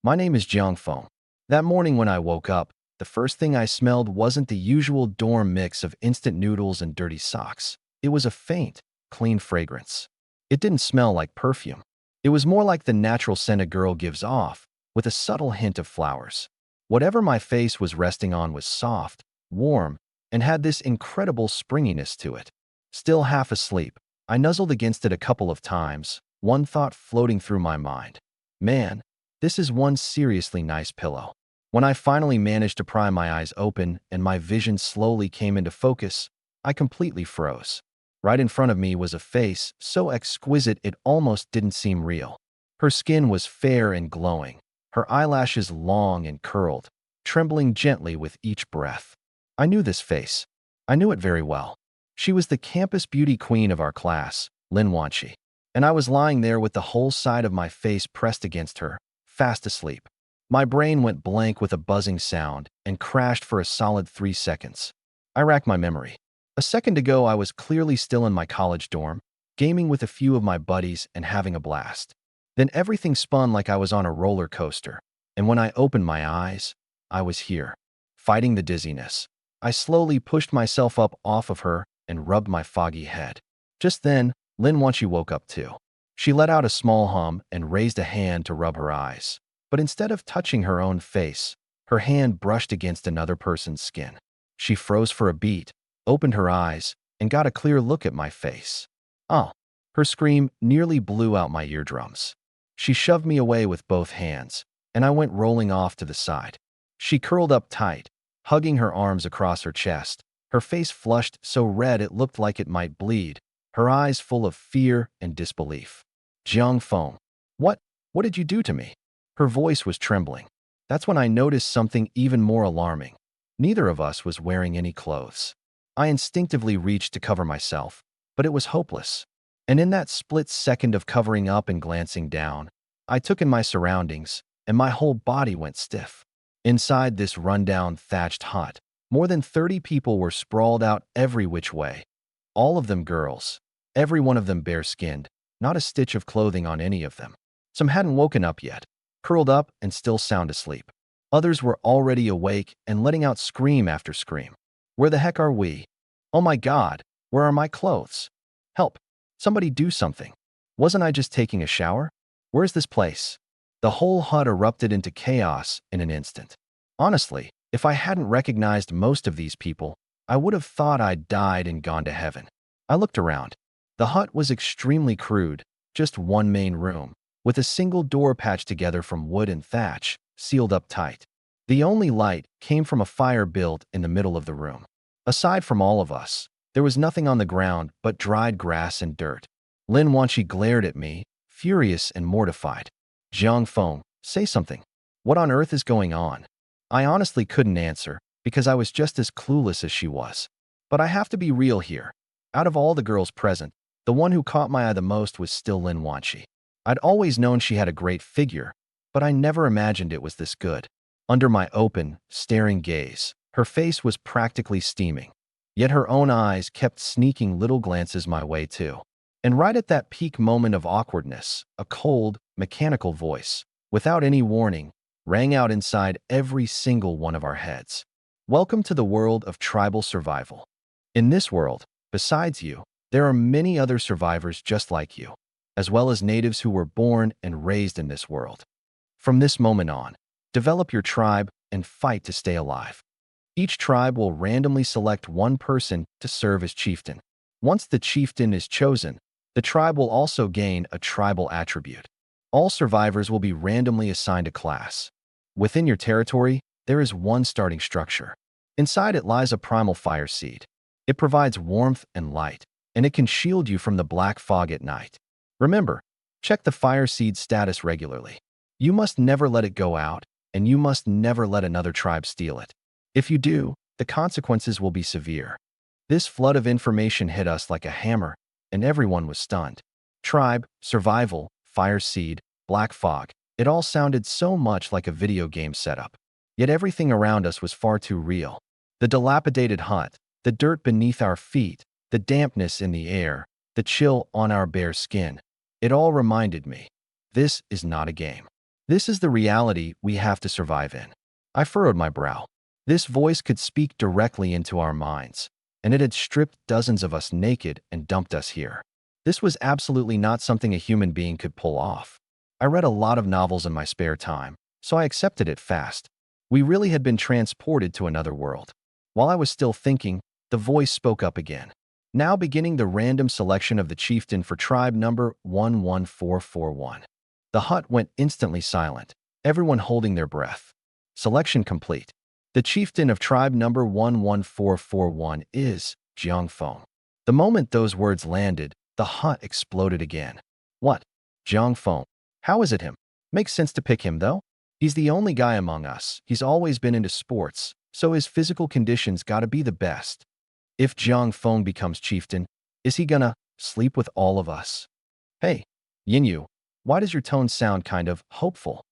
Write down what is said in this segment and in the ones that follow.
My name is Jiangfeng. That morning when I woke up, the first thing I smelled wasn't the usual dorm mix of instant noodles and dirty socks. It was a faint, clean fragrance. It didn't smell like perfume. It was more like the natural scent a girl gives off, with a subtle hint of flowers. Whatever my face was resting on was soft, warm, and had this incredible springiness to it. Still half asleep, I nuzzled against it a couple of times, one thought floating through my mind. Man, this is one seriously nice pillow. When I finally managed to pry my eyes open and my vision slowly came into focus, I completely froze. Right in front of me was a face so exquisite it almost didn't seem real. Her skin was fair and glowing, her eyelashes long and curled, trembling gently with each breath. I knew this face. I knew it very well. She was the campus beauty queen of our class, Lin Wanqi, and I was lying there with the whole side of my face pressed against her, fast asleep. My brain went blank with a buzzing sound and crashed for a solid 3 seconds. I racked my memory. A second ago, I was clearly still in my college dorm, gaming with a few of my buddies and having a blast. Then everything spun like I was on a roller coaster, and when I opened my eyes, I was here, fighting the dizziness. I slowly pushed myself up off of her and rubbed my foggy head. Just then, Lin Wanqi woke up too. She let out a small hum and raised a hand to rub her eyes. But instead of touching her own face, her hand brushed against another person's skin. She froze for a beat, opened her eyes, and got a clear look at my face. Oh! Her scream nearly blew out my eardrums. She shoved me away with both hands, and I went rolling off to the side. She curled up tight, hugging her arms across her chest, her face flushed so red it looked like it might bleed, her eyes full of fear and disbelief. Jiangfeng, what did you do to me? Her voice was trembling. That's when I noticed something even more alarming. Neither of us was wearing any clothes. I instinctively reached to cover myself, but it was hopeless. And in that split second of covering up and glancing down, I took in my surroundings, and my whole body went stiff. Inside this rundown, thatched hut, more than 30 people were sprawled out every which way. All of them girls, every one of them bare-skinned, not a stitch of clothing on any of them. Some hadn't woken up yet, curled up and still sound asleep. Others were already awake and letting out scream after scream. Where the heck are we? Oh my God, where are my clothes? Help! Somebody do something. Wasn't I just taking a shower? Where's this place? The whole hut erupted into chaos in an instant. Honestly, if I hadn't recognized most of these people, I would have thought I'd died and gone to heaven. I looked around. The hut was extremely crude, just one main room, with a single door patched together from wood and thatch, sealed up tight. The only light came from a fire built in the middle of the room. Aside from all of us, there was nothing on the ground but dried grass and dirt. Lin Wanqi glared at me, furious and mortified. Jiangfeng, say something. What on earth is going on? I honestly couldn't answer, because I was just as clueless as she was. But I have to be real here. Out of all the girls present, the one who caught my eye the most was still Lin Wanqi. I'd always known she had a great figure, but I never imagined it was this good. Under my open, staring gaze, her face was practically steaming. Yet her own eyes kept sneaking little glances my way too. And right at that peak moment of awkwardness, a cold, mechanical voice, without any warning, rang out inside every single one of our heads. Welcome to the world of tribal survival. In this world, besides you, there are many other survivors just like you, as well as natives who were born and raised in this world. From this moment on, develop your tribe and fight to stay alive. Each tribe will randomly select one person to serve as chieftain. Once the chieftain is chosen, the tribe will also gain a tribal attribute. All survivors will be randomly assigned a class. Within your territory, there is one starting structure. Inside it lies a primal fire seed. It provides warmth and light, and it can shield you from the black fog at night. Remember, check the fire seed status regularly. You must never let it go out, and you must never let another tribe steal it. If you do, the consequences will be severe. This flood of information hit us like a hammer, and everyone was stunned. Tribe, survival, fire seed, black fog. It all sounded so much like a video game setup. Yet everything around us was far too real. The dilapidated hut, the dirt beneath our feet, the dampness in the air, the chill on our bare skin. It all reminded me, this is not a game. This is the reality we have to survive in. I furrowed my brow. This voice could speak directly into our minds, and it had stripped dozens of us naked and dumped us here. This was absolutely not something a human being could pull off. I read a lot of novels in my spare time, so I accepted it fast. We really had been transported to another world. While I was still thinking, the voice spoke up again. Now beginning the random selection of the chieftain for tribe number 11441. The hut went instantly silent, everyone holding their breath. Selection complete. The chieftain of tribe number 11441 is Jiangfeng. The moment those words landed, the hut exploded again. What? Jiangfeng? How is it him? Makes sense to pick him, though. He's the only guy among us. He's always been into sports, so his physical conditions gotta be the best. If Jiang Feng becomes chieftain, is he gonna sleep with all of us? Hey, Yinyu, why does your tone sound kind of hopeful?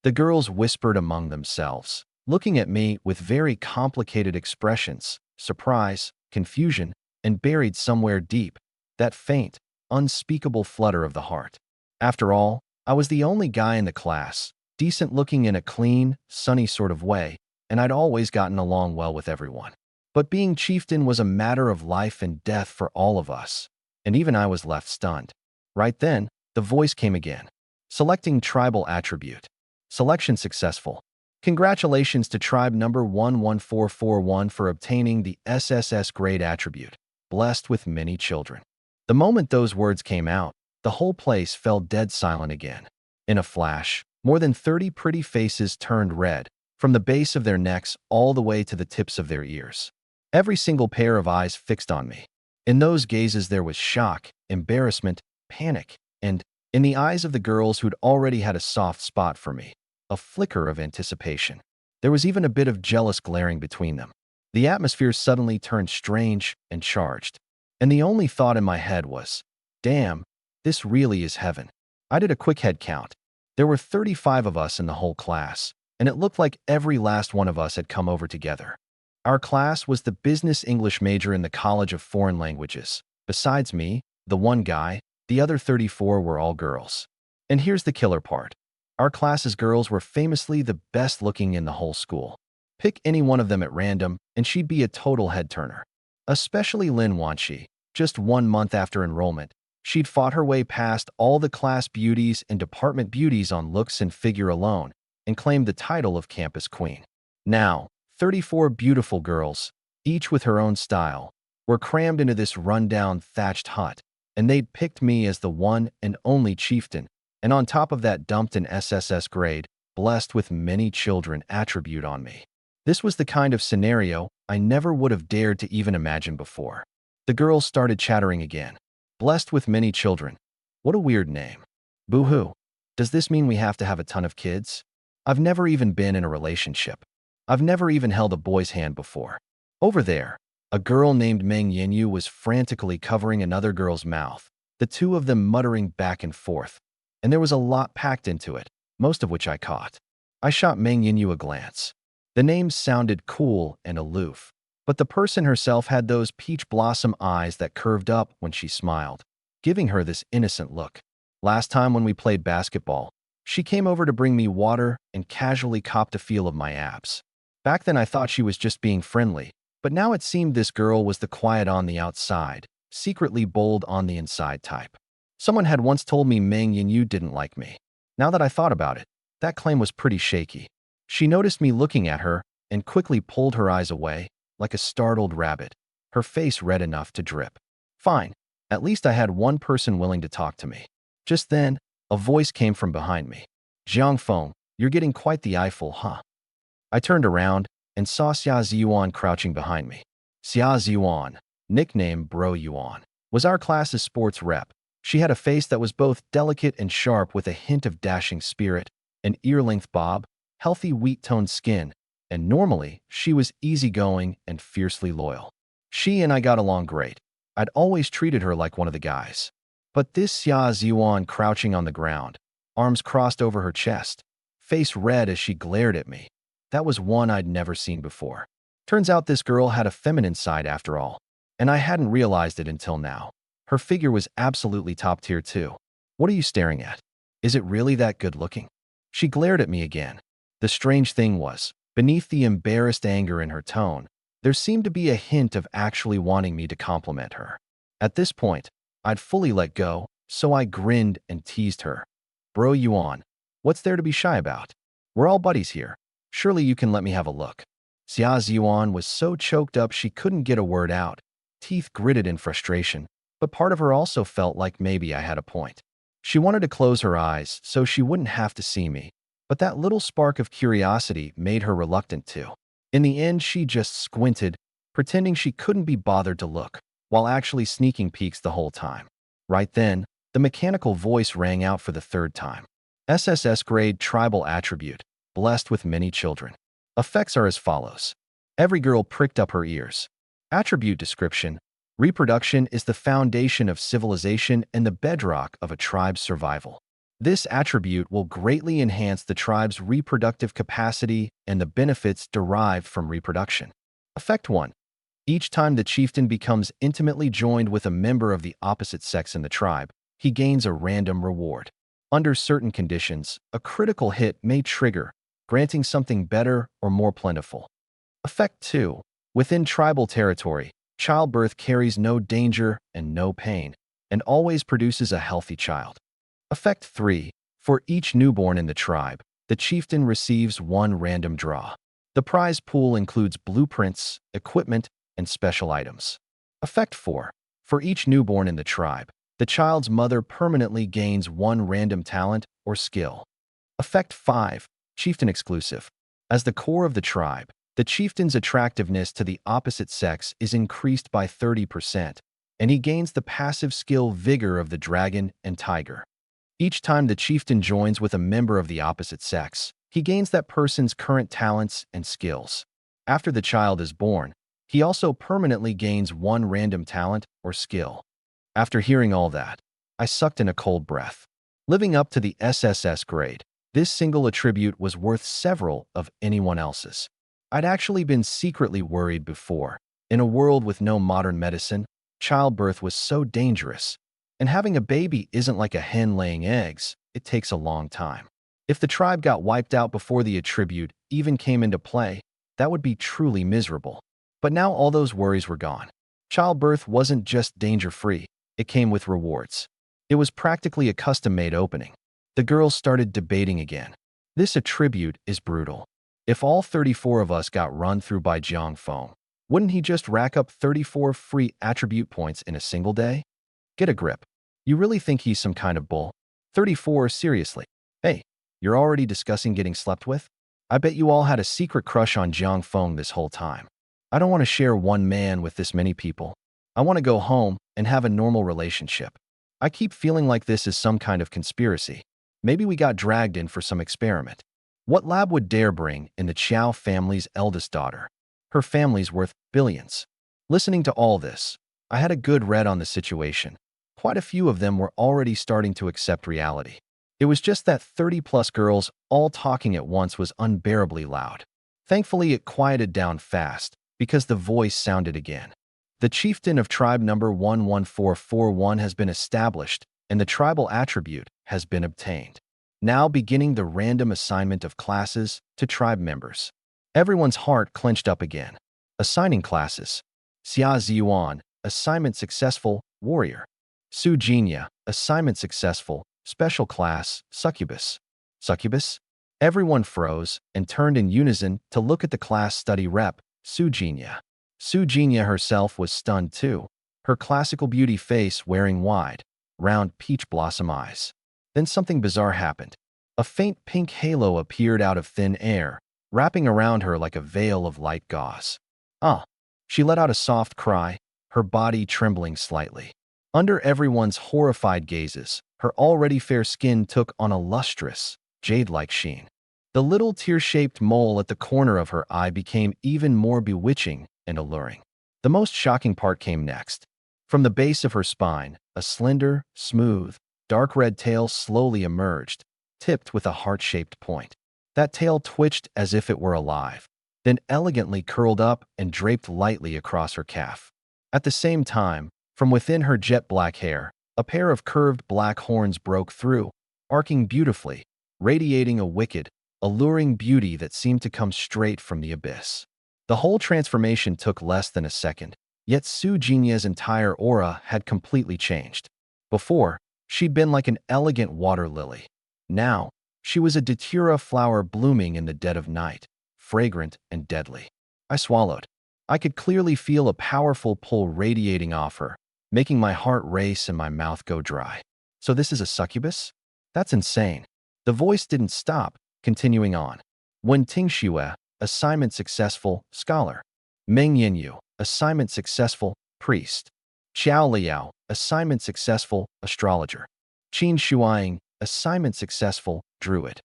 The girls whispered among themselves, looking at me with very complicated expressions, surprise, confusion, and buried somewhere deep, that faint, unspeakable flutter of the heart. After all, I was the only guy in the class, decent looking in a clean, sunny sort of way, and I'd always gotten along well with everyone. But being chieftain was a matter of life and death for all of us, and even I was left stunned. Right then, the voice came again. Selecting tribal attribute. Selection successful. Congratulations to tribe number 11441 for obtaining the SSS grade attribute, blessed with many children. The moment those words came out, the whole place fell dead silent again. In a flash, more than 30 pretty faces turned red, from the base of their necks all the way to the tips of their ears. Every single pair of eyes fixed on me. In those gazes there was shock, embarrassment, panic, and, in the eyes of the girls who'd already had a soft spot for me, a flicker of anticipation. There was even a bit of jealous glaring between them. The atmosphere suddenly turned strange and charged, and the only thought in my head was, damn, this really is heaven. I did a quick head count. There were 35 of us in the whole class, and it looked like every last one of us had come over together. Our class was the business English major in the College of Foreign Languages. Besides me, the one guy, the other 34 were all girls. And here's the killer part. Our class's girls were famously the best looking in the whole school. Pick any one of them at random, and she'd be a total head-turner. Especially Lin Wanqi. Just 1 month after enrollment, she'd fought her way past all the class beauties and department beauties on looks and figure alone, and claimed the title of campus queen. Now, 34 beautiful girls, each with her own style, were crammed into this rundown thatched hut, and they'd picked me as the one and only chieftain, and on top of that dumped an SSS grade, blessed with many children attribute on me. This was the kind of scenario I never would have dared to even imagine before. The girls started chattering again. Blessed with many children. What a weird name. Boo-hoo. Does this mean we have to have a ton of kids? I've never even been in a relationship. I've never even held a boy's hand before. Over there, a girl named Meng Yinyu was frantically covering another girl's mouth, the two of them muttering back and forth. And there was a lot packed into it, most of which I caught. I shot Meng Yinyu a glance. The names sounded cool and aloof, but the person herself had those peach blossom eyes that curved up when she smiled, giving her this innocent look. Last time when we played basketball, she came over to bring me water and casually copped a feel of my abs. Back then I thought she was just being friendly, but now it seemed this girl was the quiet on the outside, secretly bold on the inside type. Someone had once told me Meng Yinyu didn't like me. Now that I thought about it, that claim was pretty shaky. She noticed me looking at her and quickly pulled her eyes away, like a startled rabbit, her face red enough to drip. Fine, at least I had one person willing to talk to me. Just then, a voice came from behind me. Jiangfeng, you're getting quite the eyeful, huh? I turned around and saw Xia Ziyuan crouching behind me. Xia Ziyuan, nickname Bro Yuan, was our class's sports rep. She had a face that was both delicate and sharp with a hint of dashing spirit, an ear-length bob, healthy wheat-toned skin, and normally, she was easygoing and fiercely loyal. She and I got along great. I'd always treated her like one of the guys. But this Xia Ziyuan crouching on the ground, arms crossed over her chest, face red as she glared at me, that was one I'd never seen before. Turns out this girl had a feminine side after all, and I hadn't realized it until now. Her figure was absolutely top tier too. What are you staring at? Is it really that good looking? She glared at me again. The strange thing was, beneath the embarrassed anger in her tone, there seemed to be a hint of actually wanting me to compliment her. At this point, I'd fully let go, so I grinned and teased her. Bro, you on? What's there to be shy about? We're all buddies here. Surely you can let me have a look. Xia Yuan was so choked up she couldn't get a word out. Teeth gritted in frustration, but part of her also felt like maybe I had a point. She wanted to close her eyes so she wouldn't have to see me, but that little spark of curiosity made her reluctant to. In the end, she just squinted, pretending she couldn't be bothered to look, while actually sneaking peeks the whole time. Right then, the mechanical voice rang out for the third time. SSS grade tribal attribute, blessed with many children. Effects are as follows. Every girl pricked up her ears. Attribute description. Reproduction is the foundation of civilization and the bedrock of a tribe's survival. This attribute will greatly enhance the tribe's reproductive capacity and the benefits derived from reproduction. Effect 1. Each time the chieftain becomes intimately joined with a member of the opposite sex in the tribe, he gains a random reward. Under certain conditions, a critical hit may trigger, granting something better or more plentiful. Effect 2. Within tribal territory, childbirth carries no danger and no pain, and always produces a healthy child. Effect 3. For each newborn in the tribe, the chieftain receives one random draw. The prize pool includes blueprints, equipment, and special items. Effect 4. For each newborn in the tribe, the child's mother permanently gains one random talent or skill. Effect 5. Chieftain exclusive. As the core of the tribe, the chieftain's attractiveness to the opposite sex is increased by 30%, and he gains the passive skill Vigor of the dragon and tiger. Each time the chieftain joins with a member of the opposite sex, he gains that person's current talents and skills. After the child is born, he also permanently gains one random talent or skill. After hearing all that, I sucked in a cold breath. Living up to the SSS grade, this single attribute was worth several of anyone else's. I'd actually been secretly worried before. In a world with no modern medicine, childbirth was so dangerous. And having a baby isn't like a hen laying eggs, it takes a long time. If the tribe got wiped out before the attribute even came into play, that would be truly miserable. But now all those worries were gone. Childbirth wasn't just danger-free, it came with rewards. It was practically a custom-made opening. The girls started debating again. This attribute is brutal. If all 34 of us got run through by Jiang Feng, wouldn't he just rack up 34 free attribute points in a single day? Get a grip. You really think he's some kind of bull? 34, seriously. Hey, you're already discussing getting slept with? I bet you all had a secret crush on Jiang Feng this whole time. I don't want to share one man with this many people. I want to go home and have a normal relationship. I keep feeling like this is some kind of conspiracy. Maybe we got dragged in for some experiment. What lab would dare bring in the Qiao family's eldest daughter? Her family's worth billions. Listening to all this, I had a good read on the situation. Quite a few of them were already starting to accept reality. It was just that 30-plus girls all talking at once was unbearably loud. Thankfully, it quieted down fast because the voice sounded again. The chieftain of tribe number 11441 has been established, and the tribal attribute has been obtained. Now beginning the random assignment of classes to tribe members. Everyone's heart clenched up again. Assigning classes. Xia Ziyuan, assignment successful, warrior. Su Jinya, assignment successful, special class, succubus. Succubus? Everyone froze and turned in unison to look at the class study rep, Su Jinya. Su Jinya herself was stunned too, her classical beauty face wearing wide, round peach blossom eyes. Then something bizarre happened. A faint pink halo appeared out of thin air, wrapping around her like a veil of light gauze. Ah! She let out a soft cry, her body trembling slightly. Under everyone's horrified gazes, her already fair skin took on a lustrous, jade-like sheen. The little tear-shaped mole at the corner of her eye became even more bewitching and alluring. The most shocking part came next. From the base of her spine, a slender, smooth, dark red tail slowly emerged, tipped with a heart-shaped point. That tail twitched as if it were alive, then elegantly curled up and draped lightly across her calf. At the same time, from within her jet black hair, a pair of curved black horns broke through, arcing beautifully, radiating a wicked, alluring beauty that seemed to come straight from the abyss. The whole transformation took less than a second, yet Su Jinya's entire aura had completely changed. Before, she'd been like an elegant water lily. Now, she was a datura flower blooming in the dead of night, fragrant and deadly. I swallowed. I could clearly feel a powerful pull radiating off her, making my heart race and my mouth go dry. So this is a succubus? That's insane. The voice didn't stop, continuing on. Wen Tingxue, assignment successful, scholar. Meng Yinyu, assignment successful, priest. Xiao Liao, assignment successful, astrologer. Qin Shuaying, assignment successful, druid.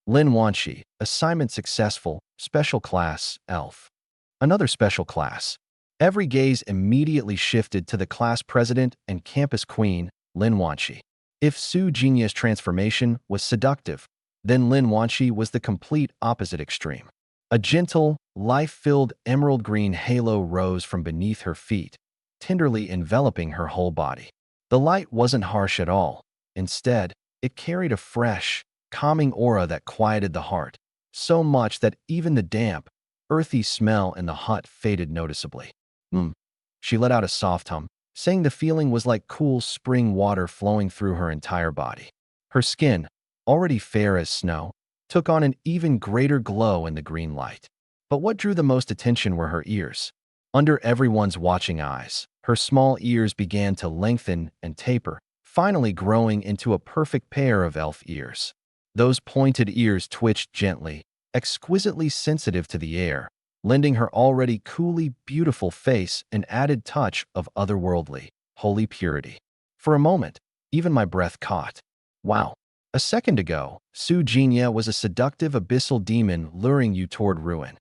Lin Wanxi, assignment successful, special class, elf. Another special class. Every gaze immediately shifted to the class president and campus queen, Lin Wanxi. If Su Jinya's transformation was seductive, then Lin Wanxi was the complete opposite extreme. A gentle, life-filled emerald green halo rose from beneath her feet, tenderly enveloping her whole body. The light wasn't harsh at all. Instead, it carried a fresh, calming aura that quieted the heart, so much that even the damp, earthy smell in the hut faded noticeably. She let out a soft hum, saying the feeling was like cool spring water flowing through her entire body. Her skin, already fair as snow, took on an even greater glow in the green light. But what drew the most attention were her ears. Under everyone's watching eyes, her small ears began to lengthen and taper, finally growing into a perfect pair of elf ears. Those pointed ears twitched gently, exquisitely sensitive to the air, lending her already coolly beautiful face an added touch of otherworldly, holy purity. For a moment, even my breath caught. Wow. A second ago, Su Jinya was a seductive abyssal demon luring you toward ruin.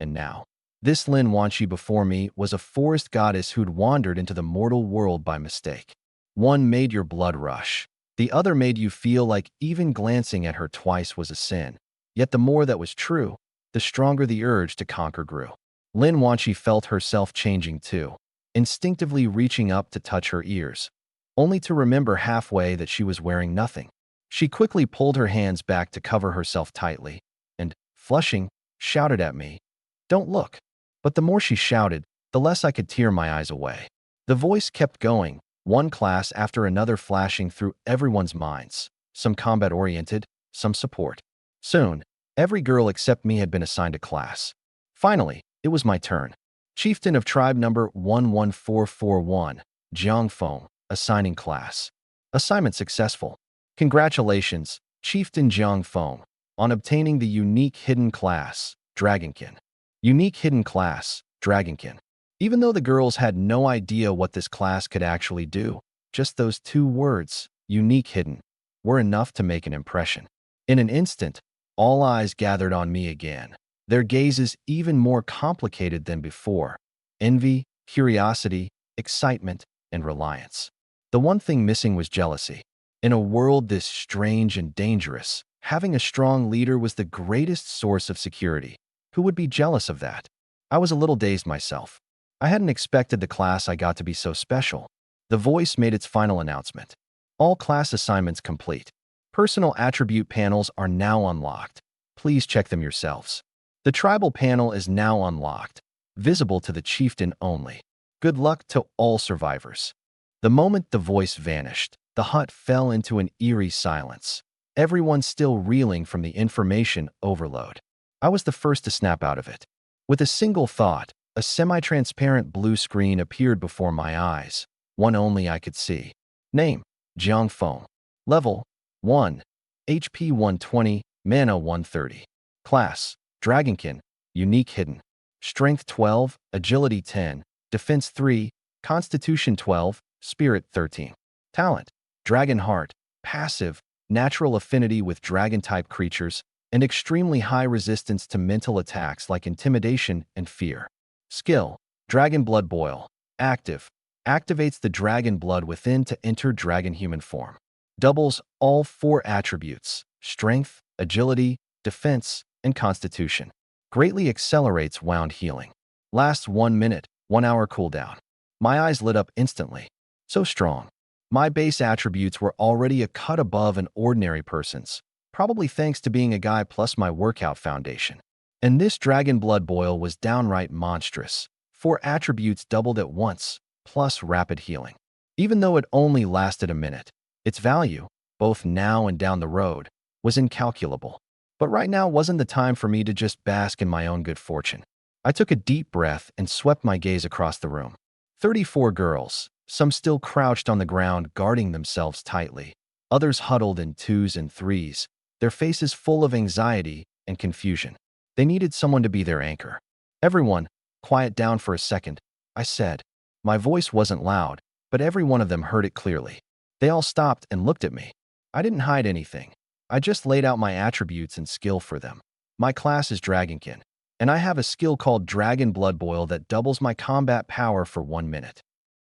And now, this Lin Wanxi before me was a forest goddess who'd wandered into the mortal world by mistake. One made your blood rush. The other made you feel like even glancing at her twice was a sin. Yet the more that was true, the stronger the urge to conquer grew. Lin Wanxi felt herself changing too, instinctively reaching up to touch her ears, only to remember halfway that she was wearing nothing. She quickly pulled her hands back to cover herself tightly, and, flushing, shouted at me, "Don't look." But the more she shouted, the less I could tear my eyes away. The voice kept going, one class after another flashing through everyone's minds, some combat-oriented, some support. Soon, every girl except me had been assigned a class. Finally, it was my turn. Chieftain of tribe number 11441, Jiangfeng, assigning class. Assignment successful. Congratulations, Chieftain Jiangfeng, on obtaining the unique hidden class, Dragonkin. Unique hidden class, Dragonkin. Even though the girls had no idea what this class could actually do, just those two words, unique hidden, were enough to make an impression. In an instant, all eyes gathered on me again, their gazes even more complicated than before. Envy, curiosity, excitement, and reliance. The one thing missing was jealousy. In a world this strange and dangerous, having a strong leader was the greatest source of security. Who would be jealous of that? I was a little dazed myself. I hadn't expected the class I got to be so special. The voice made its final announcement. All class assignments complete. Personal attribute panels are now unlocked. Please check them yourselves. The tribal panel is now unlocked, visible to the chieftain only. Good luck to all survivors. The moment the voice vanished, the hut fell into an eerie silence, everyone still reeling from the information overload. I was the first to snap out of it. With a single thought, a semi-transparent blue screen appeared before my eyes, one only I could see. Name, Jiangfeng. Level, 1. HP 120, Mana 130. Class, Dragonkin, Unique Hidden. Strength 12, Agility 10, Defense 3, Constitution 12, Spirit 13. Talent, Dragon Heart, Passive, Natural Affinity with Dragon-type creatures, and extremely high resistance to mental attacks like intimidation and fear. Skill, Dragon Blood Boil. Active, activates the dragon blood within to enter dragon human form. Doubles all 4 attributes, strength, agility, defense, and constitution. Greatly accelerates wound healing. Lasts 1 minute, 1 hour cooldown. My eyes lit up instantly. So strong. My base attributes were already a cut above an ordinary person's. probably thanks to being a guy plus my workout foundation. And this dragon blood boil was downright monstrous. 4 attributes doubled at once, plus rapid healing. Even though it only lasted a minute, its value, both now and down the road, was incalculable. But right now wasn't the time for me to just bask in my own good fortune. I took a deep breath and swept my gaze across the room. 34 girls, some still crouched on the ground guarding themselves tightly, others huddled in 2s and 3s, their faces full of anxiety and confusion. They needed someone to be their anchor. "Everyone, quiet down for a second," I said. My voice wasn't loud, but every one of them heard it clearly. They all stopped and looked at me. I didn't hide anything. I just laid out my attributes and skill for them. My class is Dragonkin, and I have a skill called Dragon Blood Boil that doubles my combat power for 1 minute.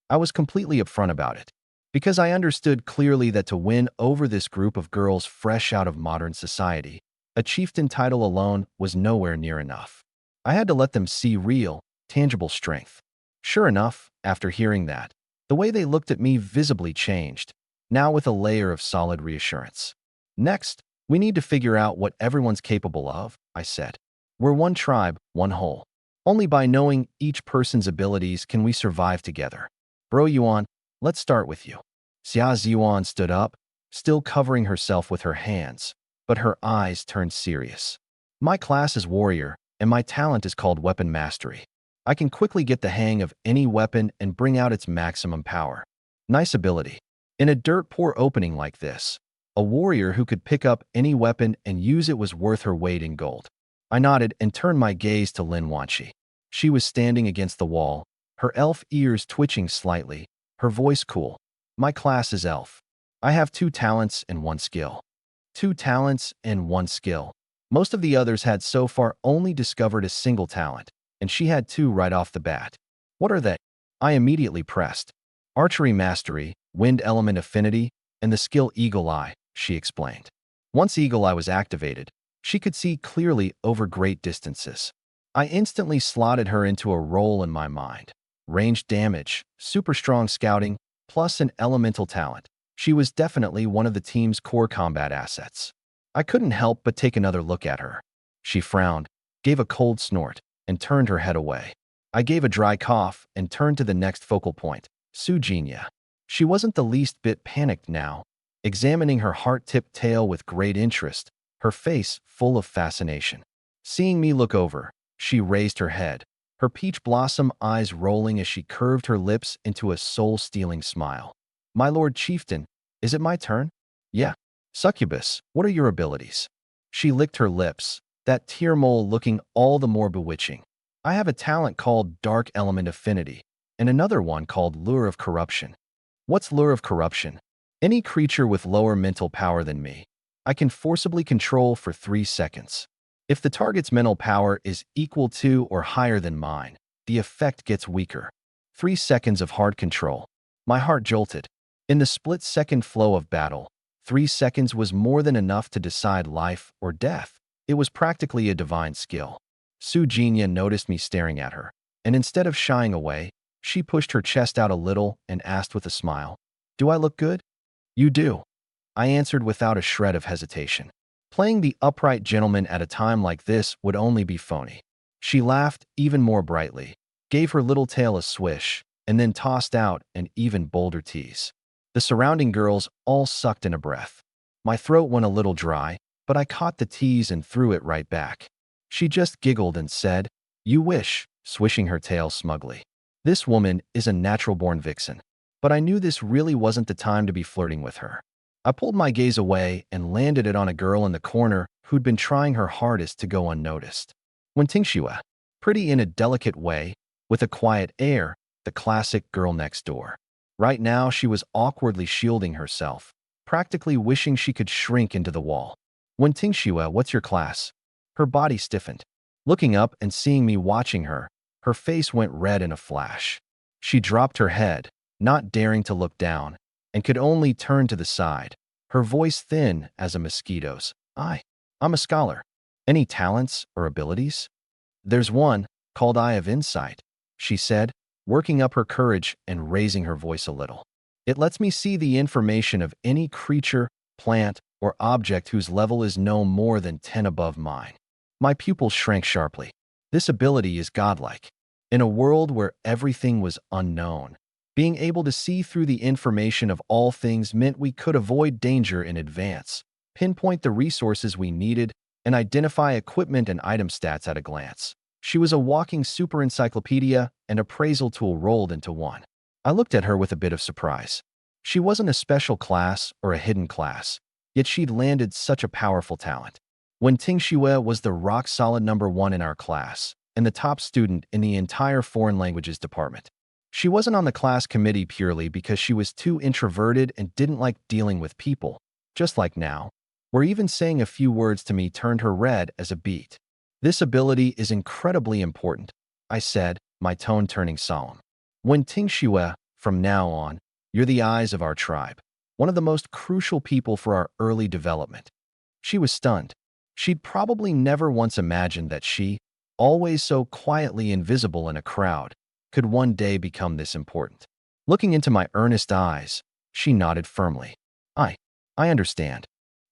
I was completely upfront about it, because I understood clearly that to win over this group of girls fresh out of modern society, a chieftain title alone was nowhere near enough. I had to let them see real, tangible strength. Sure enough, after hearing that, the way they looked at me visibly changed, now with a layer of solid reassurance. "Next, we need to figure out what everyone's capable of," I said. "We're one tribe, one whole. Only by knowing each person's abilities can we survive together. Bro Yuan, let's start with you." Xia Ziyuan stood up, still covering herself with her hands, but her eyes turned serious. "My class is warrior, and my talent is called weapon mastery. I can quickly get the hang of any weapon and bring out its maximum power." Nice ability. In a dirt-poor opening like this, a warrior who could pick up any weapon and use it was worth her weight in gold. I nodded and turned my gaze to Lin Wanqi. She was standing against the wall, her elf ears twitching slightly, her voice cool. "My class is elf. I have 2 talents and 1 skill." 2 talents and 1 skill. Most of the others had so far only discovered a single talent, and she had 2 right off the bat. "What are they?" I immediately pressed. "Archery mastery, wind element affinity, and the skill Eagle Eye," she explained. Once Eagle Eye was activated, she could see clearly over great distances. I instantly slotted her into a role in my mind. Ranged damage, super strong scouting, plus an elemental talent. She was definitely one of the team's core combat assets. I couldn't help but take another look at her. She frowned, gave a cold snort, and turned her head away. I gave a dry cough and turned to the next focal point, Su Jinya. She wasn't the least bit panicked now, examining her heart-tipped tail with great interest, her face full of fascination. Seeing me look over, she raised her head, her peach blossom eyes rolling as she curved her lips into a soul-stealing smile. "My Lord Chieftain, is it my turn?" "Yeah." "Succubus, what are your abilities?" She licked her lips, that tear mole looking all the more bewitching. "I have a talent called Dark Element Affinity, and another one called Lure of Corruption." "What's Lure of Corruption?" "Any creature with lower mental power than me, I can forcibly control for 3 seconds. If the target's mental power is equal to or higher than mine, the effect gets weaker." 3 seconds of hard control. My heart jolted. In the split-second flow of battle, 3 seconds was more than enough to decide life or death. It was practically a divine skill. Su Jinya noticed me staring at her, and instead of shying away, she pushed her chest out a little and asked with a smile, "Do I look good?" "You do," I answered without a shred of hesitation. Playing the upright gentleman at a time like this would only be phony. She laughed even more brightly, gave her little tail a swish, and then tossed out an even bolder tease. The surrounding girls all sucked in a breath. My throat went a little dry, but I caught the tease and threw it right back. She just giggled and said, "You wish," swishing her tail smugly. This woman is a natural-born vixen, but I knew this really wasn't the time to be flirting with her. I pulled my gaze away and landed it on a girl in the corner who'd been trying her hardest to go unnoticed. Wen Tingxue, pretty in a delicate way, with a quiet air, the classic girl next door. Right now, she was awkwardly shielding herself, practically wishing she could shrink into the wall. "Wen Tingxue, what's your class?" Her body stiffened. Looking up and seeing me watching her, her face went red in a flash. She dropped her head, not daring to look down, and could only turn to the side, her voice thin as a mosquito's. I'm a scholar. Any talents or abilities?" "There's one, called Eye of Insight," she said, working up her courage and raising her voice a little. "It lets me see the information of any creature, plant, or object whose level is no more than 10 above mine. My pupils shrank sharply. This ability is godlike. In a world where everything was unknown, being able to see through the information of all things meant we could avoid danger in advance, pinpoint the resources we needed, and identify equipment and item stats at a glance. She was a walking super encyclopedia and appraisal tool rolled into one. I looked at her with a bit of surprise. She wasn't a special class or a hidden class, yet she'd landed such a powerful talent. When Ting Xue was the rock-solid #1 in our class and the top student in the entire foreign languages department. She wasn't on the class committee purely because she was too introverted and didn't like dealing with people, just like now, where even saying a few words to me turned her red as a beet. This ability is incredibly important, I said, my tone turning solemn. When Ting Xue, from now on, you're the eyes of our tribe, one of the most crucial people for our early development. She was stunned. She'd probably never once imagined that she, always so quietly invisible in a crowd, could one day become this important. Looking into my earnest eyes, she nodded firmly. I understand.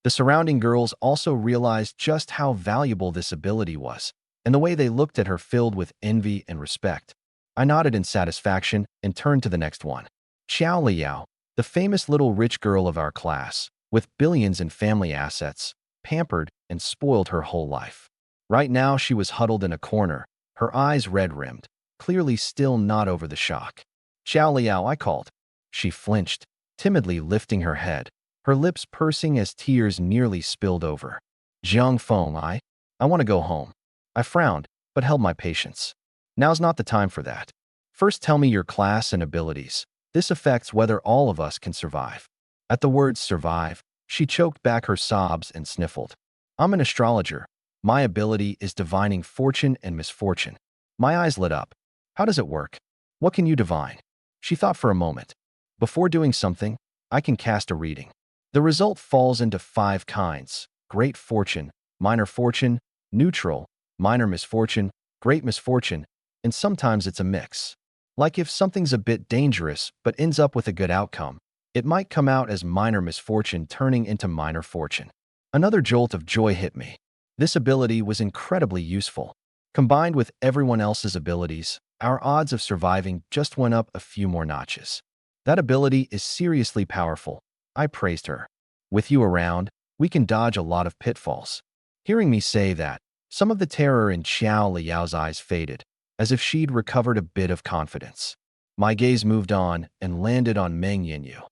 The surrounding girls also realized just how valuable this ability was, and the way they looked at her filled with envy and respect. I nodded in satisfaction and turned to the next one. Xiao Liao, the famous little rich girl of our class, with billions in family assets, pampered and spoiled her whole life. Right now she was huddled in a corner, her eyes red-rimmed, clearly still not over the shock. Xiao Liao, I called. She flinched, timidly lifting her head, her lips pursing as tears nearly spilled over. Jiang Feng, I want to go home. I frowned, but held my patience. Now's not the time for that. First tell me your class and abilities. This affects whether all of us can survive. At the words survive, she choked back her sobs and sniffled. I'm an astrologer. My ability is divining fortune and misfortune. My eyes lit up. How does it work? What can you divine? She thought for a moment. Before doing something, I can cast a reading. The result falls into 5 kinds: great fortune, minor fortune, neutral, minor misfortune, great misfortune, and sometimes it's a mix. Like if something's a bit dangerous but ends up with a good outcome, it might come out as minor misfortune turning into minor fortune. Another jolt of joy hit me. This ability was incredibly useful. Combined with everyone else's abilities, our odds of surviving just went up a few more notches. That ability is seriously powerful, I praised her. With you around, we can dodge a lot of pitfalls. Hearing me say that, some of the terror in Xiao Liao's eyes faded, as if she'd recovered a bit of confidence. My gaze moved on and landed on Meng Yinyu,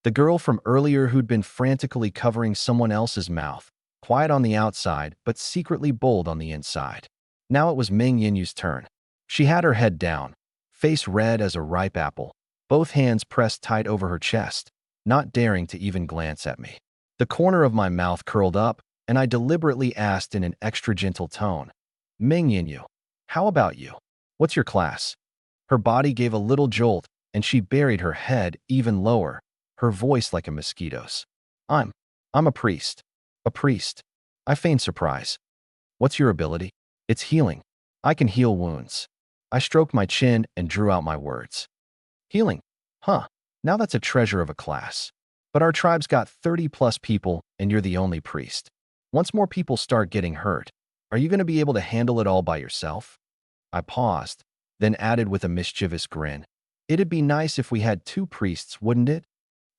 the girl from earlier who'd been frantically covering someone else's mouth, quiet on the outside but secretly bold on the inside. Now it was Meng Yinyu's turn. She had her head down, face red as a ripe apple, both hands pressed tight over her chest, not daring to even glance at me. The corner of my mouth curled up, and I deliberately asked in an extra gentle tone, Meng Yinyu, how about you? What's your class? Her body gave a little jolt, and she buried her head even lower, her voice like a mosquito's. I'm a priest. A priest. I feigned surprise. What's your ability? It's healing. I can heal wounds. I stroked my chin and drew out my words. Healing? Huh. Now that's a treasure of a class. But our tribe's got 30+ people, and you're the only priest. Once more people start getting hurt, are you going to be able to handle it all by yourself? I paused, then added with a mischievous grin. It'd be nice if we had 2 priests, wouldn't it?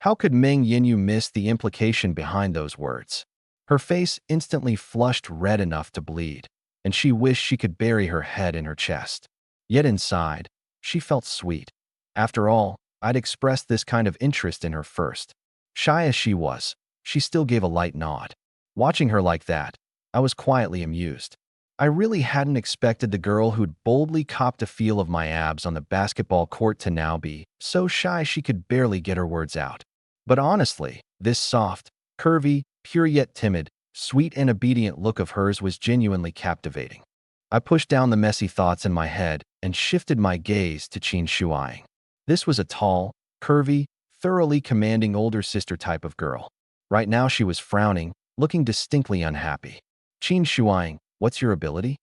How could Meng Yinyu miss the implication behind those words? Her face instantly flushed red enough to bleed, and she wished she could bury her head in her chest. Yet inside, she felt sweet. After all, I'd expressed this kind of interest in her first. Shy as she was, she still gave a light nod. Watching her like that, I was quietly amused. I really hadn't expected the girl who'd boldly copped a feel of my abs on the basketball court to now be so shy she could barely get her words out. But honestly, this soft, curvy, pure yet timid, sweet and obedient look of hers was genuinely captivating. I pushed down the messy thoughts in my head and shifted my gaze to Qin Shuai. This was a tall, curvy, thoroughly commanding older sister type of girl. Right now she was frowning, looking distinctly unhappy. Qin Shuai, what's your ability?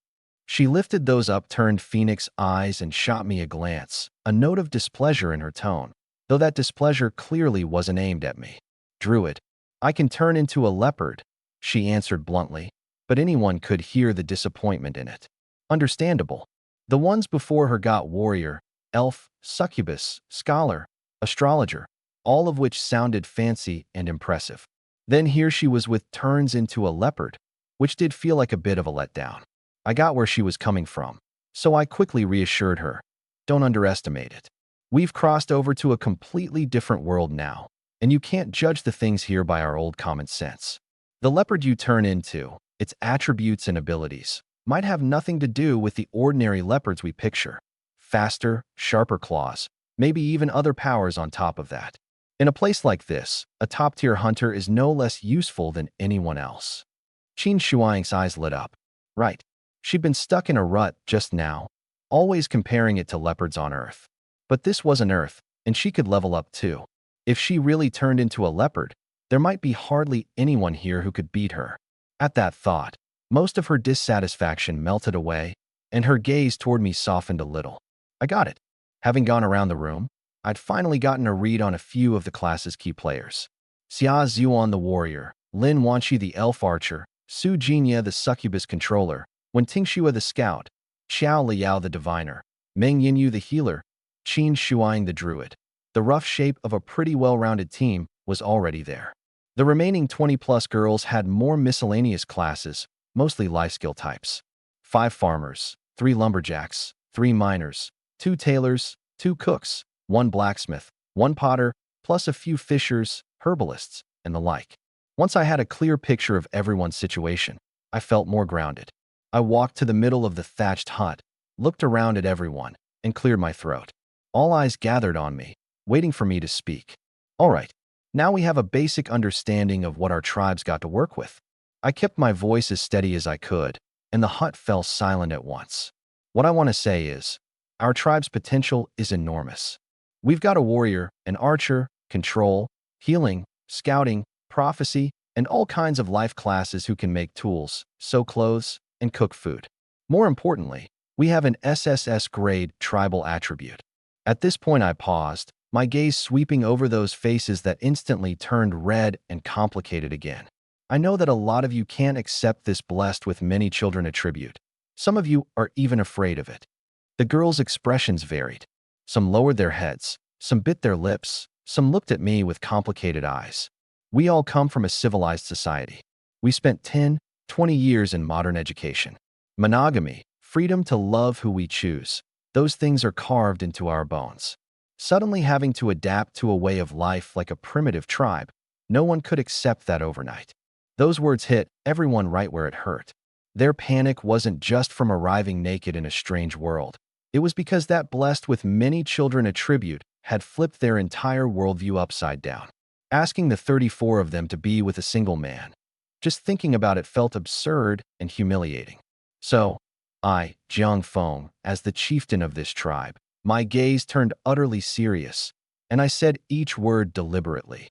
She lifted those upturned phoenix eyes and shot me a glance, a note of displeasure in her tone, though that displeasure clearly wasn't aimed at me. Druid. I can turn into a leopard, she answered bluntly, but anyone could hear the disappointment in it. Understandable. The ones before her got warrior, elf, succubus, scholar, astrologer, all of which sounded fancy and impressive. Then here she was with turns into a leopard, which did feel like a bit of a letdown. I got where she was coming from, so I quickly reassured her. Don't underestimate it. We've crossed over to a completely different world now, and you can't judge the things here by our old common sense. The leopard you turn into, its attributes and abilities, might have nothing to do with the ordinary leopards we picture. Faster, sharper claws, maybe even other powers on top of that. In a place like this, a top-tier hunter is no less useful than anyone else. Qin Shuang's eyes lit up. Right. She'd been stuck in a rut just now, always comparing it to leopards on Earth. But this wasn't Earth, and she could level up too. If she really turned into a leopard, there might be hardly anyone here who could beat her. At that thought, most of her dissatisfaction melted away, and her gaze toward me softened a little. I got it. Having gone around the room, I'd finally gotten a read on a few of the class's key players. Xia Zuan the warrior, Lin Wanqi the elf archer, Su Jinya the succubus controller, Wen Tingxua the scout, Xiao Liao the diviner, Meng Yinyu the healer, Qin Shuang the druid. The rough shape of a pretty well-rounded team was already there. The remaining 20-plus girls had more miscellaneous classes, mostly life skill types. 5 farmers, 3 lumberjacks, 3 miners, 2 tailors, 2 cooks, 1 blacksmith, 1 potter, plus a few fishers, herbalists, and the like. Once I had a clear picture of everyone's situation, I felt more grounded. I walked to the middle of the thatched hut, looked around at everyone, and cleared my throat. All eyes gathered on me, waiting for me to speak. All right, now we have a basic understanding of what our tribes got to work with. I kept my voice as steady as I could, and the hut fell silent at once. What I want to say is, our tribe's potential is enormous. We've got a warrior, an archer, control, healing, scouting, prophecy, and all kinds of life classes who can make tools, sew clothes, and cook food. More importantly, we have an SSS-grade tribal attribute. At this point I paused, my gaze sweeping over those faces that instantly turned red and complicated again. I know that a lot of you can't accept this blessed with many children attribute. Some of you are even afraid of it. The girls' expressions varied. Some lowered their heads, some bit their lips, some looked at me with complicated eyes. We all come from a civilized society. We spent 10, 20 years in modern education. Monogamy, freedom to love who we choose, those things are carved into our bones. Suddenly having to adapt to a way of life like a primitive tribe, no one could accept that overnight. Those words hit everyone right where it hurt. Their panic wasn't just from arriving naked in a strange world. It was because that blessed with many children attribute had flipped their entire worldview upside down, asking the 34 of them to be with a single man. Just thinking about it felt absurd and humiliating. So, I, Jiang Feng, as the chieftain of this tribe, my gaze turned utterly serious, and I said each word deliberately.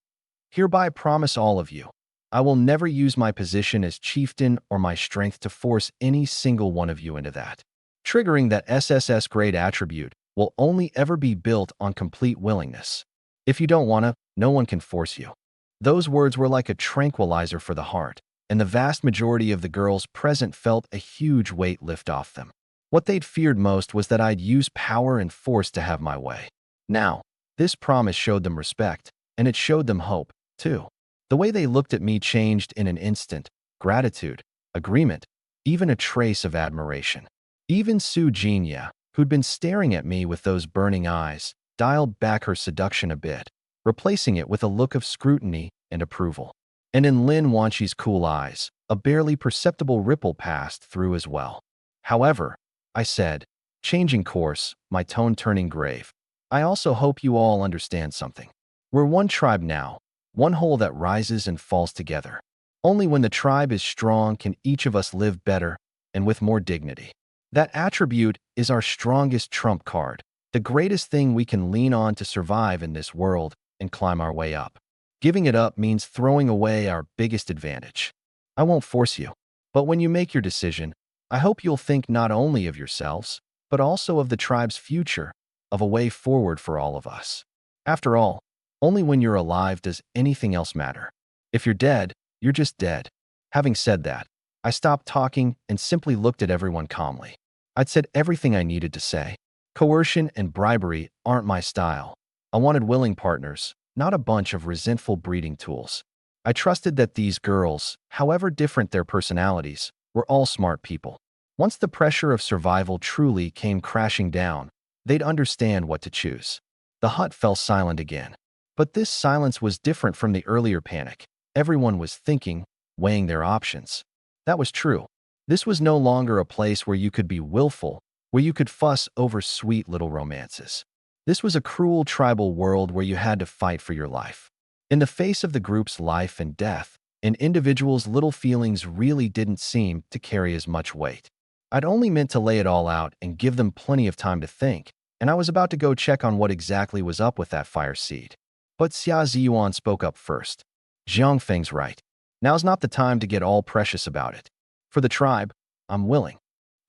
Hereby promise all of you, I will never use my position as chieftain or my strength to force any single one of you into that. Triggering that SSS-grade attribute will only ever be built on complete willingness. If you don't want to, no one can force you. Those words were like a tranquilizer for the heart, and the vast majority of the girls present felt a huge weight lift off them. What they'd feared most was that I'd use power and force to have my way. Now, this promise showed them respect, and it showed them hope, too. The way they looked at me changed in an instant: gratitude, agreement, even a trace of admiration. Even Su Jinya, who'd been staring at me with those burning eyes, dialed back her seduction a bit, replacing it with a look of scrutiny and approval. And in Lin Wanqi's cool eyes, a barely perceptible ripple passed through as well. However, I said, changing course, my tone turning grave, I also hope you all understand something. We're one tribe now, one whole that rises and falls together. Only when the tribe is strong can each of us live better and with more dignity. That attribute is our strongest trump card, the greatest thing we can lean on to survive in this world and climb our way up. Giving it up means throwing away our biggest advantage. I won't force you, but when you make your decision, I hope you'll think not only of yourselves, but also of the tribe's future, of a way forward for all of us. After all, only when you're alive does anything else matter. If you're dead, you're just dead. Having said that, I stopped talking and simply looked at everyone calmly. I'd said everything I needed to say. Coercion and bribery aren't my style. I wanted willing partners, not a bunch of resentful breeding tools. I trusted that these girls, however different their personalities, were all smart people. Once the pressure of survival truly came crashing down, they'd understand what to choose. The hut fell silent again. But this silence was different from the earlier panic. Everyone was thinking, weighing their options. That was true. This was no longer a place where you could be willful, where you could fuss over sweet little romances. This was a cruel tribal world where you had to fight for your life. In the face of the group's life and death, an individual's little feelings really didn't seem to carry as much weight. I'd only meant to lay it all out and give them plenty of time to think, and I was about to go check on what exactly was up with that fire seed. But Xia Ziyuan spoke up first. Zhangfeng's right. Now's not the time to get all precious about it. For the tribe, I'm willing.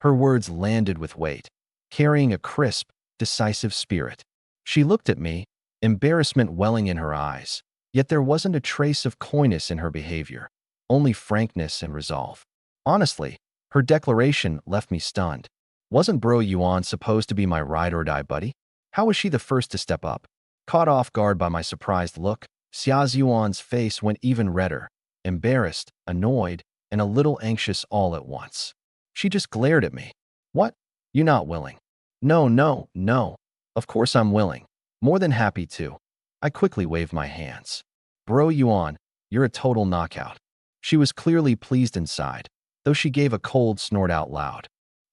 Her words landed with weight, carrying a crisp, decisive spirit. She looked at me, embarrassment welling in her eyes, yet there wasn't a trace of coyness in her behavior, only frankness and resolve. Honestly, her declaration left me stunned. Wasn't Bro Yuan supposed to be my ride-or-die buddy? How was she the first to step up? Caught off guard by my surprised look, Xia Yuan's face went even redder, embarrassed, annoyed, and a little anxious all at once. She just glared at me. What? You not willing? No, no, no. Of course I'm willing. More than happy to. I quickly waved my hands. Bro Yuan, you're a total knockout. She was clearly pleased inside, though she gave a cold snort out loud.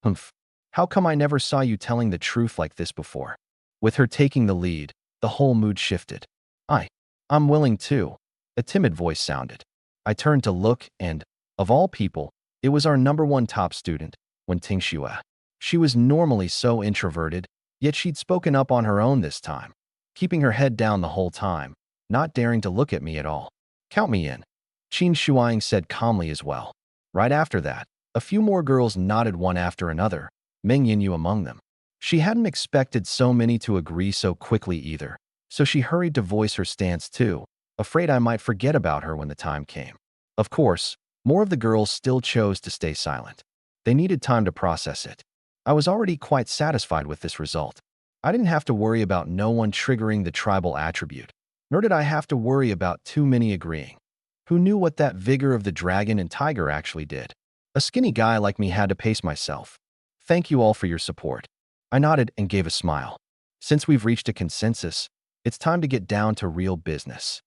Humph. How come I never saw you telling the truth like this before? With her taking the lead, the whole mood shifted. I'm willing too. A timid voice sounded. I turned to look and, of all people, it was our #1 top student, Wen Tingxue. She was normally so introverted, yet she'd spoken up on her own this time, keeping her head down the whole time, not daring to look at me at all. Count me in, Qin Shuang said calmly as well. Right after that, a few more girls nodded one after another, Meng Yinyu among them. She hadn't expected so many to agree so quickly either, so she hurried to voice her stance too, afraid I might forget about her when the time came. Of course, more of the girls still chose to stay silent. They needed time to process it. I was already quite satisfied with this result. I didn't have to worry about no one triggering the tribal attribute, nor did I have to worry about too many agreeing. Who knew what that vigor of the dragon and tiger actually did? A skinny guy like me had to pace myself. Thank you all for your support. I nodded and gave a smile. Since we've reached a consensus, it's time to get down to real business.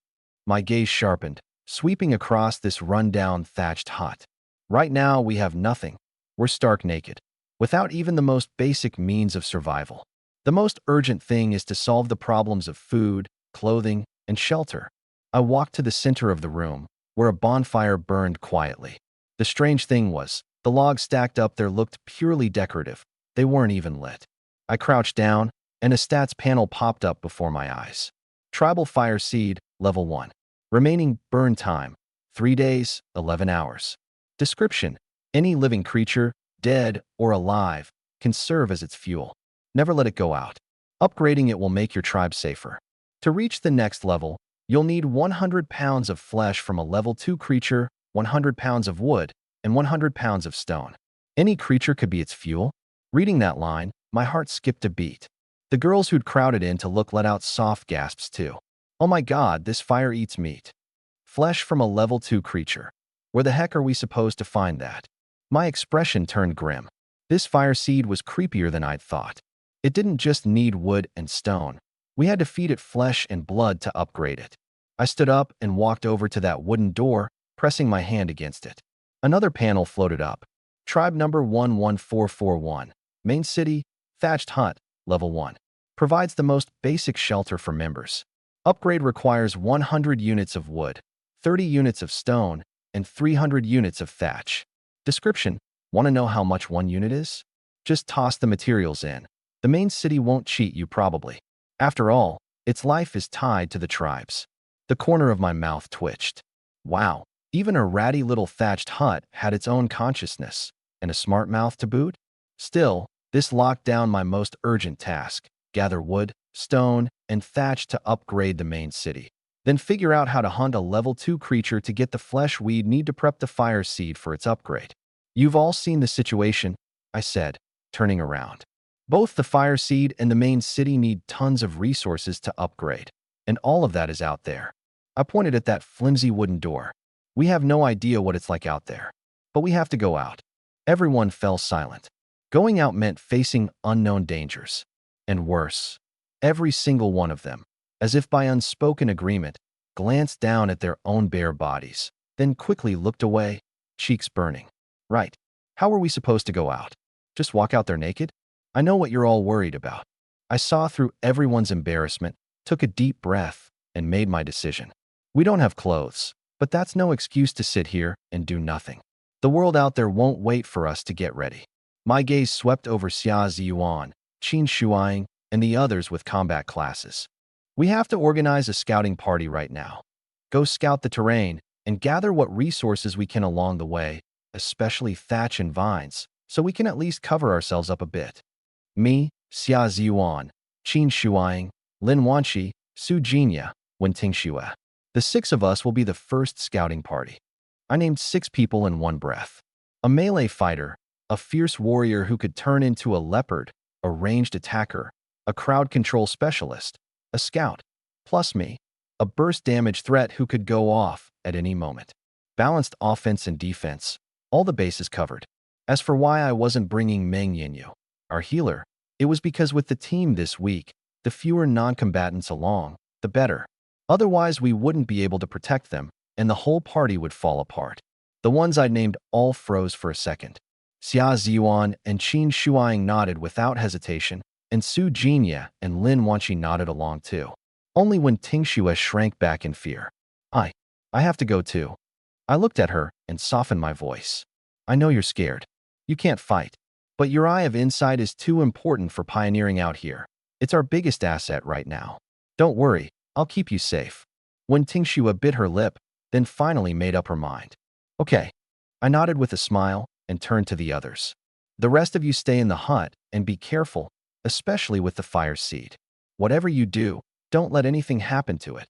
My gaze sharpened, sweeping across this run-down thatched hut. Right now, we have nothing. We're stark naked, without even the most basic means of survival. The most urgent thing is to solve the problems of food, clothing, and shelter. I walked to the center of the room, where a bonfire burned quietly. The strange thing was, the logs stacked up there looked purely decorative. They weren't even lit. I crouched down, and a stats panel popped up before my eyes. Tribal Fire Seed, Level 1. Remaining burn time, 3 days, 11 hours. Description: any living creature, dead or alive, can serve as its fuel. Never let it go out. Upgrading it will make your tribe safer. To reach the next level, you'll need 100 pounds of flesh from a level 2 creature, 100 pounds of wood, and 100 pounds of stone. Any creature could be its fuel. Reading that line, my heart skipped a beat. The girls who'd crowded in to look let out soft gasps too. Oh my god, this fire eats meat. Flesh from a level 2 creature. Where the heck are we supposed to find that? My expression turned grim. This fire seed was creepier than I'd thought. It didn't just need wood and stone. We had to feed it flesh and blood to upgrade it. I stood up and walked over to that wooden door, pressing my hand against it. Another panel floated up. Tribe number 11441. Main city, thatched hut, level 1. Provides the most basic shelter for members. Upgrade requires 100 units of wood, 30 units of stone, and 300 units of thatch. Description: want to know how much one unit is? Just toss the materials in. The main city won't cheat you probably. After all, its life is tied to the tribes. The corner of my mouth twitched. Wow, even a ratty little thatched hut had its own consciousness, and a smart mouth to boot? Still, this locked down my most urgent task: gather wood, stone, and thatch to upgrade the main city. Then figure out how to hunt a level 2 creature to get the flesh we'd need to prep the fire seed for its upgrade. You've all seen the situation, I said, turning around. Both the fire seed and the main city need tons of resources to upgrade, and all of that is out there. I pointed at that flimsy wooden door. We have no idea what it's like out there, but we have to go out. Everyone fell silent. Going out meant facing unknown dangers. And worse, every single one of them, as if by unspoken agreement, glanced down at their own bare bodies, then quickly looked away, cheeks burning. Right. How are we supposed to go out? Just walk out there naked? I know what you're all worried about. I saw through everyone's embarrassment, took a deep breath, and made my decision. We don't have clothes, but that's no excuse to sit here and do nothing. The world out there won't wait for us to get ready. My gaze swept over Xia Ziyuan, Qin Shuang, and the others with combat classes. We have to organize a scouting party right now. Go scout the terrain and gather what resources we can along the way, especially thatch and vines, so we can at least cover ourselves up a bit. Me, Xia Ziyuan, Qin Shuang, Lin Wanqi, Su Jinya, Wen Tingxue. The 6 of us will be the first scouting party. I named 6 people in one breath. A melee fighter, a fierce warrior who could turn into a leopard, a ranged attacker, a crowd control specialist, a scout, plus me, a burst damage threat who could go off at any moment. Balanced offense and defense, all the bases covered. As for why I wasn't bringing Meng Yinyu, our healer, it was because with the team this week, the fewer non-combatants along, the better. Otherwise, we wouldn't be able to protect them, and the whole party would fall apart. The ones I named all froze for a second. Xia Ziyuan and Qin Shuang nodded without hesitation, and Su Jinya and Lin Wanqi nodded along too. Only when Tingxue shrank back in fear. I have to go too. I looked at her and softened my voice. I know you're scared. You can't fight. But your eye of insight is too important for pioneering out here. It's our biggest asset right now. Don't worry, I'll keep you safe. When Tingxue bit her lip, then finally made up her mind. Okay. I nodded with a smile and turned to the others. The rest of you stay in the hut and be careful, especially with the fire seed. Whatever you do, don't let anything happen to it.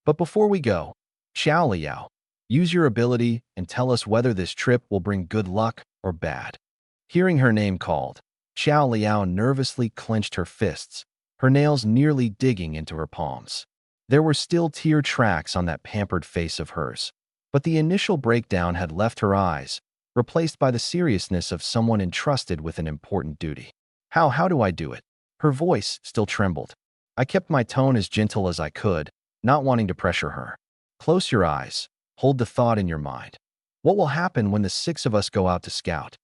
But before we go, Xiao Liao, use your ability and tell us whether this trip will bring good luck or bad. Hearing her name called, Xiao Liao nervously clenched her fists, her nails nearly digging into her palms. There were still tear tracks on that pampered face of hers, but the initial breakdown had left her eyes, replaced by the seriousness of someone entrusted with an important duty. How do I do it? Her voice still trembled. I kept my tone as gentle as I could, not wanting to pressure her. Close your eyes. Hold the thought in your mind. What will happen when the 6 of us go out to scout?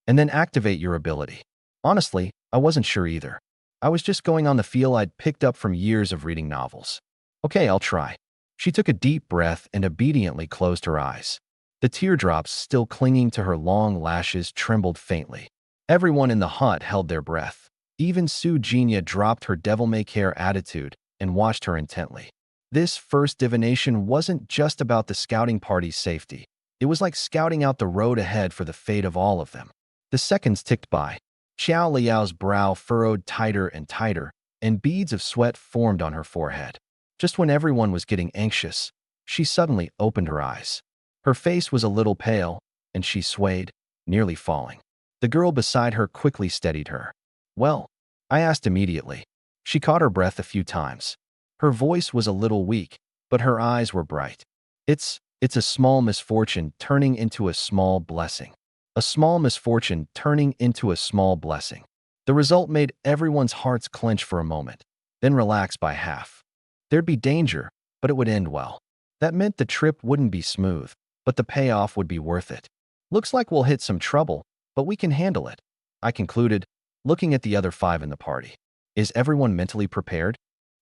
And then activate your ability. Honestly, I wasn't sure either. I was just going on the feel I'd picked up from years of reading novels. Okay, I'll try. She took a deep breath and obediently closed her eyes. The teardrops still clinging to her long lashes trembled faintly. Everyone in the hut held their breath. Even Su Jinya dropped her devil-may-care attitude and watched her intently. This first divination wasn't just about the scouting party's safety. It was like scouting out the road ahead for the fate of all of them. The seconds ticked by. Xiao Liao's brow furrowed tighter and tighter, and beads of sweat formed on her forehead. Just when everyone was getting anxious, she suddenly opened her eyes. Her face was a little pale, and she swayed, nearly falling. The girl beside her quickly steadied her. Well, I asked immediately. She caught her breath a few times. Her voice was a little weak, but her eyes were bright. It's a small misfortune turning into a small blessing. A small misfortune turning into a small blessing. The result made everyone's hearts clench for a moment, then relax by half. There'd be danger, but it would end well. That meant the trip wouldn't be smooth, but the payoff would be worth it. Looks like we'll hit some trouble, but we can handle it, I concluded, looking at the other 5 in the party. Is everyone mentally prepared?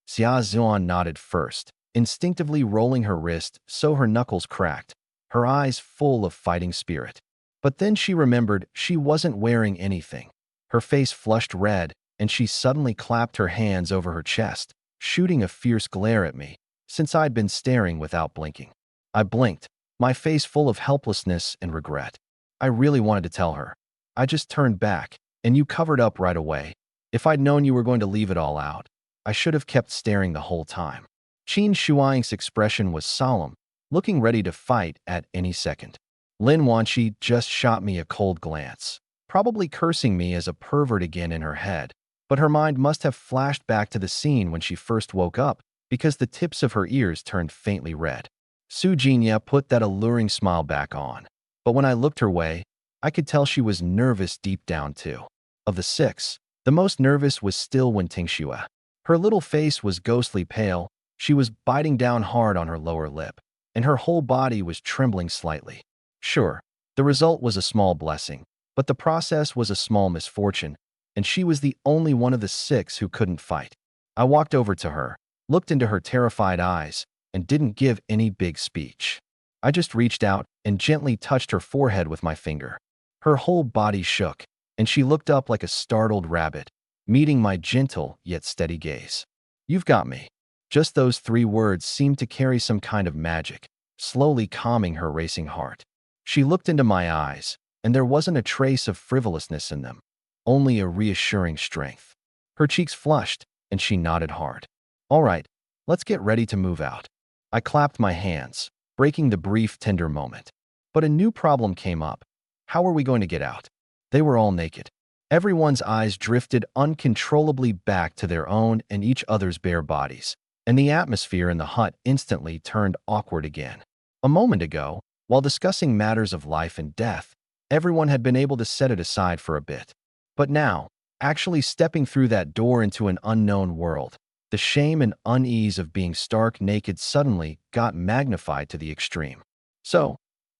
Xia Ziyuan nodded first, instinctively rolling her wrist so her knuckles cracked, her eyes full of fighting spirit. But then she remembered she wasn't wearing anything. Her face flushed red, and she suddenly clapped her hands over her chest, shooting a fierce glare at me, since I'd been staring without blinking. I blinked, my face full of helplessness and regret. I really wanted to tell her. I just turned back, and you covered up right away. If I'd known you were going to leave it all out, I should have kept staring the whole time. Qin Shuang's expression was solemn, looking ready to fight at any second. Lin Wanqi just shot me a cold glance, probably cursing me as a pervert again in her head, but her mind must have flashed back to the scene when she first woke up because the tips of her ears turned faintly red. Su Jinya put that alluring smile back on, but when I looked her way, I could tell she was nervous deep down too. Of the six, the most nervous was still Wen Tingxue. Her little face was ghostly pale, she was biting down hard on her lower lip, and her whole body was trembling slightly. Sure, the result was a small blessing, but the process was a small misfortune, and she was the only one of the six who couldn't fight. I walked over to her, looked into her terrified eyes, and didn't give any big speech. I just reached out and gently touched her forehead with my finger. Her whole body shook, and she looked up like a startled rabbit, meeting my gentle yet steady gaze. "You've got me." Just those 3 words seemed to carry some kind of magic, slowly calming her racing heart. She looked into my eyes, and there wasn't a trace of frivolousness in them, only a reassuring strength. Her cheeks flushed, and she nodded hard. "All right, let's get ready to move out." I clapped my hands, breaking the brief, tender moment. But a new problem came up. How were we going to get out? They were all naked. Everyone's eyes drifted uncontrollably back to their own and each other's bare bodies, and the atmosphere in the hut instantly turned awkward again. A moment ago, while discussing matters of life and death, everyone had been able to set it aside for a bit. But now, actually stepping through that door into an unknown world, the shame and unease of being stark naked suddenly got magnified to the extreme. "So,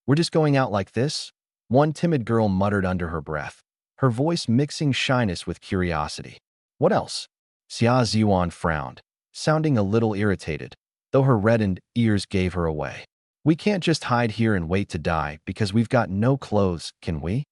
we're just going out like this?" One timid girl muttered under her breath, her voice mixing shyness with curiosity. "What else?" Xia Ziyuan frowned, sounding a little irritated, though her reddened ears gave her away. "We can't just hide here and wait to die because we've got no clothes, can we?"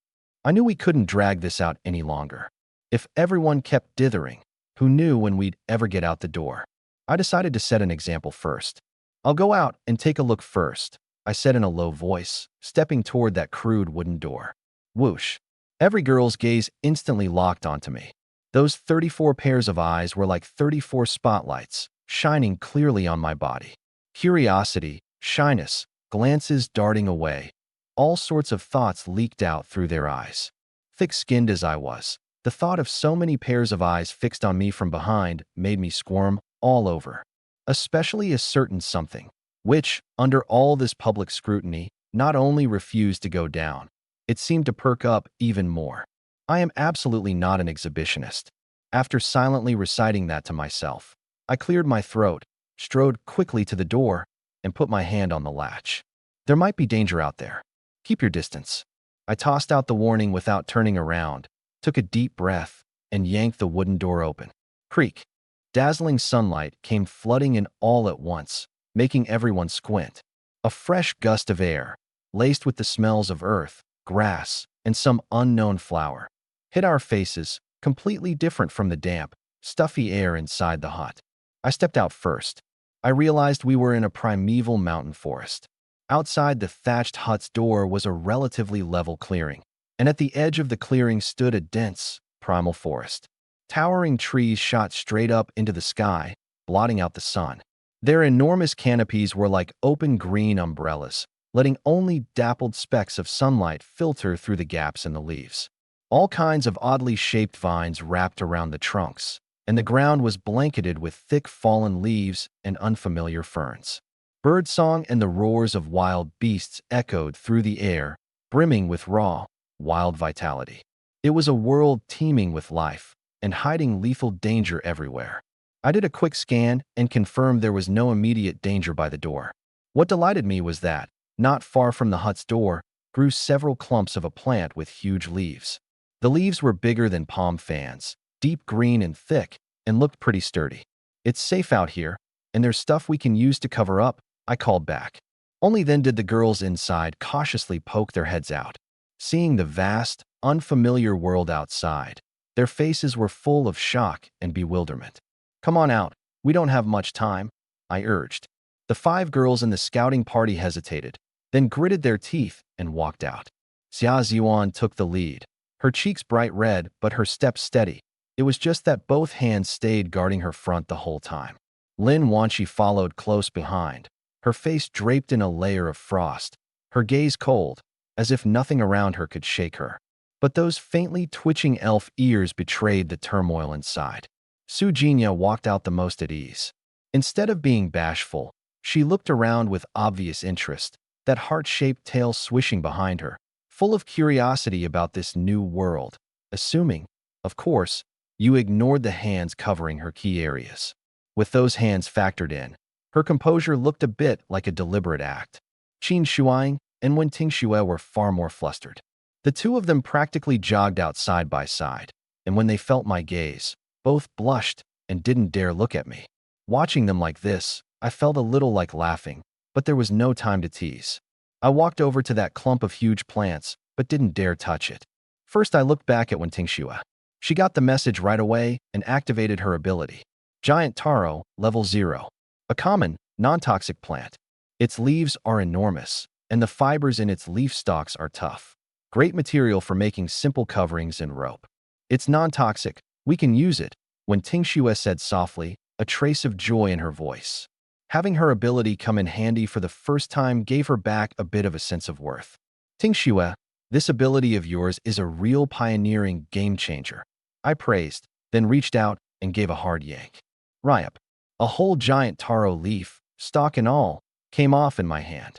I knew we couldn't drag this out any longer. If everyone kept dithering, who knew when we'd ever get out the door? I decided to set an example first. "I'll go out and take a look first," I said in a low voice, stepping toward that crude wooden door. Whoosh! Every girl's gaze instantly locked onto me. Those 34 pairs of eyes were like 34 spotlights, shining clearly on my body. Curiosity, shyness, glances darting away. All sorts of thoughts leaked out through their eyes. Thick-skinned as I was, the thought of so many pairs of eyes fixed on me from behind made me squirm all over. Especially a certain something, which, under all this public scrutiny, not only refused to go down, it seemed to perk up even more. I am absolutely not an exhibitionist. After silently reciting that to myself, I cleared my throat, strode quickly to the door, and put my hand on the latch. "There might be danger out there. Keep your distance." I tossed out the warning without turning around, took a deep breath, and yanked the wooden door open. Creak! Dazzling sunlight came flooding in all at once, making everyone squint. A fresh gust of air, laced with the smells of earth, grass, and some unknown flower, hit our faces, completely different from the damp, stuffy air inside the hut. I stepped out first. I realized we were in a primeval mountain forest. Outside the thatched hut's door was a relatively level clearing, and at the edge of the clearing stood a dense, primal forest. Towering trees shot straight up into the sky, blotting out the sun. Their enormous canopies were like open green umbrellas, letting only dappled specks of sunlight filter through the gaps in the leaves. All kinds of oddly shaped vines wrapped around the trunks, and the ground was blanketed with thick fallen leaves and unfamiliar ferns. Birdsong and the roars of wild beasts echoed through the air, brimming with raw, wild vitality. It was a world teeming with life and hiding lethal danger everywhere. I did a quick scan and confirmed there was no immediate danger by the door. What delighted me was that, not far from the hut's door, grew several clumps of a plant with huge leaves. The leaves were bigger than palm fans, deep green and thick, and looked pretty sturdy. "It's safe out here, and there's stuff we can use to cover up," I called back. Only then did the girls inside cautiously poke their heads out. Seeing the vast, unfamiliar world outside, their faces were full of shock and bewilderment. "Come on out, we don't have much time," I urged. The 5 girls in the scouting party hesitated, then gritted their teeth and walked out. Xia Ziyuan took the lead, her cheeks bright red but her steps steady. It was just that both hands stayed guarding her front the whole time. Lin Wanqi followed close behind, her face draped in a layer of frost, her gaze cold, as if nothing around her could shake her. But those faintly twitching elf ears betrayed the turmoil inside. Su Jinya walked out the most at ease. Instead of being bashful, she looked around with obvious interest, that heart-shaped tail swishing behind her, full of curiosity about this new world, assuming, of course, you ignored the hands covering her key areas. With those hands factored in, her composure looked a bit like a deliberate act. Qin Shuang and Wen Tingxue were far more flustered. The two of them practically jogged out side by side, and when they felt my gaze, both blushed and didn't dare look at me. Watching them like this, I felt a little like laughing, but there was no time to tease. I walked over to that clump of huge plants, but didn't dare touch it. First, I looked back at Wen Tingxue. She got the message right away and activated her ability. Giant Taro, level 0. A common, non-toxic plant. Its leaves are enormous, and the fibers in its leaf stalks are tough. Great material for making simple coverings and rope. It's non-toxic, we can use it, Wen Tingxue said softly, a trace of joy in her voice. Having her ability come in handy for the first time gave her back a bit of a sense of worth. Tingxue, this ability of yours is a real pioneering game changer. I praised, then reached out and gave a hard yank. Ryup. A whole giant taro leaf, stalk and all, came off in my hand.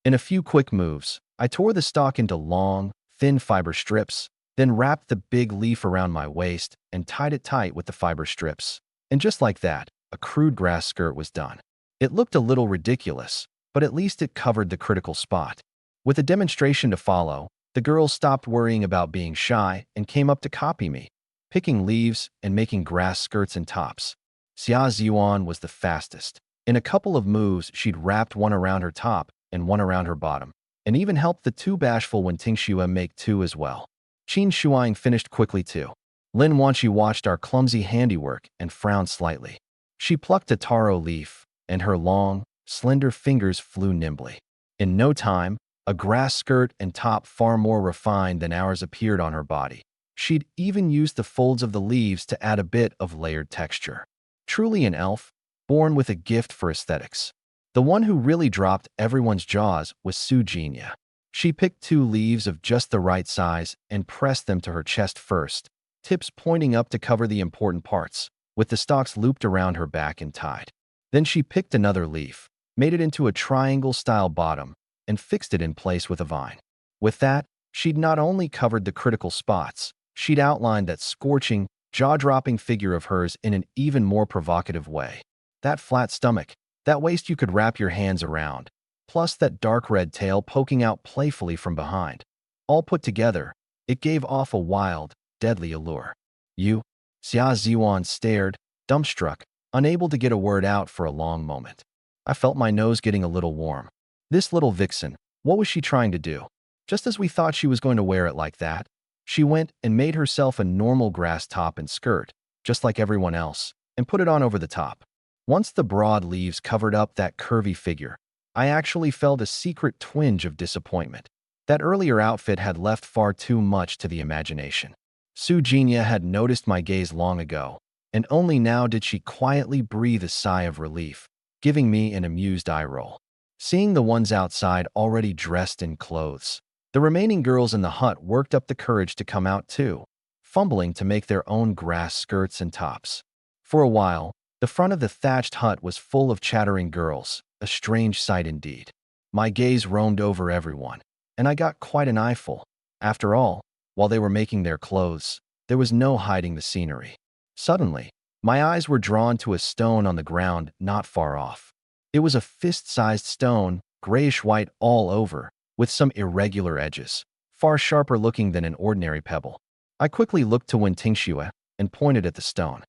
In a few quick moves, I tore the stalk into long, thin fiber strips, then wrapped the big leaf around my waist and tied it tight with the fiber strips. And just like that, a crude grass skirt was done. It looked a little ridiculous, but at least it covered the critical spot. With a demonstration to follow, the girls stopped worrying about being shy and came up to copy me, picking leaves and making grass skirts and tops. Xia Ziyuan was the fastest. In a couple of moves, she'd wrapped one around her top and one around her bottom, and even helped the too bashful Wen Tingxue make two as well. Qin Shuang finished quickly too. Lin Wanqi watched our clumsy handiwork and frowned slightly. She plucked a taro leaf, and her long, slender fingers flew nimbly. In no time, a grass skirt and top far more refined than ours appeared on her body. She'd even used the folds of the leaves to add a bit of layered texture. Truly an elf, born with a gift for aesthetics. The one who really dropped everyone's jaws was Su Jinya. She picked 2 leaves of just the right size and pressed them to her chest first, tips pointing up to cover the important parts, with the stalks looped around her back and tied. Then she picked another leaf, made it into a triangle-style bottom, and fixed it in place with a vine. With that, she'd not only covered the critical spots, she'd outlined that scorching, jaw-dropping figure of hers in an even more provocative way. That flat stomach, that waist you could wrap your hands around, plus that dark red tail poking out playfully from behind. All put together, it gave off a wild, deadly allure. You? Xia Ziyuan stared, dumbstruck, unable to get a word out for a long moment. I felt my nose getting a little warm. This little vixen, what was she trying to do? Just as we thought she was going to wear it like that, she went and made herself a normal grass top and skirt, just like everyone else, and put it on over the top. Once the broad leaves covered up that curvy figure, I actually felt a secret twinge of disappointment. That earlier outfit had left far too much to the imagination. Su Jinya had noticed my gaze long ago, and only now did she quietly breathe a sigh of relief, giving me an amused eye roll. Seeing the ones outside already dressed in clothes, the remaining girls in the hut worked up the courage to come out too, fumbling to make their own grass skirts and tops. For a while, the front of the thatched hut was full of chattering girls, a strange sight indeed. My gaze roamed over everyone, and I got quite an eyeful. After all, while they were making their clothes, there was no hiding the scenery. Suddenly, my eyes were drawn to a stone on the ground not far off. It was a fist-sized stone, grayish-white all over, with some irregular edges, far sharper looking than an ordinary pebble. I quickly looked to Wen Tingxue and pointed at the stone.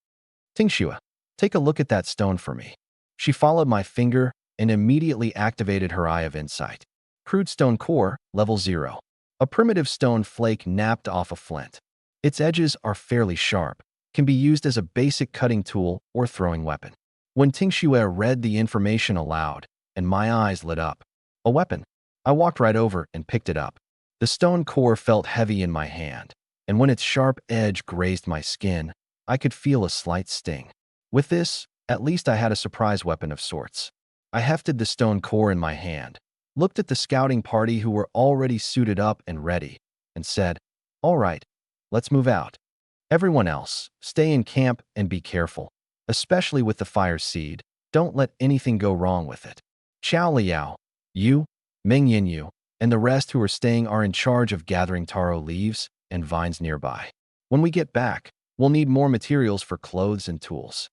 Tingxue, take a look at that stone for me. She followed my finger and immediately activated her eye of insight. Crude stone core, level 0. A primitive stone flake napped off a flint. Its edges are fairly sharp, can be used as a basic cutting tool or throwing weapon. When Tingxue read the information aloud, and my eyes lit up. A weapon. I walked right over and picked it up. The stone core felt heavy in my hand, and when its sharp edge grazed my skin, I could feel a slight sting. With this, At least I had a surprise weapon of sorts. I hefted the stone core in my hand, looked at the scouting party who were already suited up and ready, and said, "All right, let's move out. Everyone else, stay in camp and be careful, especially with the fire seed. Don't let anything go wrong with it. Xiao Liao, you, Meng Yinyu, and the rest who are staying are in charge of gathering taro leaves and vines nearby. When we get back, we'll need more materials for clothes and tools."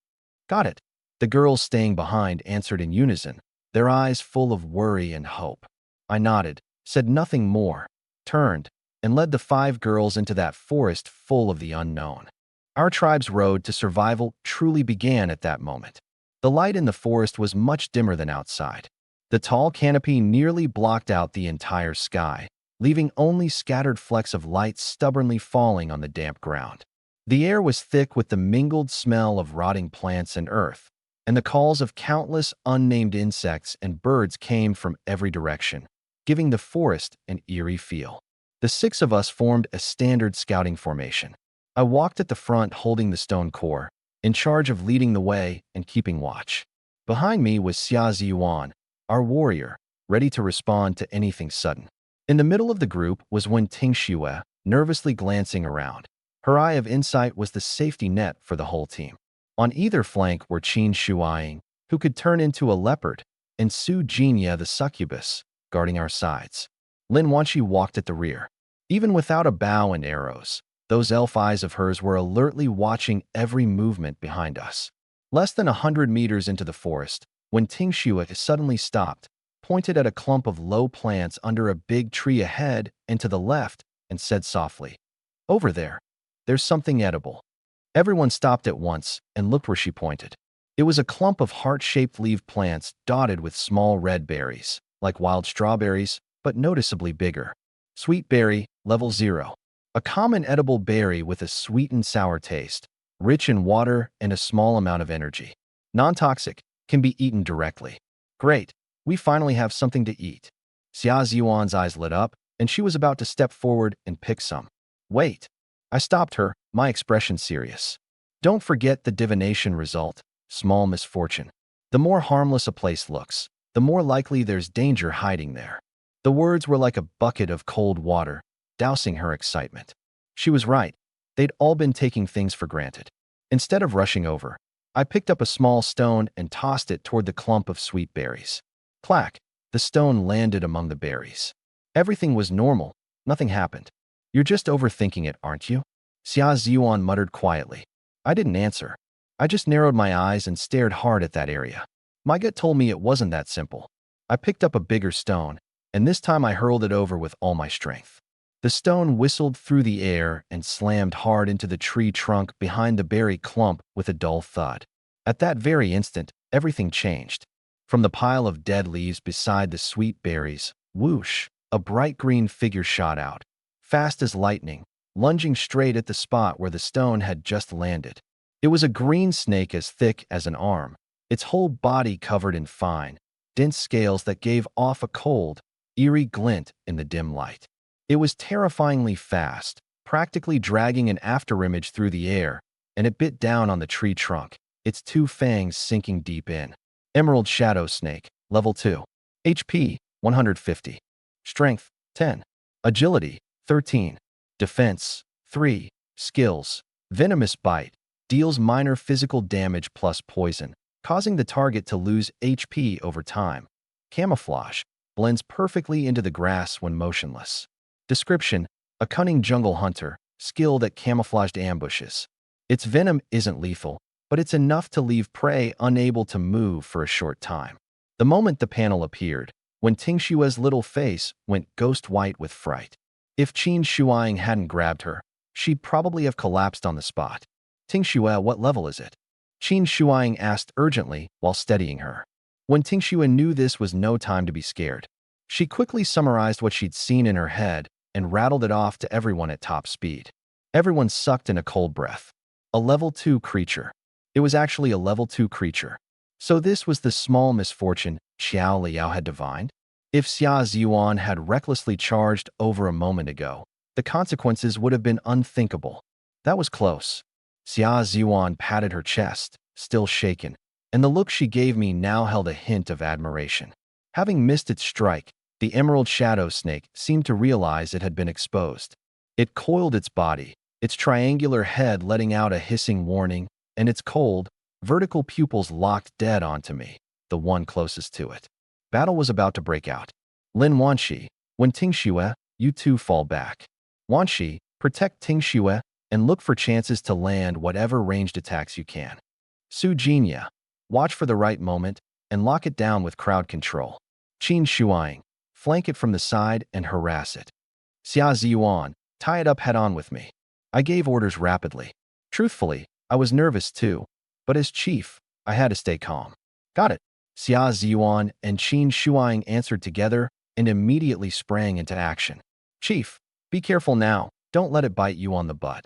"Got it," the girls staying behind answered in unison, their eyes full of worry and hope. I nodded, said nothing more, turned, and led the 5 girls into that forest full of the unknown. Our tribe's road to survival truly began at that moment. The light in the forest was much dimmer than outside. The tall canopy nearly blocked out the entire sky, leaving only scattered flecks of light stubbornly falling on the damp ground. The air was thick with the mingled smell of rotting plants and earth, and the calls of countless unnamed insects and birds came from every direction, giving the forest an eerie feel. The 6 of us formed a standard scouting formation. I walked at the front holding the stone core, in charge of leading the way and keeping watch. Behind me was Xia Ziyuan, our warrior, ready to respond to anything sudden. In the middle of the group was Wen Tingxue, nervously glancing around. Her eye of insight was the safety net for the whole team. On either flank were Qin Shuaying, who could turn into a leopard, and Su Jinya the succubus, guarding our sides. Lin Wanqi walked at the rear. Even without a bow and arrows, those elf eyes of hers were alertly watching every movement behind us. Less than 100 meters into the forest, when Tingxue suddenly stopped, pointed at a clump of low plants under a big tree ahead and to the left, and said softly, "Over there, there's something edible." Everyone stopped at once and looked where she pointed. It was a clump of heart-shaped leaf plants dotted with small red berries, like wild strawberries, but noticeably bigger. Sweet berry, level 0. A common edible berry with a sweet and sour taste, rich in water and a small amount of energy. Non-toxic, can be eaten directly. Great, we finally have something to eat. Xia Ziyuan's eyes lit up, and she was about to step forward and pick some. "Wait." I stopped her, my expression serious. "Don't forget the divination result, small misfortune. The more harmless a place looks, the more likely there's danger hiding there." The words were like a bucket of cold water, dousing her excitement. She was right. They'd all been taking things for granted. Instead of rushing over, I picked up a small stone and tossed it toward the clump of sweet berries. Clack! The stone landed among the berries. Everything was normal. Nothing happened. "You're just overthinking it, aren't you?" Xia Ziyuan muttered quietly. I didn't answer. I just narrowed my eyes and stared hard at that area. My gut told me it wasn't that simple. I picked up a bigger stone, and this time I hurled it over with all my strength. The stone whistled through the air and slammed hard into the tree trunk behind the berry clump with a dull thud. At that very instant, everything changed. From the pile of dead leaves beside the sweet berries, whoosh, a bright green figure shot out, fast as lightning, lunging straight at the spot where the stone had just landed. It was a green snake as thick as an arm, its whole body covered in fine, dense scales that gave off a cold, eerie glint in the dim light. It was terrifyingly fast, practically dragging an afterimage through the air, and it bit down on the tree trunk, its 2 fangs sinking deep in. Emerald Shadow Snake, level 2. HP, 150. Strength, 10. Agility, 13. Defense, 3. Skills, Venomous Bite, deals minor physical damage plus poison, causing the target to lose HP over time. Camouflage, blends perfectly into the grass when motionless. Description, a cunning jungle hunter, skilled at camouflaged ambushes. Its venom isn't lethal, but it's enough to leave prey unable to move for a short time. The moment the panel appeared, when Tingshua's little face went ghost white with fright. If Qin Shuaying hadn't grabbed her, she'd probably have collapsed on the spot. "Tingxue, what level is it?" Qin Shuaying asked urgently while steadying her. When Tingxue knew this was no time to be scared, she quickly summarized what she'd seen in her head and rattled it off to everyone at top speed. Everyone sucked in a cold breath. A level 2 creature. It was actually a level 2 creature. So this was the small misfortune Xiao Liao had divined? If Xia Ziyuan had recklessly charged over a moment ago, the consequences would have been unthinkable. That was close. Xia Ziyuan patted her chest, still shaken. and the look she gave me now held a hint of admiration. Having missed its strike, the emerald shadow snake seemed to realize it had been exposed. It coiled its body, its triangular head letting out a hissing warning, and its cold, vertical pupils locked dead onto me, the one closest to it. Battle was about to break out. Lin Wanxi, when Tingxue, you two fall back. Wanxi, protect Tingxue and look for chances to land whatever ranged attacks you can. Su Jinya, watch for the right moment and lock it down with crowd control. Qin Shuang, flank it from the side and harass it. Xia Ziyuan, tie it up head-on with me. I gave orders rapidly. Truthfully, I was nervous too, but as chief, I had to stay calm. Got it. Xia Ziyuan and Qin Shuang answered together and immediately sprang into action. Chief, be careful now, don't let it bite you on the butt.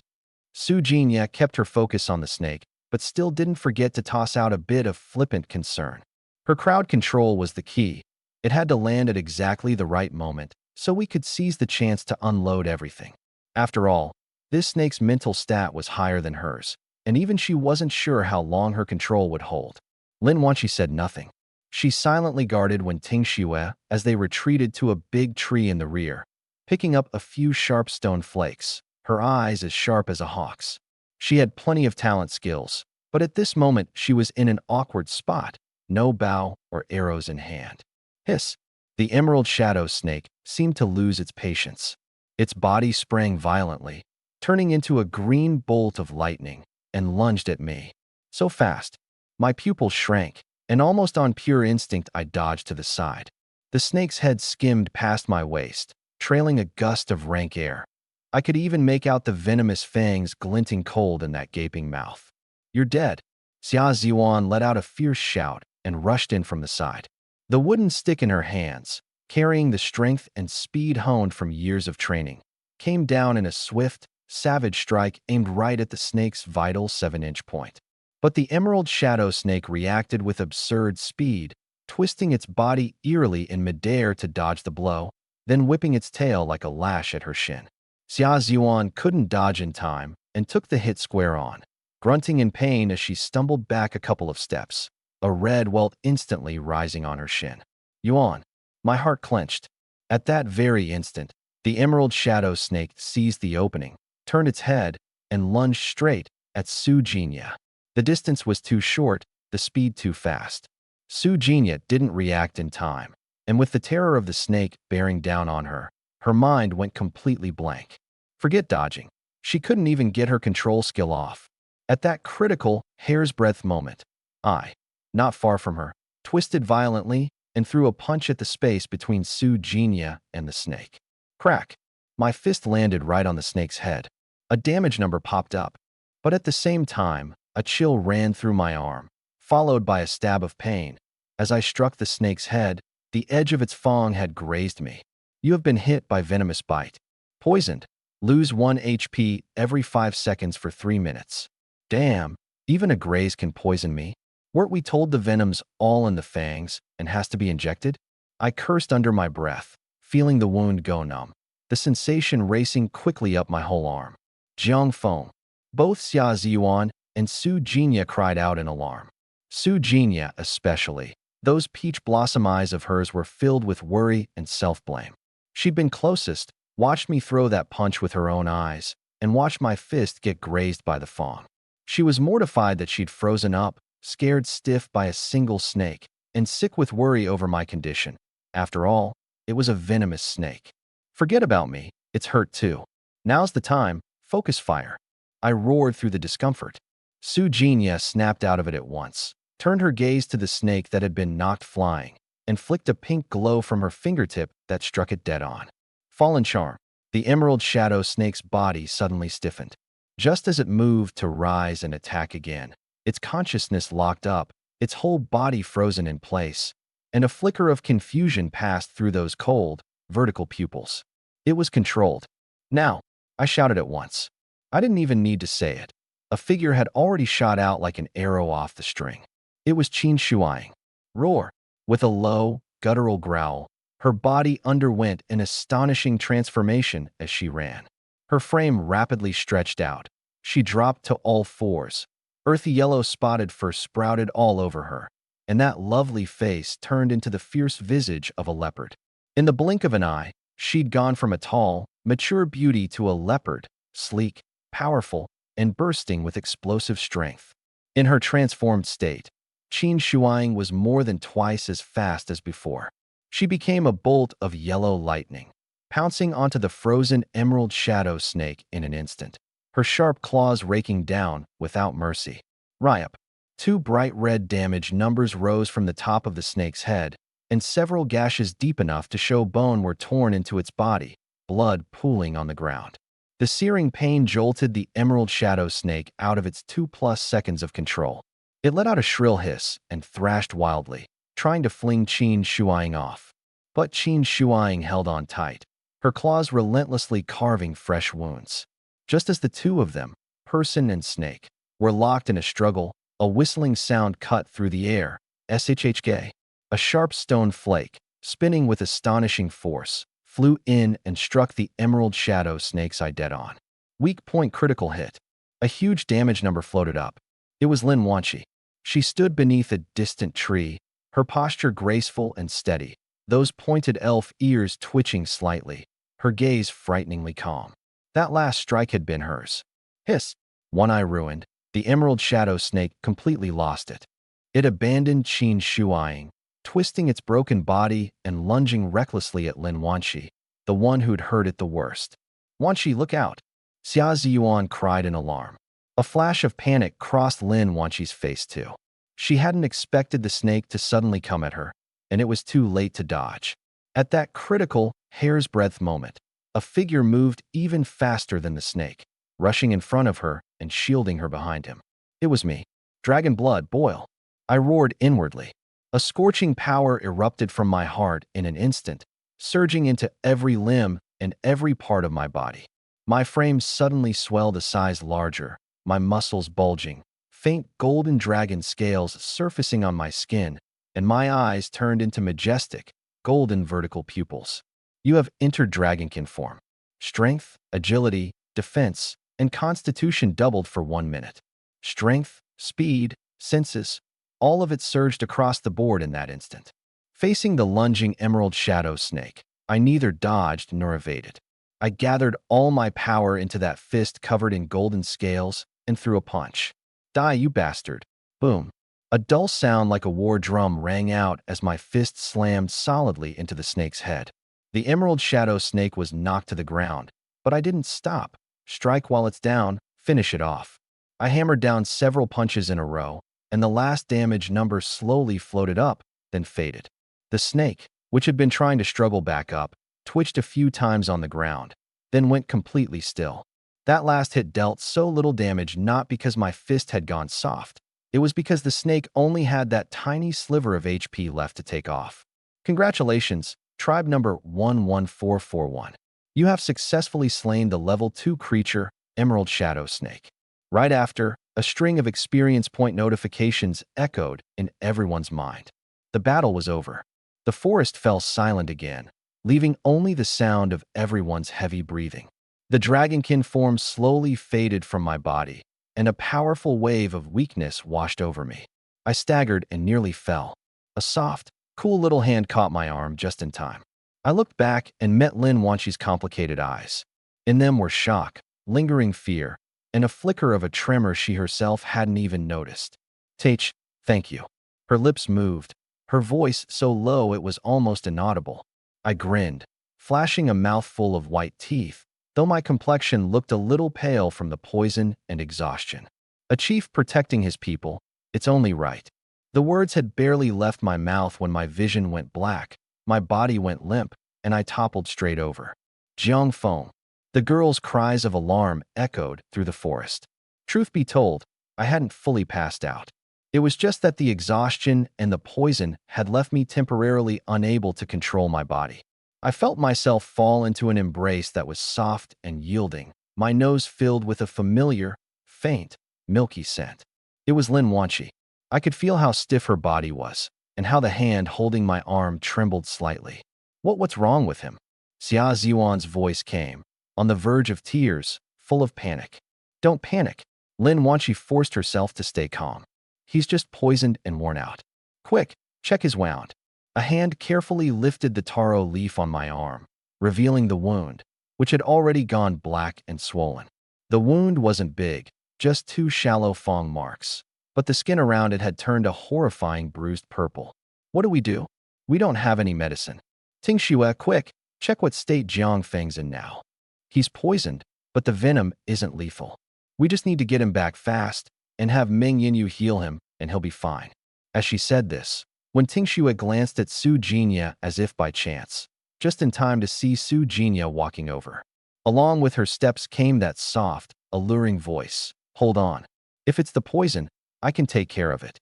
Su Jinya kept her focus on the snake, but still didn't forget to toss out a bit of flippant concern. Her crowd control was the key. It had to land at exactly the right moment, so we could seize the chance to unload everything. After all, this snake's mental stat was higher than hers, and even she wasn't sure how long her control would hold. Lin Wanxi said nothing. She silently guarded when Tingxue as they retreated to a big tree in the rear, picking up a few sharp stone flakes, her eyes as sharp as a hawk's. She had plenty of talent skills, but at this moment she was in an awkward spot, no bow or arrows in hand. Hiss! The emerald shadow snake seemed to lose its patience. Its body sprang violently, turning into a green bolt of lightning, and lunged at me. So fast, my pupils shrank, and almost on pure instinct I dodged to the side. The snake's head skimmed past my waist, trailing a gust of rank air. I could even make out the venomous fangs glinting cold in that gaping mouth. You're dead. Xia Ziyuan let out a fierce shout and rushed in from the side. The wooden stick in her hands, carrying the strength and speed honed from years of training, came down in a swift, savage strike aimed right at the snake's vital 7-inch point. But the emerald shadow snake reacted with absurd speed, twisting its body eerily in midair to dodge the blow, then whipping its tail like a lash at her shin. Xia Ziyuan couldn't dodge in time and took the hit square on, grunting in pain as she stumbled back a couple of steps, a red welt instantly rising on her shin. Yuan, my heart clenched. At that very instant, the emerald shadow snake seized the opening, turned its head, and lunged straight at Su Jinya. The distance was too short, the speed too fast. Su Jinya didn't react in time, and with the terror of the snake bearing down on her, her mind went completely blank. Forget dodging. She couldn't even get her control skill off. At that critical, hair's-breadth moment, I, not far from her, twisted violently and threw a punch at the space between Su Jinya and the snake. Crack! My fist landed right on the snake's head. A damage number popped up, but at the same time, a chill ran through my arm, followed by a stab of pain. As I struck the snake's head, the edge of its fang had grazed me. You have been hit by venomous bite. Poisoned. Lose 1 HP every 5 seconds for 3 minutes. Damn, even a graze can poison me. Weren't we told the venom's all in the fangs and has to be injected? I cursed under my breath, feeling the wound go numb, the sensation racing quickly up my whole arm. Jiang Feng. Both Xia Ziyuan and Su Jinya cried out in alarm. Su Jinya especially. Those peach blossom eyes of hers were filled with worry and self-blame. She'd been closest, watched me throw that punch with her own eyes, and watched my fist get grazed by the fang. She was mortified that she'd frozen up, scared stiff by a single snake, and sick with worry over my condition. After all, it was a venomous snake. Forget about me, it's hurt too. Now's the time, focus fire. I roared through the discomfort. Su Jinya snapped out of it at once, turned her gaze to the snake that had been knocked flying, and flicked a pink glow from her fingertip that struck it dead on. Fallen charm. The emerald shadow snake's body suddenly stiffened. Just as it moved to rise and attack again, its consciousness locked up, its whole body frozen in place, and a flicker of confusion passed through those cold, vertical pupils. It was controlled. Now, I shouted at once. I didn't even need to say it. A figure had already shot out like an arrow off the string. It was Qin Shuang. Roar! With a low, guttural growl, her body underwent an astonishing transformation as she ran. Her frame rapidly stretched out. She dropped to all fours, Earthy yellow spotted fur sprouted all over her, and that lovely face turned into the fierce visage of a leopard. In the blink of an eye, she'd gone from a tall, mature beauty to a leopard, sleek, powerful, and bursting with explosive strength. In her transformed state, Qin Shuang was more than twice as fast as before. She became a bolt of yellow lightning, pouncing onto the frozen emerald shadow snake in an instant, her sharp claws raking down without mercy. Ryup. Two bright red damage numbers rose from the top of the snake's head, and several gashes deep enough to show bone were torn into its body, blood pooling on the ground. The searing pain jolted the emerald shadow snake out of its 2+ seconds of control. It let out a shrill hiss and thrashed wildly, trying to fling Qin Shuang off. But Qin Shuang held on tight, her claws relentlessly carving fresh wounds. Just as the two of them, person and snake, were locked in a struggle, a whistling sound cut through the air. Shhk. A sharp stone flake, spinning with astonishing force, flew in and struck the emerald shadow snake's eye dead on. Weak point critical hit. A huge damage number floated up. It was Lin Wanqi. She stood beneath a distant tree, her posture graceful and steady, those pointed elf ears twitching slightly, her gaze frighteningly calm. That last strike had been hers. Hiss. One eye ruined, the emerald shadow snake completely lost it. It abandoned Qin Shuang, twisting its broken body and lunging recklessly at Lin Wanqi, the one who'd hurt it the worst. "Wanqi, look out!" Xia Ziyuan cried in alarm. A flash of panic crossed Lin Wanqi's face too. She hadn't expected the snake to suddenly come at her, and it was too late to dodge. At that critical, hair's-breadth moment, a figure moved even faster than the snake, rushing in front of her and shielding her behind him. It was me. Dragon blood, boil. I roared inwardly. A scorching power erupted from my heart in an instant, surging into every limb and every part of my body. My frame suddenly swelled a size larger, my muscles bulging, faint golden dragon scales surfacing on my skin, and my eyes turned into majestic, golden vertical pupils. You have entered dragonkin form. Strength, agility, defense, and constitution doubled for 1 minute. Strength, speed, senses, all of it surged across the board in that instant. Facing the lunging emerald shadow snake, I neither dodged nor evaded. I gathered all my power into that fist covered in golden scales and threw a punch. "Die, you bastard." Boom. A dull sound like a war drum rang out as my fist slammed solidly into the snake's head. The emerald shadow snake was knocked to the ground, but I didn't stop. Strike while it's down, finish it off. I hammered down several punches in a row, and the last damage number slowly floated up, then faded. The snake, which had been trying to struggle back up, twitched a few times on the ground, then went completely still. That last hit dealt so little damage not because my fist had gone soft. It was because the snake only had that tiny sliver of HP left to take off. Congratulations, tribe number 11441. You have successfully slain the level 2 creature, Emerald Shadow Snake. Right after, a string of experience point notifications echoed in everyone's mind. The battle was over. The forest fell silent again, leaving only the sound of everyone's heavy breathing. The dragonkin form slowly faded from my body, and a powerful wave of weakness washed over me. I staggered and nearly fell. A soft, cool little hand caught my arm just in time. I looked back and met Lin Wanqi's complicated eyes. In them were shock, lingering fear, and a flicker of a tremor she herself hadn't even noticed. Thank you." Her lips moved, her voice so low it was almost inaudible. I grinned, flashing a mouthful of white teeth, though my complexion looked a little pale from the poison and exhaustion. A chief protecting his people, it's only right. The words had barely left my mouth when my vision went black, my body went limp, and I toppled straight over. Jiang Feng. The girl's cries of alarm echoed through the forest. Truth be told, I hadn't fully passed out. It was just that the exhaustion and the poison had left me temporarily unable to control my body. I felt myself fall into an embrace that was soft and yielding, my nose filled with a familiar, faint, milky scent. It was Lin Wanqi. I could feel how stiff her body was, and how the hand holding my arm trembled slightly. What's wrong with him? Xia Ziyuan's voice came, on the verge of tears, full of panic. "Don't panic. Lin Wanqi forced herself to stay calm. He's just poisoned and worn out. Quick, check his wound. A hand carefully lifted the taro leaf on my arm, revealing the wound, which had already gone black and swollen. The wound wasn't big, just 2 shallow fong marks, but the skin around it had turned a horrifying bruised purple. What do we do? We don't have any medicine. Ting Xue, quick, check what state Jiang Feng's in now. He's poisoned, but the venom isn't lethal. We just need to get him back fast and have Ming Yinyu heal him, and he'll be fine. As she said this, when Ting Xue glanced at Su Jinya as if by chance, just in time to see Su Jinya walking over. Along with her steps came that soft, alluring voice. Hold on. If it's the poison, I can take care of it.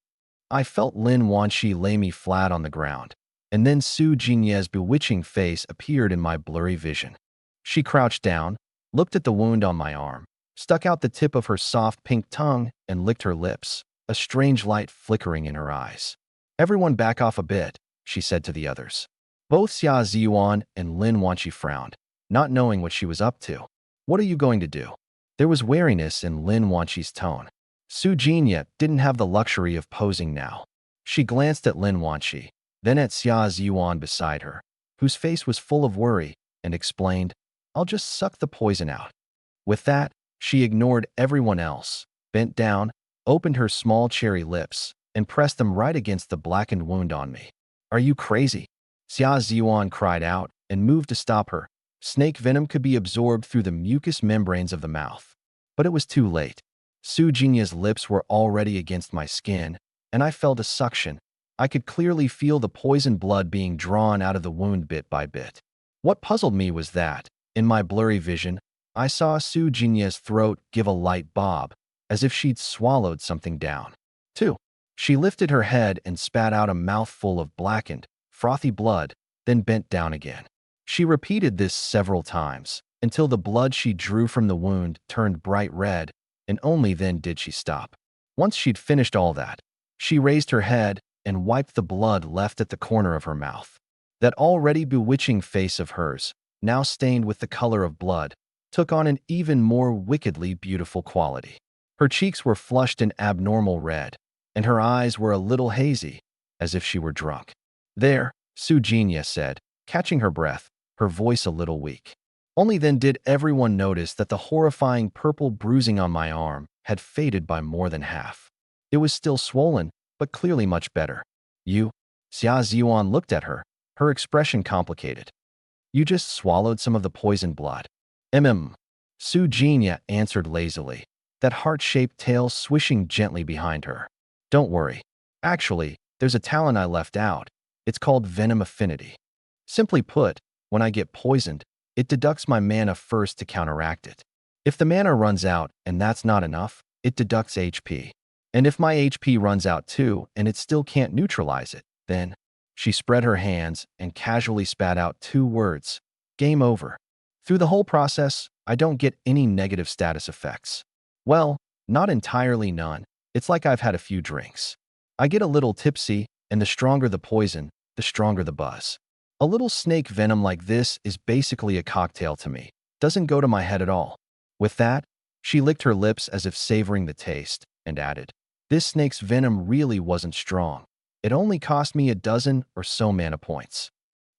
I felt Lin Wanqi lay me flat on the ground, and then Su Jinya's bewitching face appeared in my blurry vision. She crouched down, looked at the wound on my arm, stuck out the tip of her soft pink tongue, and licked her lips, a strange light flickering in her eyes. Everyone back off a bit, she said to the others. Both Xia Ziyuan and Lin Wanqi frowned, not knowing what she was up to. What are you going to do? There was wariness in Lin Wanqi's tone. Su Jinya didn't have the luxury of posing now. She glanced at Lin Wanqi, then at Xia Ziyuan beside her, whose face was full of worry, and explained, I'll just suck the poison out. With that, she ignored everyone else, bent down, opened her small cherry lips, and pressed them right against the blackened wound on me. Are you crazy? Xia Ziyuan cried out and moved to stop her. Snake venom could be absorbed through the mucous membranes of the mouth. But it was too late. Su Jinya's lips were already against my skin, and I felt a suction. I could clearly feel the poison blood being drawn out of the wound bit by bit. What puzzled me was that, in my blurry vision, I saw Su Jinya's throat give a light bob, as if she'd swallowed something down. 2. She lifted her head and spat out a mouthful of blackened, frothy blood, then bent down again. She repeated this several times, until the blood she drew from the wound turned bright red, and only then did she stop. Once she'd finished all that, she raised her head and wiped the blood left at the corner of her mouth. That already bewitching face of hers, now stained with the color of blood, took on an even more wickedly beautiful quality. Her cheeks were flushed an abnormal red, and her eyes were a little hazy, as if she were drunk. There, Su Jinya said, catching her breath, her voice a little weak. Only then did everyone notice that the horrifying purple bruising on my arm had faded by more than half. It was still swollen, but clearly much better. You? Xia Ziyuan looked at her, her expression complicated. You just swallowed some of the poisoned blood. Su Jinya answered lazily, that heart-shaped tail swishing gently behind her. Don't worry. Actually, there's a talent I left out. It's called Venom Affinity. Simply put, when I get poisoned, it deducts my mana first to counteract it. If the mana runs out and that's not enough, it deducts HP. And if my HP runs out too and it still can't neutralize it, then… She spread her hands and casually spat out 2 words. Game over. Through the whole process, I don't get any negative status effects. Well, not entirely none. It's like I've had a few drinks. I get a little tipsy, and the stronger the poison, the stronger the buzz. A little snake venom like this is basically a cocktail to me. Doesn't go to my head at all. With that, she licked her lips as if savoring the taste, and added, this snake's venom really wasn't strong. It only cost me a dozen or so mana points.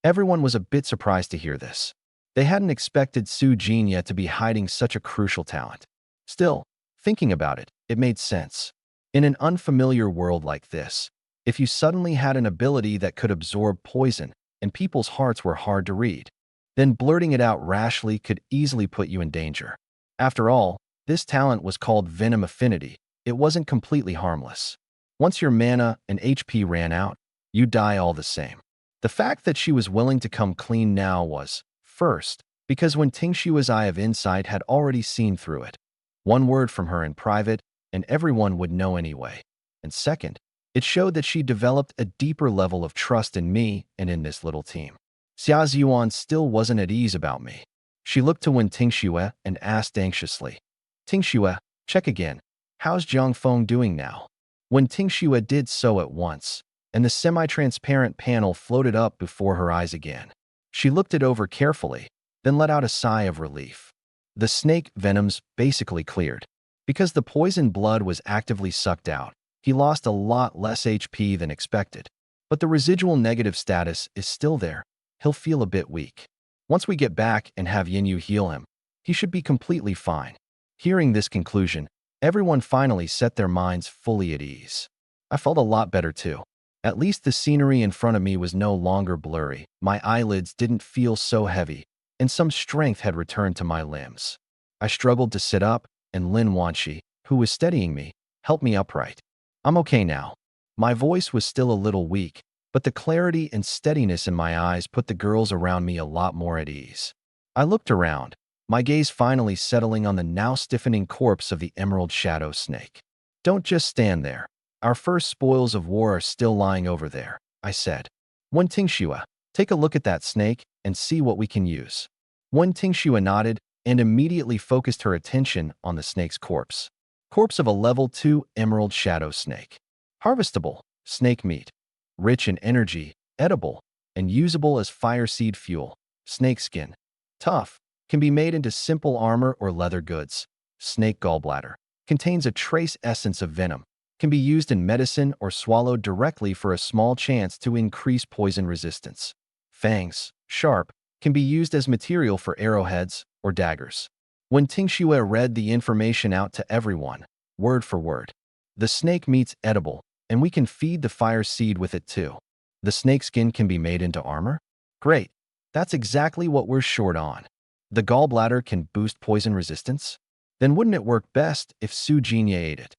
Everyone was a bit surprised to hear this. They hadn't expected Su Jinya to be hiding such a crucial talent. Still, thinking about it, it made sense. In an unfamiliar world like this, if you suddenly had an ability that could absorb poison and people's hearts were hard to read, then blurting it out rashly could easily put you in danger. After all, this talent was called Venom Affinity. It wasn't completely harmless. Once your mana and HP ran out, you die all the same. The fact that she was willing to come clean now was, first, because when Ting Xue's eye of insight had already seen through it. One word from her in private, and everyone would know anyway. And second, it showed that she developed a deeper level of trust in me and in this little team. Xia Ziyuan still wasn't at ease about me. She looked to Wen Ting Xue and asked anxiously, Ting Xue, check again. How's Jiang Feng doing now? When Ting Xue did so at once, and the semi-transparent panel floated up before her eyes again. She looked it over carefully, then let out a sigh of relief. The snake venoms basically cleared. Because the poison blood was actively sucked out, he lost a lot less HP than expected. But the residual negative status is still there. He'll feel a bit weak. Once we get back and have Yinyu heal him, he should be completely fine. Hearing this conclusion, everyone finally set their minds fully at ease. I felt a lot better too. At least the scenery in front of me was no longer blurry, my eyelids didn't feel so heavy, and some strength had returned to my limbs. I struggled to sit up, and Lin Wanshi, who was steadying me, helped me upright. I'm okay now. My voice was still a little weak, but the clarity and steadiness in my eyes put the girls around me a lot more at ease. I looked around, my gaze finally settling on the now stiffening corpse of the Emerald Shadow Snake. Don't just stand there. Our first spoils of war are still lying over there, I said. Wen Tingxue, take a look at that snake and see what we can use. Wen Tingxue nodded and immediately focused her attention on the snake's corpse. Corpse of a level 2 Emerald Shadow Snake. Harvestable, snake meat. Rich in energy, edible, and usable as fire seed fuel. Snake skin. Tough, can be made into simple armor or leather goods. Snake gallbladder. Contains a trace essence of venom. Can be used in medicine or swallowed directly for a small chance to increase poison resistance. Fangs. Sharp. Can be used as material for arrowheads or daggers. When Tingxue read the information out to everyone, word for word, the snake meat's edible, and we can feed the fire seed with it too. The snake skin can be made into armor? Great. That's exactly what we're short on. The gallbladder can boost poison resistance? Then wouldn't it work best if Su Jinye ate it?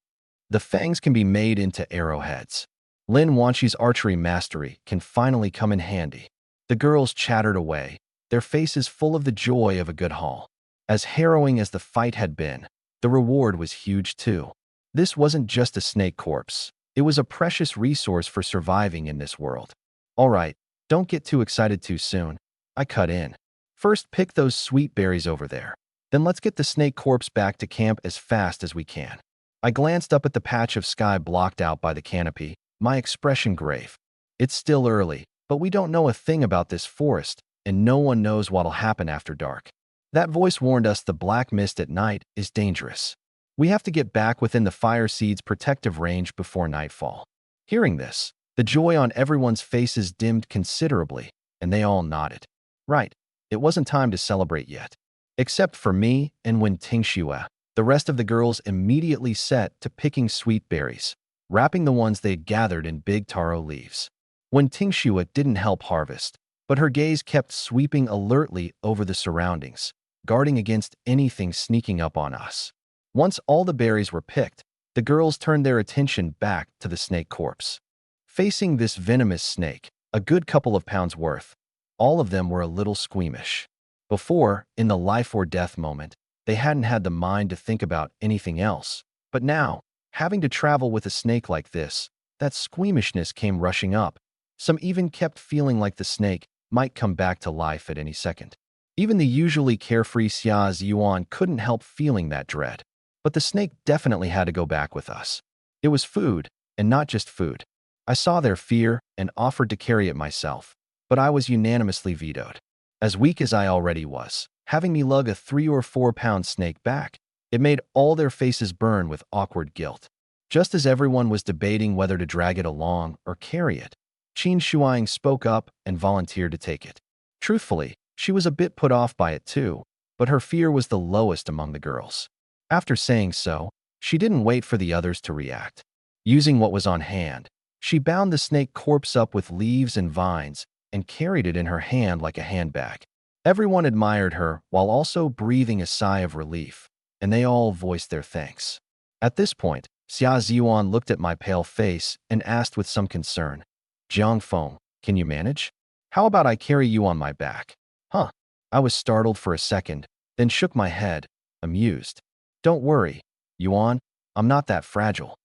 The fangs can be made into arrowheads. Lin Wanshi's archery mastery can finally come in handy. The girls chattered away, their faces full of the joy of a good haul. As harrowing as the fight had been, the reward was huge too. This wasn't just a snake corpse. It was a precious resource for surviving in this world. All right, don't get too excited too soon. I cut in. First, pick those sweet berries over there. Then let's get the snake corpse back to camp as fast as we can. I glanced up at the patch of sky blocked out by the canopy, my expression grave. It's still early, but we don't know a thing about this forest, and no one knows what'll happen after dark. That voice warned us the black mist at night is dangerous. We have to get back within the fire seed's protective range before nightfall. Hearing this, the joy on everyone's faces dimmed considerably, and they all nodded. Right, it wasn't time to celebrate yet. Except for me and Wen Tingxue, the rest of the girls immediately set to picking sweet berries, wrapping the ones they'd gathered in big taro leaves. Wen Tingxue didn't help harvest, but her gaze kept sweeping alertly over the surroundings, guarding against anything sneaking up on us. Once all the berries were picked, the girls turned their attention back to the snake corpse. Facing this venomous snake, a good couple of pounds worth, all of them were a little squeamish. Before, in the life or death moment, they hadn't had the mind to think about anything else. But now, having to travel with a snake like this, that squeamishness came rushing up. Some even kept feeling like the snake might come back to life at any second. Even the usually carefree Xia Ziyuan couldn't help feeling that dread. But the snake definitely had to go back with us. It was food, and not just food. I saw their fear and offered to carry it myself, but I was unanimously vetoed. As weak as I already was, having me lug a 3 or 4 pound snake back, it made all their faces burn with awkward guilt. Just as everyone was debating whether to drag it along or carry it, Qin Shuang spoke up and volunteered to take it. Truthfully, she was a bit put off by it too, but her fear was the lowest among the girls. After saying so, she didn't wait for the others to react. Using what was on hand, she bound the snake corpse up with leaves and vines and carried it in her hand like a handbag. Everyone admired her while also breathing a sigh of relief, and they all voiced their thanks. At this point, Xia Ziyuan looked at my pale face and asked with some concern, "Jiang Feng, can you manage? How about I carry you on my back?" Huh. I was startled for a second, then shook my head, amused. Don't worry, Yuan, I'm not that fragile.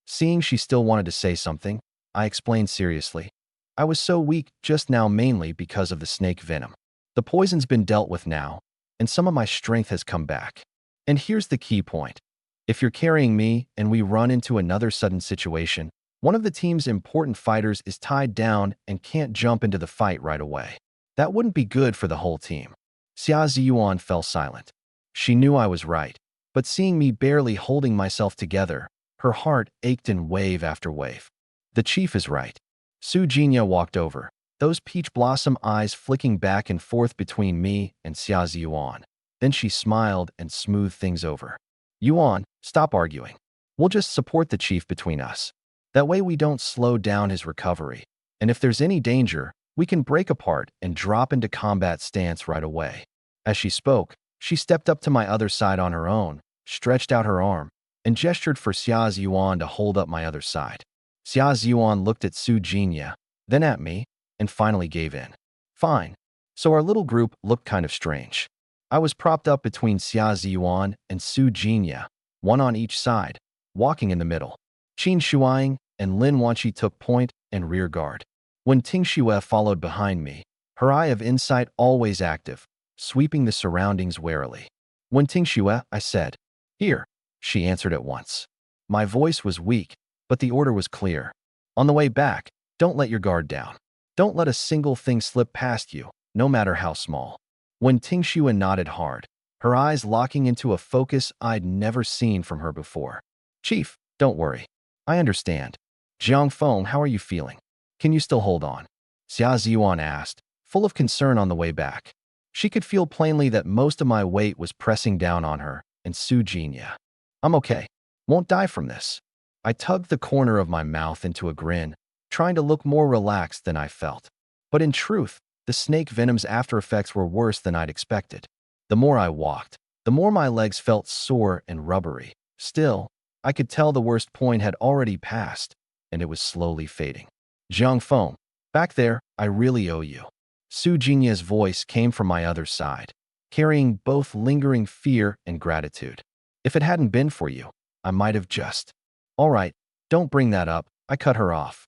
Seeing she still wanted to say something, I explained seriously. I was so weak just now mainly because of the snake venom. The poison's been dealt with now, and some of my strength has come back. And here's the key point. If you're carrying me and we run into another sudden situation, one of the team's important fighters is tied down and can't jump into the fight right away. That wouldn't be good for the whole team. Xia Ziyuan fell silent. She knew I was right. but seeing me barely holding myself together, her heart ached in wave after wave. The chief is right. Su Jinya walked over, those peach blossom eyes flicking back and forth between me and Xia Ziyuan. Then she smiled and smoothed things over. Yuan, stop arguing. We'll just support the chief between us. That way we don't slow down his recovery. And if there's any danger, we can break apart and drop into combat stance right away. As she spoke, she stepped up to my other side on her own, stretched out her arm, and gestured for Xia Ziyuan to hold up my other side. Xia Ziyuan looked at Su Jinya, then at me, and finally gave in. Fine. So our little group looked kind of strange. I was propped up between Xia Ziyuan and Su Jinya, one on each side, walking in the middle. Qin Shuang and Lin Wanqi took point and rear guard. When Ting Xue followed behind me, her eye of insight always active, sweeping the surroundings warily. When Ting Xue, I said, "Here," she answered at once. My voice was weak, but the order was clear. On the way back, don't let your guard down. Don't let a single thing slip past you, no matter how small. When Ting Xue nodded hard, her eyes locking into a focus I'd never seen from her before. Chief, don't worry. I understand. Jiang Feng, how are you feeling? Can you still hold on? Xia Ziyuan asked, full of concern on the way back. She could feel plainly that most of my weight was pressing down on her and Su Jinya. I'm okay. Won't die from this. I tugged the corner of my mouth into a grin, trying to look more relaxed than I felt. But in truth, the snake venom's after effects were worse than I'd expected. The more I walked, the more my legs felt sore and rubbery. Still, I could tell the worst point had already passed, and it was slowly fading. Jiang Feng, back there, I really owe you. Su Jinya's voice came from my other side, carrying both lingering fear and gratitude. If it hadn't been for you, I might have just. All right, don't bring that up, I cut her off.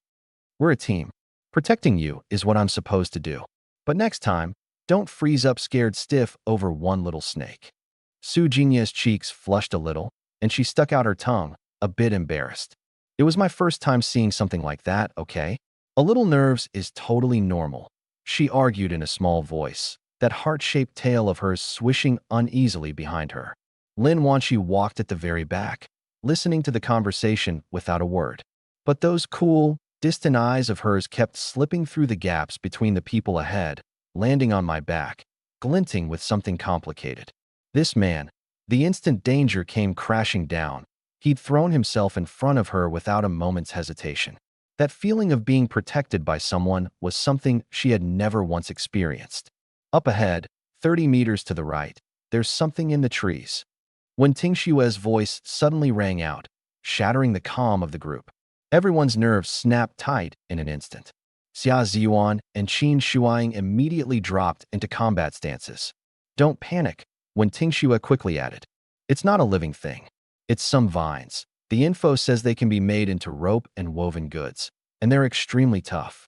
We're a team. Protecting you is what I'm supposed to do. But next time, don't freeze up scared stiff over one little snake. Su Jinya's cheeks flushed a little, and she stuck out her tongue, a bit embarrassed. It was my first time seeing something like that, okay? A little nerves is totally normal, she argued in a small voice, that heart-shaped tail of hers swishing uneasily behind her. Lin Wanqi walked at the very back, listening to the conversation without a word. But those cool, distant eyes of hers kept slipping through the gaps between the people ahead, landing on my back, glinting with something complicated. This man, the instant danger came crashing down, he'd thrown himself in front of her without a moment's hesitation. That feeling of being protected by someone was something she had never once experienced. Up ahead, 30 meters to the right, there's something in the trees. When Ting Xue's voice suddenly rang out, shattering the calm of the group, everyone's nerves snapped tight in an instant. Xia Ziyuan and Qin Shuang immediately dropped into combat stances. Don't panic, when Ting Xue quickly added. It's not a living thing. It's some vines. The info says they can be made into rope and woven goods, and they're extremely tough.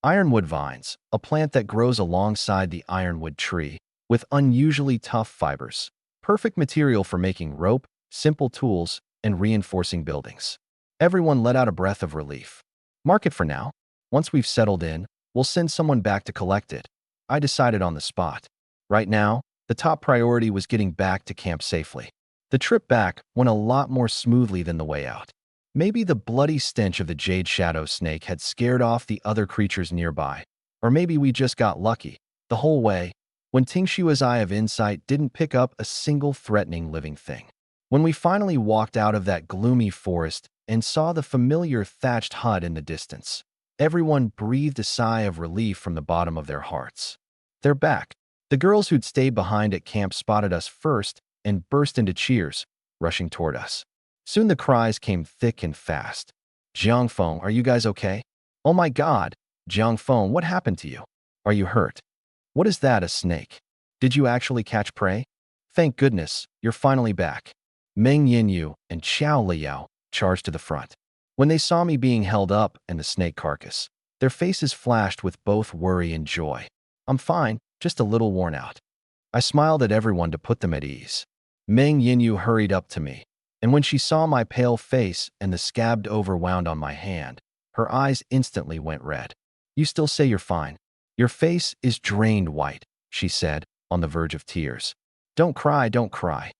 Ironwood vines, a plant that grows alongside the ironwood tree, with unusually tough fibers. Perfect material for making rope, simple tools, and reinforcing buildings. Everyone let out a breath of relief. Mark it for now. Once we've settled in, we'll send someone back to collect it. I decided on the spot. Right now, the top priority was getting back to camp safely. The trip back went a lot more smoothly than the way out. Maybe the bloody stench of the jade shadow snake had scared off the other creatures nearby. Or maybe we just got lucky. The whole way, when Ting Xue's eye of insight didn't pick up a single threatening living thing. When we finally walked out of that gloomy forest and saw the familiar thatched hut in the distance, everyone breathed a sigh of relief from the bottom of their hearts. They're back. The girls who'd stayed behind at camp spotted us first and burst into cheers, rushing toward us. Soon the cries came thick and fast. Jiang Feng, are you guys okay? Oh my God, Jiang Feng, what happened to you? Are you hurt? What is that, a snake? Did you actually catch prey? Thank goodness, you're finally back. Meng Yinyu and Qiao Liao charged to the front. When they saw me being held up and the snake carcass, their faces flashed with both worry and joy. I'm fine, just a little worn out. I smiled at everyone to put them at ease. Meng Yinyu hurried up to me, and when she saw my pale face and the scabbed overwound on my hand, her eyes instantly went red. You still say you're fine. Your face is drained white, she said, on the verge of tears. Don't cry, don't cry.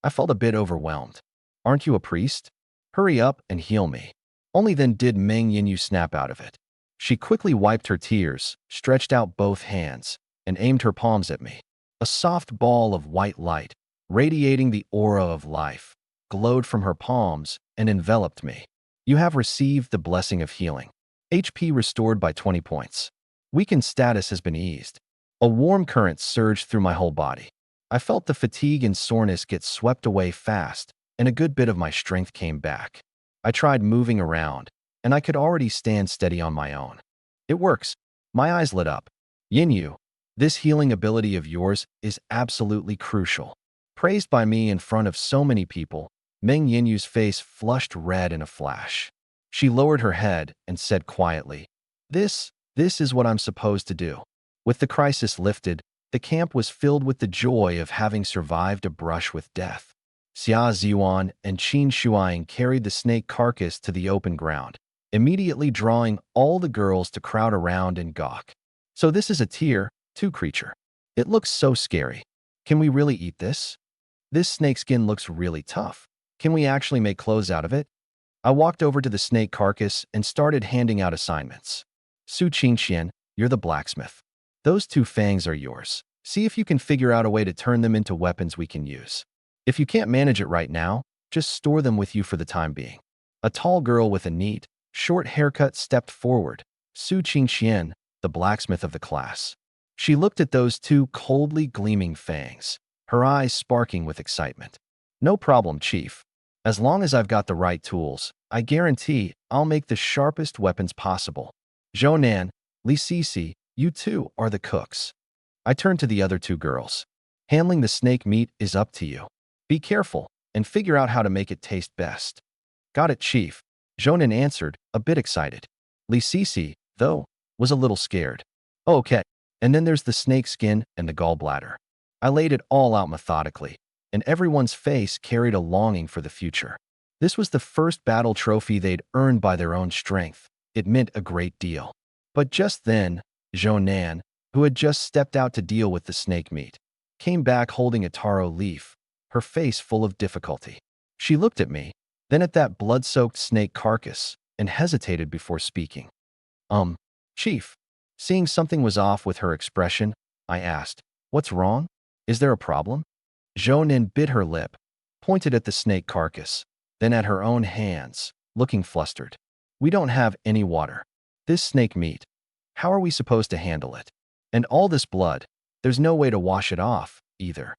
I felt a bit overwhelmed. Aren't you a priest? Hurry up and heal me. Only then did Meng Yinyu snap out of it. She quickly wiped her tears, stretched out both hands, and aimed her palms at me. A soft ball of white light, radiating the aura of life, glowed from her palms and enveloped me. You have received the blessing of healing. HP restored by 20 points. Weakened status has been eased. A warm current surged through my whole body. I felt the fatigue and soreness get swept away fast, and a good bit of my strength came back. I tried moving around, and I could already stand steady on my own. It works. My eyes lit up. Yinyu, this healing ability of yours is absolutely crucial. Praised by me in front of so many people, Meng Yinyu's face flushed red in a flash. She lowered her head and said quietly, This is what I'm supposed to do. With the crisis lifted, the camp was filled with the joy of having survived a brush with death. Xia Ziyuan and Qin Shuang carried the snake carcass to the open ground, immediately drawing all the girls to crowd around and gawk. So this is a tier 2 creature. It looks so scary. Can we really eat this? This snake skin looks really tough. Can we actually make clothes out of it? I walked over to the snake carcass and started handing out assignments. Su Qingxian, you're the blacksmith. Those 2 fangs are yours. See if you can figure out a way to turn them into weapons we can use. If you can't manage it right now, just store them with you for the time being. A tall girl with a neat, short haircut stepped forward, Su Qingxian, the blacksmith of the class. She looked at those 2 coldly gleaming fangs, her eyes sparking with excitement. No problem, Chief. As long as I've got the right tools, I guarantee I'll make the sharpest weapons possible. Zhounan, Li Sisi, you 2 are the cooks. I turned to the other 2 girls. Handling the snake meat is up to you. Be careful and figure out how to make it taste best. Got it, Chief. Zhounan answered, a bit excited. Li Sisi, though, was a little scared. Okay, and then there's the snake skin and the gallbladder. I laid it all out methodically, and everyone's face carried a longing for the future. This was the first battle trophy they'd earned by their own strength. It meant a great deal. But just then, Zhounan, who had just stepped out to deal with the snake meat, came back holding a taro leaf, her face full of difficulty. She looked at me, then at that blood-soaked snake carcass, and hesitated before speaking. Chief. Seeing something was off with her expression, I asked, What's wrong? Is there a problem? Zhounan bit her lip, pointed at the snake carcass, then at her own hands, looking flustered. We don't have any water. This snake meat, how are we supposed to handle it? And all this blood, there's no way to wash it off, either.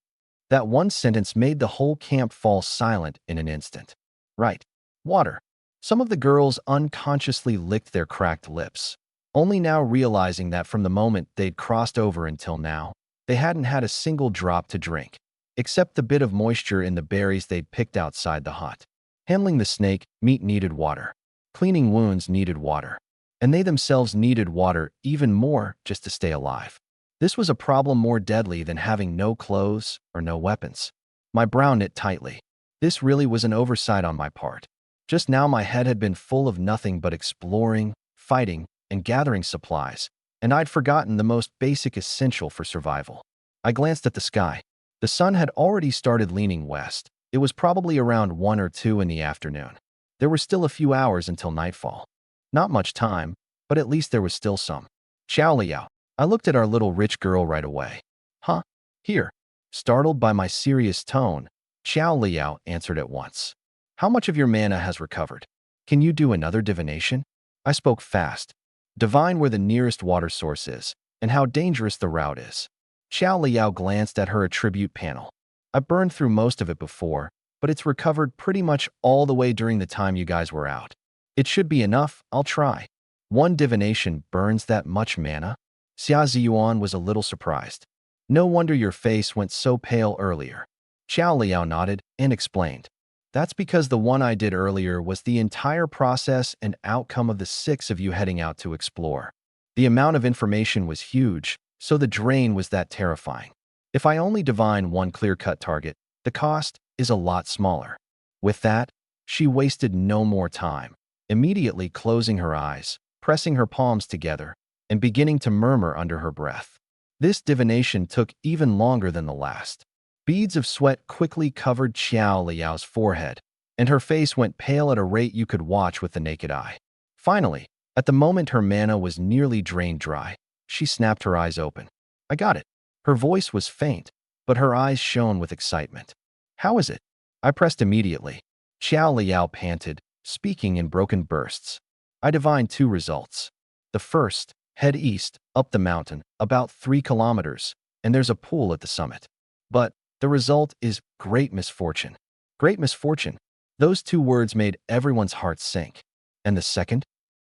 That one sentence made the whole camp fall silent in an instant. Right. Water. Some of the girls unconsciously licked their cracked lips, only now realizing that from the moment they'd crossed over until now, they hadn't had a single drop to drink, except the bit of moisture in the berries they'd picked outside the hut. Handling the snake meat needed water. Cleaning wounds needed water. And they themselves needed water even more just to stay alive. This was a problem more deadly than having no clothes or no weapons. My brow knit tightly. This really was an oversight on my part. Just now my head had been full of nothing but exploring, fighting, and gathering supplies, and I'd forgotten the most basic essential for survival. I glanced at the sky. The sun had already started leaning west. It was probably around 1 or 2 in the afternoon. There were still a few hours until nightfall. Not much time, but at least there was still some. Xiao Liao. I looked at our little rich girl right away. Huh? Here. Startled by my serious tone, Xiao Liao answered at once. How much of your mana has recovered? Can you do another divination? I spoke fast. Divine where the nearest water source is, and how dangerous the route is. Xiao Liao glanced at her attribute panel. I burned through most of it before, but it's recovered pretty much all the way during the time you guys were out. It should be enough, I'll try. 1 divination burns that much mana? Xia Ziyuan was a little surprised. No wonder your face went so pale earlier. Xiao Liao nodded and explained. That's because the one I did earlier was the entire process and outcome of the 6 of you heading out to explore. The amount of information was huge, so the drain was that terrifying. If I only divine 1 clear-cut target, the cost is a lot smaller. With that, she wasted no more time, immediately closing her eyes, pressing her palms together, and beginning to murmur under her breath. This divination took even longer than the last. Beads of sweat quickly covered Xiao Liao's forehead, and her face went pale at a rate you could watch with the naked eye. Finally, at the moment her mana was nearly drained dry, she snapped her eyes open. I got it. Her voice was faint, but her eyes shone with excitement. How is it? I pressed immediately. Xiao Liao panted, speaking in broken bursts. I divined two results. The first, head east, up the mountain, about 3 kilometers, and there's a pool at the summit. But the result is great misfortune. Great misfortune. Those two words made everyone's heart sink. And the second?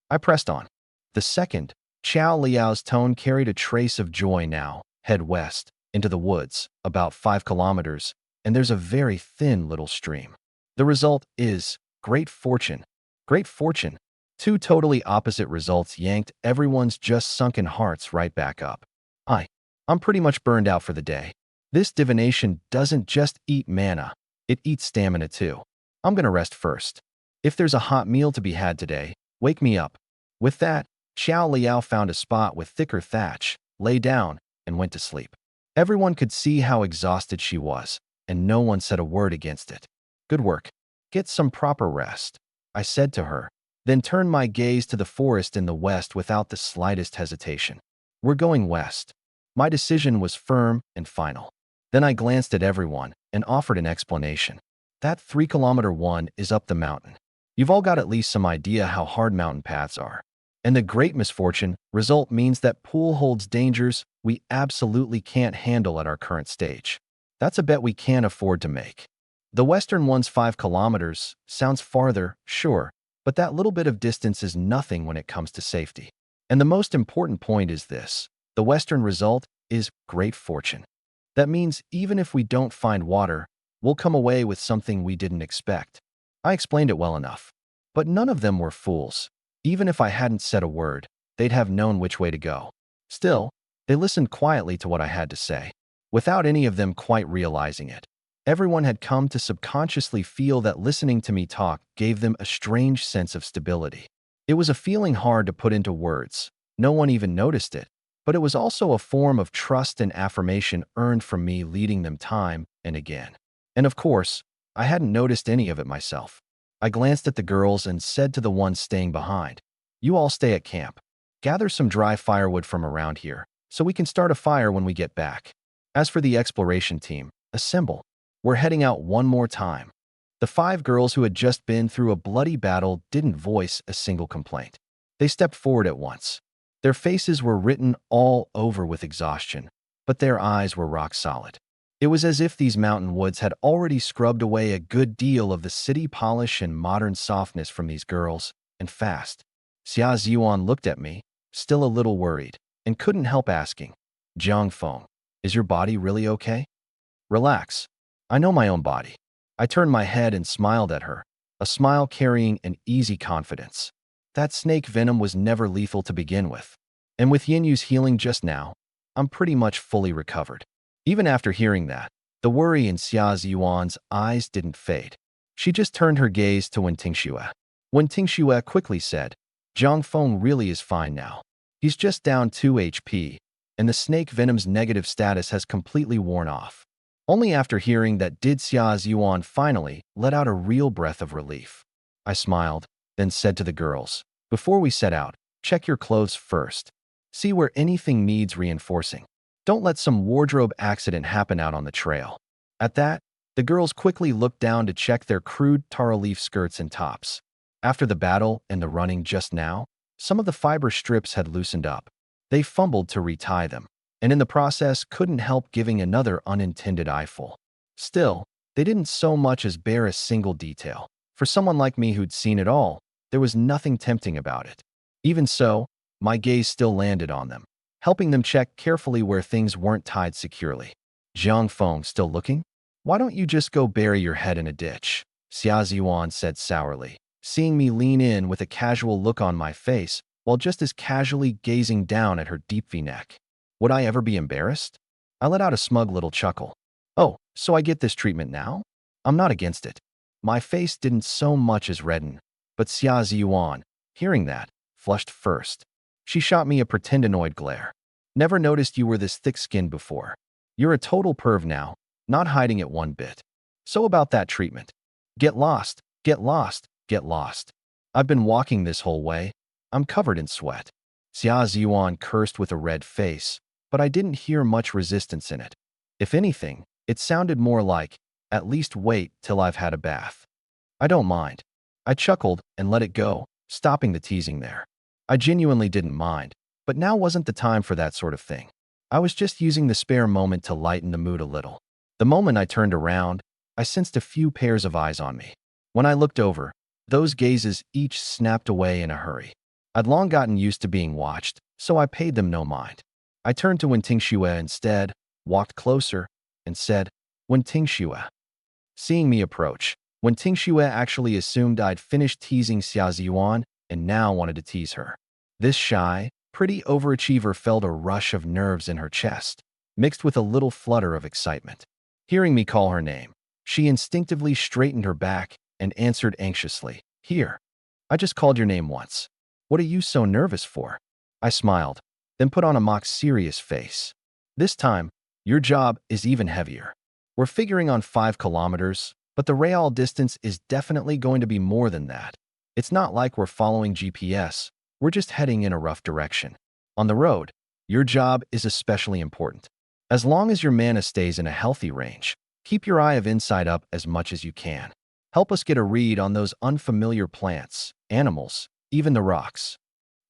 I pressed on. The second, Xiao Liao's tone carried a trace of joy now. Head west, into the woods, about 5 kilometers, and there's a very thin little stream. The result is great fortune. Great fortune. Two totally opposite results yanked everyone's just sunken hearts right back up. I'm pretty much burned out for the day. This divination doesn't just eat mana, it eats stamina too. I'm gonna rest first. If there's a hot meal to be had today, wake me up. With that, Xiao Liao found a spot with thicker thatch, lay down, and went to sleep. Everyone could see how exhausted she was, and no one said a word against it. Good work. Get some proper rest, I said to her, then turned my gaze to the forest in the west without the slightest hesitation. We're going west. My decision was firm and final. Then I glanced at everyone and offered an explanation. That 3-kilometer one is up the mountain. You've all got at least some idea how hard mountain paths are. And the great misfortune result means that pool holds dangers we absolutely can't handle at our current stage. That's a bet we can't afford to make. The western one's 5 kilometers sounds farther, sure, but that little bit of distance is nothing when it comes to safety. And the most important point is this. The western result is great fortune. That means even if we don't find water, we'll come away with something we didn't expect. I explained it well enough. But none of them were fools. Even if I hadn't said a word, they'd have known which way to go. Still, they listened quietly to what I had to say, without any of them quite realizing it. Everyone had come to subconsciously feel that listening to me talk gave them a strange sense of stability. It was a feeling hard to put into words. No one even noticed it. But it was also a form of trust and affirmation earned from me leading them time and again. And of course, I hadn't noticed any of it myself. I glanced at the girls and said to the ones staying behind, "You all stay at camp. Gather some dry firewood from around here, so we can start a fire when we get back. As for the exploration team, assemble. We're heading out one more time." The 5 girls who had just been through a bloody battle didn't voice a single complaint. They stepped forward at once. Their faces were written all over with exhaustion, but their eyes were rock solid. It was as if these mountain woods had already scrubbed away a good deal of the city polish and modern softness from these girls, and fast. Xia Ziyuan looked at me, still a little worried, and couldn't help asking, "Jiang Feng, is your body really okay?" "Relax. I know my own body." I turned my head and smiled at her, a smile carrying an easy confidence. That snake venom was never lethal to begin with. And with Yinyu's healing just now, I'm pretty much fully recovered. Even after hearing that, the worry in Xia Ziyuan's eyes didn't fade. She just turned her gaze to Wen Tingxue. Wen Tingxue quickly said, "Jiang Feng really is fine now. He's just down 2 HP, and the snake venom's negative status has completely worn off." Only after hearing that did Xia Ziyuan finally let out a real breath of relief. I smiled, then said to the girls, "Before we set out, check your clothes first. See where anything needs reinforcing. Don't let some wardrobe accident happen out on the trail." At that, the girls quickly looked down to check their crude taro leaf skirts and tops. After the battle and the running just now, some of the fiber strips had loosened up. They fumbled to retie them, and in the process couldn't help giving another unintended eyeful. Still, they didn't so much as bear a single detail. For someone like me who'd seen it all, there was nothing tempting about it. Even so, my gaze still landed on them, helping them check carefully where things weren't tied securely. "Jiang Feng still looking? Why don't you just go bury your head in a ditch?" Xia Ziyuan said sourly, seeing me lean in with a casual look on my face while just as casually gazing down at her deep V-neck. Would I ever be embarrassed? I let out a smug little chuckle. "Oh, so I get this treatment now? I'm not against it." My face didn't so much as redden, but Xia Ziyuan, hearing that, flushed first. She shot me a pretend annoyed glare. "Never noticed you were this thick-skinned before. You're a total perv now. not hiding it one bit. So about that treatment. Get lost, get lost, get lost. I've been walking this whole way. I'm covered in sweat. Xia Ziyuan cursed with a red face, but I didn't hear much resistance in it. If anything, it sounded more like, at least wait till I've had a bath. I don't mind. I chuckled and let it go, stopping the teasing there. I genuinely didn't mind, but now wasn't the time for that sort of thing. I was just using the spare moment to lighten the mood a little. The moment I turned around, I sensed a few pairs of eyes on me. When I looked over, those gazes each snapped away in a hurry. I'd long gotten used to being watched, so I paid them no mind. I turned to Wen Tingxue instead, walked closer, and said, Wen Tingxue. Seeing me approach, Wen Tingxue actually assumed I'd finished teasing Xia Ziyuan and now wanted to tease her. This shy, pretty overachiever felt a rush of nerves in her chest, mixed with a little flutter of excitement. Hearing me call her name, she instinctively straightened her back and answered anxiously, Here. I just called your name once. What are you so nervous for? I smiled, then put on a mock serious face. This time, your job is even heavier. We're figuring on 5 kilometers, but the real distance is definitely going to be more than that. It's not like we're following GPS, we're just heading in a rough direction. On the road, your job is especially important. As long as your mana stays in a healthy range, keep your eye of inside up as much as you can. Help us get a read on those unfamiliar plants, animals, even the rocks.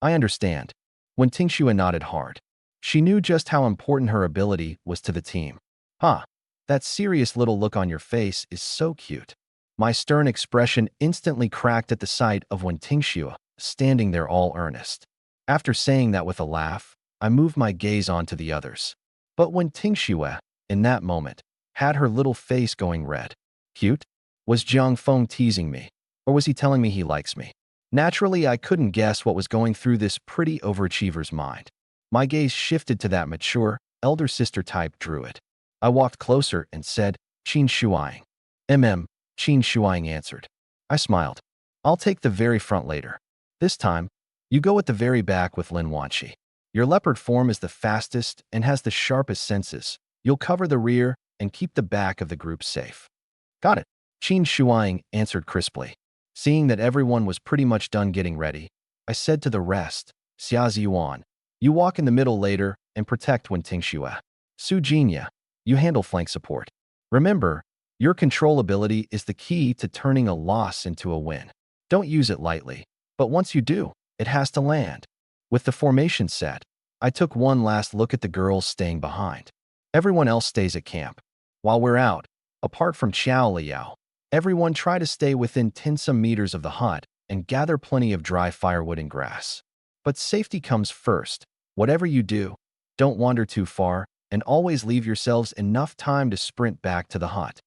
I understand. When Tingxue nodded hard, she knew just how important her ability was to the team. Huh, that serious little look on your face is so cute. My stern expression instantly cracked at the sight of Wen Tingxue standing there all earnest. After saying that with a laugh, I moved my gaze onto the others. But Wen Tingxue, in that moment, had her little face going red. Cute? Was Jiang Feng teasing me? Or was he telling me he likes me? Naturally, I couldn't guess what was going through this pretty overachiever's mind. My gaze shifted to that mature, elder sister type druid. I walked closer and said, Qin Shuang. Qin Shuang answered. I smiled. I'll take the very front later. This time, you go at the very back with Lin Wanqi. Your leopard form is the fastest and has the sharpest senses. You'll cover the rear and keep the back of the group safe. Got it. Qin Shuang answered crisply. Seeing that everyone was pretty much done getting ready, I said to the rest, Xia Ziyuan, you walk in the middle later and protect Wen Tingxue. Su Jinya, you handle flank support. Remember, your control ability is the key to turning a loss into a win. Don't use it lightly, but once you do, it has to land. With the formation set, I took one last look at the girls staying behind. Everyone else stays at camp. While we're out, apart from Xiao Liao, everyone try to stay within 10-some meters of the hut and gather plenty of dry firewood and grass. But safety comes first. Whatever you do, don't wander too far and always leave yourselves enough time to sprint back to the hut.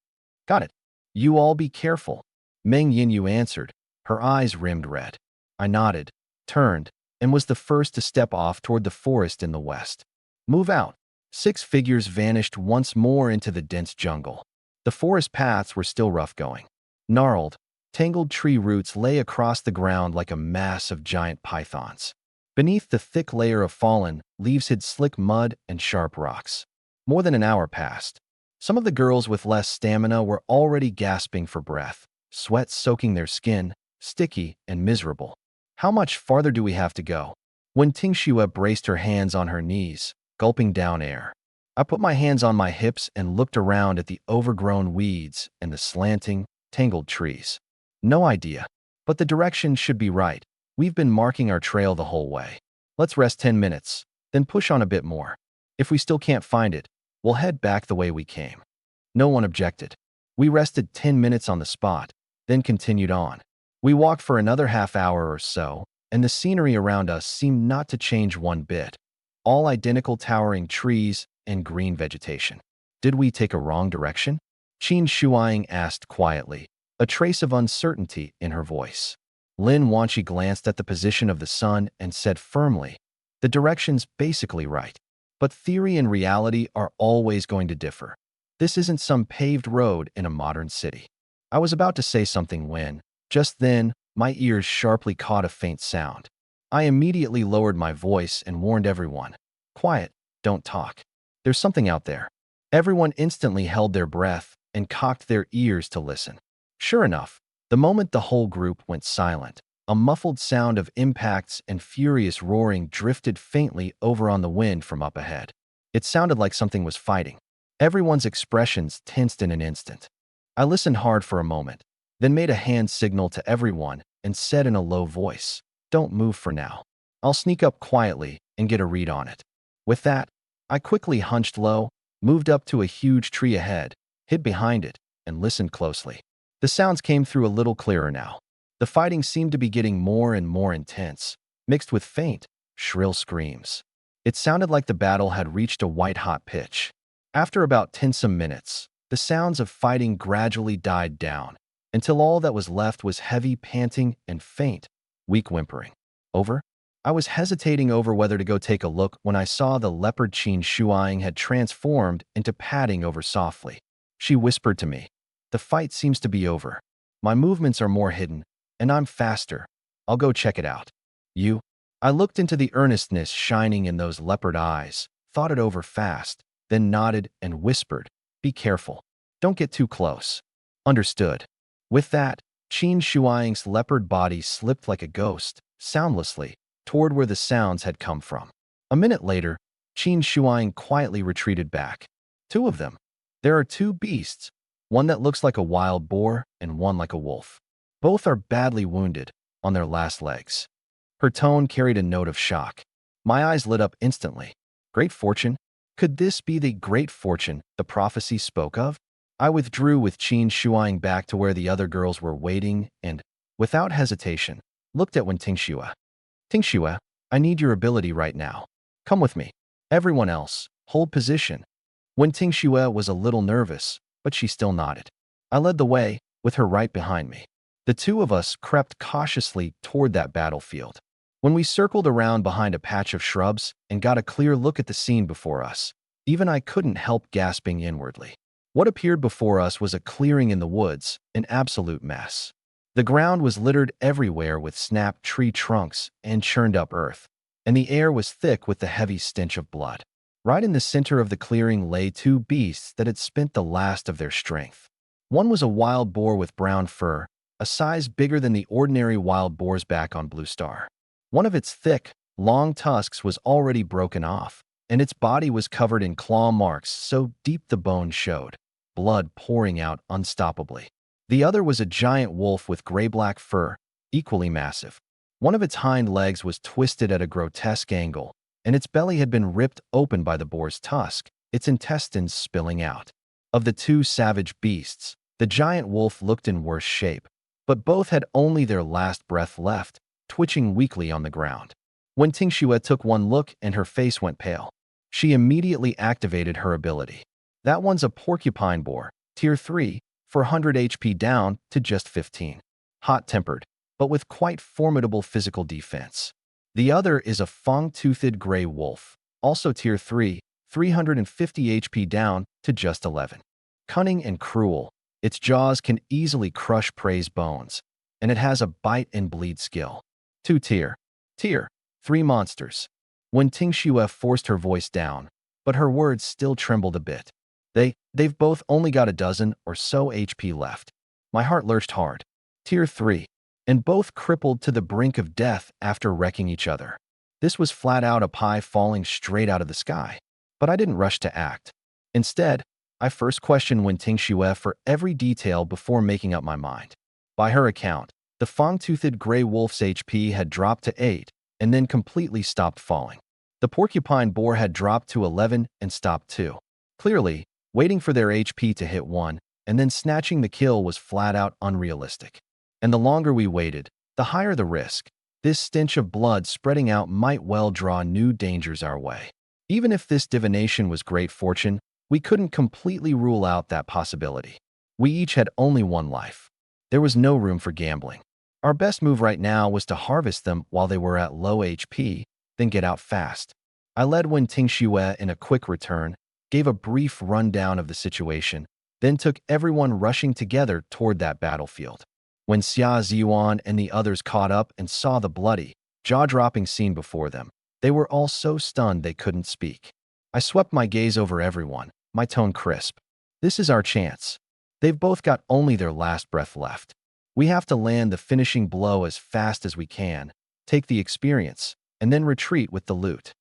Got it. You all be careful. Meng Yinyu answered, her eyes rimmed red. I nodded, turned, and was the first to step off toward the forest in the west. Move out. 6 figures vanished once more into the dense jungle. The forest paths were still rough going. Gnarled, tangled tree roots lay across the ground like a mass of giant pythons. Beneath the thick layer of fallen, leaves hid slick mud and sharp rocks. More than an hour passed. Some of the girls with less stamina were already gasping for breath, sweat soaking their skin, sticky and miserable. How much farther do we have to go? When Tingxue braced her hands on her knees, gulping down air. I put my hands on my hips and looked around at the overgrown weeds and the slanting, tangled trees. No idea, but the direction should be right. We've been marking our trail the whole way. Let's rest 10 minutes, then push on a bit more. If we still can't find it, we'll head back the way we came. No one objected. We rested 10 minutes on the spot, then continued on. We walked for another half hour or so, and the scenery around us seemed not to change one bit. All identical towering trees and green vegetation. Did we take a wrong direction? Qin Shuang asked quietly, a trace of uncertainty in her voice. Lin Wanqi glanced at the position of the sun and said firmly, the direction's basically right, but theory and reality are always going to differ. This isn't some paved road in a modern city. I was about to say something when, just then, my ears sharply caught a faint sound. I immediately lowered my voice and warned everyone, quiet, don't talk. There's something out there. Everyone instantly held their breath and cocked their ears to listen. Sure enough, the moment the whole group went silent, a muffled sound of impacts and furious roaring drifted faintly over on the wind from up ahead. It sounded like something was fighting. Everyone's expressions tensed in an instant. I listened hard for a moment, then made a hand signal to everyone and said in a low voice, "Don't move for now. I'll sneak up quietly and get a read on it." With that, I quickly hunched low, moved up to a huge tree ahead, hid behind it, and listened closely. The sounds came through a little clearer now. The fighting seemed to be getting more and more intense, mixed with faint, shrill screams. It sounded like the battle had reached a white-hot pitch. After about 10 some minutes, the sounds of fighting gradually died down, until all that was left was heavy panting and faint, weak whimpering. Over? I was hesitating over whether to go take a look when I saw the leopard Qin Shuang had transformed into padding over softly. She whispered to me, "The fight seems to be over. My movements are more hidden, and I'm faster. I'll go check it out." "You?" I looked into the earnestness shining in those leopard eyes, thought it over fast, then nodded and whispered, "Be careful. Don't get too close." "Understood." With that, Qin Shuang's leopard body slipped like a ghost, soundlessly, toward where the sounds had come from. A minute later, Qin Shuang quietly retreated back. Two of them. There are two beasts, one that looks like a wild boar and one like a wolf. Both are badly wounded, on their last legs. Her tone carried a note of shock. My eyes lit up instantly. Great fortune? Could this be the great fortune the prophecy spoke of? I withdrew with Qin Shuang back to where the other girls were waiting and, without hesitation, looked at Wen Tingxue. "Tingxue, I need your ability right now. Come with me. Everyone else, hold position." Wen Tingxue was a little nervous, but she still nodded. I led the way, with her right behind me. The two of us crept cautiously toward that battlefield. When we circled around behind a patch of shrubs and got a clear look at the scene before us, even I couldn't help gasping inwardly. What appeared before us was a clearing in the woods, an absolute mess. The ground was littered everywhere with snapped tree trunks and churned up earth, and the air was thick with the heavy stench of blood. Right in the center of the clearing lay two beasts that had spent the last of their strength. One was a wild boar with brown fur, a size bigger than the ordinary wild boar's back on Blue Star. One of its thick, long tusks was already broken off, and its body was covered in claw marks so deep the bones showed, blood pouring out unstoppably. The other was a giant wolf with gray-black fur, equally massive. One of its hind legs was twisted at a grotesque angle, and its belly had been ripped open by the boar's tusk, its intestines spilling out. Of the two savage beasts, the giant wolf looked in worse shape, but both had only their last breath left, twitching weakly on the ground. When Tingxue took one look and her face went pale, she immediately activated her ability. "That one's a porcupine boar, tier 3, 400 HP down to just 15. Hot-tempered, but with quite formidable physical defense. The other is a fang-toothed gray wolf, also tier 3, 350 HP down to just 11. Cunning and cruel, its jaws can easily crush prey's bones, and it has a bite and bleed skill. Tier 3 monsters." When Tingxue forced her voice down, but her words still trembled a bit. They've both only got a dozen or so HP left. My heart lurched hard. Tier 3, and both crippled to the brink of death after wrecking each other. This was flat out a pie falling straight out of the sky. But I didn't rush to act. Instead, I first questioned Wen Tingxue for every detail before making up my mind. By her account, the fang-toothed gray wolf's HP had dropped to 8 and then completely stopped falling. The porcupine boar had dropped to 11 and stopped too. Clearly, waiting for their HP to hit 1 and then snatching the kill was flat out unrealistic. And the longer we waited, the higher the risk. This stench of blood spreading out might well draw new dangers our way. Even if this divination was great fortune, we couldn't completely rule out that possibility. We each had only one life. There was no room for gambling. Our best move right now was to harvest them while they were at low HP, then get out fast. I led Wen Tingxue in a quick return, gave a brief rundown of the situation, then took everyone rushing together toward that battlefield. When Xia Ziyuan and the others caught up and saw the bloody, jaw-dropping scene before them, they were all so stunned they couldn't speak. I swept my gaze over everyone, my tone crisp. This is our chance. They've both got only their last breath left. We have to land the finishing blow as fast as we can, take the experience, and then retreat with the loot.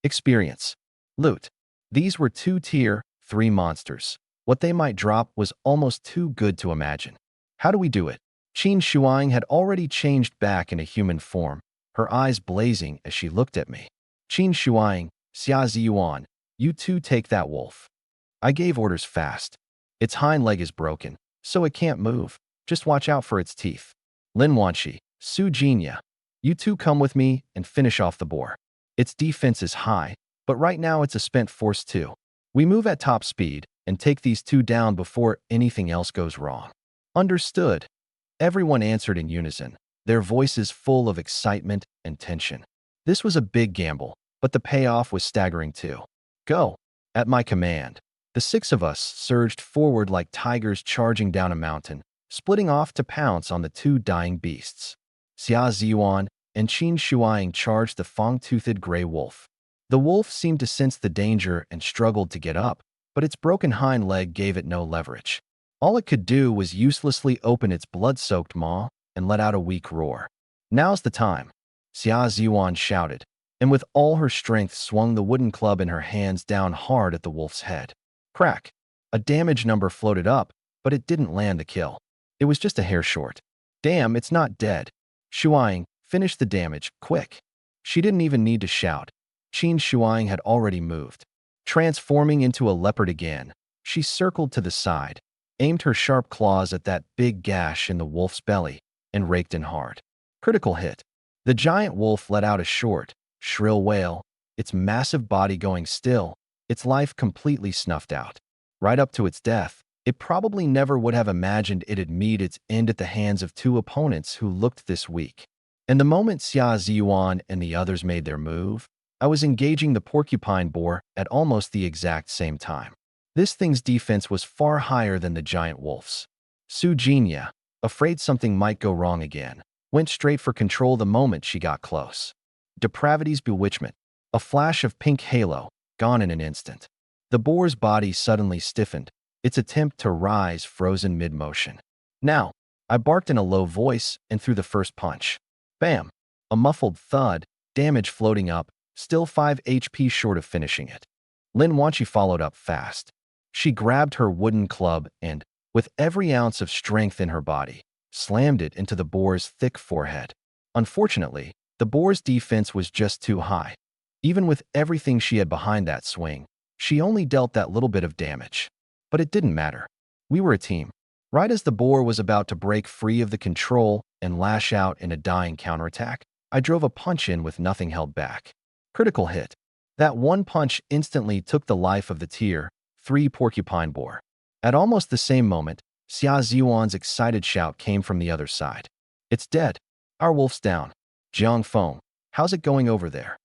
Experience. Loot. These were 2-tier, 3 monsters. What they might drop was almost too good to imagine. How do we do it? Qin Shuang had already changed back into human form, her eyes blazing as she looked at me. Qin Shuang, Xia Ziyuan, you two take that wolf. I gave orders fast. Its hind leg is broken, so it can't move. Just watch out for its teeth. Lin Wanqi, Su Jinya, you two come with me and finish off the boar. Its defense is high, but right now it's a spent force too. We move at top speed and take these two down before anything else goes wrong. Understood. Everyone answered in unison, their voices full of excitement and tension. This was a big gamble, but the payoff was staggering too. Go. At my command, the 6 of us surged forward like tigers charging down a mountain, splitting off to pounce on the 2 dying beasts. Xia Ziyuan and Qin Shuang charged the fang-toothed gray wolf. The wolf seemed to sense the danger and struggled to get up, but its broken hind leg gave it no leverage. All it could do was uselessly open its blood-soaked maw and let out a weak roar. Now's the time, Xia Ziyuan shouted, and with all her strength swung the wooden club in her hands down hard at the wolf's head. Crack! A damage number floated up, but it didn't land the kill. It was just a hair short. Damn, it's not dead. Shuang, finish the damage, quick. She didn't even need to shout. Qin Shuang had already moved. Transforming into a leopard again, she circled to the side, aimed her sharp claws at that big gash in the wolf's belly, and raked in hard. Critical hit. The giant wolf let out a short, shrill wail, its massive body going still, its life completely snuffed out. Right up to its death, it probably never would have imagined it'd meet its end at the hands of 2 opponents who looked this weak. And the moment Xia Ziyuan and the others made their move, I was engaging the porcupine boar at almost the exact same time. This thing's defense was far higher than the giant wolf's. Su Jinya, afraid something might go wrong again, went straight for control the moment she got close. Depravity's bewitchment, a flash of pink halo, gone in an instant. The boar's body suddenly stiffened, its attempt to rise frozen mid-motion. Now, I barked in a low voice and threw the first punch. Bam! A muffled thud, damage floating up, still 5 HP short of finishing it. Lin Wanqi followed up fast. She grabbed her wooden club and, with every ounce of strength in her body, slammed it into the boar's thick forehead. Unfortunately, the boar's defense was just too high. Even with everything she had behind that swing, she only dealt that little bit of damage. But it didn't matter. We were a team. Right as the boar was about to break free of the control and lash out in a dying counterattack, I drove a punch in with nothing held back. Critical hit. That one punch instantly took the life of the tier 3 porcupine boar. At almost the same moment, Xia Ziyuan's excited shout came from the other side. It's dead. Our wolf's down. Jiang Feng, how's it going over there?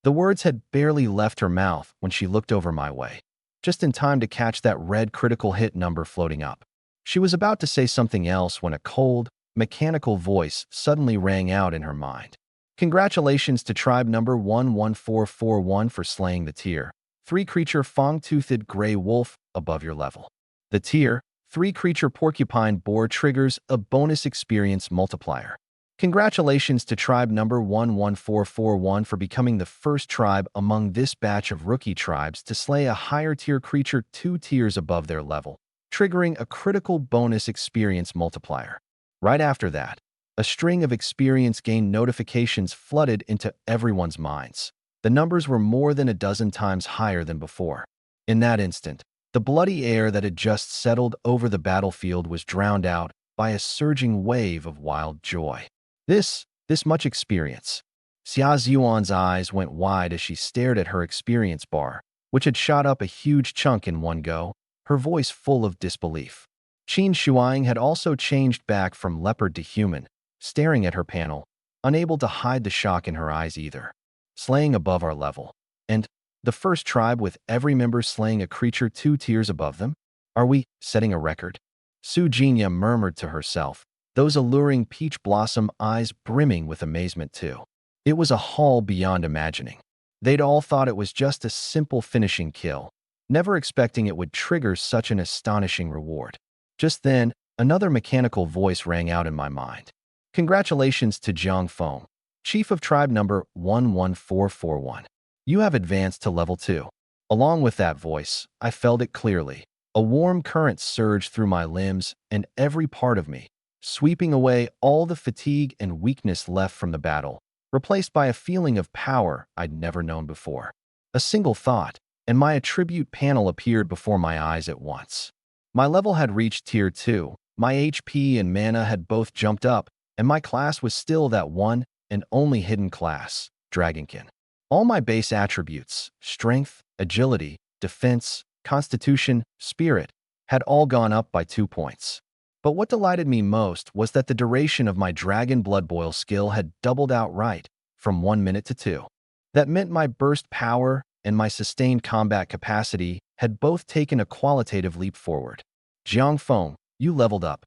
The words had barely left her mouth when she looked over my way, just in time to catch that red critical hit number floating up. She was about to say something else when a cold, mechanical voice suddenly rang out in her mind. Congratulations to tribe number 11441 for slaying the tier 3 creature fang-toothed gray wolf above your level. The tier 3 creature porcupine boar triggers a bonus experience multiplier. Congratulations to tribe number 11441 for becoming the first tribe among this batch of rookie tribes to slay a higher tier creature 2 tiers above their level, triggering a critical bonus experience multiplier. Right after that, a string of experience gain notifications flooded into everyone's minds. The numbers were more than a dozen times higher than before. In that instant, the bloody air that had just settled over the battlefield was drowned out by a surging wave of wild joy. This much experience. Xia Ziyuan's eyes went wide as she stared at her experience bar, which had shot up a huge chunk in one go, her voice full of disbelief. Qin Shuang had also changed back from leopard to human, staring at her panel, unable to hide the shock in her eyes either. Slaying above our level. And the first tribe with every member slaying a creature 2 tiers above them? Are we setting a record? Su Jinya murmured to herself, those alluring peach blossom eyes brimming with amazement too. It was a haul beyond imagining. They'd all thought it was just a simple finishing kill. never expecting it would trigger such an astonishing reward. Just then, another mechanical voice rang out in my mind. Congratulations to Jiang Feng, Chief of Tribe number 11441. You have advanced to level 2. Along with that voice, I felt it clearly. A warm current surged through my limbs and every part of me, sweeping away all the fatigue and weakness left from the battle, replaced by a feeling of power I'd never known before. A single thought, and my attribute panel appeared before my eyes at once. My level had reached Tier 2, my HP and mana had both jumped up, and my class was still that one and only hidden class, Dragonkin. All my base attributes, strength, agility, defense, constitution, spirit, had all gone up by 2 points. But what delighted me most was that the duration of my Dragon Blood Boil skill had doubled outright, from 1 minute to 2. That meant my burst power and my sustained combat capacity had both taken a qualitative leap forward. Jiang Feng, you leveled up.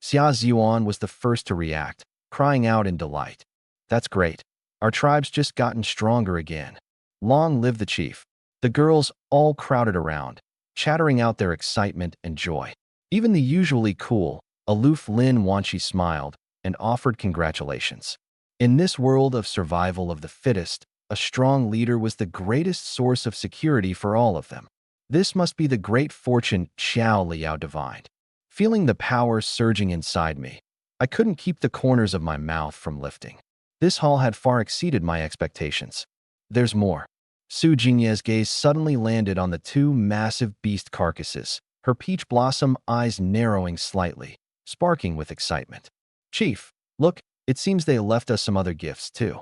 Xia Ziyuan was the first to react, crying out in delight. That's great. Our tribe's just gotten stronger again. Long live the chief. The girls all crowded around, chattering out their excitement and joy. Even the usually cool, aloof Lin Wanqi smiled and offered congratulations. In this world of survival of the fittest, a strong leader was the greatest source of security for all of them. This must be the great fortune Xiao Liao divined. Feeling the power surging inside me, I couldn't keep the corners of my mouth from lifting. This haul had far exceeded my expectations. There's more. Su Jingye's gaze suddenly landed on the 2 massive beast carcasses, her peach blossom eyes narrowing slightly, sparking with excitement. Chief, look, it seems they left us some other gifts too.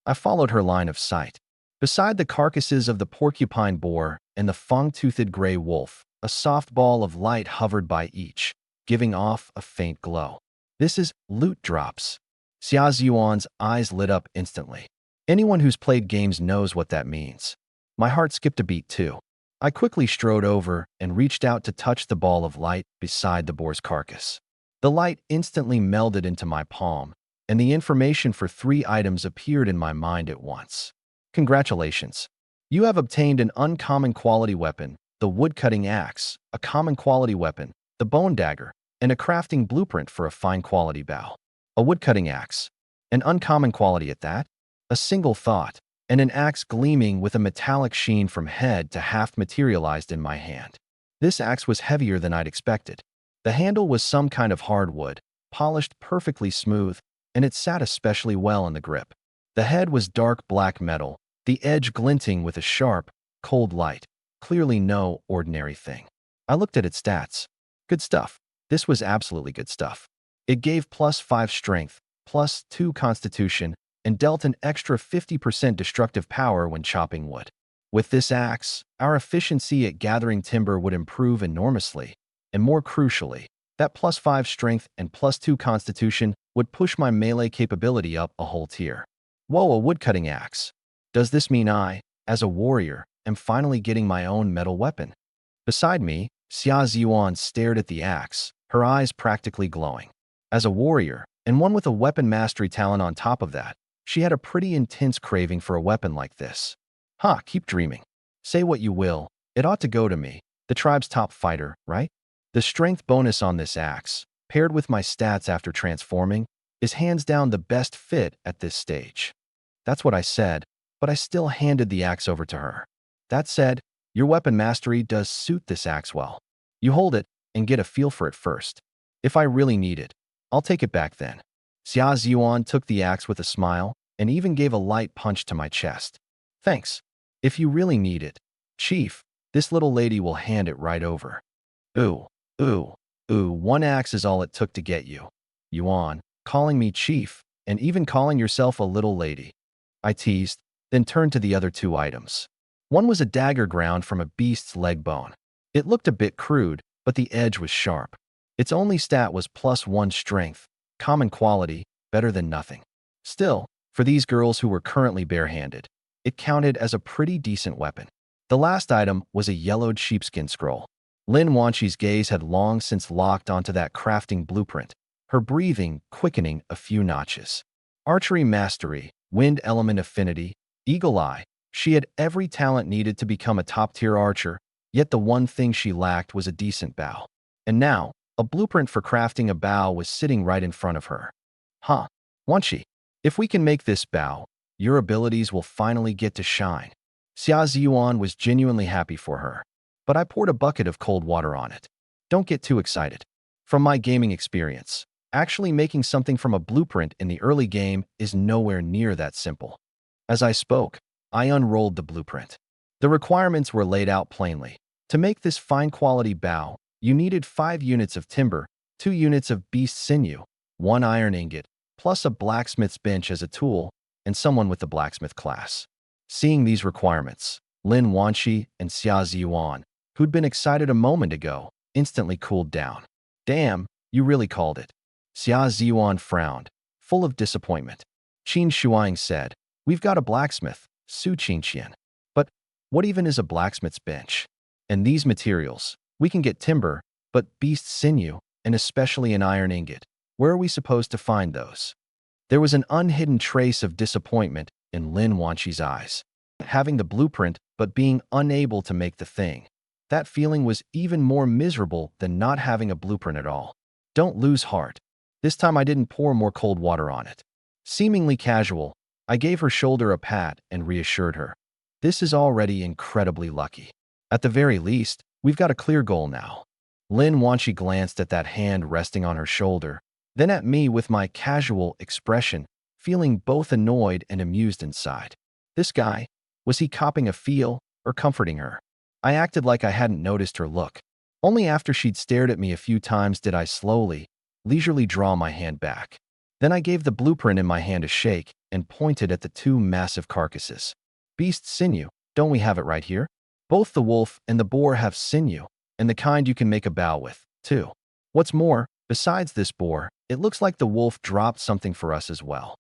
I followed her line of sight. Beside the carcasses of the porcupine boar and the fang-toothed gray wolf, a soft ball of light hovered by each, giving off a faint glow. This is loot drops. Xia Ziyuan's eyes lit up instantly. Anyone who's played games knows what that means. My heart skipped a beat too. I quickly strode over and reached out to touch the ball of light beside the boar's carcass. The light instantly melded into my palm, and the information for 3 items appeared in my mind at once. Congratulations. You have obtained an uncommon quality weapon, the wood-cutting axe, a common quality weapon, the bone dagger, and a crafting blueprint for a fine quality bow. A wood-cutting axe. An uncommon quality at that. A single thought, and an axe gleaming with a metallic sheen from head to haft materialized in my hand. This axe was heavier than I'd expected. The handle was some kind of hardwood, polished perfectly smooth, and it sat especially well in the grip. The head was dark black metal, the edge glinting with a sharp, cold light. Clearly no ordinary thing. I looked at its stats. Good stuff. This was absolutely good stuff. It gave +5 strength, +2 constitution, and dealt an extra 50% destructive power when chopping wood. With this axe, our efficiency at gathering timber would improve enormously, and more crucially, that +5 strength and +2 constitution would push my melee capability up a whole tier. Whoa, a woodcutting axe. Does this mean I, as a warrior, am finally getting my own metal weapon? Beside me, Xia Ziyuan stared at the axe, her eyes practically glowing. As a warrior, and one with a weapon mastery talent on top of that, she had a pretty intense craving for a weapon like this. Keep dreaming. Say what you will, it ought to go to me, the tribe's top fighter, right? The strength bonus on this axe, paired with my stats after transforming, is hands down the best fit at this stage. That's what I said, but I still handed the axe over to her. That said, your weapon mastery does suit this axe well. You hold it and get a feel for it first. If I really need it, I'll take it back then. Xia Ziyuan took the axe with a smile and even gave a light punch to my chest. Thanks. If you really need it, Chief, this little lady will hand it right over. Ooh, 1 axe is all it took to get you. Yuan, calling me Chief, and even calling yourself a little lady. I teased, then turned to the other 2 items. One was a dagger ground from a beast's leg bone. It looked a bit crude, but the edge was sharp. Its only stat was +1 strength, common quality, better than nothing. Still, for these girls who were currently barehanded, it counted as a pretty decent weapon. The last item was a yellowed sheepskin scroll. Lin Wanqi's gaze had long since locked onto that crafting blueprint, her breathing quickening a few notches. Archery mastery, wind element affinity, eagle eye. She had every talent needed to become a top-tier archer, Yet the one thing she lacked was a decent bow. And now, a blueprint for crafting a bow was sitting right in front of her. Huh, Wanshi, if we can make this bow, your abilities will finally get to shine. Xia Ziyuan was genuinely happy for her, but I poured a bucket of cold water on it. Don't get too excited. From my gaming experience, actually making something from a blueprint in the early game is nowhere near that simple. As I spoke, I unrolled the blueprint. The requirements were laid out plainly. To make this fine-quality bow, you needed 5 units of timber, 2 units of beast sinew, 1 iron ingot, plus a blacksmith's bench as a tool, and someone with the blacksmith class. Seeing these requirements, Lin Wanshi and Xia Ziyuan, who'd been excited a moment ago, instantly cooled down. Damn, you really called it. Xia Ziyuan frowned, full of disappointment. Qin Shuang said, "We've got a blacksmith, Su Qingqian. But what even is a blacksmith's bench? And these materials, we can get timber, but beast sinew, and especially an iron ingot. Where are we supposed to find those?" There was an unhidden trace of disappointment in Lin Wanshi's eyes. Having the blueprint, but being unable to make the thing. That feeling was even more miserable than not having a blueprint at all. Don't lose heart. This time I didn't pour more cold water on it. Seemingly casual, I gave her shoulder a pat and reassured her. This is already incredibly lucky. At the very least, we've got a clear goal now. Lin Wanshi glanced at that hand resting on her shoulder, then at me with my casual expression, feeling both annoyed and amused inside. This guy, was he copping a feel or comforting her? I acted like I hadn't noticed her look. Only after she'd stared at me a few times did I slowly, leisurely draw my hand back. Then I gave the blueprint in my hand a shake and pointed at the 2 massive carcasses. Beast sinew, don't we have it right here? Both the wolf and the boar have sinew, and the kind you can make a bow with, too. What's more, besides this boar, it looks like the wolf dropped something for us as well.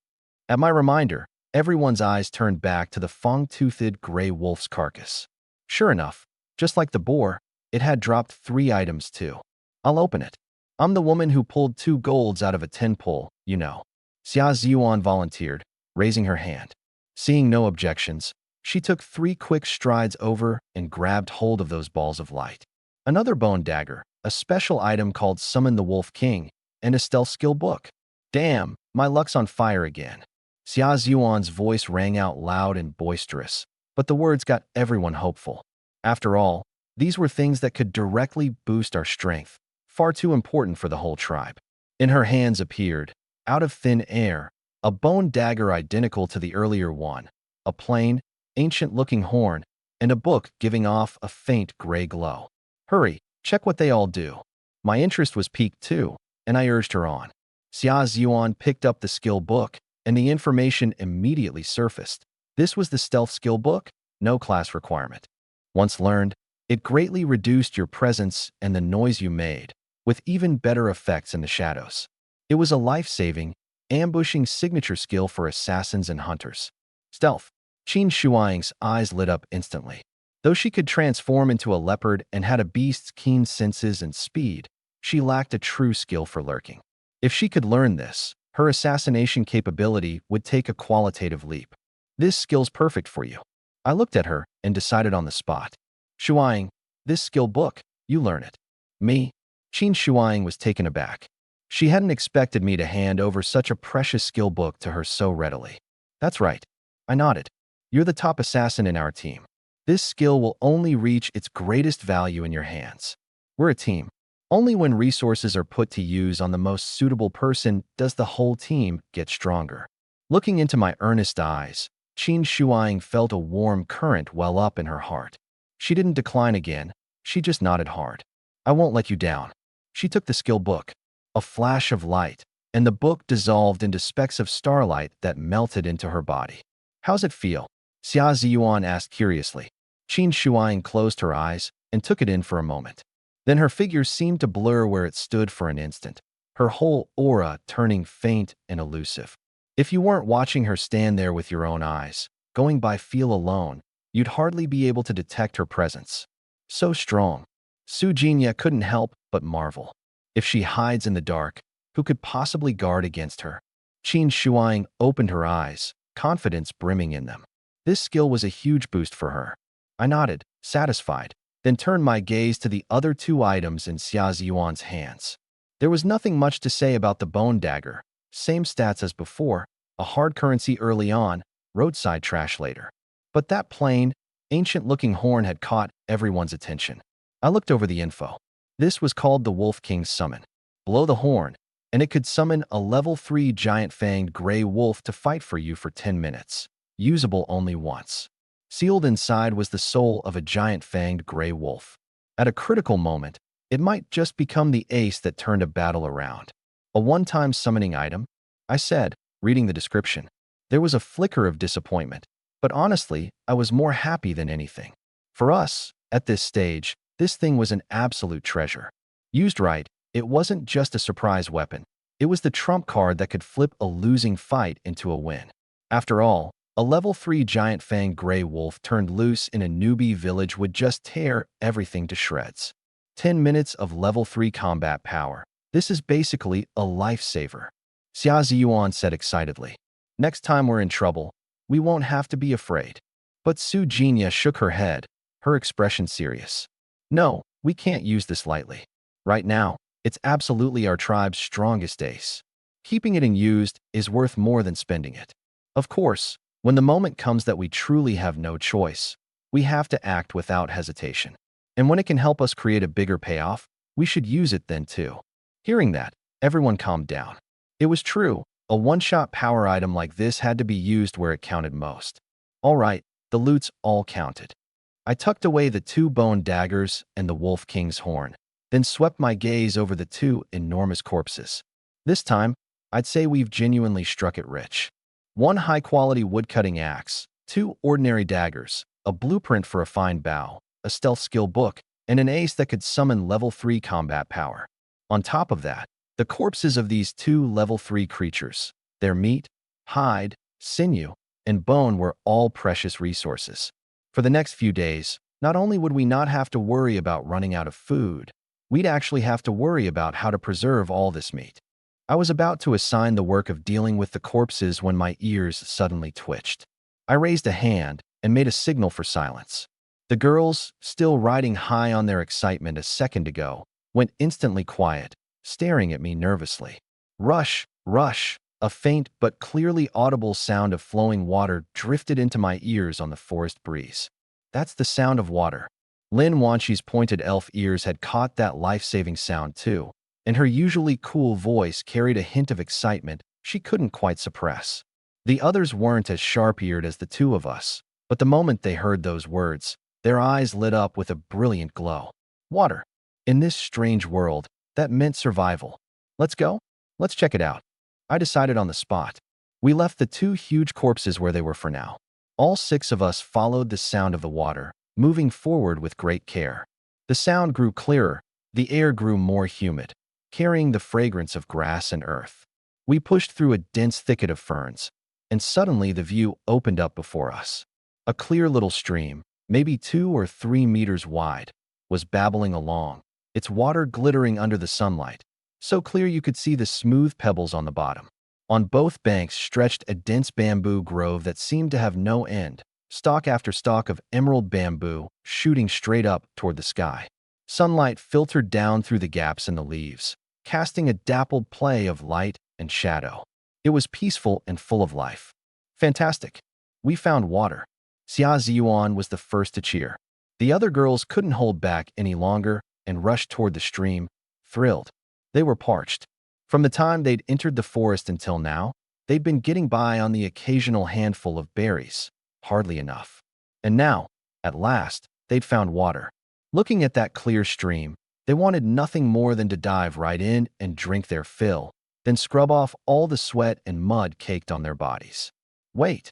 At my reminder, everyone's eyes turned back to the fang-toothed gray wolf's carcass. Sure enough, just like the boar, it had dropped 3 items too. I'll open it. I'm the woman who pulled 2 golds out of a tin pull, you know. Xia Ziyuan volunteered, raising her hand. Seeing no objections, she took 3 quick strides over and grabbed hold of those balls of light. Another bone dagger, a special item called Summon the Wolf King, and a stealth skill book. Damn, my luck's on fire again. Xia Ziyuan's voice rang out loud and boisterous, but the words got everyone hopeful. After all, these were things that could directly boost our strength, far too important for the whole tribe. In her hands appeared, out of thin air, a bone dagger identical to the earlier one, a plain, ancient-looking horn, and a book giving off a faint gray glow. Hurry, check what they all do. My interest was piqued too, and I urged her on. Xia Ziyuan picked up the skill book, and the information immediately surfaced. This was the stealth skill book, no class requirement. Once learned, it greatly reduced your presence and the noise you made, with even better effects in the shadows. It was a life-saving, ambushing signature skill for assassins and hunters. Stealth. Qin Shuang's eyes lit up instantly. Though she could transform into a leopard and had a beast's keen senses and speed, she lacked a true skill for lurking. If she could learn this, her assassination capability would take a qualitative leap. This skill's perfect for you. I looked at her and decided on the spot. Shuang, this skill book, you learn it. Me? Qin Shuang was taken aback. She hadn't expected me to hand over such a precious skill book to her so readily. That's right. I nodded. You're the top assassin in our team. This skill will only reach its greatest value in your hands. We're a team. Only when resources are put to use on the most suitable person does the whole team get stronger. Looking into my earnest eyes, Qin Shuang felt a warm current well up in her heart. She didn't decline again, she just nodded hard. I won't let you down. She took the skill book. A flash of light, and the book dissolved into specks of starlight that melted into her body. How's it feel? Xia Ziyuan asked curiously. Qin Shuang closed her eyes and took it in for a moment. Then her figure seemed to blur where it stood for an instant, her whole aura turning faint and elusive. If you weren't watching her stand there with your own eyes, going by feel alone, you'd hardly be able to detect her presence. So strong. Su Jinya couldn't help but marvel. If she hides in the dark, who could possibly guard against her? Qin Shuang opened her eyes, confidence brimming in them. This skill was a huge boost for her. I nodded, satisfied. then turned my gaze to the other two items in Xia Ziyuan's hands. There was nothing much to say about the bone dagger. Same stats as before, a hard currency early on, roadside trash later. But that plain, ancient-looking horn had caught everyone's attention. I looked over the info. This was called the Wolf King's Summon. Blow the horn, and it could summon a level 3 giant-fanged gray wolf to fight for you for 10 minutes. Usable only once. Sealed inside was the soul of a giant-fanged gray wolf. At a critical moment, it might just become the ace that turned a battle around. A one-time summoning item? I said, reading the description. There was a flicker of disappointment, but honestly, I was more happy than anything. For us, at this stage, this thing was an absolute treasure. Used right, it wasn't just a surprise weapon. It was the trump card that could flip a losing fight into a win. After all, a level 3 giant-fanged gray wolf turned loose in a newbie village would just tear everything to shreds. 10 minutes of level 3 combat power. This is basically a lifesaver. Xia Ziyuan said excitedly. Next time we're in trouble, we won't have to be afraid. But Su Jinya shook her head, her expression serious. No, we can't use this lightly. Right now, it's absolutely our tribe's strongest ace. Keeping it unused is worth more than spending it. Of course, when the moment comes that we truly have no choice, we have to act without hesitation. And when it can help us create a bigger payoff, we should use it then too. Hearing that, everyone calmed down. It was true, a one-shot power item like this had to be used where it counted most. All right, the loots all counted. I tucked away the 2 bone daggers and the Wolf King's horn, then swept my gaze over the 2 enormous corpses. This time, I'd say we've genuinely struck it rich. 1 high-quality woodcutting axe, 2 ordinary daggers, a blueprint for a fine bow, a stealth skill book, and an ace that could summon level 3 combat power. On top of that, the corpses of these 2 level 3 creatures, their meat, hide, sinew, and bone were all precious resources. For the next few days, not only would we not have to worry about running out of food, we'd actually have to worry about how to preserve all this meat. I was about to assign the work of dealing with the corpses when my ears suddenly twitched. I raised a hand and made a signal for silence. The girls, still riding high on their excitement a second ago, went instantly quiet, staring at me nervously. Rush, rush, a faint but clearly audible sound of flowing water drifted into my ears on the forest breeze. That's the sound of water. Lin Wanqi's pointed elf ears had caught that life-saving sound too, and her usually cool voice carried a hint of excitement she couldn't quite suppress. The others weren't as sharp-eared as the 2 of us, but the moment they heard those words, their eyes lit up with a brilliant glow. Water. In this strange world, that meant survival. Let's go? Let's check it out. I decided on the spot. We left the 2 huge corpses where they were for now. All 6 of us followed the sound of the water, moving forward with great care. The sound grew clearer, the air grew more humid, carrying the fragrance of grass and earth. We pushed through a dense thicket of ferns, and suddenly the view opened up before us. A clear little stream, maybe 2 or 3 meters wide, was babbling along, its water glittering under the sunlight, so clear you could see the smooth pebbles on the bottom. On both banks stretched a dense bamboo grove that seemed to have no end, stalk after stalk of emerald bamboo shooting straight up toward the sky. Sunlight filtered down through the gaps in the leaves, casting a dappled play of light and shadow. It was peaceful and full of life. Fantastic. We found water. Xia Ziyuan was the first to cheer. The other girls couldn't hold back any longer and rushed toward the stream, thrilled. They were parched. From the time they'd entered the forest until now, they'd been getting by on the occasional handful of berries, hardly enough. And now, at last, they'd found water. Looking at that clear stream, they wanted nothing more than to dive right in and drink their fill, then scrub off all the sweat and mud caked on their bodies. Wait!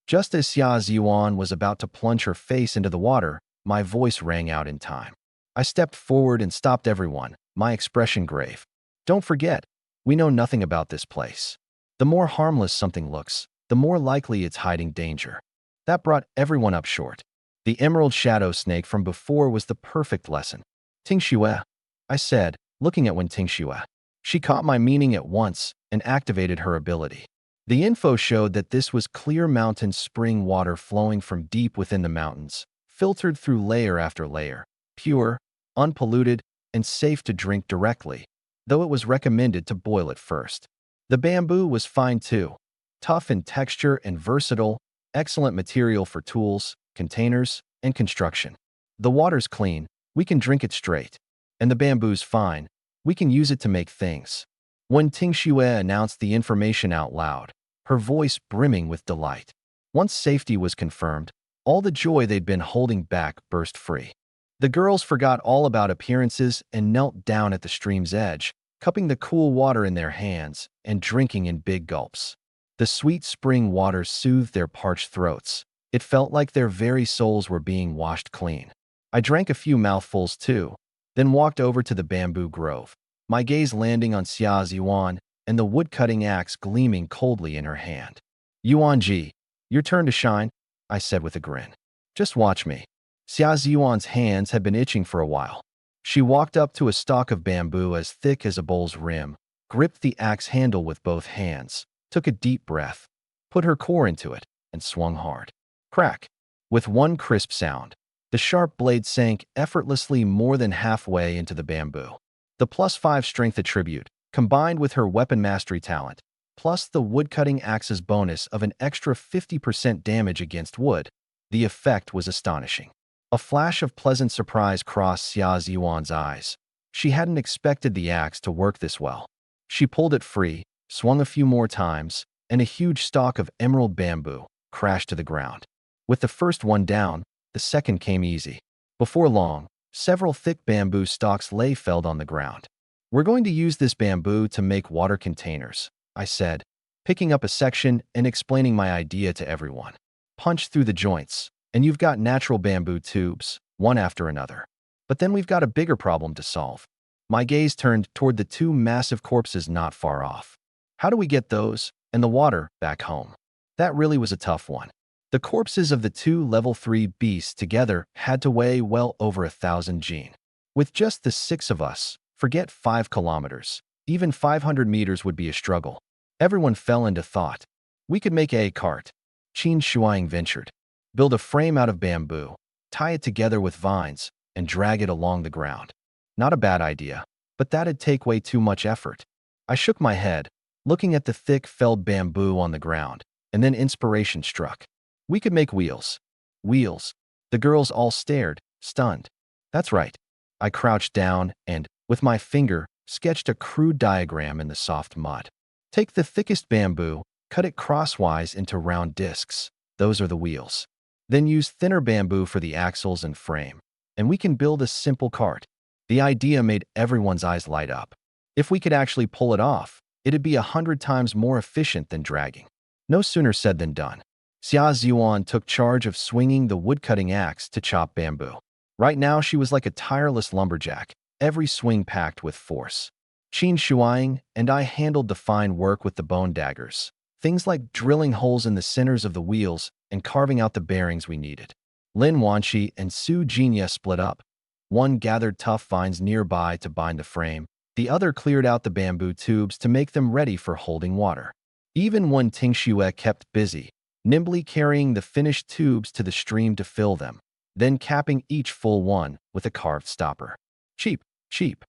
Just as Xia Ziyuan was about to plunge her face into the water, my voice rang out in time. I stepped forward and stopped everyone, my expression grave. Don't forget, we know nothing about this place. The more harmless something looks, the more likely it's hiding danger. That brought everyone up short. The emerald shadow snake from before was the perfect lesson. Tingxue, I said, looking at Wen Tingxue. She caught my meaning at once and activated her ability. The info showed that this was clear mountain spring water flowing from deep within the mountains, filtered through layer after layer, pure, unpolluted, and safe to drink directly, though it was recommended to boil it first. The bamboo was fine too, tough in texture and versatile, excellent material for tools, containers, and construction. The water's clean, we can drink it straight. And the bamboo's fine, we can use it to make things. When Ting Xue announced the information out loud, her voice brimming with delight. Once safety was confirmed, all the joy they'd been holding back burst free. The girls forgot all about appearances and knelt down at the stream's edge, cupping the cool water in their hands and drinking in big gulps. The sweet spring water soothed their parched throats. It felt like their very souls were being washed clean. I drank a few mouthfuls too, then walked over to the bamboo grove, my gaze landing on Xia Yuan and the wood-cutting axe gleaming coldly in her hand. Yuan Ji, your turn to shine, I said with a grin. Just watch me. Xia Yuan's hands had been itching for a while. She walked up to a stalk of bamboo as thick as a bowl's rim, gripped the axe handle with both hands, took a deep breath, put her core into it, and swung hard. Crack! With one crisp sound, the sharp blade sank effortlessly more than halfway into the bamboo. The +5 strength attribute, combined with her weapon mastery talent, plus the woodcutting axe's bonus of an extra 50% damage against wood, the effect was astonishing. A flash of pleasant surprise crossed Xia Yuan's eyes. She hadn't expected the axe to work this well. She pulled it free, swung a few more times, and a huge stalk of emerald bamboo crashed to the ground. With the first one down, the second came easy. Before long, several thick bamboo stalks lay felled on the ground. We're going to use this bamboo to make water containers, I said, picking up a section and explaining my idea to everyone. Punch through the joints, and you've got natural bamboo tubes, one after another. But then we've got a bigger problem to solve. My gaze turned toward the two massive corpses not far off. How do we get those and the water back home? That really was a tough one. The corpses of the two level 3 beasts together had to weigh well over 1,000 jin. With just the 6 of us, forget 5 kilometers, even 500 meters would be a struggle. Everyone fell into thought. We could make a cart. Qin Shuang ventured. Build a frame out of bamboo, tie it together with vines, and drag it along the ground. Not a bad idea, but that'd take way too much effort. I shook my head, looking at the thick felled bamboo on the ground, and then inspiration struck. We could make wheels. Wheels. The girls all stared, stunned. That's right. I crouched down and, with my finger, sketched a crude diagram in the soft mud. Take the thickest bamboo, cut it crosswise into round discs. Those are the wheels. Then use thinner bamboo for the axles and frame, and we can build a simple cart. The idea made everyone's eyes light up. If we could actually pull it off, it'd be 100 times more efficient than dragging. No sooner said than done. Xia Yuan took charge of swinging the woodcutting axe to chop bamboo. Right now, she was like a tireless lumberjack, every swing packed with force. Qin Shuang and I handled the fine work with the bone daggers, things like drilling holes in the centers of the wheels and carving out the bearings we needed. Lin Wanqi and Su Jinya split up. One gathered tough vines nearby to bind the frame, the other cleared out the bamboo tubes to make them ready for holding water. Even when Ting Xue kept busy, nimbly carrying the finished tubes to the stream to fill them, then capping each full one with a carved stopper. Cheap, cheap.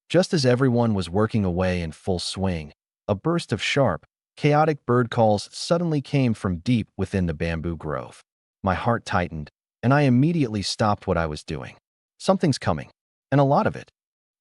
Just as everyone was working away in full swing, a burst of sharp, chaotic bird calls suddenly came from deep within the bamboo grove. My heart tightened, and I immediately stopped what I was doing. Something's coming, and a lot of it.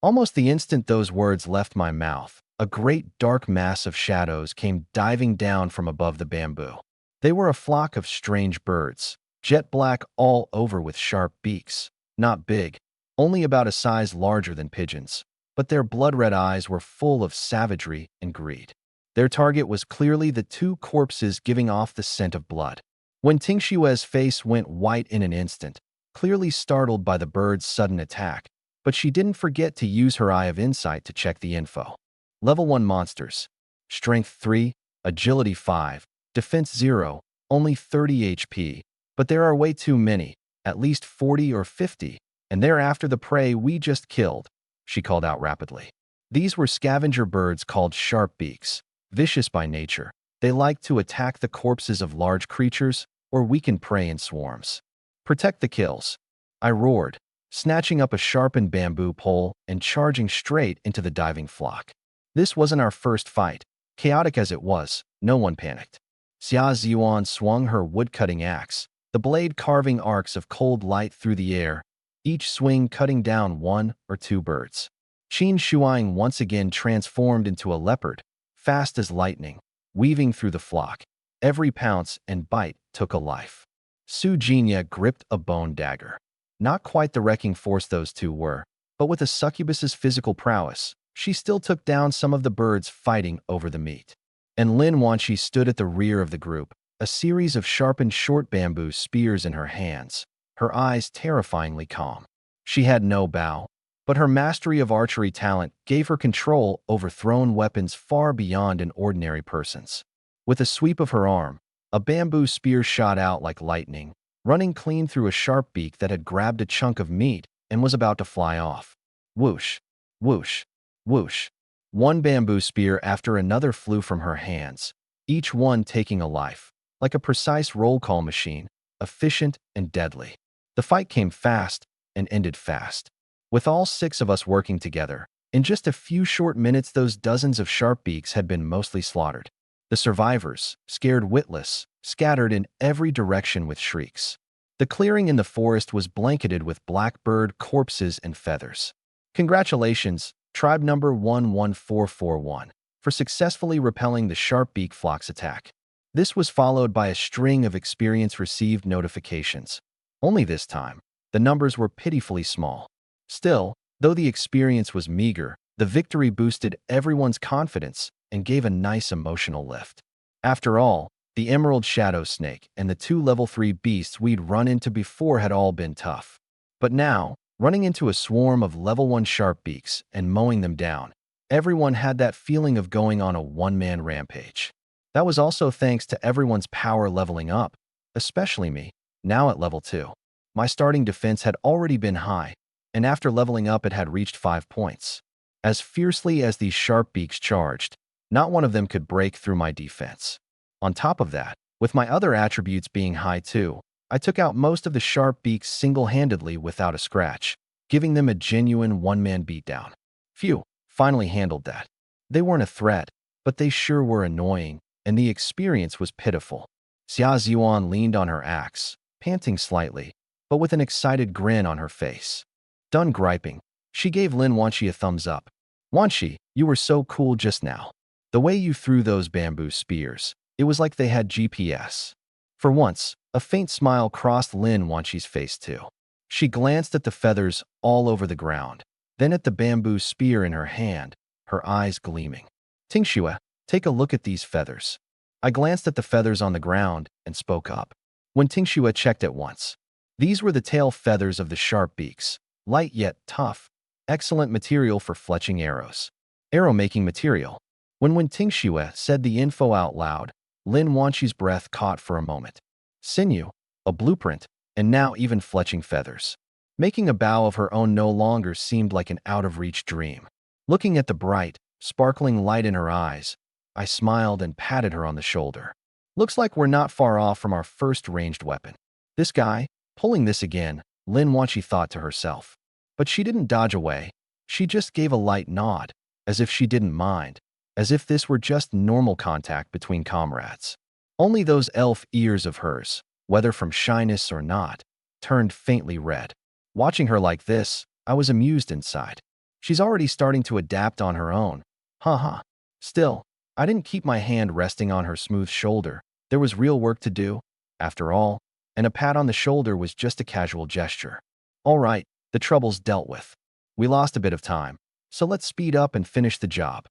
Almost the instant those words left my mouth, a great dark mass of shadows came diving down from above the bamboo. They were a flock of strange birds, jet black all over with sharp beaks. Not big, only about a size larger than pigeons, but their blood-red eyes were full of savagery and greed. Their target was clearly the two corpses giving off the scent of blood. When Ting Xue's face went white in an instant, clearly startled by the bird's sudden attack, but she didn't forget to use her eye of insight to check the info. Level 1 monsters. Strength 3, Agility 5, Defense 0, only 30 HP, but there are way too many, at least 40 or 50, and they're after the prey we just killed, she called out rapidly. These were scavenger birds called sharpbeaks, vicious by nature. They like to attack the corpses of large creatures or weaken prey in swarms. Protect the kills, I roared, snatching up a sharpened bamboo pole and charging straight into the diving flock. This wasn't our first fight. Chaotic as it was, no one panicked. Xia Ziyuan swung her wood-cutting axe, the blade carving arcs of cold light through the air, each swing cutting down one or two birds. Qin Shuang once again transformed into a leopard, fast as lightning, weaving through the flock. Every pounce and bite took a life. Su Jinya gripped a bone dagger. Not quite the wrecking force those two were, but with a succubus's physical prowess, she still took down some of the birds fighting over the meat. And Lin Wanqi stood at the rear of the group, a series of sharpened short bamboo spears in her hands, her eyes terrifyingly calm. She had no bow, but her mastery of archery talent gave her control over thrown weapons far beyond an ordinary person's. With a sweep of her arm, a bamboo spear shot out like lightning, running clean through a sharp beak that had grabbed a chunk of meat and was about to fly off. Whoosh, whoosh, whoosh. One bamboo spear after another flew from her hands, each one taking a life, like a precise roll call machine, efficient and deadly. The fight came fast and ended fast. With all 6 of us working together, in just a few short minutes those dozens of sharp beaks had been mostly slaughtered. The survivors, scared witless, scattered in every direction with shrieks. The clearing in the forest was blanketed with blackbird corpses and feathers. Congratulations, Tribe number 11441, for successfully repelling the sharp beak flock's attack. This was followed by a string of experience-received notifications. Only this time, the numbers were pitifully small. Still, though the experience was meager, the victory boosted everyone's confidence and gave a nice emotional lift. After all, the Emerald Shadow Snake and the 2 level 3 beasts we'd run into before had all been tough. But now, running into a swarm of level 1 sharp beaks and mowing them down, everyone had that feeling of going on a one-man rampage. That was also thanks to everyone's power leveling up, especially me, now at level 2. My starting defense had already been high, and after leveling up it had reached 5 points. As fiercely as these sharp beaks charged, not one of them could break through my defense. On top of that, with my other attributes being high too, I took out most of the sharp beaks single-handedly without a scratch, giving them a genuine one-man beatdown. Phew, finally handled that. They weren't a threat, but they sure were annoying, and the experience was pitiful. Xia Ziyuan leaned on her axe, panting slightly, but with an excited grin on her face. Done griping, she gave Lin Wanqi a thumbs up. Wanqi, you were so cool just now. The way you threw those bamboo spears, it was like they had GPS. For once, a faint smile crossed Lin Wanqi's face too. She glanced at the feathers all over the ground, then at the bamboo spear in her hand, her eyes gleaming. Tingxue, take a look at these feathers. I glanced at the feathers on the ground and spoke up. When Tingxue checked at once, these were the tail feathers of the sharp beaks, light yet tough, excellent material for fletching arrows. Arrow-making material. When Tingxue said the info out loud, Lin Wanqi's breath caught for a moment. Sinew, a blueprint, and now even fletching feathers. Making a bow of her own no longer seemed like an out-of-reach dream. Looking at the bright, sparkling light in her eyes, I smiled and patted her on the shoulder. Looks like we're not far off from our first ranged weapon. This guy, pulling this again, Lin Wanqi thought to herself. But she didn't dodge away. She just gave a light nod, as if she didn't mind, as if this were just normal contact between comrades. Only those elf ears of hers, whether from shyness or not, turned faintly red. Watching her like this, I was amused inside. She's already starting to adapt on her own. Haha. Still, I didn't keep my hand resting on her smooth shoulder. There was real work to do, after all, and a pat on the shoulder was just a casual gesture. All right, the trouble's dealt with. We lost a bit of time, so let's speed up and finish the job.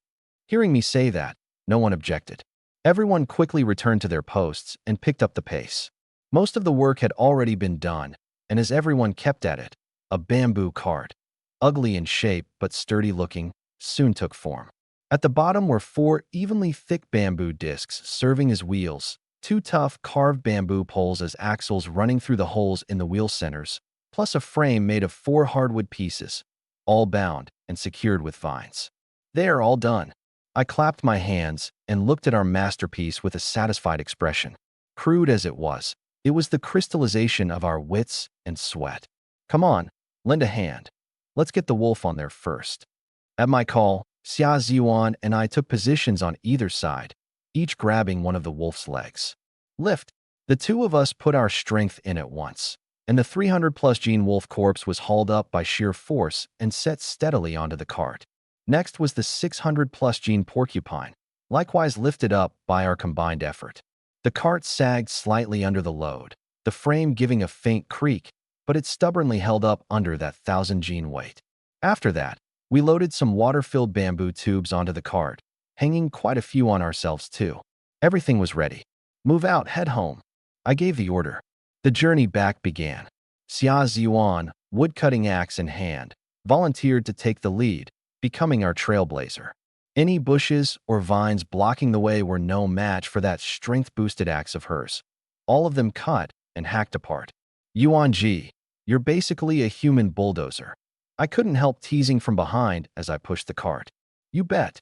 Hearing me say that, no one objected. Everyone quickly returned to their posts and picked up the pace. Most of the work had already been done, and as everyone kept at it, a bamboo cart, ugly in shape but sturdy-looking, soon took form. At the bottom were 4 evenly thick bamboo discs serving as wheels, 2 tough carved bamboo poles as axles running through the holes in the wheel centers, plus a frame made of 4 hardwood pieces, all bound and secured with vines. They are all done. I clapped my hands and looked at our masterpiece with a satisfied expression. Crude as it was the crystallization of our wits and sweat. Come on, Lend a hand. Let's get the wolf on there first. At my call, Xia Ziyuan and I took positions on either side, each grabbing one of the wolf's legs. Lift. The two of us put our strength in at once, and the 300-plus gene wolf corpse was hauled up by sheer force and set steadily onto the cart. Next was the 600-plus gene porcupine, likewise lifted up by our combined effort. The cart sagged slightly under the load, the frame giving a faint creak, but it stubbornly held up under that 1,000-gene weight. After that, we loaded some water-filled bamboo tubes onto the cart, hanging quite a few on ourselves too. Everything was ready. Move out, head home. I gave the order. The journey back began. Xia Ziyuan, wood-cutting axe in hand, volunteered to take the lead, becoming our trailblazer. Any bushes or vines blocking the way were no match for that strength-boosted axe of hers. All of them cut and hacked apart. Yuan Ji, you're basically a human bulldozer. I couldn't help teasing from behind as I pushed the cart. You bet.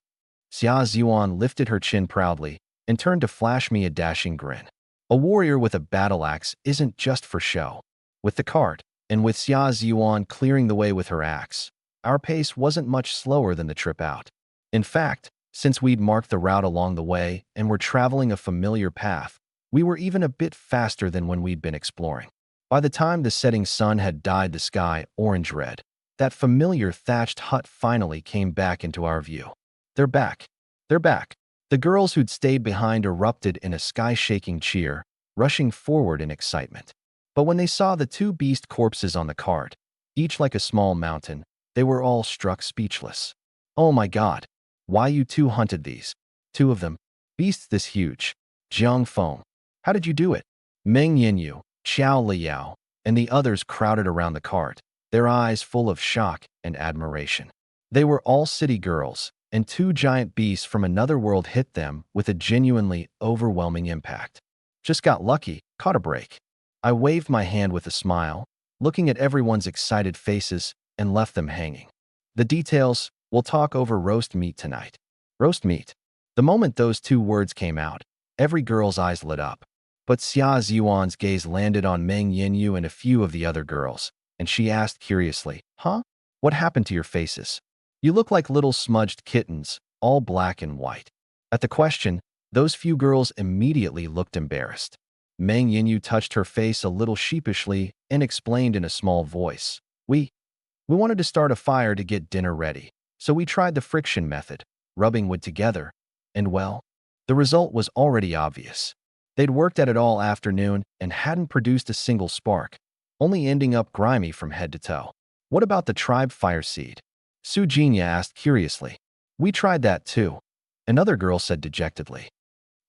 Xia Ziyuan lifted her chin proudly and turned to flash me a dashing grin. A warrior with a battle axe isn't just for show. With the cart, and with Xia Ziyuan clearing the way with her axe, our pace wasn't much slower than the trip out. In fact, since we'd marked the route along the way and were traveling a familiar path, we were even a bit faster than when we'd been exploring. By the time the setting sun had dyed the sky orange-red, that familiar thatched hut finally came back into our view. They're back. They're back. The girls who'd stayed behind erupted in a sky-shaking cheer, rushing forward in excitement. But when they saw the two beast corpses on the cart, each like a small mountain, they were all struck speechless. Oh my God! Why you two hunted these? Two of them. Beasts this huge. Jiang Feng. How did you do it? Meng Yinyu, Xiao Liao, and the others crowded around the cart, their eyes full of shock and admiration. They were all city girls, and two giant beasts from another world hit them with a genuinely overwhelming impact. Just got lucky, caught a break. I waved my hand with a smile, looking at everyone's excited faces, and left them hanging. The details, we'll talk over roast meat tonight. Roast meat. The moment those two words came out, every girl's eyes lit up. But Xia Ziyuan's gaze landed on Meng Yinyu and a few of the other girls, and she asked curiously, "Huh? What happened to your faces? You look like little smudged kittens, all black and white." At the question, those few girls immediately looked embarrassed. Meng Yinyu touched her face a little sheepishly and explained in a small voice, We wanted to start a fire to get dinner ready, so we tried the friction method, rubbing wood together, and well, the result was already obvious. They'd worked at it all afternoon and hadn't produced a single spark, only ending up grimy from head to toe. What about the tribe fire seed? Su Jinya asked curiously. We tried that too, another girl said dejectedly.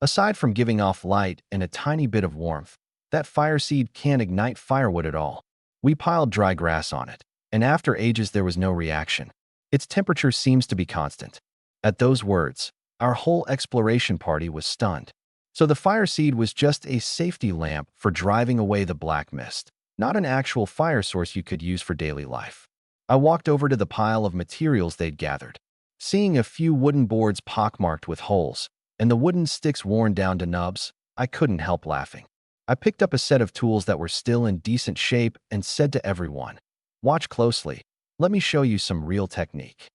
Aside from giving off light and a tiny bit of warmth, that fire seed can't ignite firewood at all. We piled dry grass on it, and after ages there was no reaction. Its temperature seems to be constant. At those words, our whole exploration party was stunned. So the fire seed was just a safety lamp for driving away the black mist, not an actual fire source you could use for daily life. I walked over to the pile of materials they'd gathered. Seeing a few wooden boards pockmarked with holes, and the wooden sticks worn down to nubs, I couldn't help laughing. I picked up a set of tools that were still in decent shape and said to everyone, "Watch closely. Let me show you some real technique."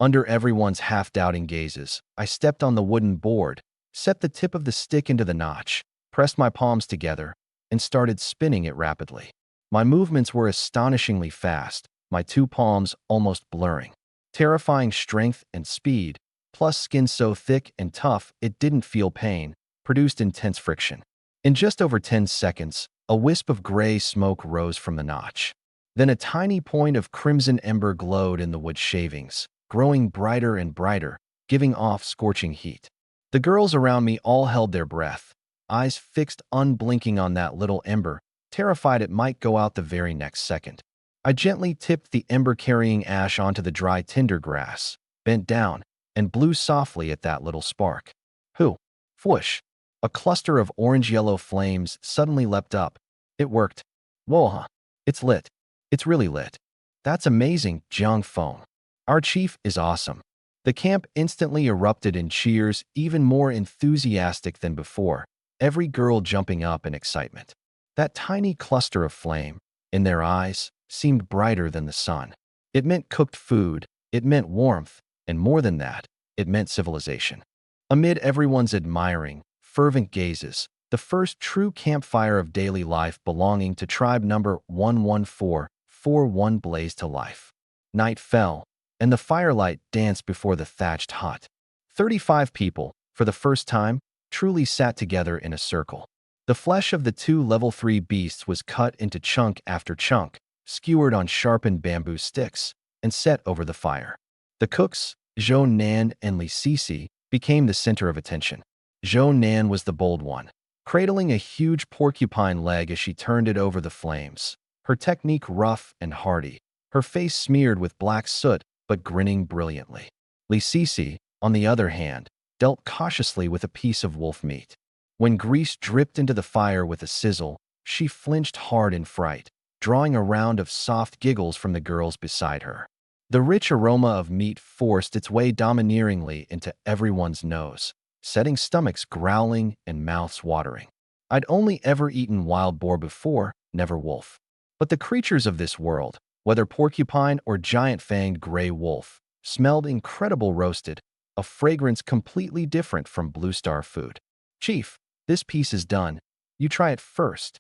Under everyone's half-doubting gazes, I stepped on the wooden board, set the tip of the stick into the notch, pressed my palms together, and started spinning it rapidly. My movements were astonishingly fast, my two palms almost blurring. Terrifying strength and speed, plus skin so thick and tough it didn't feel pain, produced intense friction. In just over 10 seconds, a wisp of gray smoke rose from the notch. Then a tiny point of crimson ember glowed in the wood shavings, growing brighter and brighter, giving off scorching heat. The girls around me all held their breath, eyes fixed unblinking on that little ember, terrified it might go out the very next second. I gently tipped the ember-carrying ash onto the dry tinder grass, bent down, and blew softly at that little spark. Hoo! Whoosh! A cluster of orange-yellow flames suddenly leapt up. It worked. Whoa, it's lit. It's really lit. That's amazing, Jiang Feng. Our chief is awesome. The camp instantly erupted in cheers, even more enthusiastic than before, every girl jumping up in excitement. That tiny cluster of flame, in their eyes, seemed brighter than the sun. It meant cooked food, it meant warmth, and more than that, it meant civilization. Amid everyone's admiring, fervent gazes, the first true campfire of daily life belonging to tribe number 11441 blazed to life. Night fell, and the firelight danced before the thatched hut. 35 people, for the first time, truly sat together in a circle. The flesh of the two level 3 beasts was cut into chunk after chunk, skewered on sharpened bamboo sticks, and set over the fire. The cooks, Zhou Nan and Li Sisi, became the center of attention. Zhou Nan was the bold one, cradling a huge porcupine leg as she turned it over the flames, her technique rough and hardy, her face smeared with black soot but grinning brilliantly. Li Sisi, on the other hand, dealt cautiously with a piece of wolf meat. When grease dripped into the fire with a sizzle, she flinched hard in fright, drawing a round of soft giggles from the girls beside her. The rich aroma of meat forced its way domineeringly into everyone's nose, setting stomachs growling and mouths watering. I'd only ever eaten wild boar before, never wolf. But the creatures of this world, whether porcupine or giant-fanged gray wolf, smelled incredible roasted, a fragrance completely different from Blue Star food. "Chief, this piece is done. You try it first."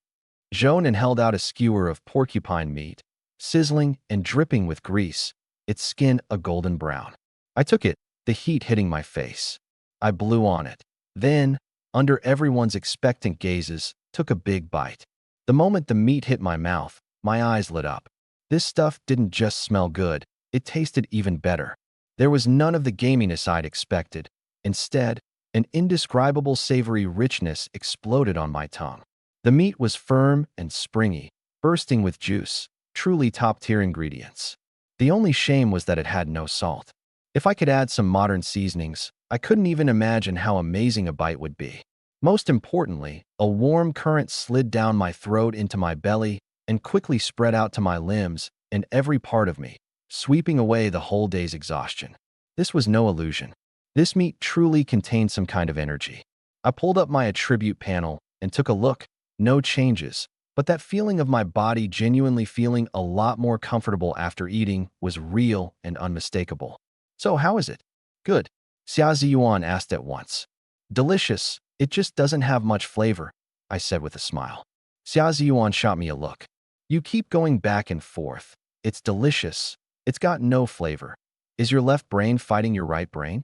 Zhonan held out a skewer of porcupine meat, sizzling and dripping with grease, its skin a golden brown. I took it, the heat hitting my face. I blew on it. Then, under everyone's expectant gazes, took a big bite. The moment the meat hit my mouth, my eyes lit up. This stuff didn't just smell good, it tasted even better. There was none of the gaminess I'd expected. Instead, an indescribable savory richness exploded on my tongue. The meat was firm and springy, bursting with juice, truly top-tier ingredients. The only shame was that it had no salt. If I could add some modern seasonings, I couldn't even imagine how amazing a bite would be. Most importantly, a warm current slid down my throat into my belly and quickly spread out to my limbs and every part of me, sweeping away the whole day's exhaustion. This was no illusion. This meat truly contained some kind of energy. I pulled up my attribute panel and took a look. No changes, but that feeling of my body genuinely feeling a lot more comfortable after eating was real and unmistakable. "So how is it?" "Good," Xia Ziyuan asked at once. "Delicious, it just doesn't have much flavor," I said with a smile. Xia Ziyuan shot me a look. "You keep going back and forth. It's delicious. It's got no flavor. Is your left brain fighting your right brain?"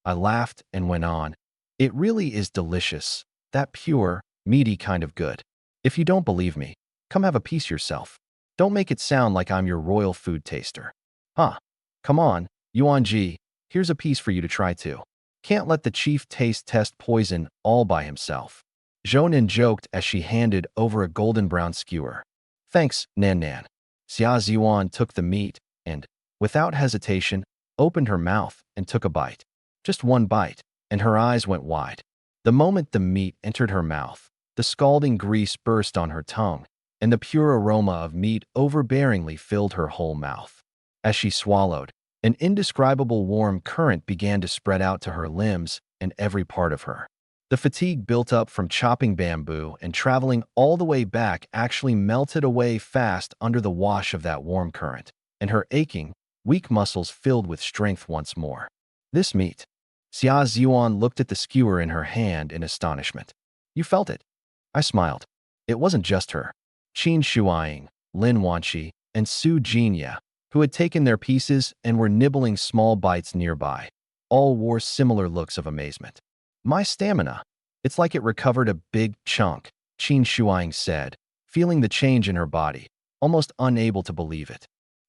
I laughed and went on. "It really is delicious, that pure, meaty kind of good. If you don't believe me, come have a piece yourself. Don't make it sound like I'm your royal food taster." "Huh. Come on, Yuan Ji, here's a piece for you to try too. Can't let the chief taste test poison all by himself." Zhonan joked as she handed over a golden brown skewer. "Thanks, Nan Nan." Xia Ziyuan took the meat and, without hesitation, opened her mouth and took a bite. Just one bite, and her eyes went wide. The moment the meat entered her mouth, the scalding grease burst on her tongue, and the pure aroma of meat overbearingly filled her whole mouth. As she swallowed, an indescribable warm current began to spread out to her limbs and every part of her. The fatigue built up from chopping bamboo and traveling all the way back actually melted away fast under the wash of that warm current, and her aching, weak muscles filled with strength once more. "This meat." Xia Ziyuan looked at the skewer in her hand in astonishment. "You felt it?" I smiled. It wasn't just her. Qin Shuaying, Lin Wanqi, and Su Jinya, who had taken their pieces and were nibbling small bites nearby, all wore similar looks of amazement. "My stamina. It's like it recovered a big chunk," Qin Shuaying said, feeling the change in her body, almost unable to believe it.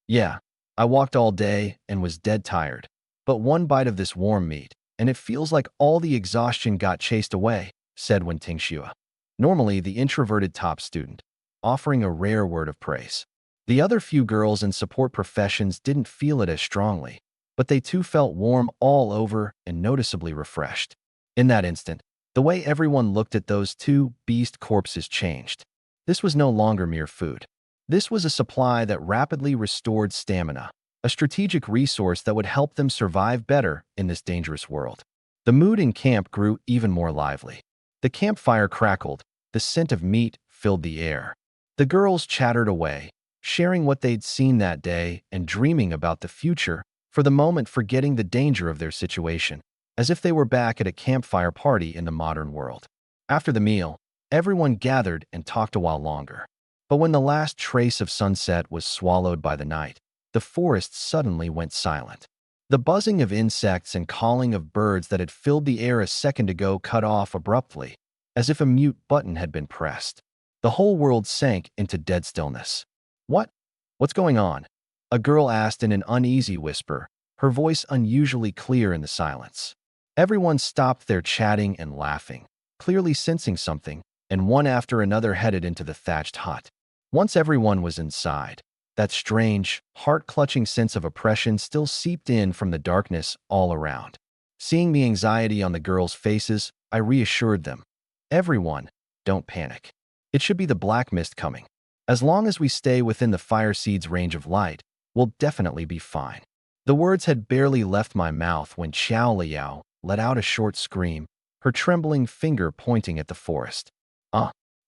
"Yeah, I walked all day and was dead tired, but one bite of this warm meat, and it feels like all the exhaustion got chased away," said Wen Tingxua, normally the introverted top student, offering a rare word of praise. The other few girls in support professions didn't feel it as strongly, but they too felt warm all over and noticeably refreshed. In that instant, the way everyone looked at those two beast corpses changed. This was no longer mere food. This was a supply that rapidly restored stamina, a strategic resource that would help them survive better in this dangerous world. The mood in camp grew even more lively. The campfire crackled, the scent of meat filled the air. The girls chattered away, sharing what they'd seen that day and dreaming about the future, for the moment forgetting the danger of their situation, as if they were back at a campfire party in the modern world. After the meal, everyone gathered and talked a while longer. But when the last trace of sunset was swallowed by the night, the forest suddenly went silent. The buzzing of insects and calling of birds that had filled the air a second ago cut off abruptly, as if a mute button had been pressed. The whole world sank into dead stillness. What? What's going on? A girl asked in an uneasy whisper, her voice unusually clear in the silence. Everyone stopped their chatting and laughing, clearly sensing something, and one after another headed into the thatched hut. Once everyone was inside, that strange, heart-clutching sense of oppression still seeped in from the darkness all around. Seeing the anxiety on the girls' faces, I reassured them. Everyone, don't panic. It should be the black mist coming. As long as we stay within the fire seed's range of light, we'll definitely be fine. The words had barely left my mouth when Xiao Liao let out a short scream, her trembling finger pointing at the forest.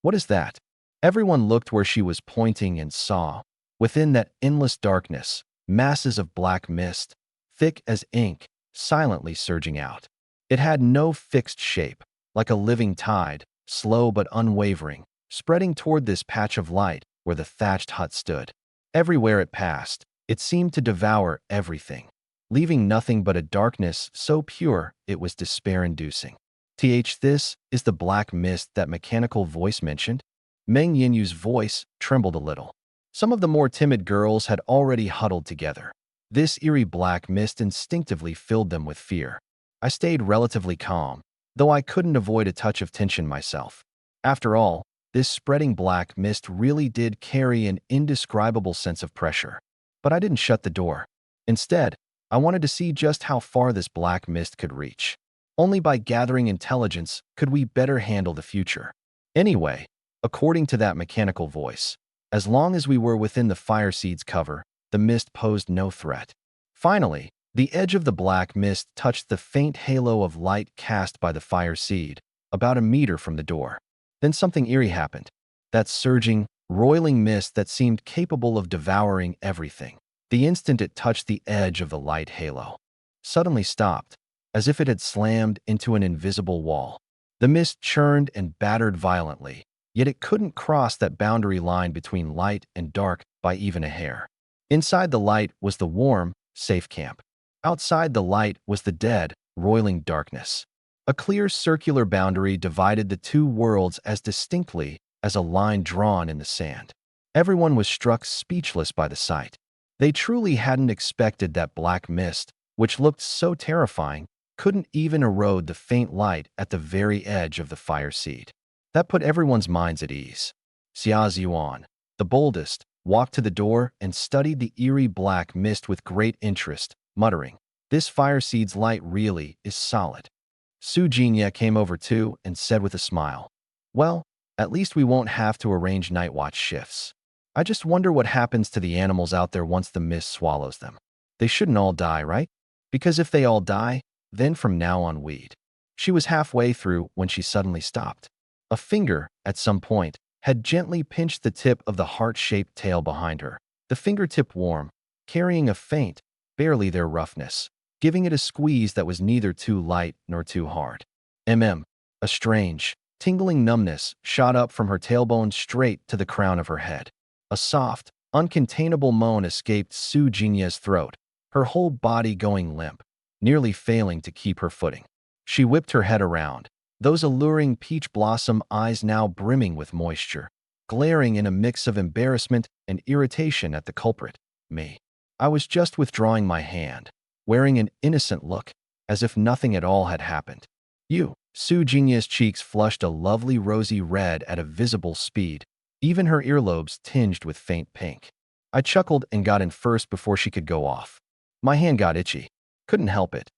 What is that? Everyone looked where she was pointing and saw, within that endless darkness, masses of black mist, thick as ink, silently surging out. It had no fixed shape, like a living tide, slow but unwavering, spreading toward this patch of light where the thatched hut stood. Everywhere it passed, it seemed to devour everything, leaving nothing but a darkness so pure it was despair-inducing. This is the black mist that mechanical voice mentioned? Meng Yinyu's voice trembled a little. Some of the more timid girls had already huddled together. This eerie black mist instinctively filled them with fear. I stayed relatively calm, though I couldn't avoid a touch of tension myself. After all, this spreading black mist really did carry an indescribable sense of pressure. But I didn't shut the door. Instead, I wanted to see just how far this black mist could reach. Only by gathering intelligence could we better handle the future. Anyway, according to that mechanical voice, as long as we were within the fire seed's cover, the mist posed no threat. Finally, the edge of the black mist touched the faint halo of light cast by the fire seed, about a meter from the door. Then something eerie happened. That surging, roiling mist that seemed capable of devouring everything, the instant it touched the edge of the light halo, suddenly stopped, as if it had slammed into an invisible wall. The mist churned and battered violently, yet it couldn't cross that boundary line between light and dark by even a hair. Inside the light was the warm, safe camp. Outside the light was the dead, roiling darkness. A clear circular boundary divided the two worlds as distinctly as a line drawn in the sand. Everyone was struck speechless by the sight. They truly hadn't expected that black mist, which looked so terrifying, couldn't even erode the faint light at the very edge of the fire seed. That put everyone's minds at ease. Xia Ziyuan, the boldest, walked to the door and studied the eerie black mist with great interest, muttering, "This fire seed's light really is solid." Su Jinya came over too and said with a smile, "Well, at least we won't have to arrange night watch shifts. I just wonder what happens to the animals out there once the mist swallows them. They shouldn't all die, right? Because if they all die, then from now on we'd." She was halfway through when she suddenly stopped. A finger, at some point, had gently pinched the tip of the heart-shaped tail behind her, the fingertip warm, carrying a faint, barely there roughness, giving it a squeeze that was neither too light nor too hard. A strange, tingling numbness shot up from her tailbone straight to the crown of her head. A soft, uncontainable moan escaped Su Jinya's throat, her whole body going limp, nearly failing to keep her footing. She whipped her head around, those alluring peach blossom eyes now brimming with moisture, glaring in a mix of embarrassment and irritation at the culprit, me. I was just withdrawing my hand, wearing an innocent look, as if nothing at all had happened. Su Jinya's cheeks flushed a lovely rosy red at a visible speed, even her earlobes tinged with faint pink. I chuckled and got in first before she could go off. My hand got itchy. Couldn't help it.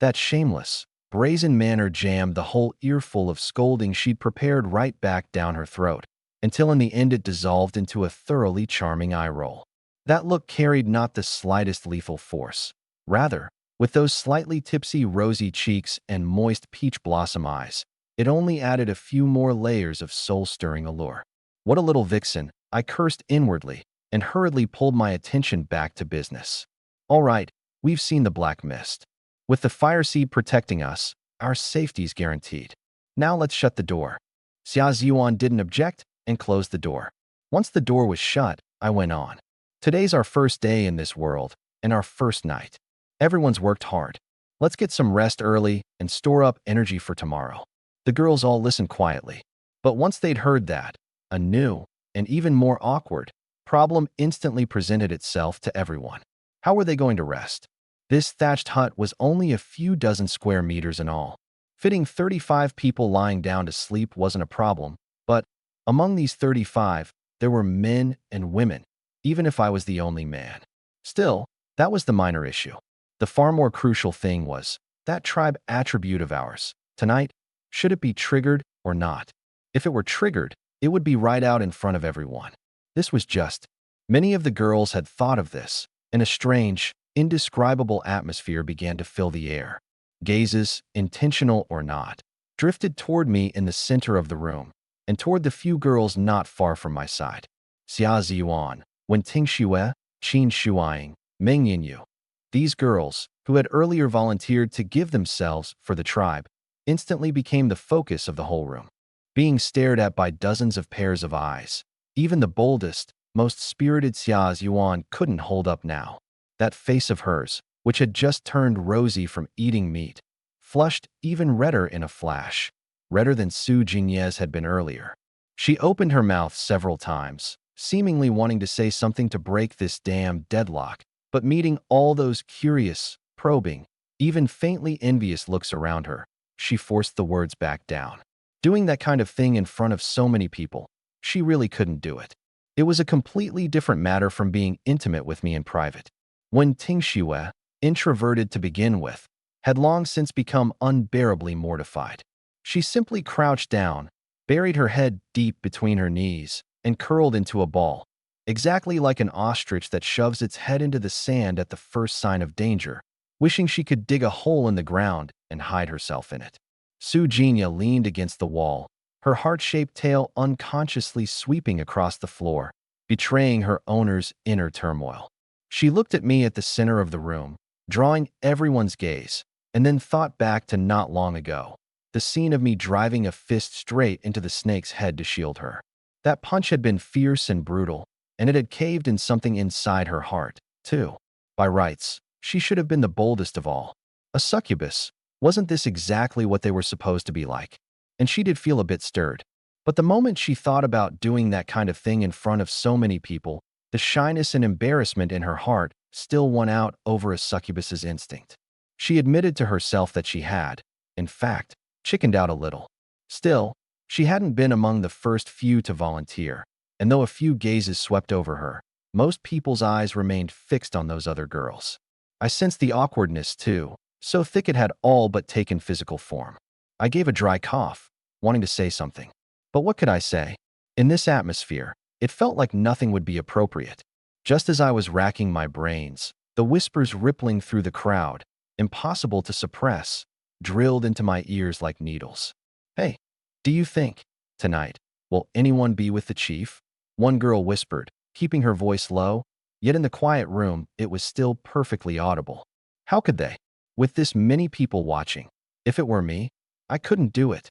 That shameless, brazen manner jammed the whole earful of scolding she'd prepared right back down her throat, until in the end it dissolved into a thoroughly charming eye roll. That look carried not the slightest lethal force. Rather, with those slightly tipsy rosy cheeks and moist peach blossom eyes, it only added a few more layers of soul-stirring allure. What a little vixen, I cursed inwardly, and hurriedly pulled my attention back to business. All right, we've seen the black mist. With the fire seed protecting us, our safety's guaranteed. Now let's shut the door. Xia Ziyuan didn't object and closed the door. Once the door was shut, I went on. Today's our first day in this world, and our first night. Everyone's worked hard. Let's get some rest early and store up energy for tomorrow. The girls all listened quietly. But once they'd heard that, a new, and even more awkward, problem instantly presented itself to everyone. How were they going to rest? This thatched hut was only a few dozen square meters in all. Fitting 35 people lying down to sleep wasn't a problem, but among these 35, there were men and women, even if I was the only man. Still, that was the minor issue. The far more crucial thing was that tribe attribute of ours. Tonight, should it be triggered or not? If it were triggered, it would be right out in front of everyone. This was just. Many of the girls had thought of this, and a strange, indescribable atmosphere began to fill the air. Gazes, intentional or not, drifted toward me in the center of the room, and toward the few girls not far from my side. Xia Ziyuan, Wen Tingxue, Qin Shuaying, Meng Yinyu. These girls, who had earlier volunteered to give themselves for the tribe, instantly became the focus of the whole room. Being stared at by dozens of pairs of eyes, even the boldest, most spirited Xia Ziyuan couldn't hold up now. That face of hers, which had just turned rosy from eating meat, flushed even redder in a flash, redder than Su Jingye's had been earlier. She opened her mouth several times, seemingly wanting to say something to break this damn deadlock, but meeting all those curious, probing, even faintly envious looks around her, she forced the words back down. Doing that kind of thing in front of so many people, she really couldn't do it. It was a completely different matter from being intimate with me in private. When Tingxue, introverted to begin with, had long since become unbearably mortified. She simply crouched down, buried her head deep between her knees, and curled into a ball, exactly like an ostrich that shoves its head into the sand at the first sign of danger, wishing she could dig a hole in the ground and hide herself in it. Su Jinya leaned against the wall, her heart-shaped tail unconsciously sweeping across the floor, betraying her owner's inner turmoil. She looked at me at the center of the room, drawing everyone's gaze, and then thought back to not long ago, the scene of me driving a fist straight into the snake's head to shield her. That punch had been fierce and brutal, and it had caved in something inside her heart, too. By rights, she should have been the boldest of all. A succubus, wasn't this exactly what they were supposed to be like? And she did feel a bit stirred. But the moment she thought about doing that kind of thing in front of so many people, the shyness and embarrassment in her heart still won out over a succubus's instinct. She admitted to herself that she had, in fact, chickened out a little. Still, she hadn't been among the first few to volunteer, and though a few gazes swept over her, most people's eyes remained fixed on those other girls. I sensed the awkwardness, too, so thick it had all but taken physical form. I gave a dry cough, wanting to say something. But what could I say? In this atmosphere, it felt like nothing would be appropriate. Just as I was racking my brains, the whispers rippling through the crowd, impossible to suppress, drilled into my ears like needles. Hey, do you think, tonight, will anyone be with the chief? One girl whispered, keeping her voice low, yet in the quiet room, it was still perfectly audible. How could they? With this many people watching. If it were me, I couldn't do it.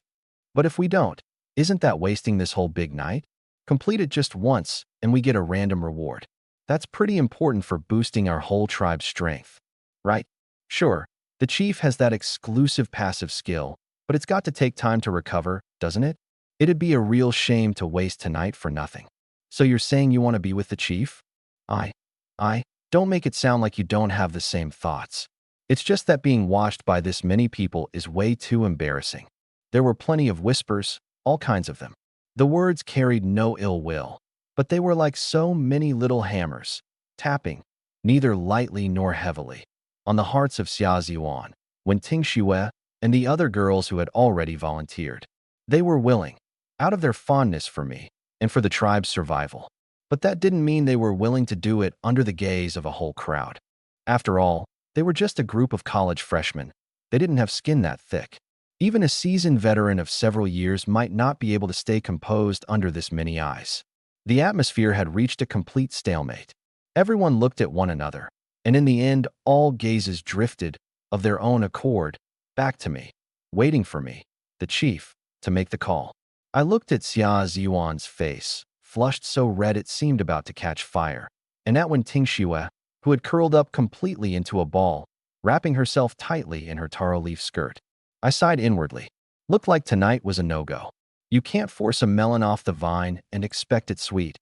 But if we don't, isn't that wasting this whole big night? Complete it just once, and we get a random reward. That's pretty important for boosting our whole tribe's strength. Right? Sure, the chief has that exclusive passive skill, but it's got to take time to recover, doesn't it? It'd be a real shame to waste tonight for nothing. So you're saying you want to be with the chief? Don't make it sound like you don't have the same thoughts. It's just that being watched by this many people is way too embarrassing. There were plenty of whispers, all kinds of them. The words carried no ill will, but they were like so many little hammers, tapping, neither lightly nor heavily, on the hearts of Xia Ziyuan, Wen Tingxue, and the other girls who had already volunteered. They were willing, out of their fondness for me, and for the tribe's survival. But that didn't mean they were willing to do it under the gaze of a whole crowd. After all, they were just a group of college freshmen. They didn't have skin that thick. Even a seasoned veteran of several years might not be able to stay composed under this many eyes. The atmosphere had reached a complete stalemate. Everyone looked at one another, and in the end, all gazes drifted, of their own accord, back to me, waiting for me, the chief, to make the call. I looked at Xia Ziyuan's face, flushed so red it seemed about to catch fire, and at Wen Tingxue, who had curled up completely into a ball, wrapping herself tightly in her taro leaf skirt. I sighed inwardly. Looked like tonight was a no-go. You can't force a melon off the vine and expect it sweet.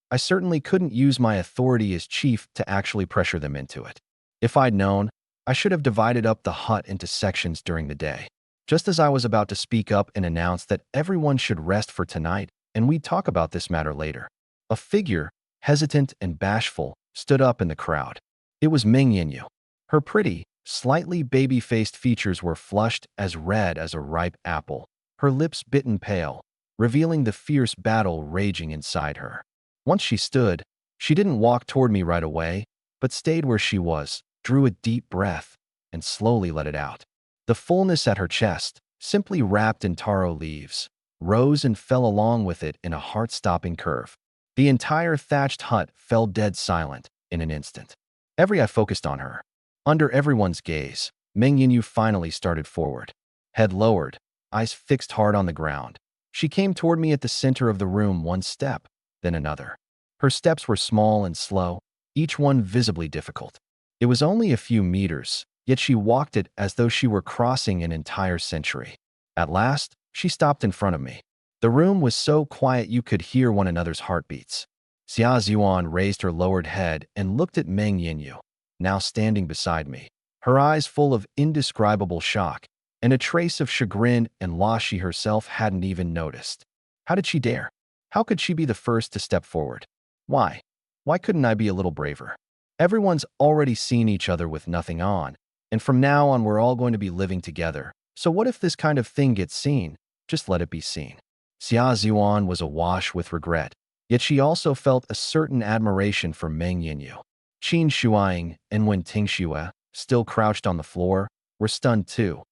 I certainly couldn't use my authority as chief to actually pressure them into it. If I'd known, I should have divided up the hut into sections during the day. Just as I was about to speak up and announce that everyone should rest for tonight and we'd talk about this matter later, a figure, hesitant and bashful, stood up in the crowd. It was Meng Yanyu. Her pretty, slightly baby-faced features were flushed as red as a ripe apple, her lips bitten pale, revealing the fierce battle raging inside her. Once she stood, she didn't walk toward me right away, but stayed where she was, drew a deep breath, and slowly let it out. The fullness at her chest, simply wrapped in taro leaves, rose and fell along with it in a heart-stopping curve. The entire thatched hut fell dead silent in an instant. Every eye focused on her. Under everyone's gaze, Meng Yanyu finally started forward. Head lowered, eyes fixed hard on the ground. She came toward me at the center of the room, one step, then another. Her steps were small and slow, each one visibly difficult. It was only a few meters, yet she walked it as though she were crossing an entire century. At last, she stopped in front of me. The room was so quiet you could hear one another's heartbeats. Xia Ziyuan raised her lowered head and looked at Meng Yanyu, now standing beside me, her eyes full of indescribable shock and a trace of chagrin and loss she herself hadn't even noticed. How did she dare? How could she be the first to step forward? Why? Why couldn't I be a little braver? Everyone's already seen each other with nothing on, and from now on we're all going to be living together. So what if this kind of thing gets seen? Just let it be seen. Xia Ziyuan was awash with regret, yet she also felt a certain admiration for Meng Yanyu. Qin Shuaing and Wen Tingxue, still crouched on the floor, were stunned too,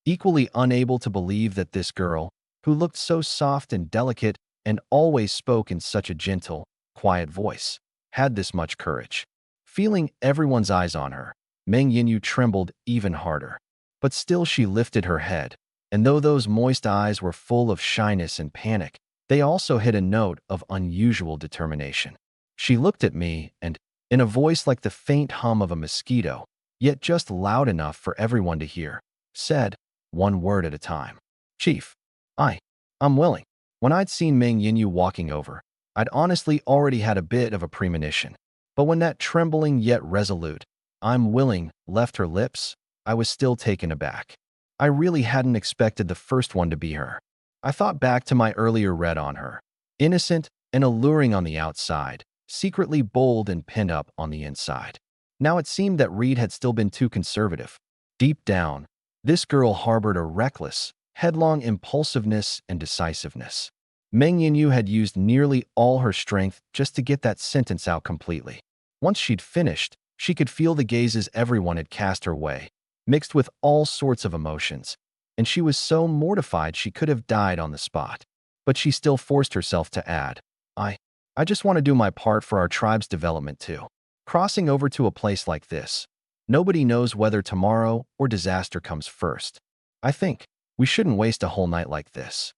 equally unable to believe that this girl, who looked so soft and delicate and always spoke in such a gentle, quiet voice, had this much courage. Feeling everyone's eyes on her, Meng Yanyu trembled even harder. But still she lifted her head, and though those moist eyes were full of shyness and panic, they also hid a note of unusual determination. She looked at me and, in a voice like the faint hum of a mosquito, yet just loud enough for everyone to hear, said, one word at a time, "Chief, I'm willing." When I'd seen Meng Yanyu walking over, I'd honestly already had a bit of a premonition. But when that trembling yet resolute, "I'm willing," left her lips, I was still taken aback. I really hadn't expected the first one to be her. I thought back to my earlier read on her. Innocent and alluring on the outside, secretly bold and pinned up on the inside. Now it seemed that Reed had still been too conservative. Deep down, this girl harbored a reckless, headlong impulsiveness and decisiveness. Meng Yanyu had used nearly all her strength just to get that sentence out completely. Once she'd finished, she could feel the gazes everyone had cast her way, mixed with all sorts of emotions, and she was so mortified she could have died on the spot. But she still forced herself to add, I just want to do my part for our tribe's development too. Crossing over to a place like this, nobody knows whether tomorrow or disaster comes first. I think we shouldn't waste a whole night like this."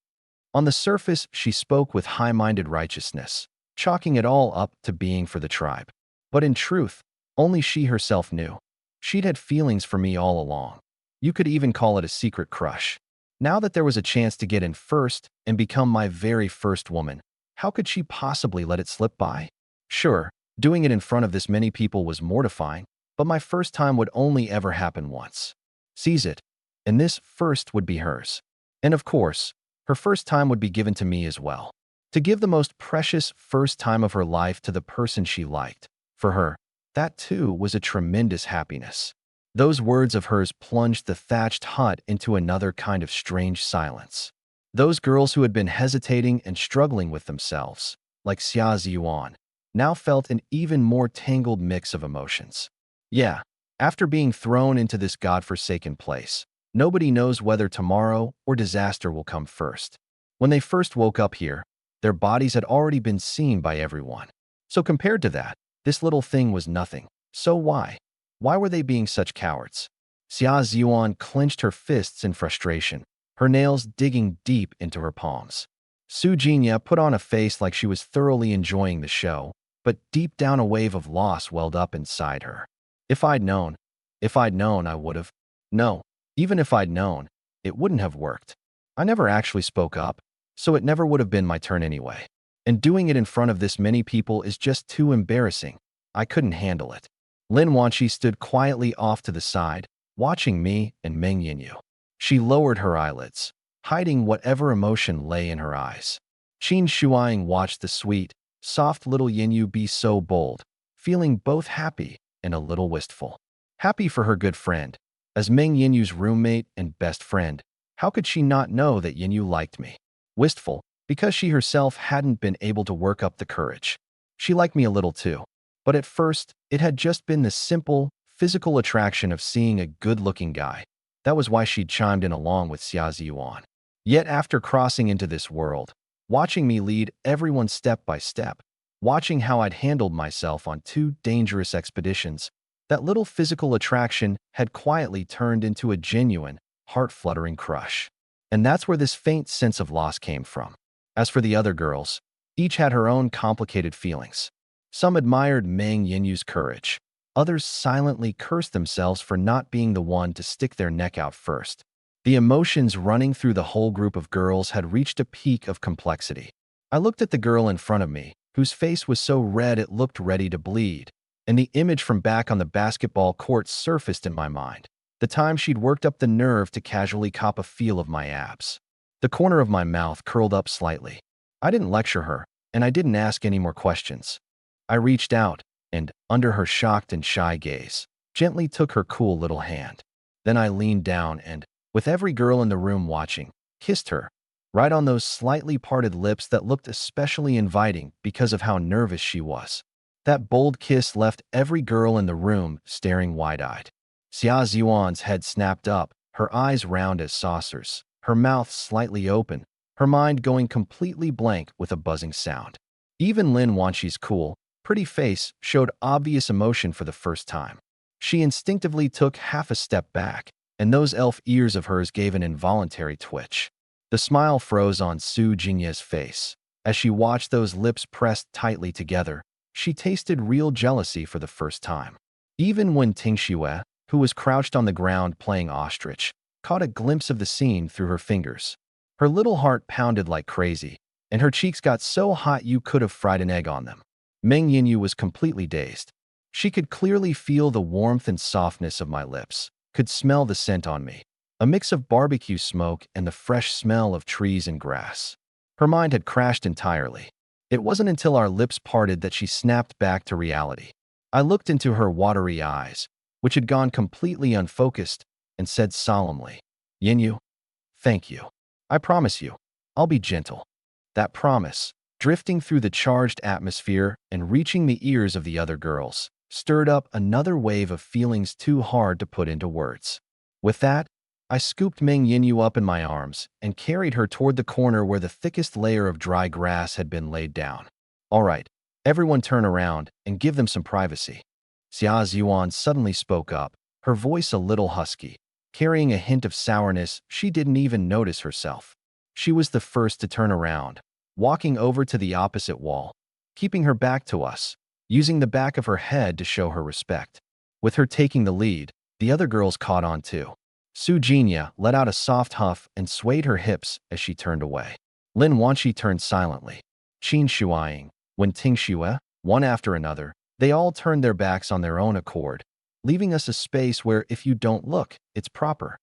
On the surface, she spoke with high-minded righteousness, chalking it all up to being for the tribe. But in truth, only she herself knew. She'd had feelings for me all along. You could even call it a secret crush. Now that there was a chance to get in first and become my very first woman, how could she possibly let it slip by? Sure, doing it in front of this many people was mortifying, but my first time would only ever happen once. Seize it, and this first would be hers. And of course, her first time would be given to me as well. To give the most precious first time of her life to the person she liked, for her, that too was a tremendous happiness. Those words of hers plunged the thatched hut into another kind of strange silence. Those girls who had been hesitating and struggling with themselves, like Xia Ziyuan, now felt an even more tangled mix of emotions. Yeah, after being thrown into this godforsaken place, nobody knows whether tomorrow or disaster will come first. When they first woke up here, Their bodies had already been seen by everyone. So compared to that, this little thing was nothing. So why? Why were they being such cowards? Xia Ziyuan clenched her fists in frustration, her nails digging deep into her palms. Su Jinya put on a face like she was thoroughly enjoying the show, but deep down a wave of loss welled up inside her. If I'd known, I would've. No, even if I'd known, it wouldn't have worked. I never actually spoke up, so it never would have been my turn anyway. And doing it in front of this many people is just too embarrassing. I couldn't handle it. Lin Wanqi stood quietly off to the side, watching me and Meng Yinyu. She lowered her eyelids, hiding whatever emotion lay in her eyes. Qin Shuang watched the sweet, soft little Yinyu be so bold, feeling both happy and a little wistful. Happy for her good friend. As Meng Yinyu's roommate and best friend, how could she not know that Yinyu liked me? Wistful, because she herself hadn't been able to work up the courage. She liked me a little too. But at first, it had just been the simple, physical attraction of seeing a good-looking guy. That was why she'd chimed in along with Xia Ziyuan. Yet after crossing into this world, watching me lead everyone step by step, watching how I'd handled myself on 2 dangerous expeditions, that little physical attraction had quietly turned into a genuine, heart-fluttering crush. And that's where this faint sense of loss came from. As for the other girls, each had her own complicated feelings. Some admired Meng Yinyu's courage. Others silently cursed themselves for not being the one to stick their neck out first. The emotions running through the whole group of girls had reached a peak of complexity. I looked at the girl in front of me, whose face was so red it looked ready to bleed, and the image from back on the basketball court surfaced in my mind. The time she'd worked up the nerve to casually cop a feel of my abs. The corner of my mouth curled up slightly. I didn't lecture her, and I didn't ask any more questions. I reached out, and, under her shocked and shy gaze, gently took her cool little hand. Then I leaned down and, with every girl in the room watching, kissed her, right on those slightly parted lips that looked especially inviting because of how nervous she was. That bold kiss left every girl in the room staring wide-eyed. Xia Ziyuan's head snapped up, her eyes round as saucers, her mouth slightly open, her mind going completely blank with a buzzing sound. Even Lin Wanqi's cool, pretty face showed obvious emotion for the first time. She instinctively took half a step back, and those elf ears of hers gave an involuntary twitch. The smile froze on Su Jinya's face. As she watched those lips pressed tightly together, she tasted real jealousy for the first time. Even when Tingxue, who was crouched on the ground playing ostrich, caught a glimpse of the scene through her fingers. Her little heart pounded like crazy, and her cheeks got so hot you could have fried an egg on them. Meng Yinyu was completely dazed. She could clearly feel the warmth and softness of my lips, could smell the scent on me, a mix of barbecue smoke and the fresh smell of trees and grass. Her mind had crashed entirely. It wasn't until our lips parted that she snapped back to reality. I looked into her watery eyes, which had gone completely unfocused, and said solemnly, "Yinyu, thank you. I promise you, I'll be gentle." That promise, drifting through the charged atmosphere and reaching the ears of the other girls, stirred up another wave of feelings too hard to put into words. With that, I scooped Meng Yinyu up in my arms and carried her toward the corner where the thickest layer of dry grass had been laid down. "All right, everyone turn around and give them some privacy." Xia Ziyuan suddenly spoke up, her voice a little husky, carrying a hint of sourness she didn't even notice herself. She was the first to turn around, walking over to the opposite wall, keeping her back to us, using the back of her head to show her respect. With her taking the lead, the other girls caught on too. Su Jinya let out a soft huff and swayed her hips as she turned away. Lin Wanqi turned silently. Qin Shuang, Wen Tingxue, one after another, they all turned their backs on their own accord, leaving us a space where if you don't look, it's proper.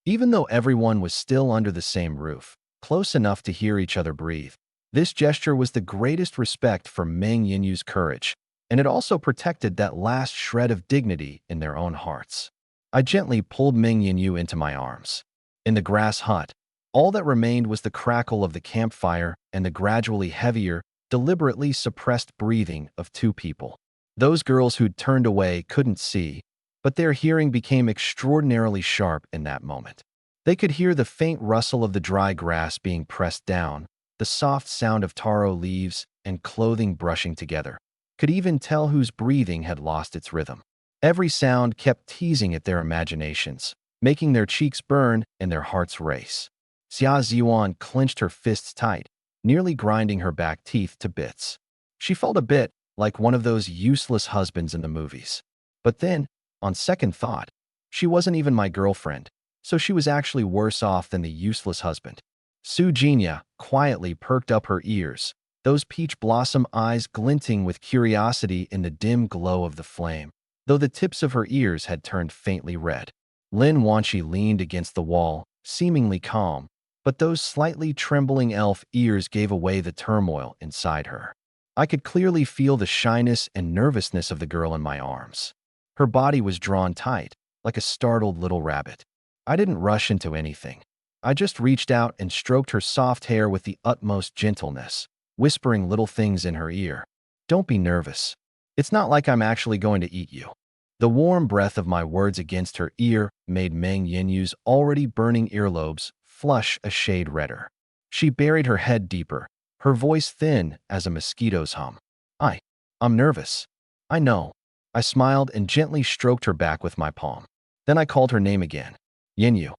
Even though everyone was still under the same roof, close enough to hear each other breathe, this gesture was the greatest respect for Meng Yinyu's courage, and it also protected that last shred of dignity in their own hearts. I gently pulled Meng Yinyu into my arms. In the grass hut, all that remained was the crackle of the campfire and the gradually heavier, deliberately suppressed breathing of 2 people. Those girls who'd turned away couldn't see, but their hearing became extraordinarily sharp in that moment. They could hear the faint rustle of the dry grass being pressed down, the soft sound of taro leaves and clothing brushing together. Could even tell whose breathing had lost its rhythm. Every sound kept teasing at their imaginations, making their cheeks burn and their hearts race. Xia Ziwan clenched her fists tight, nearly grinding her back teeth to bits. She felt a bit like one of those useless husbands in the movies. But then, on second thought, she wasn't even my girlfriend, so she was actually worse off than the useless husband. Su Jinya quietly perked up her ears, those peach blossom eyes glinting with curiosity in the dim glow of the flame, though the tips of her ears had turned faintly red. Lin Wanchi leaned against the wall, seemingly calm, but those slightly trembling elf ears gave away the turmoil inside her. I could clearly feel the shyness and nervousness of the girl in my arms. Her body was drawn tight, like a startled little rabbit. I didn't rush into anything. I just reached out and stroked her soft hair with the utmost gentleness, whispering little things in her ear. Don't be nervous. It's not like I'm actually going to eat you. The warm breath of my words against her ear made Meng Yinyu's already burning earlobes flush a shade redder. She buried her head deeper, her voice thin as a mosquito's hum. I'm nervous. I know. I smiled and gently stroked her back with my palm. Then I called her name again. Yinyu.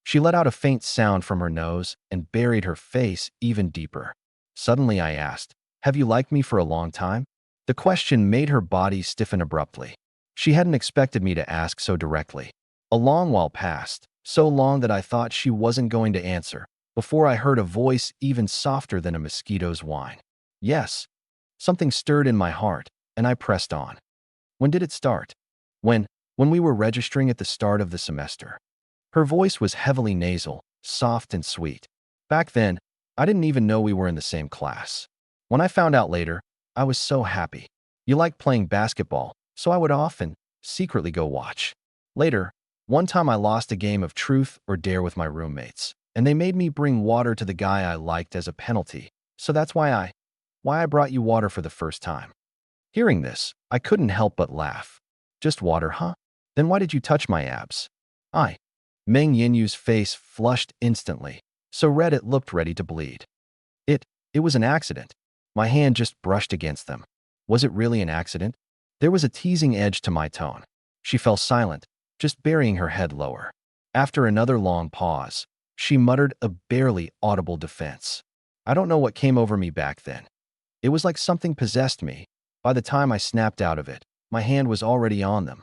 She let out a faint sound from her nose and buried her face even deeper. Suddenly I asked, have you liked me for a long time? The question made her body stiffen abruptly. She hadn't expected me to ask so directly. A long while passed, so long that I thought she wasn't going to answer, before I heard a voice even softer than a mosquito's whine. Yes. Something stirred in my heart, and I pressed on. When did it start? When we were registering at the start of the semester. Her voice was heavily nasal, soft and sweet. Back then, I didn't even know we were in the same class. When I found out later, I was so happy. You liked playing basketball, so I would often, secretly go watch. Later, one time I lost a game of truth or dare with my roommates, and they made me bring water to the guy I liked as a penalty, so that's why I brought you water for the first time. Hearing this, I couldn't help but laugh. Just water, huh? Then why did you touch my abs? Meng Yinyu's face flushed instantly, so red it looked ready to bleed. It was an accident. My hand just brushed against them. Was it really an accident? There was a teasing edge to my tone. She fell silent, just burying her head lower. After another long pause, she muttered a barely audible defense. I don't know what came over me back then. It was like something possessed me. By the time I snapped out of it, my hand was already on them.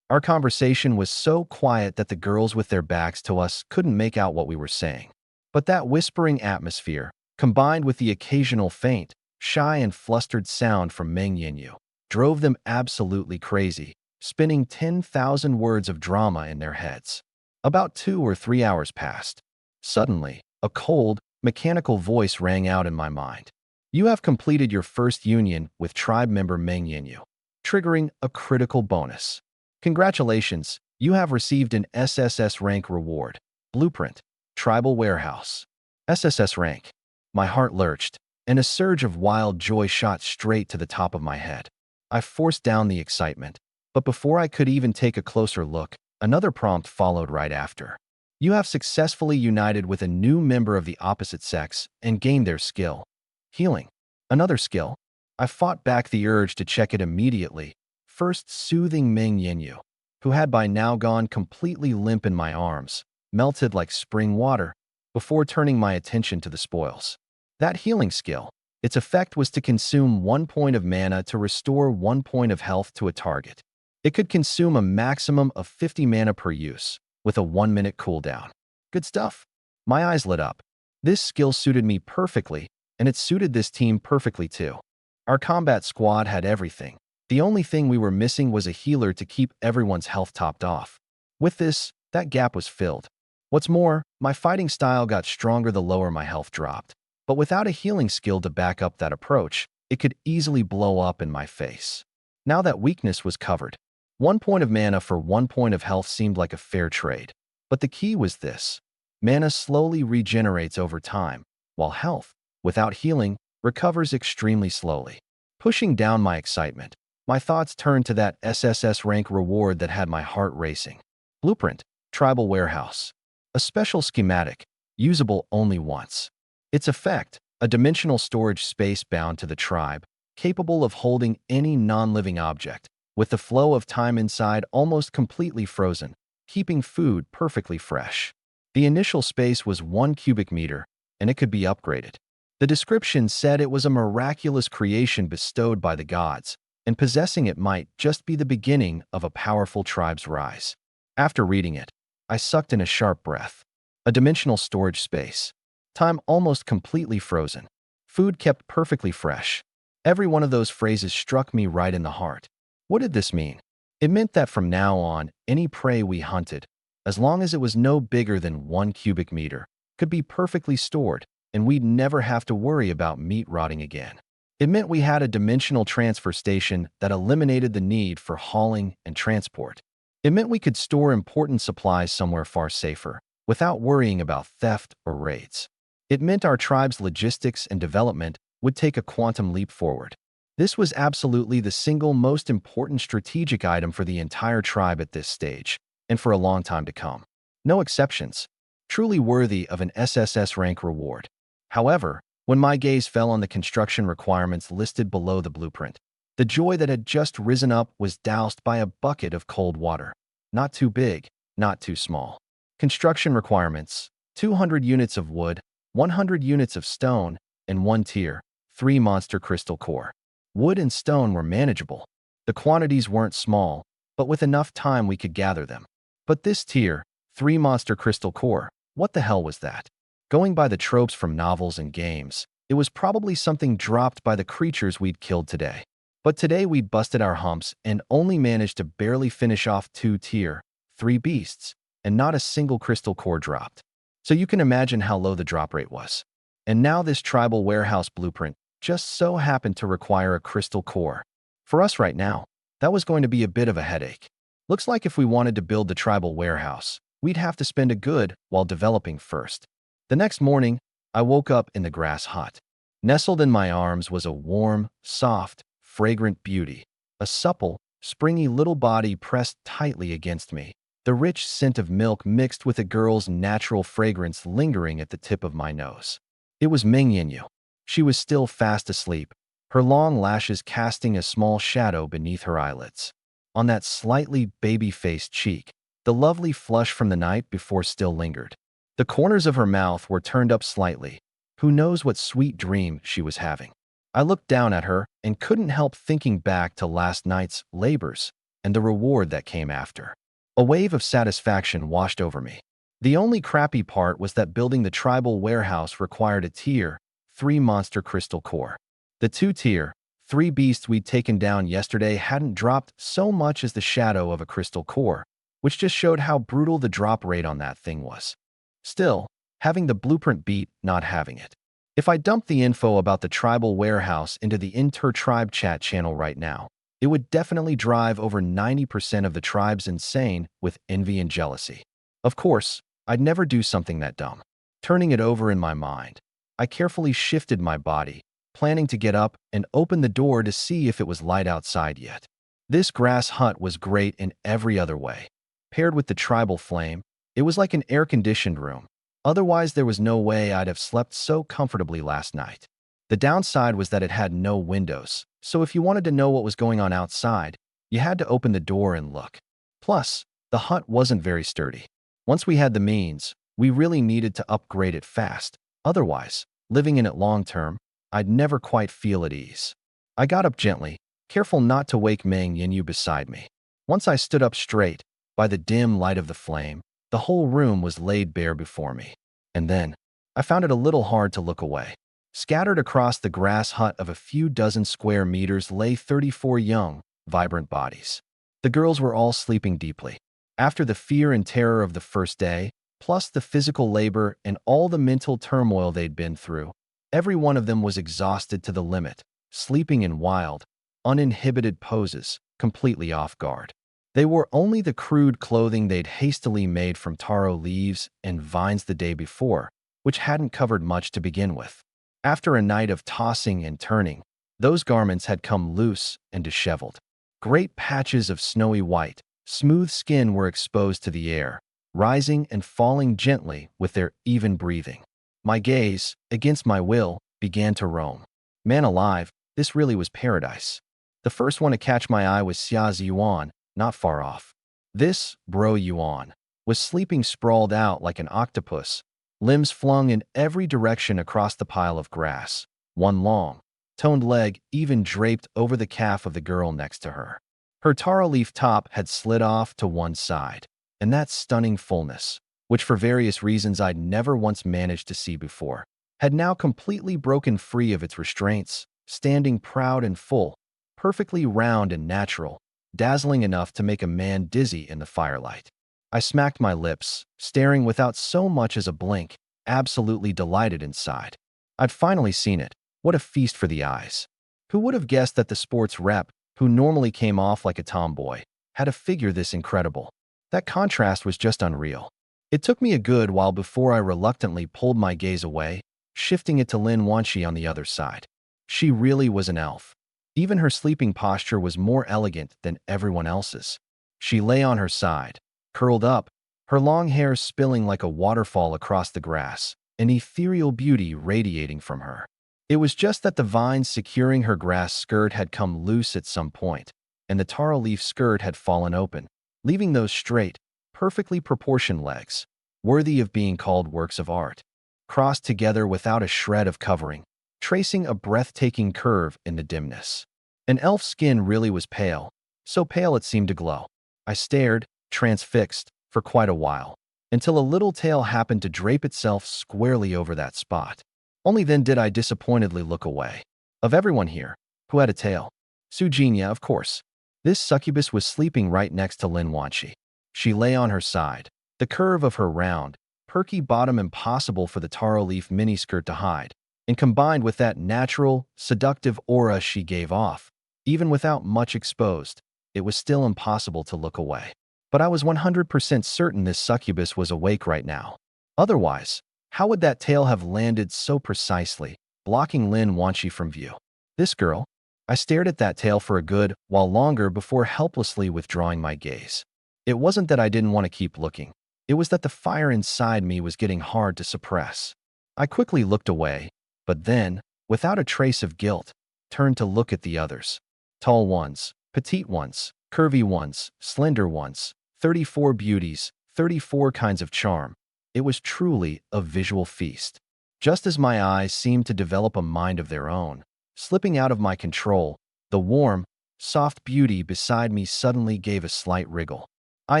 Our conversation was so quiet that the girls with their backs to us couldn't make out what we were saying. But that whispering atmosphere, combined with the occasional faint, shy and flustered sound from Meng Yinyu, drove them absolutely crazy, spinning 10,000 words of drama in their heads. About 2 or 3 hours passed. Suddenly, a cold, mechanical voice rang out in my mind. You have completed your first union with tribe member Meng Yinyu, triggering a critical bonus. Congratulations, you have received an SSS rank reward. Blueprint, Tribal Warehouse. SSS rank. My heart lurched, and a surge of wild joy shot straight to the top of my head. I forced down the excitement, but before I could even take a closer look, another prompt followed right after. You have successfully united with a new member of the opposite sex and gained their skill. Healing. Another skill. I fought back the urge to check it immediately, first soothing Meng Yinyu, who had by now gone completely limp in my arms, melted like spring water, before turning my attention to the spoils. That healing skill, its effect was to consume 1 point of mana to restore 1 point of health to a target. It could consume a maximum of 50 mana per use, with a 1-minute cooldown. Good stuff. My eyes lit up. This skill suited me perfectly, and it suited this team perfectly too. Our combat squad had everything. The only thing we were missing was a healer to keep everyone's health topped off. With this, that gap was filled. What's more, my fighting style got stronger the lower my health dropped. But without a healing skill to back up that approach, it could easily blow up in my face. Now that weakness was covered, 1 point of mana for 1 point of health seemed like a fair trade. But the key was this. Mana slowly regenerates over time, while health, without healing, recovers extremely slowly. Pushing down my excitement, my thoughts turned to that SSS rank reward that had my heart racing. Blueprint, Tribal Warehouse. A special schematic, usable only once. Its effect, a dimensional storage space bound to the tribe, capable of holding any non-living object, with the flow of time inside almost completely frozen, keeping food perfectly fresh. The initial space was 1 cubic meter, and it could be upgraded. The description said it was a miraculous creation bestowed by the gods, and possessing it might just be the beginning of a powerful tribe's rise. After reading it, I sucked in a sharp breath. A dimensional storage space. Time almost completely frozen. Food kept perfectly fresh. Every one of those phrases struck me right in the heart. What did this mean? It meant that from now on, any prey we hunted, as long as it was no bigger than 1 cubic meter, could be perfectly stored, and we'd never have to worry about meat rotting again. It meant we had a dimensional transfer station that eliminated the need for hauling and transport. It meant we could store important supplies somewhere far safer, without worrying about theft or raids. It meant our tribe's logistics and development would take a quantum leap forward. This was absolutely the single most important strategic item for the entire tribe at this stage, and for a long time to come. No exceptions. Truly worthy of an SSS rank reward. However, when my gaze fell on the construction requirements listed below the blueprint, the joy that had just risen up was doused by a bucket of cold water. Not too big, not too small. Construction requirements: 200 units of wood, 100 units of stone, and 1 tier, 3 monster crystal core. Wood and stone were manageable. The quantities weren't small, but with enough time we could gather them. But this tier, 3 monster crystal core, what the hell was that? Going by the tropes from novels and games, it was probably something dropped by the creatures we'd killed today. But today we'd busted our humps and only managed to barely finish off 2 tier, 3 beasts, and not a single crystal core dropped. So you can imagine how low the drop rate was. And now this tribal warehouse blueprint just so happened to require a crystal core. For us right now, that was going to be a bit of a headache. Looks like if we wanted to build the tribal warehouse, we'd have to spend a good while developing first. The next morning, I woke up in the grass hut. Nestled in my arms was a warm, soft, fragrant beauty, a supple, springy little body pressed tightly against me, the rich scent of milk mixed with a girl's natural fragrance lingering at the tip of my nose. It was Ming Yinyu. She was still fast asleep, her long lashes casting a small shadow beneath her eyelids. On that slightly baby-faced cheek, the lovely flush from the night before still lingered. The corners of her mouth were turned up slightly. Who knows what sweet dream she was having? I looked down at her and couldn't help thinking back to last night's labors and the reward that came after. A wave of satisfaction washed over me. The only crappy part was that building the tribal warehouse required a tier 3 monster crystal core. The 2 tier 3 beasts we'd taken down yesterday hadn't dropped so much as the shadow of a crystal core, which just showed how brutal the drop rate on that thing was. Still, having the blueprint beat not having it. If I dumped the info about the tribal warehouse into the inter-tribe chat channel right now, it would definitely drive over 90% of the tribes insane with envy and jealousy. Of course, I'd never do something that dumb. Turning it over in my mind, I carefully shifted my body, planning to get up and open the door to see if it was light outside yet. This grass hut was great in every other way. Paired with the tribal flame, it was like an air-conditioned room. Otherwise, there was no way I'd have slept so comfortably last night. The downside was that it had no windows, so if you wanted to know what was going on outside, you had to open the door and look. Plus, the hut wasn't very sturdy. Once we had the means, we really needed to upgrade it fast. Otherwise, living in it long-term, I'd never quite feel at ease. I got up gently, careful not to wake Meng Yinyu beside me. Once I stood up straight, by the dim light of the flame, the whole room was laid bare before me. And then, I found it a little hard to look away. Scattered across the grass hut of a few dozen square meters lay 34 young, vibrant bodies. The girls were all sleeping deeply. After the fear and terror of the first day, plus the physical labor and all the mental turmoil they'd been through, every one of them was exhausted to the limit, sleeping in wild, uninhibited poses, completely off guard. They wore only the crude clothing they'd hastily made from taro leaves and vines the day before, which hadn't covered much to begin with. After a night of tossing and turning, those garments had come loose and disheveled. Great patches of snowy white, smooth skin were exposed to the air, rising and falling gently with their even breathing. My gaze, against my will, began to roam. Man alive, this really was paradise. The first one to catch my eye was Xia Yuan, not far off. This, bro Yuan, was sleeping sprawled out like an octopus, limbs flung in every direction across the pile of grass, one long, toned leg even draped over the calf of the girl next to her. Her taro leaf top had slid off to one side, and that stunning fullness, which for various reasons I'd never once managed to see before, had now completely broken free of its restraints, standing proud and full, perfectly round and natural, dazzling enough to make a man dizzy in the firelight. I smacked my lips, staring without so much as a blink, absolutely delighted inside. I'd finally seen it. What a feast for the eyes. Who would have guessed that the sports rep, who normally came off like a tomboy, had a figure this incredible? That contrast was just unreal. It took me a good while before I reluctantly pulled my gaze away, shifting it to Lin Wanqi on the other side. She really was an elf. Even her sleeping posture was more elegant than everyone else's. She lay on her side, curled up, her long hair spilling like a waterfall across the grass, an ethereal beauty radiating from her. It was just that the vines securing her grass skirt had come loose at some point, and the taro leaf skirt had fallen open, leaving those straight, perfectly proportioned legs, worthy of being called works of art, crossed together without a shred of covering, tracing a breathtaking curve in the dimness. An elf's skin really was pale, so pale it seemed to glow. I stared, transfixed, for quite a while, until a little tail happened to drape itself squarely over that spot. Only then did I disappointedly look away. Of everyone here, who had a tail? Sujinya, of course. This succubus was sleeping right next to Lin Wanqi. She lay on her side, the curve of her round, perky bottom impossible for the taro leaf miniskirt to hide, and combined with that natural, seductive aura she gave off, even without much exposed, it was still impossible to look away. But I was 100% certain this succubus was awake right now. Otherwise, how would that tail have landed so precisely, blocking Lin Wanqi from view? This girl? I stared at that tail for a good while longer before helplessly withdrawing my gaze. It wasn't that I didn't want to keep looking. It was that the fire inside me was getting hard to suppress. I quickly looked away, but then, without a trace of guilt, turned to look at the others. Tall ones, petite ones, curvy ones, slender ones, 34 beauties, 34 kinds of charm. It was truly a visual feast. Just as my eyes seemed to develop a mind of their own, slipping out of my control, the warm, soft beauty beside me suddenly gave a slight wriggle. I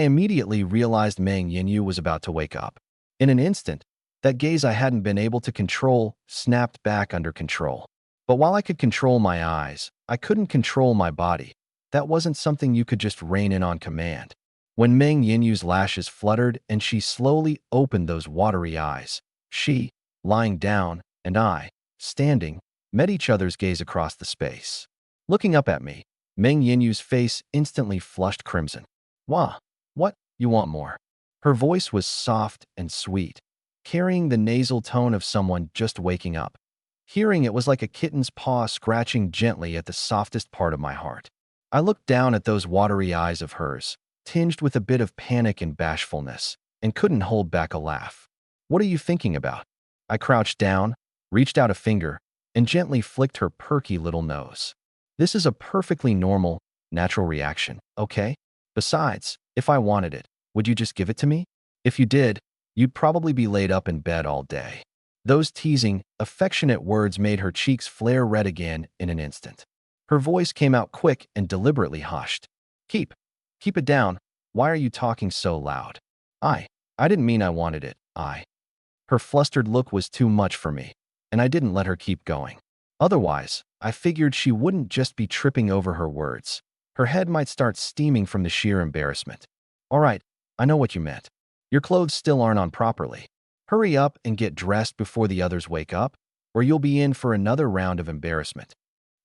immediately realized Meng Yinyu was about to wake up. In an instant, that gaze I hadn't been able to control snapped back under control. But while I could control my eyes, I couldn't control my body. That wasn't something you could just rein in on command. When Meng Yinyu's lashes fluttered and she slowly opened those watery eyes, she, lying down, and I, standing, met each other's gaze across the space. Looking up at me, Meng Yinyu's face instantly flushed crimson. Wah, what, you want more? Her voice was soft and sweet, carrying the nasal tone of someone just waking up. Hearing it was like a kitten's paw scratching gently at the softest part of my heart. I looked down at those watery eyes of hers, tinged with a bit of panic and bashfulness, and couldn't hold back a laugh. What are you thinking about? I crouched down, reached out a finger, and gently flicked her perky little nose. This is a perfectly normal, natural reaction, okay? Besides, if I wanted it, would you just give it to me? If you did, you'd probably be laid up in bed all day. Those teasing, affectionate words made her cheeks flare red again in an instant. Her voice came out quick and deliberately hushed. Keep it down. Why are you talking so loud? I didn't mean I wanted it. Her flustered look was too much for me, and I didn't let her keep going. Otherwise, I figured she wouldn't just be tripping over her words. Her head might start steaming from the sheer embarrassment. All right, I know what you meant. Your clothes still aren't on properly. Hurry up and get dressed before the others wake up, or you'll be in for another round of embarrassment.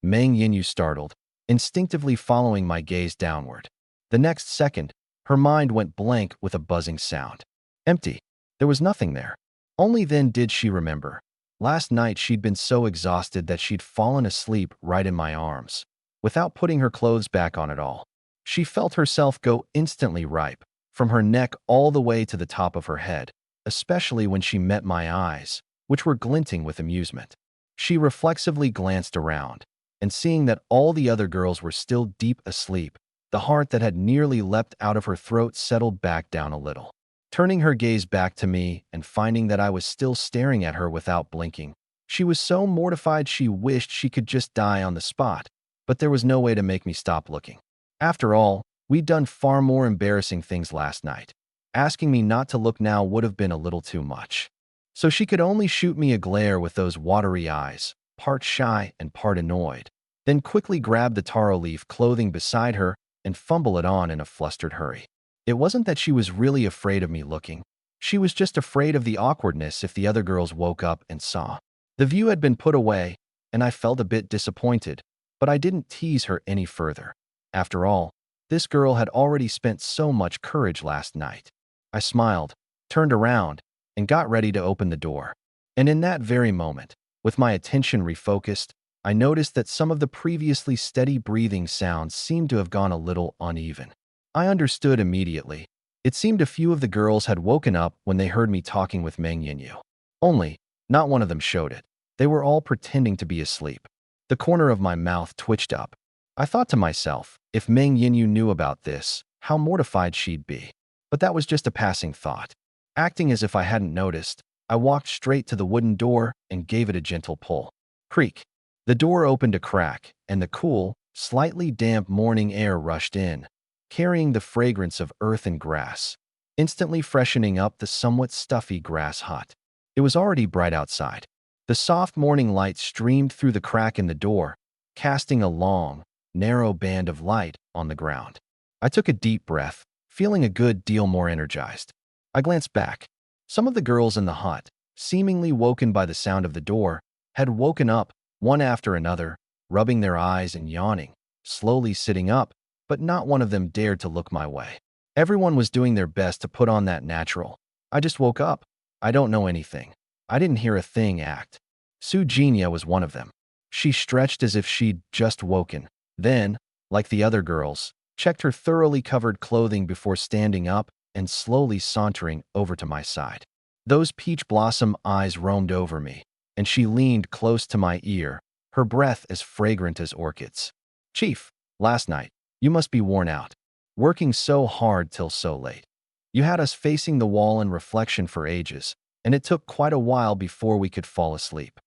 Meng Yinyu startled, instinctively following my gaze downward. The next second, her mind went blank with a buzzing sound. Empty. There was nothing there. Only then did she remember. Last night she'd been so exhausted that she'd fallen asleep right in my arms, without putting her clothes back on at all. She felt herself go instantly ripe, from her neck all the way to the top of her head, especially when she met my eyes, which were glinting with amusement. She reflexively glanced around, and seeing that all the other girls were still deep asleep, the heart that had nearly leapt out of her throat settled back down a little. Turning her gaze back to me and finding that I was still staring at her without blinking, she was so mortified she wished she could just die on the spot, but there was no way to make me stop looking. After all, we'd done far more embarrassing things last night. Asking me not to look now would have been a little too much. So she could only shoot me a glare with those watery eyes, part shy and part annoyed, then quickly grab the taro leaf clothing beside her and fumble it on in a flustered hurry. It wasn't that she was really afraid of me looking. She was just afraid of the awkwardness if the other girls woke up and saw. The view had been put away, and I felt a bit disappointed, but I didn't tease her any further. After all, this girl had already spent so much courage last night. I smiled, turned around, and got ready to open the door. And in that very moment, with my attention refocused, I noticed that some of the previously steady breathing sounds seemed to have gone a little uneven. I understood immediately. It seemed a few of the girls had woken up when they heard me talking with Meng Yinyu. Only, not one of them showed it. They were all pretending to be asleep. The corner of my mouth twitched up. I thought to myself, if Meng Yinyu knew about this, how mortified she'd be. But that was just a passing thought. Acting as if I hadn't noticed, I walked straight to the wooden door and gave it a gentle pull. Creak. The door opened a crack, and the cool, slightly damp morning air rushed in, carrying the fragrance of earth and grass, instantly freshening up the somewhat stuffy grass hut. It was already bright outside. The soft morning light streamed through the crack in the door, casting a long, narrow band of light on the ground. I took a deep breath, feeling a good deal more energized. I glanced back. Some of the girls in the hut, seemingly woken by the sound of the door, had woken up, one after another, rubbing their eyes and yawning, slowly sitting up, but not one of them dared to look my way. Everyone was doing their best to put on that natural, "I just woke up. I don't know anything. I didn't hear a thing" act. Su Jinya was one of them. She stretched as if she'd just woken, then, like the other girls, checked her thoroughly covered clothing before standing up and slowly sauntering over to my side. Those peach blossom eyes roamed over me, and she leaned close to my ear, her breath as fragrant as orchids. "Chief, last night, you must be worn out. Working so hard till so late. You had us facing the wall in reflection for ages, and it took quite a while before we could fall asleep."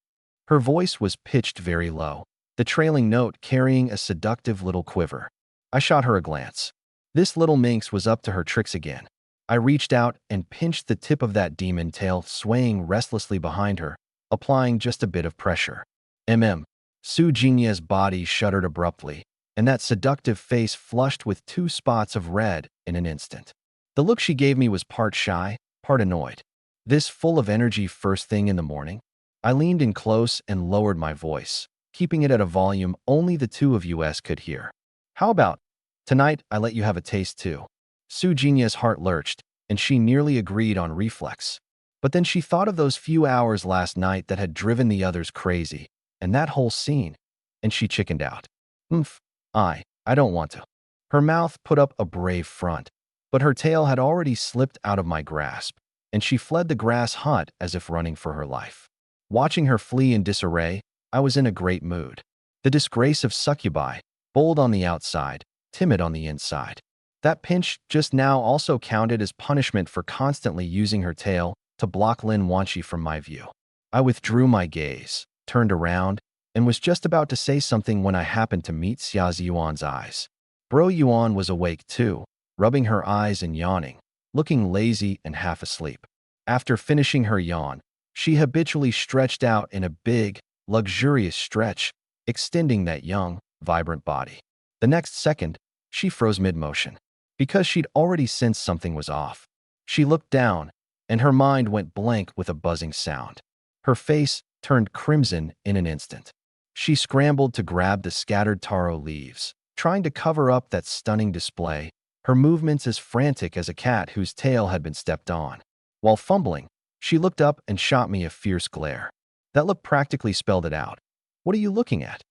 Her voice was pitched very low, the trailing note carrying a seductive little quiver. I shot her a glance. This little minx was up to her tricks again. I reached out and pinched the tip of that demon tail swaying restlessly behind her, applying just a bit of pressure. Su Jinya's body shuddered abruptly, and that seductive face flushed with 2 spots of red in an instant. The look she gave me was part shy, part annoyed. This full of energy first thing in the morning? I leaned in close and lowered my voice, keeping it at a volume only the two of us could hear. "How about, tonight I let you have a taste too?" Su Jinya's heart lurched, and she nearly agreed on reflex. But then she thought of those few hours last night that had driven the others crazy, and that whole scene, and she chickened out. I don't want to." Her mouth put up a brave front, but her tail had already slipped out of my grasp, and she fled the grass hut as if running for her life. Watching her flee in disarray, I was in a great mood. The disgrace of succubi, bold on the outside, timid on the inside. That pinch just now also counted as punishment for constantly using her tail to block Lin Wanchi from my view. I withdrew my gaze, turned around, and was just about to say something when I happened to meet Xia Yuan's eyes. Bro Yuan was awake too, rubbing her eyes and yawning, looking lazy and half asleep. After finishing her yawn, she habitually stretched out in a big, luxurious stretch, extending that young, vibrant body. The next second, she froze mid-motion. Because she'd already sensed something was off. She looked down, and her mind went blank with a buzzing sound. Her face turned crimson in an instant. She scrambled to grab the scattered taro leaves, trying to cover up that stunning display, her movements as frantic as a cat whose tail had been stepped on. While fumbling, she looked up and shot me a fierce glare. That look practically spelled it out. "What are you looking at?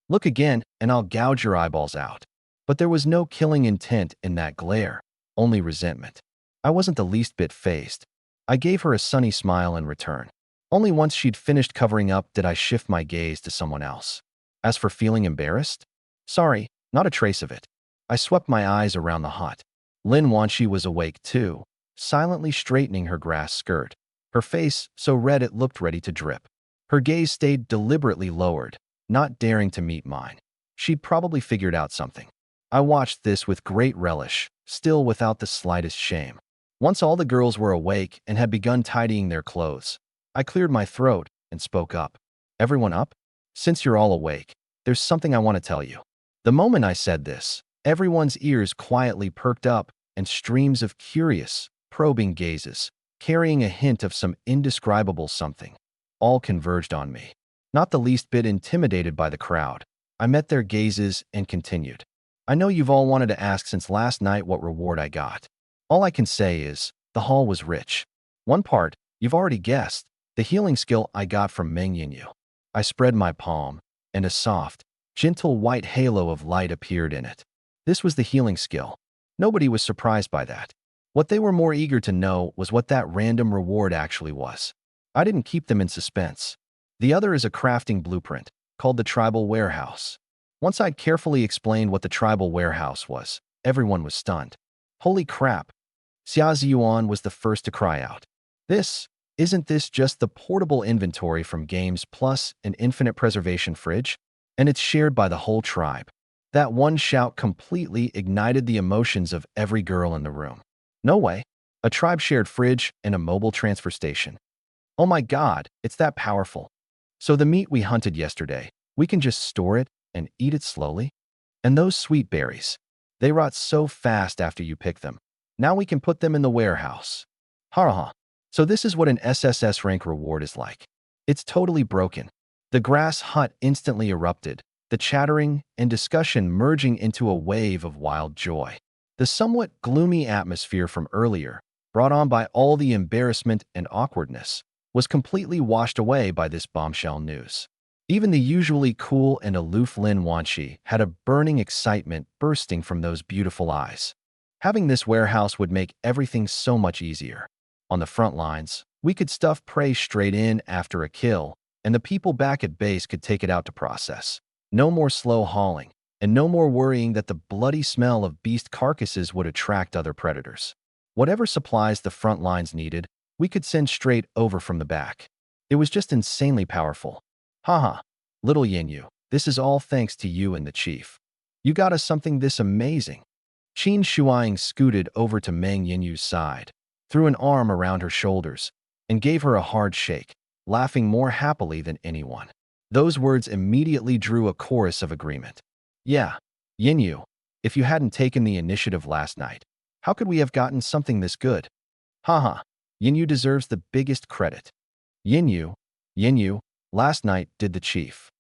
Look again, and I'll gouge your eyeballs out." But there was no killing intent in that glare, only resentment. I wasn't the least bit fazed. I gave her a sunny smile in return. Only once she'd finished covering up did I shift my gaze to someone else. As for feeling embarrassed? Sorry, not a trace of it. I swept my eyes around the hut. Lin Wanshi was awake too, silently straightening her grass skirt. Her face so red it looked ready to drip. Her gaze stayed deliberately lowered, not daring to meet mine. She'd probably figured out something. I watched this with great relish, still without the slightest shame. Once all the girls were awake and had begun tidying their clothes, I cleared my throat and spoke up. Everyone up? Since you're all awake, there's something I want to tell you. The moment I said this, everyone's ears quietly perked up and streams of curious, probing gazes, carrying a hint of some indescribable something, all converged on me. Not the least bit intimidated by the crowd, I met their gazes and continued. I know you've all wanted to ask since last night what reward I got. All I can say is, the haul was rich. One part, you've already guessed, the healing skill I got from Meng Yinyu. I spread my palm, and a soft, gentle white halo of light appeared in it. This was the healing skill. Nobody was surprised by that. What they were more eager to know was what that random reward actually was. I didn't keep them in suspense. The other is a crafting blueprint, called the Tribal Warehouse. Once I'd carefully explained what the Tribal Warehouse was, everyone was stunned. Holy crap! Xia Ziyuan was the first to cry out. Isn't this just the portable inventory from Games Plus an infinite preservation fridge? And it's shared by the whole tribe. That one shout completely ignited the emotions of every girl in the room. No way. A tribe-shared fridge and a mobile transfer station. Oh my god, it's that powerful. So the meat we hunted yesterday, we can just store it and eat it slowly? And those sweet berries, they rot so fast after you pick them. Now we can put them in the warehouse. Ha ha. So this is what an SSS rank reward is like. It's totally broken. The grass hut instantly erupted, the chattering and discussion merging into a wave of wild joy. The somewhat gloomy atmosphere from earlier, brought on by all the embarrassment and awkwardness, was completely washed away by this bombshell news. Even the usually cool and aloof Lin Wanshi had a burning excitement bursting from those beautiful eyes. Having this warehouse would make everything so much easier. On the front lines, we could stuff prey straight in after a kill, and the people back at base could take it out to process. No more slow hauling, and no more worrying that the bloody smell of beast carcasses would attract other predators. Whatever supplies the front lines needed, we could send straight over from the back. It was just insanely powerful. Haha, little Yinyu, this is all thanks to you and the chief. You got us something this amazing. Qin Shuang scooted over to Meng Yinyu's side, threw an arm around her shoulders, and gave her a hard shake, laughing more happily than anyone. Those words immediately drew a chorus of agreement. Yeah, Yinyu, if you hadn't taken the initiative last night, how could we have gotten something this good? Haha, Yinyu deserves the biggest credit. Yinyu, last night did the chief.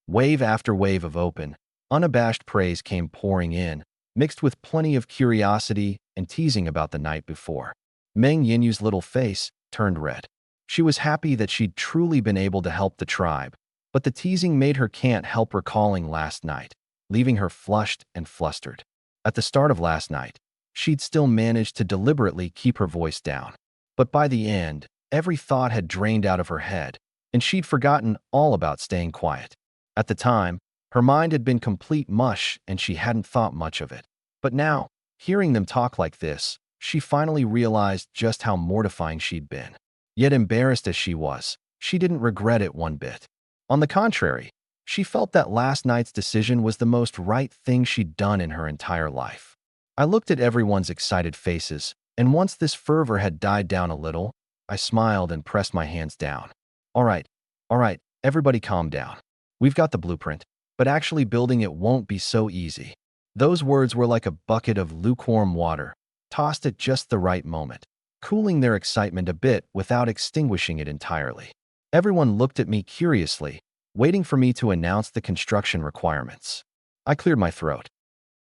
Wave after wave of open, unabashed praise came pouring in, mixed with plenty of curiosity and teasing about the night before. Meng Yinyu's little face turned red. She was happy that she'd truly been able to help the tribe, but the teasing made her can't help recalling last night, leaving her flushed and flustered. At the start of last night, she'd still managed to deliberately keep her voice down. But by the end, every thought had drained out of her head, and she'd forgotten all about staying quiet. At the time, her mind had been complete mush and she hadn't thought much of it. But now, hearing them talk like this, she finally realized just how mortifying she'd been. Yet embarrassed as she was, she didn't regret it one bit. On the contrary, she felt that last night's decision was the most right thing she'd done in her entire life. I looked at everyone's excited faces, and once this fervor had died down a little, I smiled and pressed my hands down. All right, everybody calm down. We've got the blueprint, but actually building it won't be so easy. Those words were like a bucket of lukewarm water, tossed at just the right moment, cooling their excitement a bit without extinguishing it entirely. Everyone looked at me curiously, waiting for me to announce the construction requirements. I cleared my throat.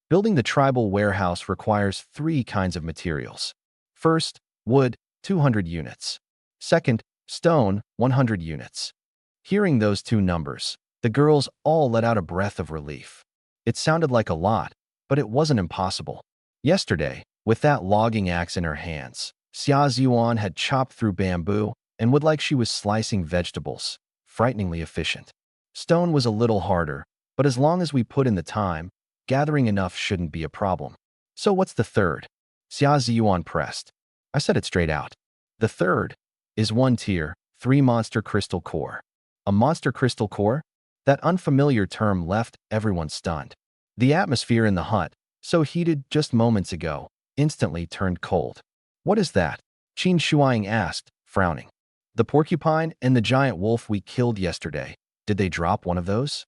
Building the tribal warehouse requires 3 kinds of materials. First, wood, 200 units. Second, stone, 100 units. Hearing those 2 numbers, the girls all let out a breath of relief. It sounded like a lot, but it wasn't impossible. Yesterday, with that logging axe in her hands, Xia Ziyuan had chopped through bamboo and would like she was slicing vegetables, frighteningly efficient. Stone was a little harder, but as long as we put in the time, gathering enough shouldn't be a problem. So what's the third? Xia Ziyuan pressed. I said it straight out. The third is 1 tier, 3 monster crystal core. A monster crystal core? That unfamiliar term left everyone stunned. The atmosphere in the hut, so heated just moments ago, instantly turned cold. What is that? Qin Shuang asked, frowning. The porcupine and the giant wolf we killed yesterday. Did they drop one of those?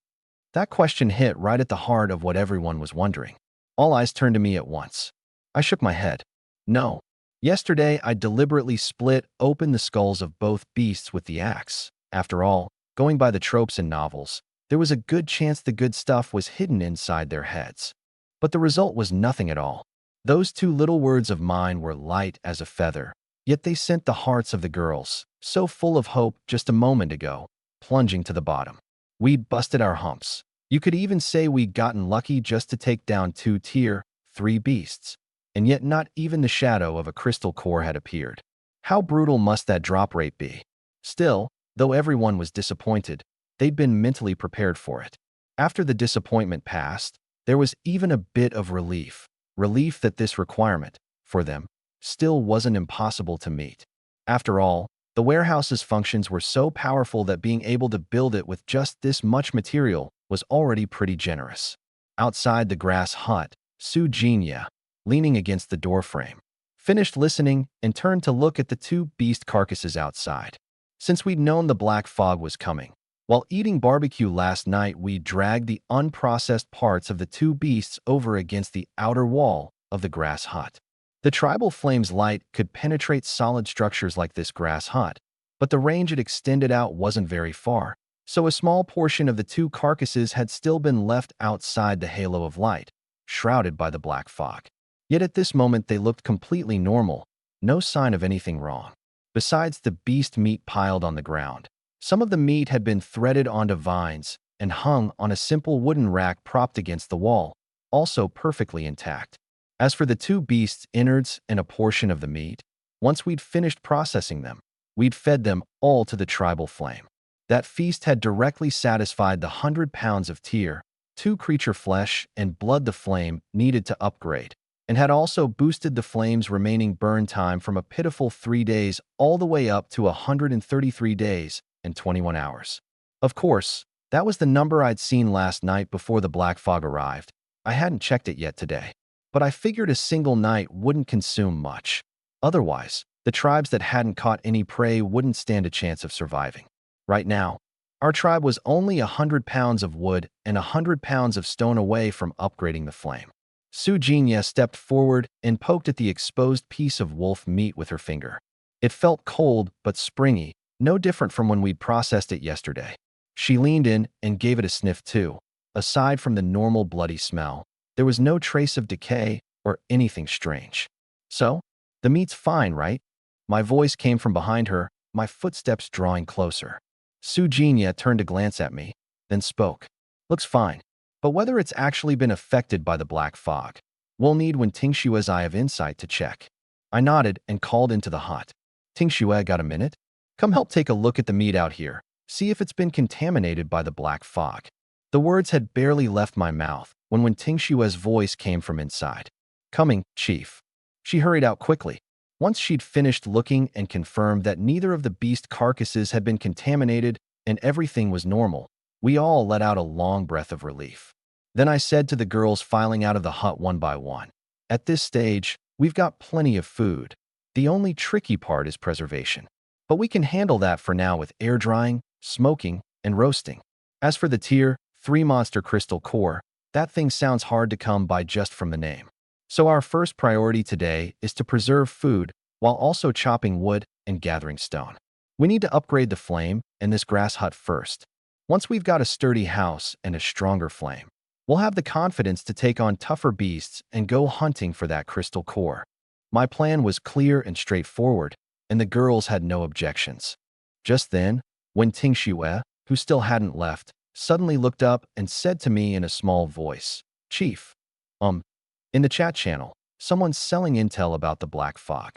That question hit right at the heart of what everyone was wondering. All eyes turned to me at once. I shook my head. No. Yesterday, I deliberately split open the skulls of both beasts with the axe. After all, going by the tropes in novels, there was a good chance the good stuff was hidden inside their heads. But the result was nothing at all. Those 2 little words of mine were light as a feather, yet they sent the hearts of the girls, so full of hope just a moment ago, plunging to the bottom. We'd busted our humps. You could even say we'd gotten lucky just to take down 2 tier 3 beasts, and yet not even the shadow of a crystal core had appeared. How brutal must that drop rate be? Still, though everyone was disappointed, they'd been mentally prepared for it. After the disappointment passed, there was even a bit of relief. Relief that this requirement, for them, still wasn't impossible to meet. After all, the warehouse's functions were so powerful that being able to build it with just this much material was already pretty generous. Outside the grass hut, Su Jinya, leaning against the doorframe, finished listening and turned to look at the 2 beast carcasses outside. Since we'd known the black fog was coming, while eating barbecue last night, we dragged the unprocessed parts of the 2 beasts over against the outer wall of the grass hut. The tribal flame's light could penetrate solid structures like this grass hut, but the range it extended out wasn't very far, so a small portion of the 2 carcasses had still been left outside the halo of light, shrouded by the black fog. Yet at this moment they looked completely normal, no sign of anything wrong. Besides the beast meat piled on the ground, some of the meat had been threaded onto vines and hung on a simple wooden rack propped against the wall, also perfectly intact. As for the 2 beasts' innards and a portion of the meat, once we'd finished processing them, we'd fed them all to the tribal flame. That feast had directly satisfied the 100 pounds of tier 2 creature flesh and blood the flame needed to upgrade, and had also boosted the flame's remaining burn time from a pitiful 3 days all the way up to 133 days and 21 hours. Of course, that was the number I'd seen last night before the black fog arrived. I hadn't checked it yet today, but I figured a single night wouldn't consume much. Otherwise, the tribes that hadn't caught any prey wouldn't stand a chance of surviving. Right now, our tribe was only 100 pounds of wood and 100 pounds of stone away from upgrading the flame. Su Jinya stepped forward and poked at the exposed piece of wolf meat with her finger. It felt cold but springy, no different from when we'd processed it yesterday. She leaned in and gave it a sniff too. Aside from the normal bloody smell, there was no trace of decay or anything strange. So, the meat's fine, right? My voice came from behind her, my footsteps drawing closer. Su Jinya turned to glance at me, then spoke. Looks fine, but whether it's actually been affected by the black fog, we'll need when Tingshue's eye of insight to check. I nodded and called into the hut. Tingshue, got a minute? Come help take a look at the meat out here, see if it's been contaminated by the black fog. The words had barely left my mouth when Tingshue's voice came from inside. Coming, Chief. She hurried out quickly. Once she'd finished looking and confirmed that neither of the beast carcasses had been contaminated and everything was normal, we all let out a long breath of relief. Then I said to the girls filing out of the hut one by one, at this stage, we've got plenty of food. The only tricky part is preservation. But we can handle that for now with air drying, smoking, and roasting. As for the tier 3 monster crystal core, that thing sounds hard to come by just from the name. So our first priority today is to preserve food while also chopping wood and gathering stone. We need to upgrade the flame and this grass hut first. Once we've got a sturdy house and a stronger flame, we'll have the confidence to take on tougher beasts and go hunting for that crystal core. My plan was clear and straightforward, and the girls had no objections. Just then, when Tingshue, who still hadn't left, suddenly looked up and said to me in a small voice, Chief, in the chat channel, someone's selling intel about the black fog.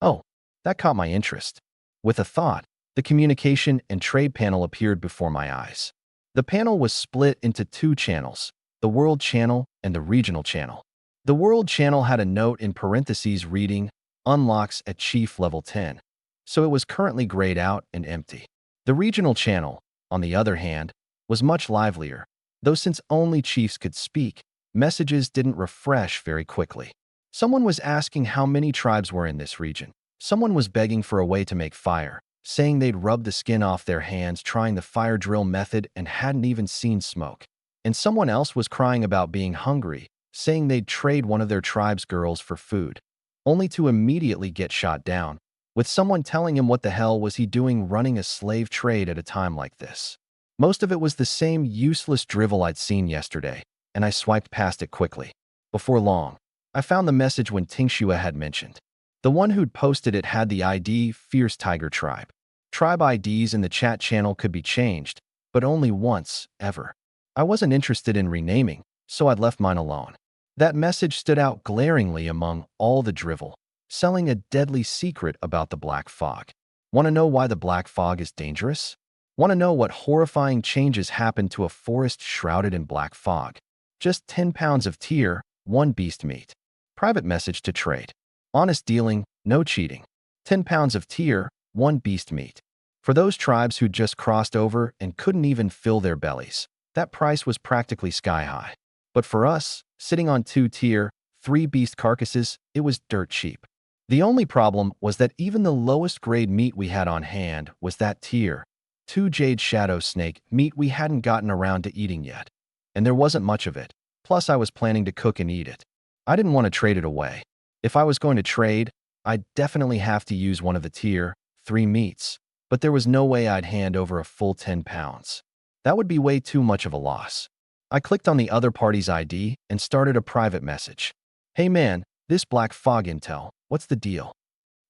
Oh, that caught my interest. With a thought, the communication and trade panel appeared before my eyes. The panel was split into two channels, the World Channel and the Regional Channel. The World Channel had a note in parentheses reading, "Unlocks at Chief Level 10," so it was currently grayed out and empty. The Regional Channel, on the other hand, was much livelier, though since only chiefs could speak, messages didn't refresh very quickly. Someone was asking how many tribes were in this region. Someone was begging for a way to make fire, saying they'd rubbed the skin off their hands trying the fire drill method and hadn't even seen smoke. And someone else was crying about being hungry, saying they'd trade one of their tribe's girls for food, only to immediately get shot down, with someone telling him what the hell was he doing running a slave trade at a time like this. Most of it was the same useless drivel I'd seen yesterday, and I swiped past it quickly. Before long, I found the message when Tingxua had mentioned. The one who'd posted it had the ID Fierce Tiger Tribe. Tribe IDs in the chat channel could be changed, but only once, ever. I wasn't interested in renaming, so I'd left mine alone. That message stood out glaringly among all the drivel, selling a deadly secret about the black fog. Want to know why the black fog is dangerous? Want to know what horrifying changes happen to a forest shrouded in black fog? Just 10 pounds of tier 1 beast meat. Private message to trade. Honest dealing, no cheating. 10 pounds of tier 1 beast meat. For those tribes who just crossed over and couldn't even fill their bellies, that price was practically sky high. But for us, sitting on 2 tier 3 beast carcasses, it was dirt cheap. The only problem was that even the lowest grade meat we had on hand was that tier 2 Jade Shadow Snake meat we hadn't gotten around to eating yet. And there wasn't much of it. Plus, I was planning to cook and eat it. I didn't want to trade it away. If I was going to trade, I'd definitely have to use one of the tier 3 meats, but there was no way I'd hand over a full 10 pounds. That would be way too much of a loss. I clicked on the other party's ID and started a private message. "Hey man, this black fog intel, what's the deal?"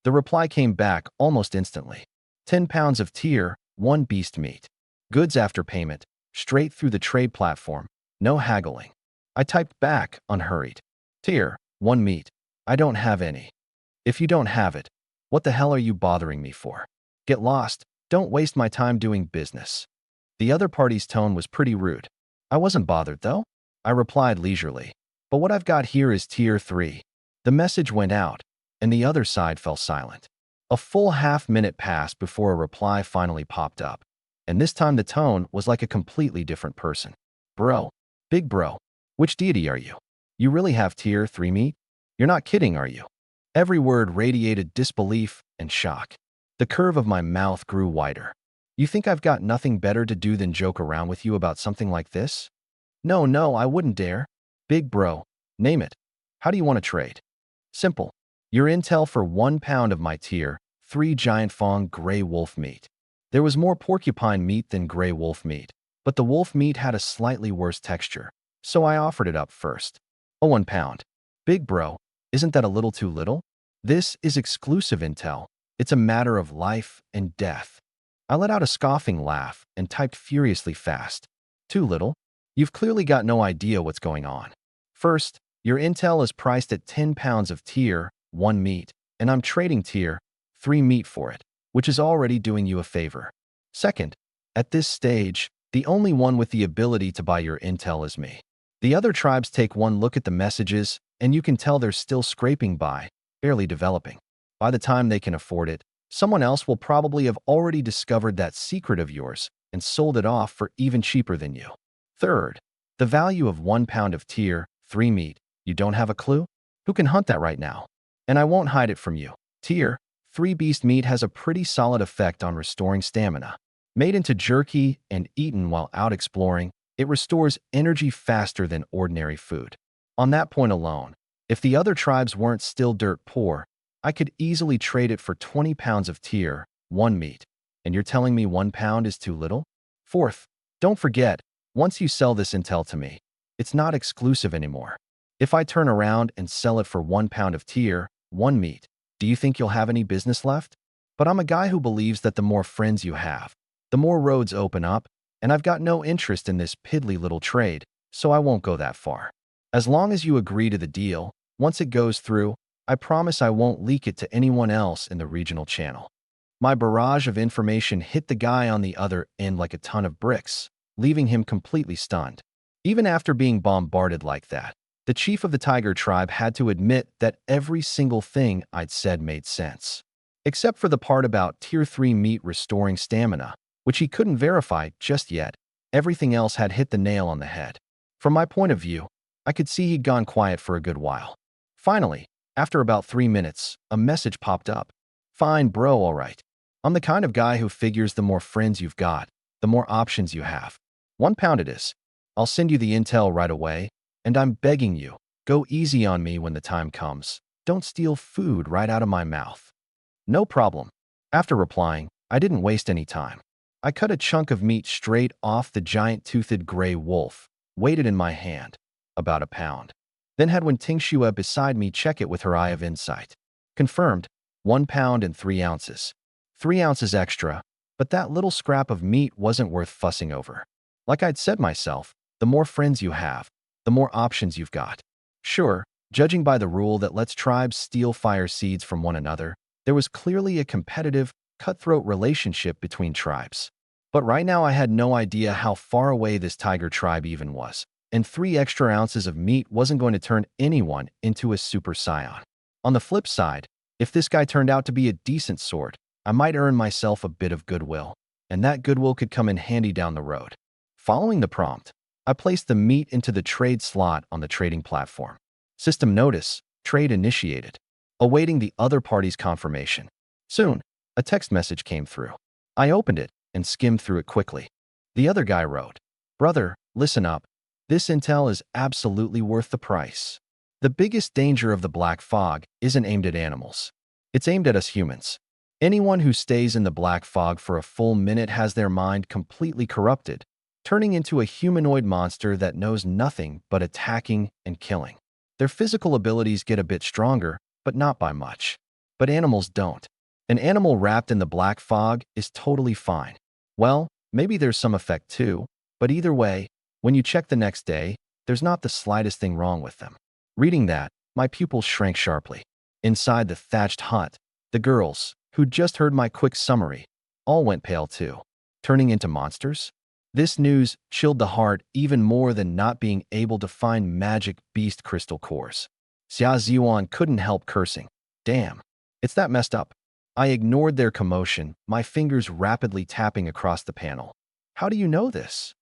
The reply came back almost instantly. 10 pounds of tier 1 beast meat. Goods after payment, straight through the trade platform, no haggling. I typed back, unhurried. "Tier 1 meat. I don't have any. If you don't have it, what the hell are you bothering me for? Get lost, don't waste my time doing business." The other party's tone was pretty rude. I wasn't bothered though. I replied leisurely. "But what I've got here is tier 3. The message went out, and the other side fell silent. A full half-minute passed before a reply finally popped up, and this time the tone was like a completely different person. "Bro, big bro, which deity are you? You really have tier 3 meat? You're not kidding, are you?" Every word radiated disbelief and shock. The curve of my mouth grew wider. "You think I've got nothing better to do than joke around with you about something like this? No, I wouldn't dare. Big bro, name it. How do you want to trade?" "Simple. Your intel for 1 pound of my tier 3 giant fawn gray wolf meat." There was more porcupine meat than gray wolf meat, but the wolf meat had a slightly worse texture, so I offered it up first. "Oh, 1 pound. Big bro, isn't that a little too little? This is exclusive intel. It's a matter of life and death." I let out a scoffing laugh and typed furiously fast. "Too little? You've clearly got no idea what's going on. First, your intel is priced at 10 pounds of tier 1 meat, and I'm trading tier 3 meat for it, which is already doing you a favor. Second, at this stage, the only one with the ability to buy your intel is me. The other tribes take one look at the messages, and you can tell they're still scraping by, barely developing. By the time they can afford it, someone else will probably have already discovered that secret of yours and sold it off for even cheaper than you. Third, the value of 1 pound of tier 3 meat. You don't have a clue? Who can hunt that right now? And I won't hide it from you. Tier 3 beast meat has a pretty solid effect on restoring stamina. Made into jerky and eaten while out exploring, it restores energy faster than ordinary food. On that point alone, if the other tribes weren't still dirt poor, I could easily trade it for 20 pounds of tier 1 meat. And you're telling me 1 pound is too little? Fourth, don't forget, once you sell this intel to me, it's not exclusive anymore. If I turn around and sell it for 1 pound of tier 1 meat, do you think you'll have any business left? But I'm a guy who believes that the more friends you have, the more roads open up, and I've got no interest in this piddly little trade, so I won't go that far. As long as you agree to the deal, once it goes through, I promise I won't leak it to anyone else in the regional channel." My barrage of information hit the guy on the other end like a ton of bricks, leaving him completely stunned. Even after being bombarded like that, the chief of the tiger tribe had to admit that every single thing I'd said made sense. Except for the part about Tier 3 meat restoring stamina, which he couldn't verify just yet. Everything else had hit the nail on the head. From my point of view, I could see he'd gone quiet for a good while. Finally, after about 3 minutes, a message popped up. Fine, bro, all right. I'm the kind of guy who figures the more friends you've got, the more options you have. 1 pound it is. I'll send you the intel right away, and I'm begging you, go easy on me when the time comes. Don't steal food right out of my mouth. No problem. After replying, I didn't waste any time. I cut a chunk of meat straight off the giant-toothed gray wolf, weighed it in my hand, about 1 pound. Then had Wen Tingxue beside me check it with her eye of insight. Confirmed, 1 pound and 3 ounces. 3 ounces extra, but that little scrap of meat wasn't worth fussing over. Like I'd said myself, the more friends you have, the more options you've got. Sure, judging by the rule that lets tribes steal fire seeds from one another, there was clearly a competitive, cutthroat relationship between tribes. But right now I had no idea how far away this tiger tribe even was, and 3 extra ounces of meat wasn't going to turn anyone into a super scion. On the flip side, if this guy turned out to be a decent sort, I might earn myself a bit of goodwill, and that goodwill could come in handy down the road. Following the prompt, I placed the meat into the trade slot on the trading platform. System notice, trade initiated. Awaiting the other party's confirmation. Soon, a text message came through. I opened it and skimmed through it quickly. The other guy wrote, "Brother, listen up. This intel is absolutely worth the price. The biggest danger of the black fog isn't aimed at animals. It's aimed at us humans. Anyone who stays in the black fog for a full minute has their mind completely corrupted, turning into a humanoid monster that knows nothing but attacking and killing. Their physical abilities get a bit stronger, but not by much. But animals don't. An animal wrapped in the black fog is totally fine. Well, maybe there's some effect too, but either way, when you check the next day, there's not the slightest thing wrong with them." Reading that, my pupils shrank sharply. Inside the thatched hut, the girls, who'd just heard my quick summary, all went pale too. Turning into monsters? This news chilled the heart even more than not being able to find magic beast crystal cores. Xia Ziyuan couldn't help cursing. Damn, it's that messed up. I ignored their commotion, my fingers rapidly tapping across the panel. How do you know this?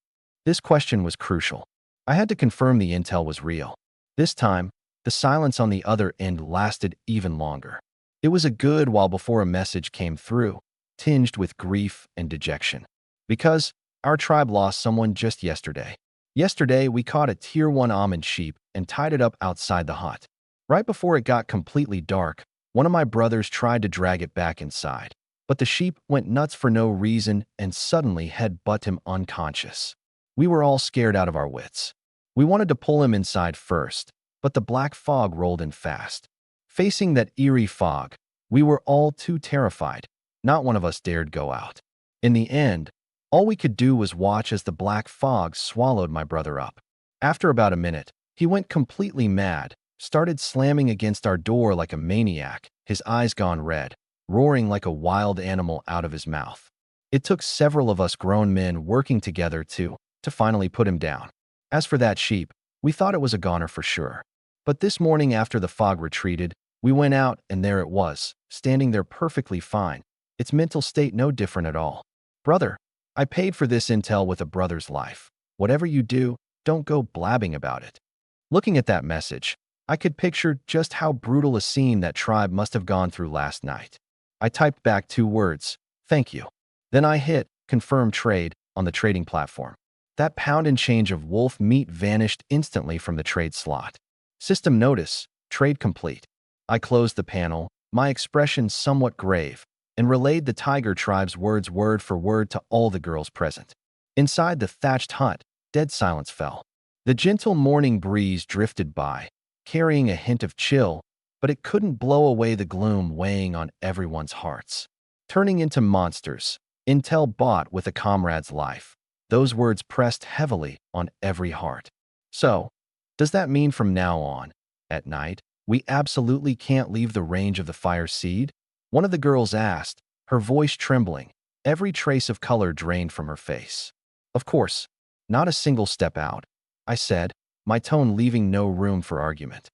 This question was crucial. I had to confirm the intel was real. This time, the silence on the other end lasted even longer. It was a good while before a message came through, tinged with grief and dejection. Because our tribe lost someone just yesterday. Yesterday, we caught a Tier 1 almond sheep and tied it up outside the hut. Right before it got completely dark, one of my brothers tried to drag it back inside, but the sheep went nuts for no reason and suddenly head-butted him unconscious. We were all scared out of our wits. We wanted to pull him inside first, but the black fog rolled in fast. Facing that eerie fog, we were all too terrified. Not one of us dared go out. In the end, all we could do was watch as the black fog swallowed my brother up. After about a minute, he went completely mad, started slamming against our door like a maniac, his eyes gone red, roaring like a wild animal out of his mouth. It took several of us grown men working together to finally put him down. As for that sheep, we thought it was a goner for sure. But this morning after the fog retreated, we went out and there it was, standing there perfectly fine, its mental state no different at all. Brother, I paid for this intel with a brother's life. Whatever you do, don't go blabbing about it. Looking at that message, I could picture just how brutal a scene that tribe must have gone through last night. I typed back 2 words, "Thank you." Then I hit confirm trade on the trading platform. That pound and change of wolf meat vanished instantly from the trade slot. System notice, trade complete. I closed the panel, my expression somewhat grave, and relayed the tiger tribe's words word for word to all the girls present. Inside the thatched hut, dead silence fell. The gentle morning breeze drifted by, carrying a hint of chill, but it couldn't blow away the gloom weighing on everyone's hearts. Turning into monsters, intel bought with a comrade's life. Those words pressed heavily on every heart. So, does that mean from now on, at night, we absolutely can't leave the range of the fire seed? One of the girls asked, her voice trembling, every trace of color drained from her face. Of course, not a single step out, I said, my tone leaving no room for argument.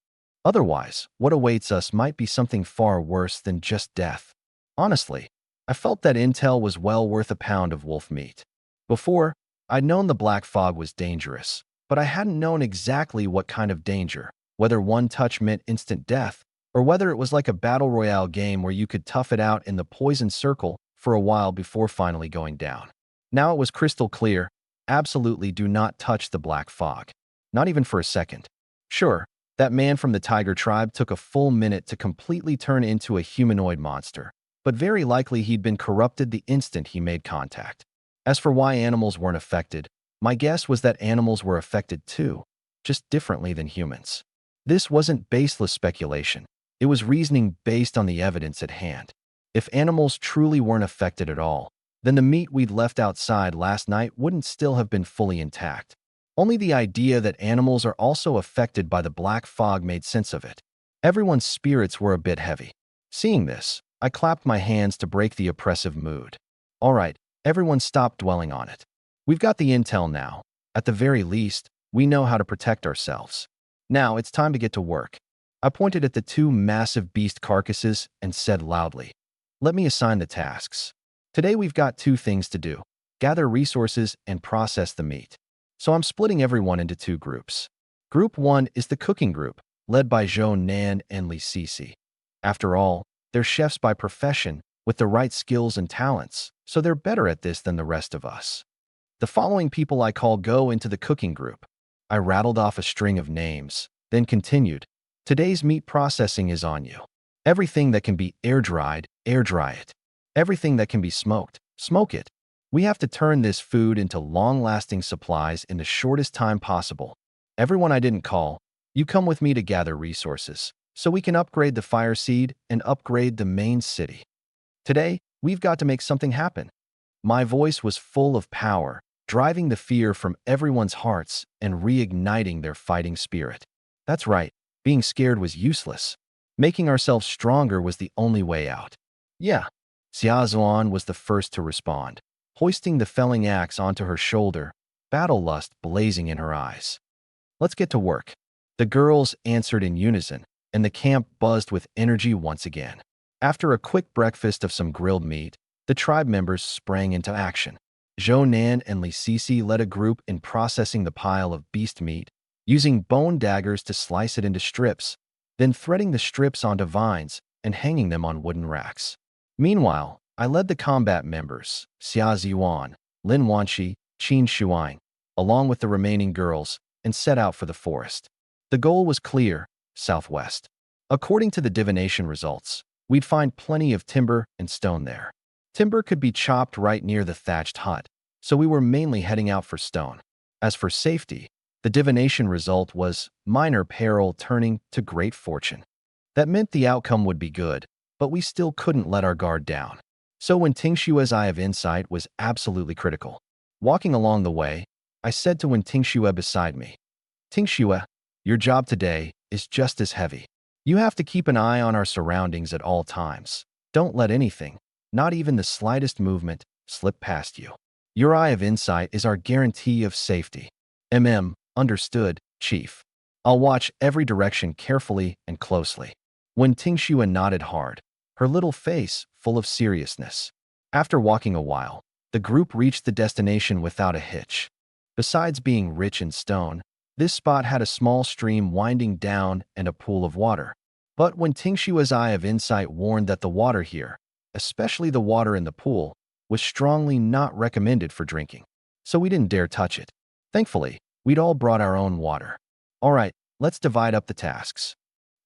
Otherwise, what awaits us might be something far worse than just death. Honestly, I felt that intel was well worth a pound of wolf meat. Before, I'd known the black fog was dangerous, but I hadn't known exactly what kind of danger, whether one touch meant instant death, or whether it was like a battle royale game where you could tough it out in the poison circle for a while before finally going down. Now it was crystal clear, absolutely do not touch the black fog. Not even for a second. Sure, that man from the tiger tribe took a full minute to completely turn into a humanoid monster, but very likely he'd been corrupted the instant he made contact. As for why animals weren't affected, my guess was that animals were affected too, just differently than humans. This wasn't baseless speculation. It was reasoning based on the evidence at hand. If animals truly weren't affected at all, then the meat we'd left outside last night wouldn't still have been fully intact. Only the idea that animals are also affected by the black fog made sense of it. Everyone's spirits were a bit heavy. Seeing this, I clapped my hands to break the oppressive mood. All right, everyone stop dwelling on it. We've got the intel now. At the very least, we know how to protect ourselves. Now it's time to get to work. I pointed at the two massive beast carcasses and said loudly, "Let me assign the tasks. Today we've got two things to do: gather resources and process the meat. So I'm splitting everyone into two groups. Group 1 is the cooking group, led by Zhou Nan and Li Sisi. After all, they're chefs by profession with the right skills and talents, so they're better at this than the rest of us. The following people I call go into the cooking group." I rattled off a string of names, then continued, "Today's meat processing is on you. Everything that can be air-dried, air-dry it. Everything that can be smoked, smoke it. We have to turn this food into long-lasting supplies in the shortest time possible. Everyone I didn't call, you come with me to gather resources, so we can upgrade the fire seed and upgrade the main city. Today, we've got to make something happen." My voice was full of power, driving the fear from everyone's hearts and reigniting their fighting spirit. That's right, being scared was useless. Making ourselves stronger was the only way out. "Yeah." Xia Zuan was the first to respond, hoisting the felling axe onto her shoulder, battle lust blazing in her eyes. "Let's get to work." The girls answered in unison, and the camp buzzed with energy once again. After a quick breakfast of some grilled meat, the tribe members sprang into action. Zhou Nan and Li Sisi led a group in processing the pile of beast meat, using bone daggers to slice it into strips, then threading the strips onto vines and hanging them on wooden racks. Meanwhile, I led the combat members, Xia Ziyuan, Lin Wanxi, Qin Shuang, along with the remaining girls, and set out for the forest. The goal was clear: southwest. According to the divination results, we'd find plenty of timber and stone there. Timber could be chopped right near the thatched hut, so we were mainly heading out for stone. As for safety, the divination result was minor peril turning to great fortune. That meant the outcome would be good, but we still couldn't let our guard down. So when Tingshua's eye of insight was absolutely critical. Walking along the way, I said to Wen Tingxue beside me, "Tingxue, your job today is just as heavy. You have to keep an eye on our surroundings at all times. Don't let anything, not even the slightest movement, slip past you. Your eye of insight is our guarantee of safety." Understood, Chief. I'll watch every direction carefully and closely." When Tingxue nodded hard, her little face full of seriousness. After walking a while, the group reached the destination without a hitch. Besides being rich in stone, this spot had a small stream winding down and a pool of water. But when Tingshua's eye of insight warned that the water here, especially the water in the pool, was strongly not recommended for drinking, so we didn't dare touch it. Thankfully, we'd all brought our own water. All right, let's divide up the tasks.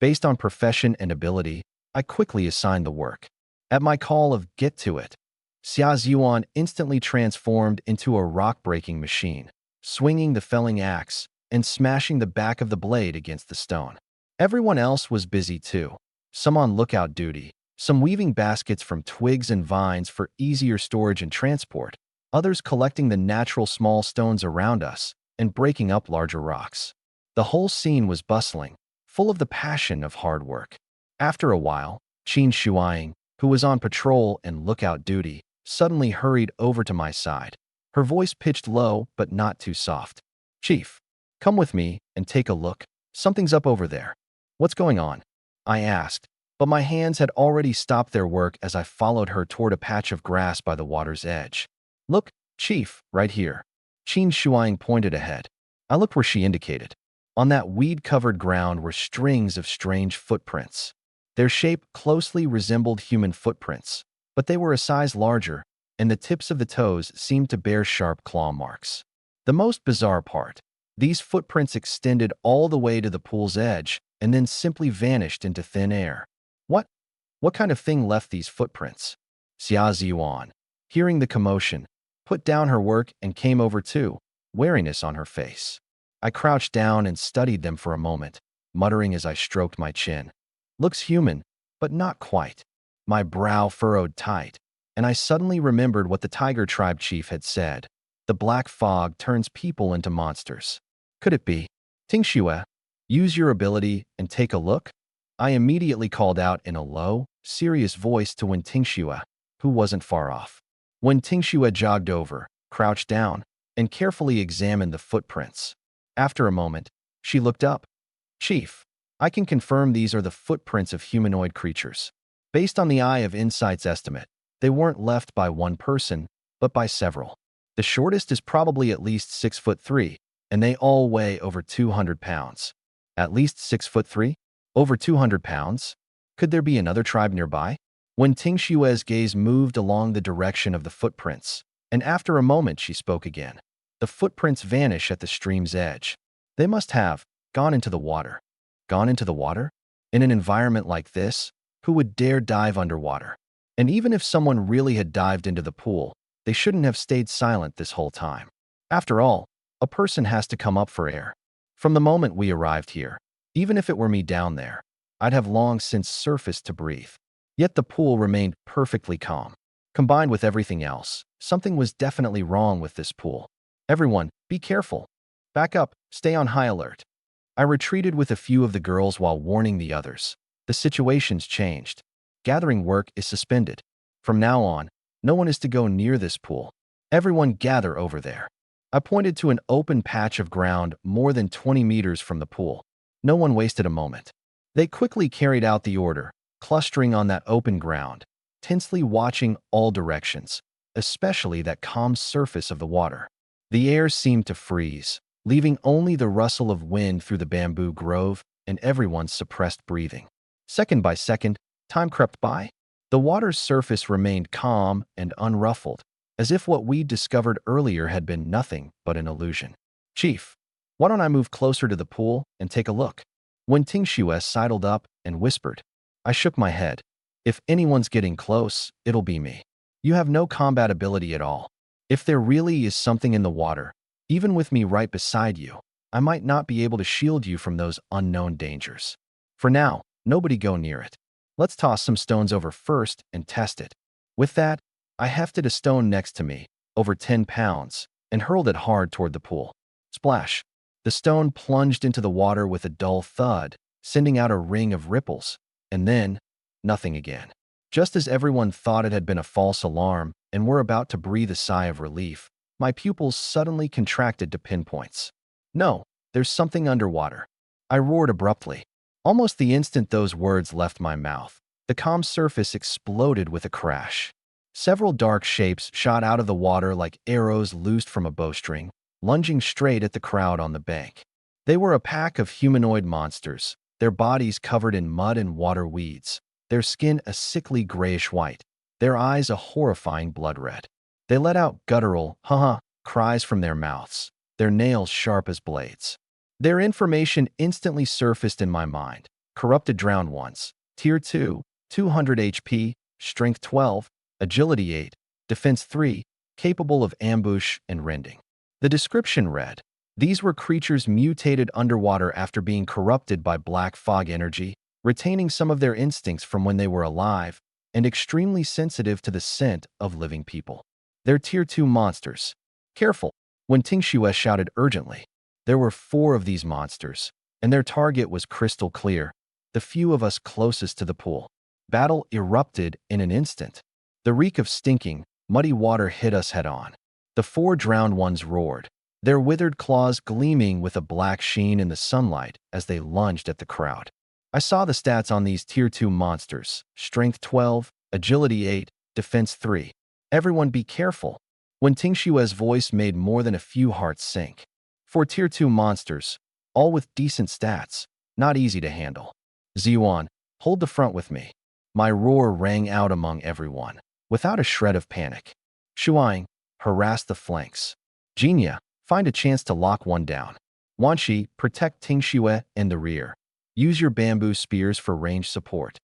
Based on profession and ability, I quickly assigned the work. At my call of "get to it," Xia Ziyuan instantly transformed into a rock-breaking machine, swinging the felling axe and smashing the back of the blade against the stone. Everyone else was busy too, some on lookout duty, some weaving baskets from twigs and vines for easier storage and transport, others collecting the natural small stones around us and breaking up larger rocks. The whole scene was bustling, full of the passion of hard work. After a while, Qin Shuang, who was on patrol and lookout duty, suddenly hurried over to my side. Her voice pitched low but not too soft. "Chief, come with me and take a look. Something's up over there." "What's going on?" I asked, but my hands had already stopped their work as I followed her toward a patch of grass by the water's edge. "Look, Chief, right here." Qin Shuang pointed ahead. I looked where she indicated. On that weed-covered ground were strings of strange footprints. Their shape closely resembled human footprints, but they were a size larger, and the tips of the toes seemed to bear sharp claw marks. The most bizarre part, these footprints extended all the way to the pool's edge and then simply vanished into thin air. What? What kind of thing left these footprints? Xia Ziyuan, hearing the commotion, put down her work and came over too, wariness on her face. I crouched down and studied them for a moment, muttering as I stroked my chin. "Looks human, but not quite." My brow furrowed tight, and I suddenly remembered what the Tiger Tribe chief had said. The black fog turns people into monsters. Could it be? "Tingxue, use your ability and take a look." I immediately called out in a low, serious voice to Wen Tingxue, who wasn't far off. When Tingxue jogged over, crouched down, and carefully examined the footprints. After a moment, she looked up. "Chief, I can confirm these are the footprints of humanoid creatures. Based on the Eye of Insight's estimate, they weren't left by one person, but by several. The shortest is probably at least 6'3", and they all weigh over 200 pounds. At least 6'3"? Over 200 pounds? Could there be another tribe nearby?" When Tingshue's gaze moved along the direction of the footprints, and after a moment she spoke again. The footprints vanish at the stream's edge. They must have gone into the water. Gone into the water? In an environment like this, who would dare dive underwater? And even if someone really had dived into the pool, they shouldn't have stayed silent this whole time. After all, a person has to come up for air. From the moment we arrived here, even if it were me down there, I'd have long since surfaced to breathe. Yet the pool remained perfectly calm. Combined with everything else, something was definitely wrong with this pool. "Everyone, be careful. Back up, stay on high alert." I retreated with a few of the girls while warning the others. The situation's changed. Gathering work is suspended. From now on, no one is to go near this pool. Everyone gather over there. I pointed to an open patch of ground more than 20 meters from the pool. No one wasted a moment. They quickly carried out the order, clustering on that open ground, tensely watching all directions, especially that calm surface of the water. The air seemed to freeze, leaving only the rustle of wind through the bamboo grove and everyone's suppressed breathing. Second by second, time crept by. The water's surface remained calm and unruffled, as if what we'd discovered earlier had been nothing but an illusion. "Chief, why don't I move closer to the pool and take a look?" When Tingxue sidled up and whispered. I shook my head. "If anyone's getting close, it'll be me. You have no combat ability at all. If there really is something in the water, even with me right beside you, I might not be able to shield you from those unknown dangers. For now, nobody go near it. Let's toss some stones over first and test it." With that, I hefted a stone next to me, over 10 pounds, and hurled it hard toward the pool. Splash! The stone plunged into the water with a dull thud, sending out a ring of ripples, and then, nothing again. Just as everyone thought it had been a false alarm and were about to breathe a sigh of relief, my pupils suddenly contracted to pinpoints. "No, there's something underwater," I roared abruptly. Almost the instant those words left my mouth, the calm surface exploded with a crash. Several dark shapes shot out of the water like arrows loosed from a bowstring, lunging straight at the crowd on the bank. They were a pack of humanoid monsters, their bodies covered in mud and water weeds, their skin a sickly grayish-white, their eyes a horrifying blood red. They let out guttural, "ha-ha" cries from their mouths, their nails sharp as blades. Their information instantly surfaced in my mind. Corrupted drowned ones, Tier 2, 200 HP, Strength 12, Agility 8, Defense 3, capable of ambush and rending. The description read, these were creatures mutated underwater after being corrupted by black fog energy, retaining some of their instincts from when they were alive, and extremely sensitive to the scent of living people. They're Tier 2 monsters. Careful! When Tingxue shouted urgently. There were 4 of these monsters, and their target was crystal clear, the few of us closest to the pool. Battle erupted in an instant. The reek of stinking, muddy water hit us head-on. The four drowned ones roared, their withered claws gleaming with a black sheen in the sunlight as they lunged at the crowd. I saw the stats on these Tier 2 monsters: Strength 12, Agility 8, Defense 3. Everyone be careful. When Tingshue's voice made more than a few hearts sink. For Tier 2 monsters, all with decent stats, not easy to handle. Ziyuan, hold the front with me. My roar rang out among everyone, without a shred of panic. Shuang, harass the flanks. Jinya, find a chance to lock one down. Wanshi, protect Tingxue in the rear. Use your bamboo spears for range support.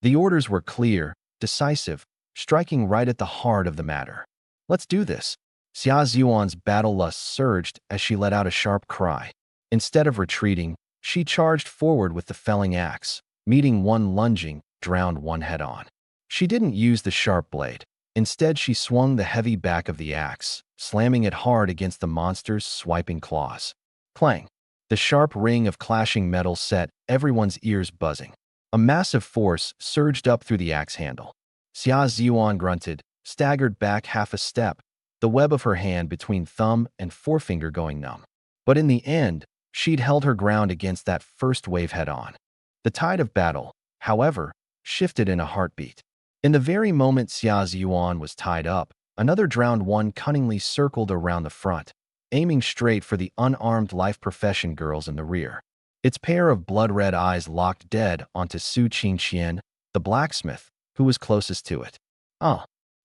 The orders were clear, decisive, striking right at the heart of the matter. Let's do this. Xia Ziyuan's battle lust surged as she let out a sharp cry. Instead of retreating, she charged forward with the felling axe, meeting one lunging, drowned one head-on. She didn't use the sharp blade. Instead, she swung the heavy back of the axe, slamming it hard against the monster's swiping claws. Clang! The sharp ring of clashing metal set everyone's ears buzzing. A massive force surged up through the axe handle. Xia Ziyuan grunted, staggered back half a step, the web of her hand between thumb and forefinger going numb. But in the end, she'd held her ground against that first wave head-on. The tide of battle, however, shifted in a heartbeat. In the very moment Xia Ziyuan was tied up, another drowned one cunningly circled around the front, aiming straight for the unarmed life profession girls in the rear. Its pair of blood-red eyes locked dead onto Su Qingxian, the blacksmith, who was closest to it.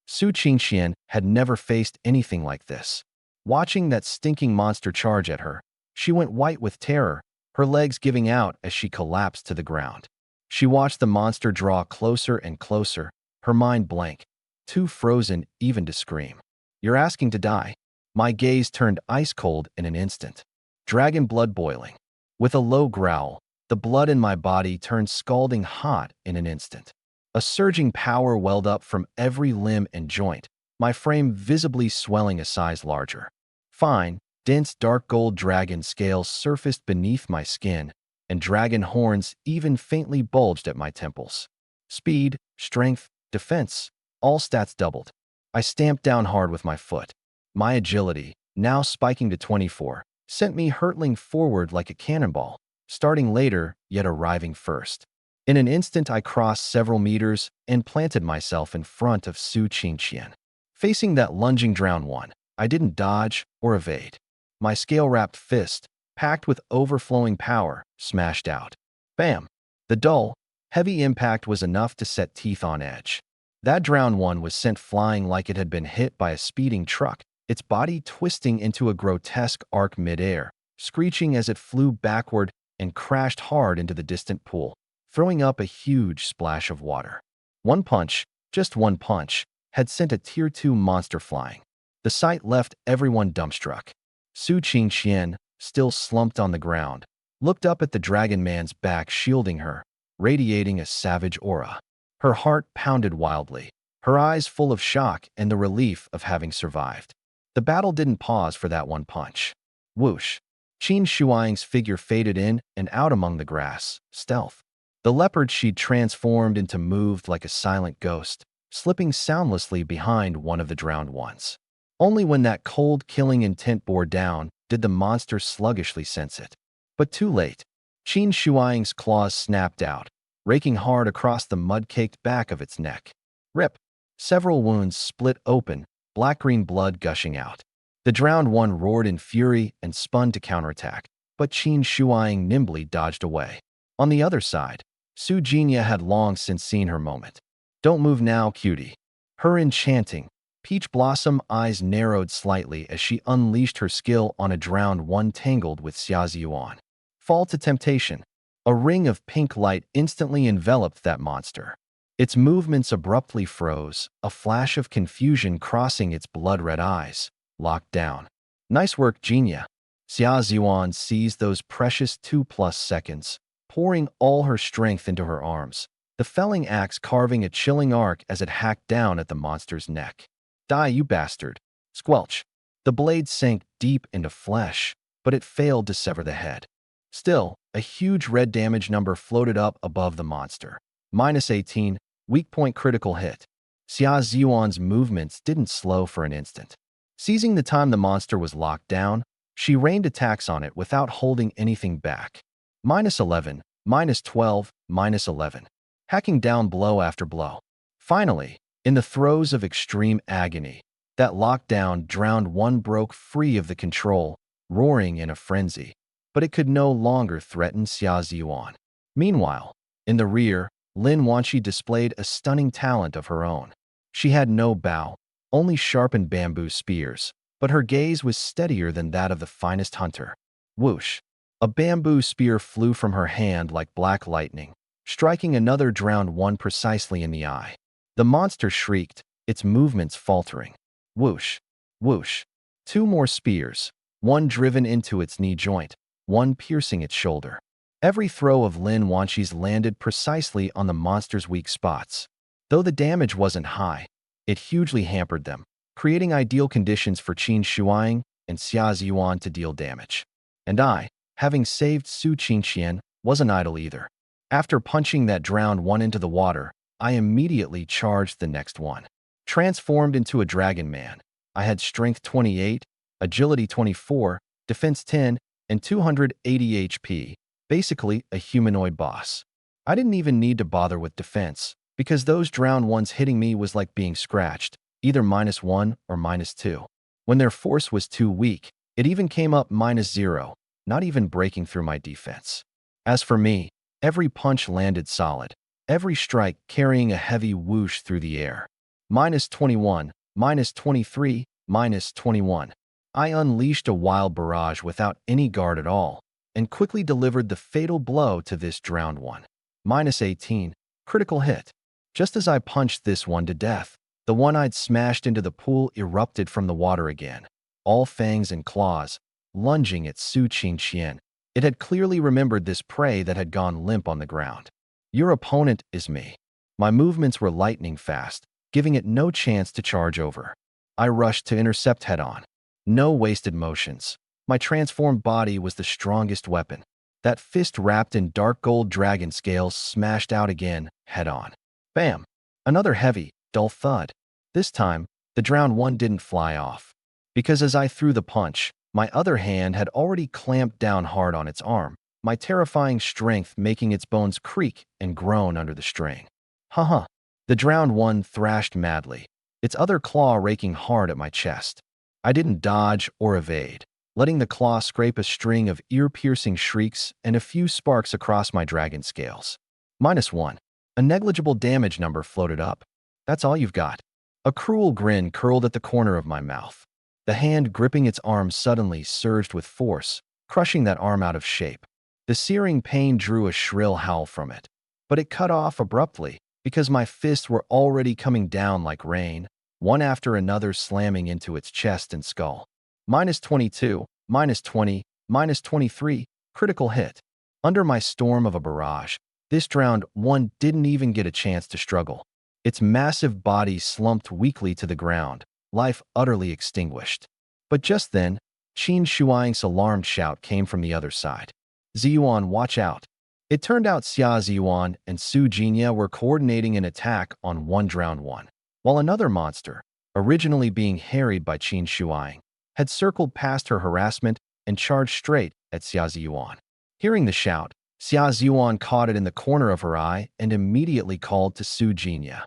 Su Qingxian had never faced anything like this. Watching that stinking monster charge at her, she went white with terror, her legs giving out as she collapsed to the ground. She watched the monster draw closer and closer, her mind blank, too frozen even to scream. You're asking to die? My gaze turned ice-cold in an instant. Dragon blood boiling. With a low growl, the blood in my body turned scalding hot in an instant. A surging power welled up from every limb and joint, my frame visibly swelling a size larger. Fine, dense dark gold dragon scales surfaced beneath my skin, and dragon horns even faintly bulged at my temples. Speed, strength, defense, all stats doubled. I stamped down hard with my foot. My agility, now spiking to 24, sent me hurtling forward like a cannonball, starting later, yet arriving first. In an instant, I crossed several meters and planted myself in front of Su Qingxian. Facing that lunging drowned one, I didn't dodge or evade. My scale-wrapped fist, packed with overflowing power, smashed out. Bam! The dull, heavy impact was enough to set teeth on edge. That drowned one was sent flying like it had been hit by a speeding truck, its body twisting into a grotesque arc midair, screeching as it flew backward and crashed hard into the distant pool, throwing up a huge splash of water. One punch, just one punch, had sent a Tier 2 monster flying. The sight left everyone dumbstruck. Su Qingxian, still slumped on the ground, looked up at the dragon man's back shielding her, radiating a savage aura. Her heart pounded wildly, her eyes full of shock and the relief of having survived. The battle didn't pause for that one punch. Whoosh! Qin Shuang's figure faded in and out among the grass, stealth. The leopard she'd transformed into moved like a silent ghost, slipping soundlessly behind one of the drowned ones. Only when that cold, killing intent bore down did the monster sluggishly sense it. But too late. Qin Shuang's claws snapped out, raking hard across the mud-caked back of its neck. Rip! Several wounds split open, black-green blood gushing out. The drowned one roared in fury and spun to counterattack, but Qin Shuang nimbly dodged away. On the other side, Su Jinya had long since seen her moment. Don't move now, cutie. Her enchanting, peach blossom eyes narrowed slightly as she unleashed her skill on a drowned one tangled with Xia Ziyuan. Fall to temptation. A ring of pink light instantly enveloped that monster. Its movements abruptly froze, a flash of confusion crossing its blood-red eyes. Locked down. Nice work, Jinya. Xia Ziyuan seized those precious 2+ seconds, pouring all her strength into her arms, the felling axe carving a chilling arc as it hacked down at the monster's neck. Die, you bastard. Squelch. The blade sank deep into flesh, but it failed to sever the head. Still, a huge red damage number floated up above the monster. -18, Weak point critical hit. Xia Ziyuan's movements didn't slow for an instant. Seizing the time the monster was locked down, she rained attacks on it without holding anything back. -11, -12, -11. Hacking down blow after blow. Finally, in the throes of extreme agony, that lockdown drowned one broke free of the control, roaring in a frenzy. But it could no longer threaten Xia Ziyuan. Meanwhile, in the rear, Lin Wanqi displayed a stunning talent of her own. She had no bow, only sharpened bamboo spears, but her gaze was steadier than that of the finest hunter. Whoosh! A bamboo spear flew from her hand like black lightning, striking another drowned one precisely in the eye. The monster shrieked, its movements faltering. Whoosh! Whoosh! Two more spears, one driven into its knee joint, one piercing its shoulder. Every throw of Lin Wanqi's landed precisely on the monster's weak spots. Though the damage wasn't high, it hugely hampered them, creating ideal conditions for Qin Shuang and Xia Ziyuan to deal damage. And I, having saved Su Qingqian, wasn't idle either. After punching that drowned one into the water, I immediately charged the next one. Transformed into a dragon man, I had strength 28, agility 24, defense 10, and 280 HP, basically a humanoid boss. I didn't even need to bother with defense, because those drowned ones hitting me was like being scratched, either -1 or -2. When their force was too weak, it even came up -0, not even breaking through my defense. As for me, every punch landed solid, every strike carrying a heavy whoosh through the air. -21, -23, -21. I unleashed a wild barrage without any guard at all, and quickly delivered the fatal blow to this drowned one. -18, critical hit. Just as I punched this one to death, the one I'd smashed into the pool erupted from the water again, all fangs and claws, lunging at Su Qingqian. It had clearly remembered this prey that had gone limp on the ground. Your opponent is me. My movements were lightning fast, giving it no chance to charge over. I rushed to intercept head-on. No wasted motions. My transformed body was the strongest weapon. That fist wrapped in dark gold dragon scales smashed out again, head-on. Bam! Another heavy, dull thud. This time, the drowned one didn't fly off. Because as I threw the punch, my other hand had already clamped down hard on its arm, my terrifying strength making its bones creak and groan under the strain. Haha! The drowned one thrashed madly, its other claw raking hard at my chest. I didn't dodge or evade, letting the claw scrape a string of ear-piercing shrieks and a few sparks across my dragon scales. -1. A negligible damage number floated up. That's all you've got. A cruel grin curled at the corner of my mouth. The hand gripping its arm suddenly surged with force, crushing that arm out of shape. The searing pain drew a shrill howl from it, but it cut off abruptly because my fists were already coming down like rain, one after another slamming into its chest and skull. -22, -20, -23, critical hit. Under my storm of a barrage, this drowned one didn't even get a chance to struggle. Its massive body slumped weakly to the ground, life utterly extinguished. But just then, Qin Shuang's alarmed shout came from the other side. Ziyuan, watch out. It turned out Xia Ziyuan and Su Jinya were coordinating an attack on one drowned one, while another monster, originally being harried by Qin Shuang, had circled past her harassment and charged straight at Xia Ziyuan. Hearing the shout, Xia Ziyuan caught it in the corner of her eye and immediately called to Su Jinya.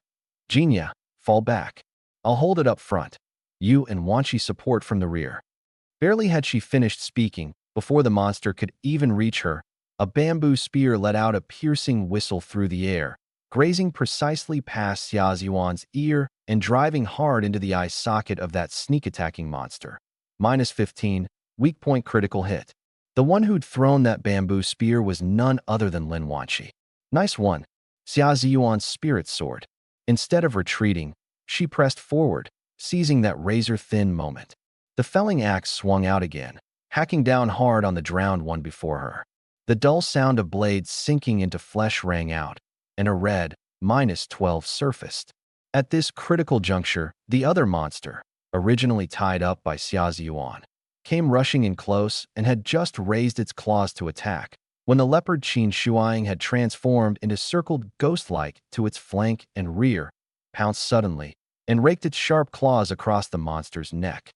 Jinya, fall back. I'll hold it up front. You and Wanqi support from the rear. Barely had she finished speaking before the monster could even reach her. A bamboo spear let out a piercing whistle through the air, grazing precisely past Xia Ziyuan's ear and driving hard into the eye socket of that sneak-attacking monster. -15, weak point critical hit. The one who'd thrown that bamboo spear was none other than Lin Wanqi. Nice one, Xia Ziyuan's spirit sword. Instead of retreating, she pressed forward, seizing that razor-thin moment. The felling axe swung out again, hacking down hard on the drowned one before her. The dull sound of blades sinking into flesh rang out, and a red, -12 surfaced. At this critical juncture, the other monster, originally tied up by Xia Ziyuan, came rushing in close and had just raised its claws to attack, When the leopard Qin Shuang had transformed into circled ghost-like to its flank and rear, pounced suddenly, and raked its sharp claws across the monster's neck.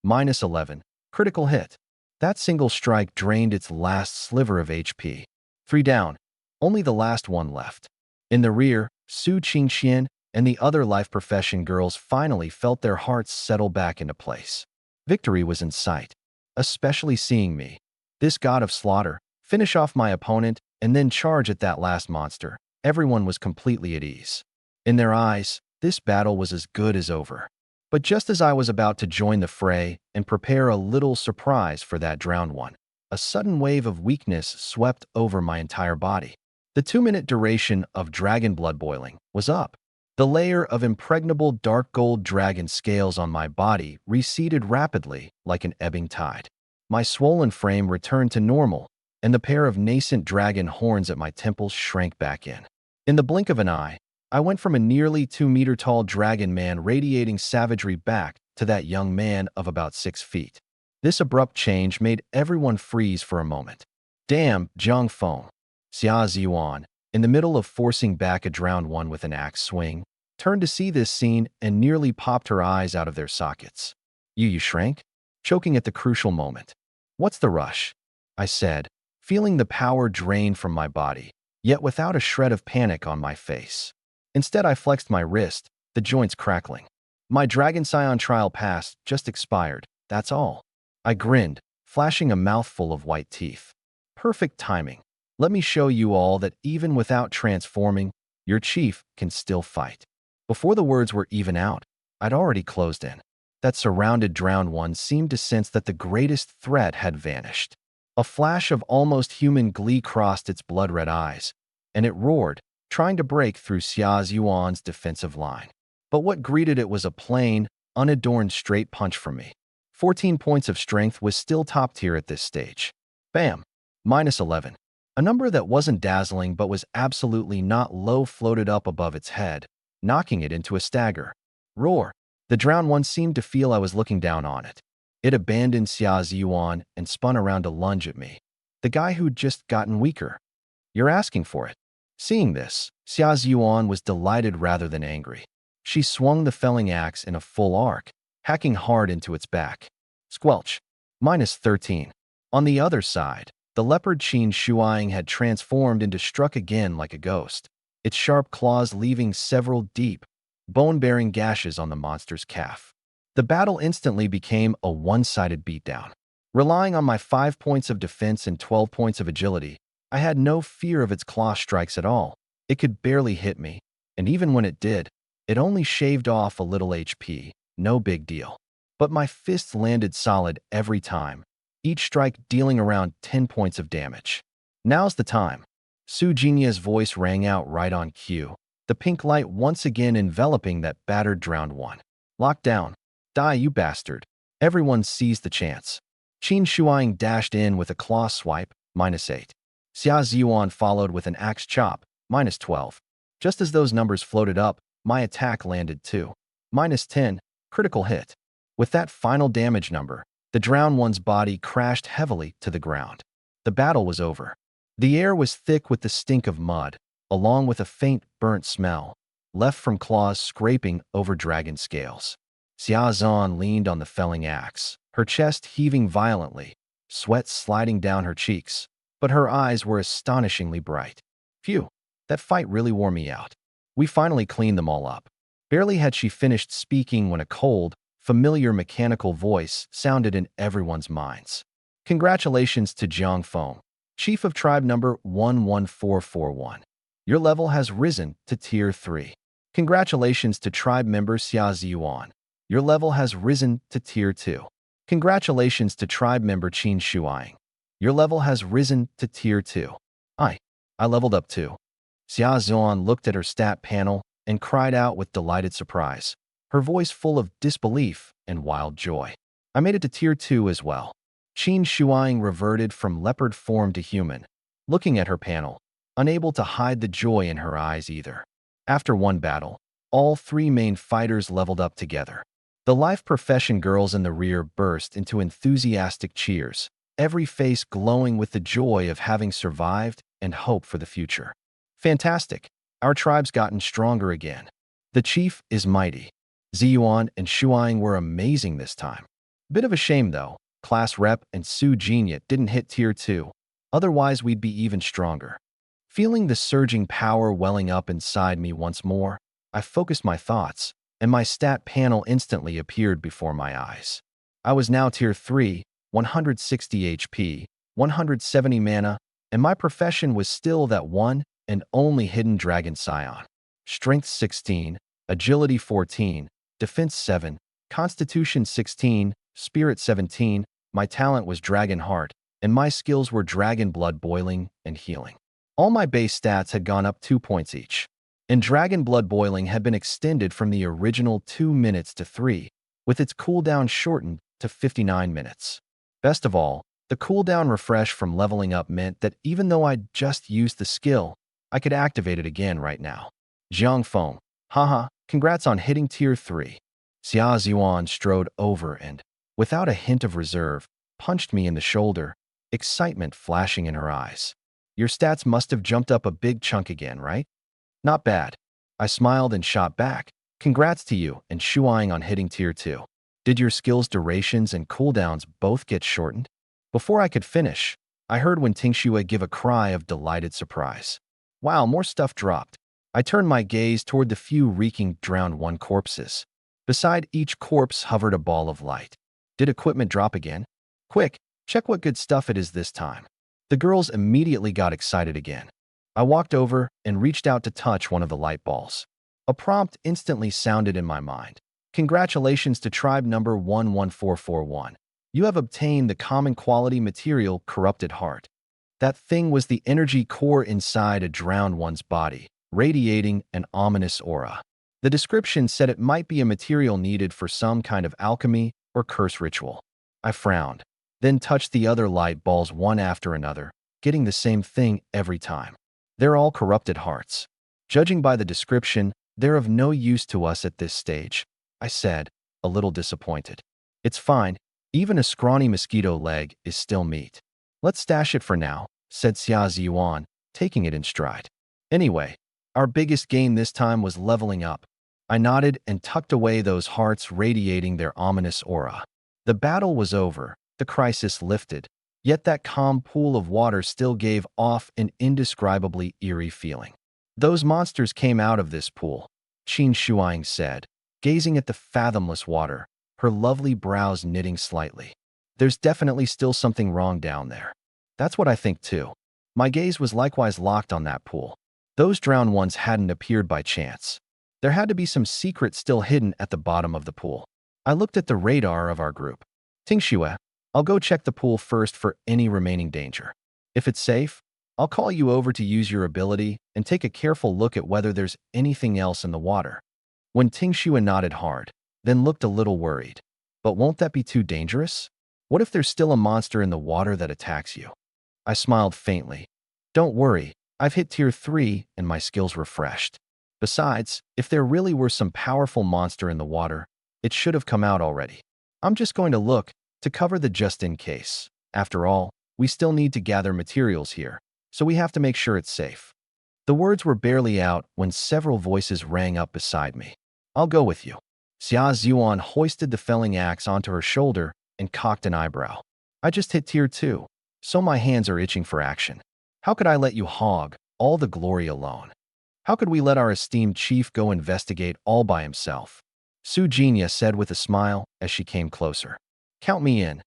-11. Critical hit. That single strike drained its last sliver of HP. 3 down. Only the last one left. In the rear, Su Qingxian and the other life profession girls finally felt their hearts settle back into place. Victory was in sight, especially seeing me, this god of slaughter, finish off my opponent and then charge at that last monster. Everyone was completely at ease. In their eyes, this battle was as good as over. But just as I was about to join the fray and prepare a little surprise for that drowned one, a sudden wave of weakness swept over my entire body. The 2-minute duration of dragon blood boiling was up. The layer of impregnable dark gold dragon scales on my body receded rapidly like an ebbing tide. My swollen frame returned to normal, and the pair of nascent dragon horns at my temples shrank back in. In the blink of an eye, I went from a nearly 2-meter-tall dragon man radiating savagery back to that young man of about 6 feet. This abrupt change made everyone freeze for a moment. Damn, Zhang Feng. Xia Ziyuan, in the middle of forcing back a drowned one with an axe swing, turned to see this scene and nearly popped her eyes out of their sockets. You shrank? Choking at the crucial moment. What's the rush? I said, feeling the power drain from my body, yet without a shred of panic on my face. Instead, I flexed my wrist, the joints crackling. My Dragon Scion trial pass just expired, that's all. I grinned, flashing a mouthful of white teeth. Perfect timing. Let me show you all that even without transforming, your chief can still fight. Before the words were even out, I'd already closed in. That surrounded drowned one seemed to sense that the greatest threat had vanished. A flash of almost human glee crossed its blood-red eyes, and it roared, trying to break through Xia Ziyuan's defensive line. But what greeted it was a plain, unadorned straight punch from me. 14 points of strength was still top tier at this stage. Bam! -11. A number that wasn't dazzling but was absolutely not low floated up above its head, knocking it into a stagger. Roar! The drowned one seemed to feel I was looking down on it. It abandoned Xia Ziyuan and spun around to lunge at me. The guy who'd just gotten weaker. You're asking for it. Seeing this, Xia Ziyuan was delighted rather than angry. She swung the felling axe in a full arc, hacking hard into its back. Squelch. -13. On the other side, the leopard Qin Shuang had transformed into struck again like a ghost, its sharp claws leaving several deep, bone-bearing gashes on the monster's calf. The battle instantly became a one-sided beatdown. Relying on my 5 points of defense and 12 points of agility, I had no fear of its claw strikes at all. It could barely hit me, and even when it did, it only shaved off a little HP, no big deal. But my fists landed solid every time, each strike dealing around 10 points of damage. Now's the time. Su Jinya's voice rang out right on cue, the pink light once again enveloping that battered drowned one. Locked down. Die, you bastard. Everyone seized the chance. Qin Shuang dashed in with a claw swipe, -8. Xia Ziyuan followed with an axe chop, -12. Just as those numbers floated up, my attack landed too. -10, critical hit. With that final damage number, the drowned one's body crashed heavily to the ground. The battle was over. The air was thick with the stink of mud, along with a faint, burnt smell, left from claws scraping over dragon scales. Xia Zan leaned on the felling axe, her chest heaving violently, sweat sliding down her cheeks, but her eyes were astonishingly bright. Phew, that fight really wore me out. We finally cleaned them all up. Barely had she finished speaking when a cold, familiar mechanical voice sounded in everyone's minds. Congratulations to Zhang Feng, Chief of Tribe number 11441. Your level has risen to Tier 3. Congratulations to Tribe member Xia Ziyuan. Your level has risen to Tier 2. Congratulations to Tribe member Qin Shuang. Your level has risen to Tier 2. I leveled up too. Xia Ziyuan looked at her stat panel and cried out with delighted surprise, her voice full of disbelief and wild joy. I made it to Tier 2 as well. Qin Shuang reverted from leopard form to human, looking at her panel, unable to hide the joy in her eyes either. After one battle, all 3 main fighters leveled up together. The life profession girls in the rear burst into enthusiastic cheers, every face glowing with the joy of having survived and hope for the future. Fantastic. Our tribe's gotten stronger again. The chief is mighty. Ziyuan and Shuang were amazing this time. Bit of a shame though, Class Rep and Su Jinyat didn't hit Tier 2. Otherwise we'd be even stronger. Feeling the surging power welling up inside me once more, I focused my thoughts, and my stat panel instantly appeared before my eyes. I was now Tier 3, 160 HP, 170 mana, and my profession was still that one and only hidden dragon scion. Strength 16, Agility 14, Defense 7, Constitution 16, Spirit 17, my talent was Dragon Heart, and my skills were Dragon Blood Boiling and Healing. All my base stats had gone up 2 points each, and Dragon Blood Boiling had been extended from the original 2 minutes to 3, with its cooldown shortened to 59 minutes. Best of all, the cooldown refresh from leveling up meant that even though I'd just used the skill, I could activate it again right now. Jiang Feng, haha, congrats on hitting Tier 3. Xia Ziyuan strode over and, without a hint of reserve, punched me in the shoulder, excitement flashing in her eyes. Your stats must have jumped up a big chunk again, right? Not bad. I smiled and shot back. Congrats to you and Shuang on hitting Tier 2. Did your skills' durations and cooldowns both get shortened? Before I could finish, I heard Wen Tingxue give a cry of delighted surprise. Wow, more stuff dropped. I turned my gaze toward the few reeking drowned one corpses. Beside each corpse hovered a ball of light. Did equipment drop again? Quick, check what good stuff it is this time. The girls immediately got excited again. I walked over and reached out to touch one of the light balls. A prompt instantly sounded in my mind. Congratulations to tribe number 11441. You have obtained the common quality material Corrupted Heart. That thing was the energy core inside a drowned one's body, radiating an ominous aura. The description said it might be a material needed for some kind of alchemy or curse ritual. I frowned, then touched the other light balls one after another, getting the same thing every time. They're all corrupted hearts. Judging by the description, they're of no use to us at this stage, I said, a little disappointed. It's fine. Even a scrawny mosquito leg is still meat. Let's stash it for now, said Xia Ziyuan, taking it in stride. Anyway, our biggest gain this time was leveling up. I nodded and tucked away those hearts radiating their ominous aura. The battle was over, the crisis lifted, yet that calm pool of water still gave off an indescribably eerie feeling. Those monsters came out of this pool, Qin Shuang said, gazing at the fathomless water, her lovely brows knitting slightly. There's definitely still something wrong down there. That's what I think too. My gaze was likewise locked on that pool. Those drowned ones hadn't appeared by chance. There had to be some secret still hidden at the bottom of the pool. I looked at the radar of our group. Tingxue, I'll go check the pool first for any remaining danger. If it's safe, I'll call you over to use your ability and take a careful look at whether there's anything else in the water. When Tingxue nodded hard, then looked a little worried. But won't that be too dangerous? What if there's still a monster in the water that attacks you? I smiled faintly. Don't worry, I've hit Tier 3 and my skills refreshed. Besides, if there really were some powerful monster in the water, it should have come out already. I'm just going to look to cover the just in case. After all, we still need to gather materials here, so we have to make sure it's safe. The words were barely out when several voices rang up beside me. I'll go with you. Xia Ziyuan hoisted the felling axe onto her shoulder and cocked an eyebrow. I just hit Tier 2, so my hands are itching for action. How could I let you hog all the glory alone? How could we let our esteemed chief go investigate all by himself? Su Jinya said with a smile as she came closer. Count me in,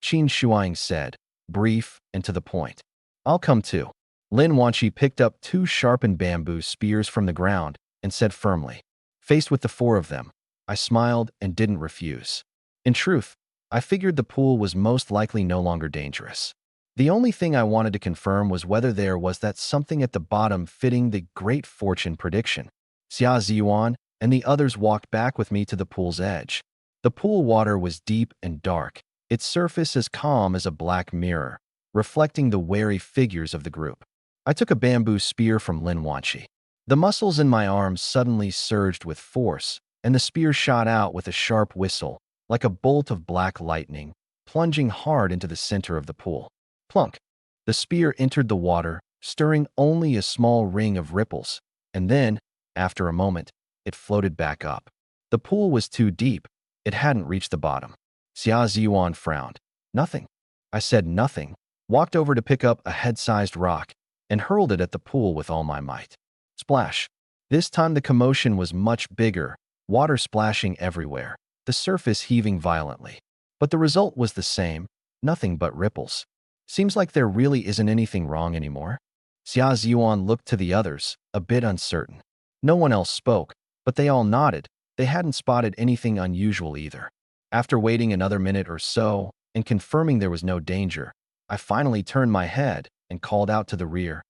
Qin Shuang said, brief and to the point. I'll come too. Lin Wanqi picked up 2 sharpened bamboo spears from the ground and said firmly. Faced with the 4 of them, I smiled and didn't refuse. In truth, I figured the pool was most likely no longer dangerous. The only thing I wanted to confirm was whether there was that something at the bottom fitting the great fortune prediction. Xia Ziyuan and the others walked back with me to the pool's edge. The pool water was deep and dark, its surface as calm as a black mirror, reflecting the wary figures of the group. I took a bamboo spear from Lin Wanqi. The muscles in my arms suddenly surged with force, and the spear shot out with a sharp whistle, like a bolt of black lightning, plunging hard into the center of the pool. Plunk! The spear entered the water, stirring only a small ring of ripples, and then, after a moment, it floated back up. The pool was too deep. It hadn't reached the bottom. Xia Ziyuan frowned. Nothing. I said nothing, walked over to pick up a head-sized rock, and hurled it at the pool with all my might. Splash! This time the commotion was much bigger, water splashing everywhere, the surface heaving violently. But the result was the same, nothing but ripples. Seems like there really isn't anything wrong anymore. Xia Ziyuan looked to the others, a bit uncertain. No one else spoke, but they all nodded. They hadn't spotted anything unusual either. After waiting another minute or so, and confirming there was no danger, I finally turned my head and called out to the rear.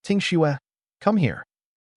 Tingxue, come here.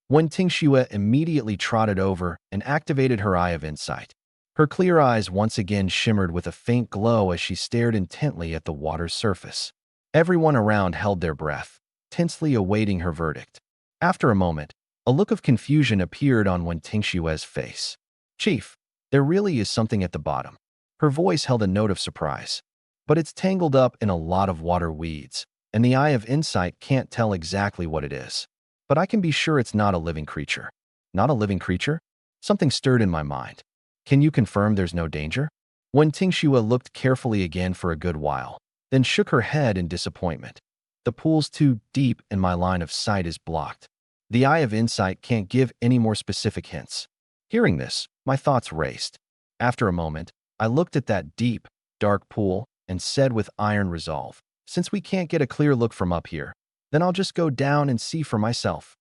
When Tingxue immediately trotted over and activated her Eye of Insight. Her clear eyes once again shimmered with a faint glow as she stared intently at the water's surface. Everyone around held their breath, tensely awaiting her verdict. After a moment, a look of confusion appeared on Wen Tingxue's face. Chief, there really is something at the bottom. Her voice held a note of surprise. But it's tangled up in a lot of water weeds, and the Eye of Insight can't tell exactly what it is. But I can be sure it's not a living creature. Not a living creature? Something stirred in my mind. Can you confirm there's no danger? Wen Tingxue looked carefully again for a good while, then shook her head in disappointment. The pool's too deep and my line of sight is blocked. The Eye of Insight can't give any more specific hints. Hearing this, my thoughts raced. After a moment, I looked at that deep, dark pool and said with iron resolve, since we can't get a clear look from up here, then I'll just go down and see for myself.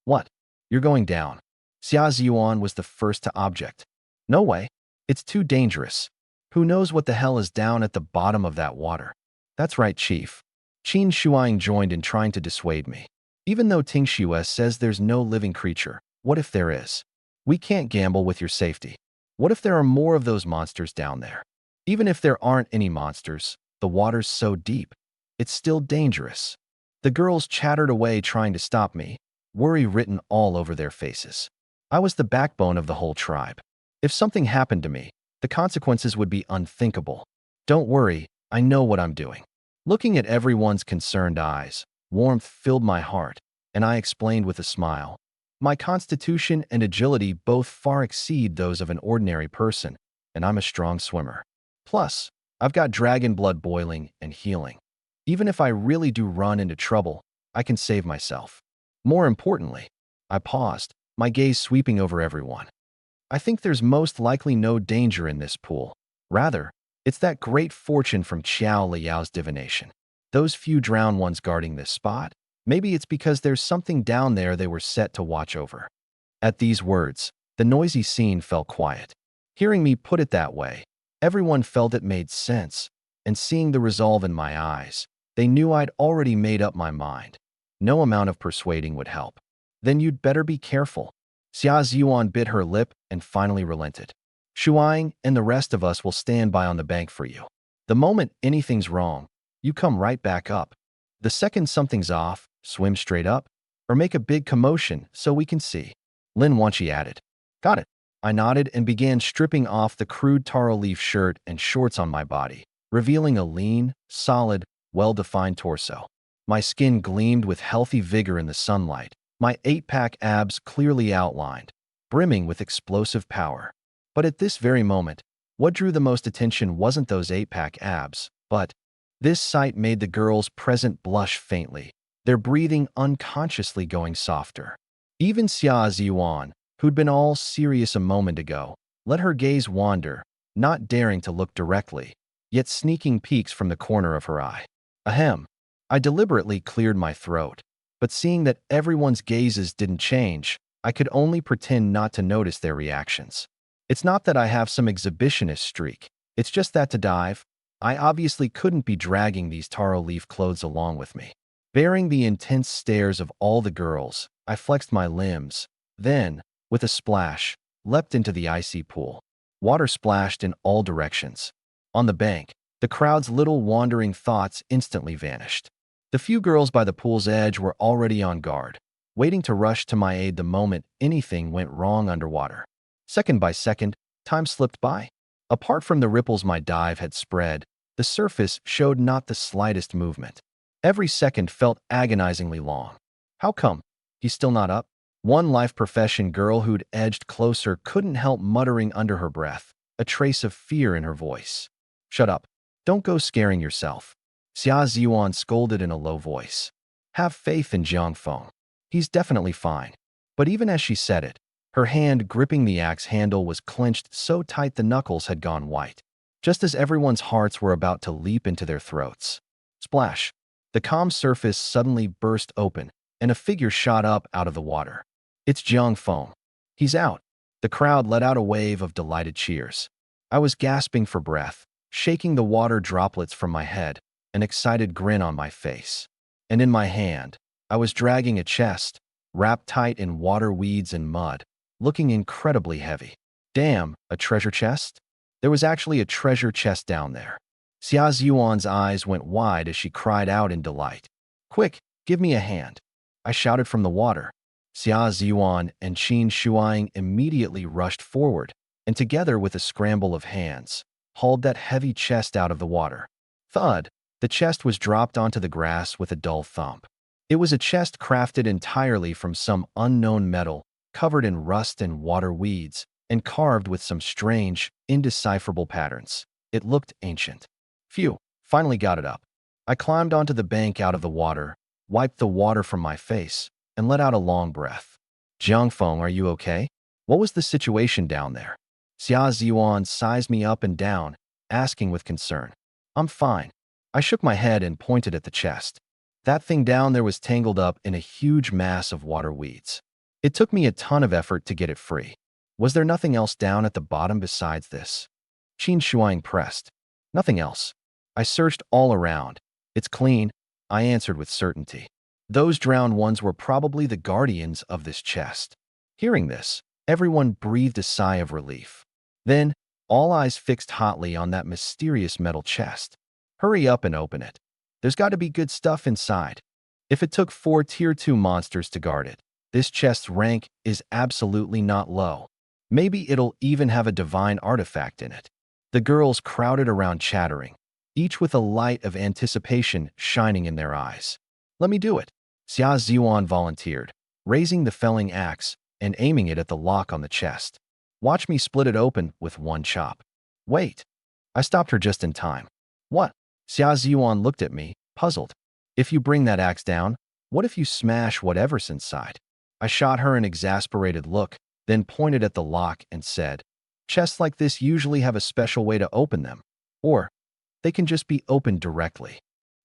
What? You're going down? Xia Ziyuan was the first to object. No way. It's too dangerous. Who knows what the hell is down at the bottom of that water? That's right, Chief. Qin Shuang joined in trying to dissuade me. Even though Tingxue says there's no living creature, what if there is? We can't gamble with your safety. What if there are more of those monsters down there? Even if there aren't any monsters, the water's so deep. It's still dangerous. The girls chattered away trying to stop me, worry written all over their faces. I was the backbone of the whole tribe. If something happened to me, the consequences would be unthinkable. Don't worry, I know what I'm doing. Looking at everyone's concerned eyes, warmth filled my heart, and I explained with a smile. My constitution and agility both far exceed those of an ordinary person, and I'm a strong swimmer. Plus, I've got dragon blood boiling and healing. Even if I really do run into trouble, I can save myself. More importantly, I paused, my gaze sweeping over everyone. I think there's most likely no danger in this pool. Rather, it's that great fortune from Qiao Liao's divination. Those few drowned ones guarding this spot. Maybe it's because there's something down there they were set to watch over. At these words, the noisy scene fell quiet. Hearing me put it that way, everyone felt it made sense, and seeing the resolve in my eyes, they knew I'd already made up my mind. No amount of persuading would help. Then you'd better be careful. Xia Ziyuan bit her lip and finally relented. Shuang and the rest of us will stand by on the bank for you. The moment anything's wrong, you come right back up. The second something's off, swim straight up, or make a big commotion so we can see. Lin Wanqi added. Got it. I nodded and began stripping off the crude taro leaf shirt and shorts on my body, revealing a lean, solid, well-defined torso. My skin gleamed with healthy vigor in the sunlight, my 8-pack abs clearly outlined, brimming with explosive power. But at this very moment, what drew the most attention wasn't those 8-pack abs, but this sight made the girls present blush faintly, their breathing unconsciously going softer. Even Xia Ziyuan, who'd been all serious a moment ago, let her gaze wander, not daring to look directly, yet sneaking peeks from the corner of her eye. Ahem. I deliberately cleared my throat, but seeing that everyone's gazes didn't change, I could only pretend not to notice their reactions. It's not that I have some exhibitionist streak, it's just that to dive, I obviously couldn't be dragging these taro leaf clothes along with me. Bearing the intense stares of all the girls, I flexed my limbs, then, with a splash, leapt into the icy pool. Water splashed in all directions. On the bank, the crowd's little wandering thoughts instantly vanished. The few girls by the pool's edge were already on guard, waiting to rush to my aid the moment anything went wrong underwater. Second by second, time slipped by. Apart from the ripples my dive had spread, The surface showed not the slightest movement. Every second felt agonizingly long. How come? He's still not up? One life profession girl who'd edged closer couldn't help muttering under her breath, a trace of fear in her voice. Shut up. Don't go scaring yourself. Xia Ziyuan scolded in a low voice. Have faith in Jiang Feng. He's definitely fine. But even as she said it, her hand gripping the axe handle was clenched so tight the knuckles had gone white, just as everyone's hearts were about to leap into their throats. Splash! The calm surface suddenly burst open, and a figure shot up out of the water. It's Jiang Feng. He's out. The crowd let out a wave of delighted cheers. I was gasping for breath, shaking the water droplets from my head, an excited grin on my face. And in my hand, I was dragging a chest, wrapped tight in water weeds and mud, looking incredibly heavy. Damn, a treasure chest? There was actually a treasure chest down there. Xia Ziyuan's eyes went wide as she cried out in delight. Quick, give me a hand. I shouted from the water. Xia Ziyuan and Qin Shuang immediately rushed forward, and together with a scramble of hands, hauled that heavy chest out of the water. Thud! The chest was dropped onto the grass with a dull thump. It was a chest crafted entirely from some unknown metal, covered in rust and water weeds, and carved with some strange, indecipherable patterns. It looked ancient. Phew, finally got it up. I climbed onto the bank out of the water, wiped the water from my face, and let out a long breath. Jiang Feng, are you okay? What was the situation down there? Xia Ziyuan sized me up and down, asking with concern. I'm fine. I shook my head and pointed at the chest. That thing down there was tangled up in a huge mass of water weeds. It took me a ton of effort to get it free. Was there nothing else down at the bottom besides this? Qin Shuang pressed. Nothing else. I searched all around. It's clean, I answered with certainty. Those drowned ones were probably the guardians of this chest. Hearing this, everyone breathed a sigh of relief. Then, all eyes fixed hotly on that mysterious metal chest. Hurry up and open it. There's got to be good stuff inside. If it took 4 Tier 2 monsters to guard it, this chest's rank is absolutely not low. Maybe it'll even have a divine artifact in it. The girls crowded around chattering, each with a light of anticipation shining in their eyes. Let me do it. Xia Ziyuan volunteered, raising the felling axe and aiming it at the lock on the chest. Watch me split it open with one chop. Wait. I stopped her just in time. What? Xia Ziyuan looked at me, puzzled. If you bring that axe down, what if you smash whatever's inside? I shot her an exasperated look, then pointed at the lock and said, chests like this usually have a special way to open them, or they can just be opened directly.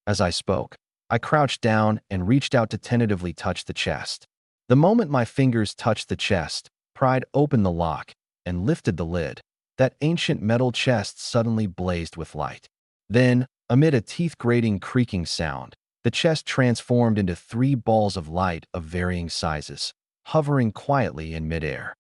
As I spoke, I crouched down and reached out to tentatively touch the chest. The moment my fingers touched the chest, pried open the lock and lifted the lid, that ancient metal chest suddenly blazed with light. Then, amid a teeth-grating creaking sound, the chest transformed into 3 balls of light of varying sizes, hovering quietly in midair.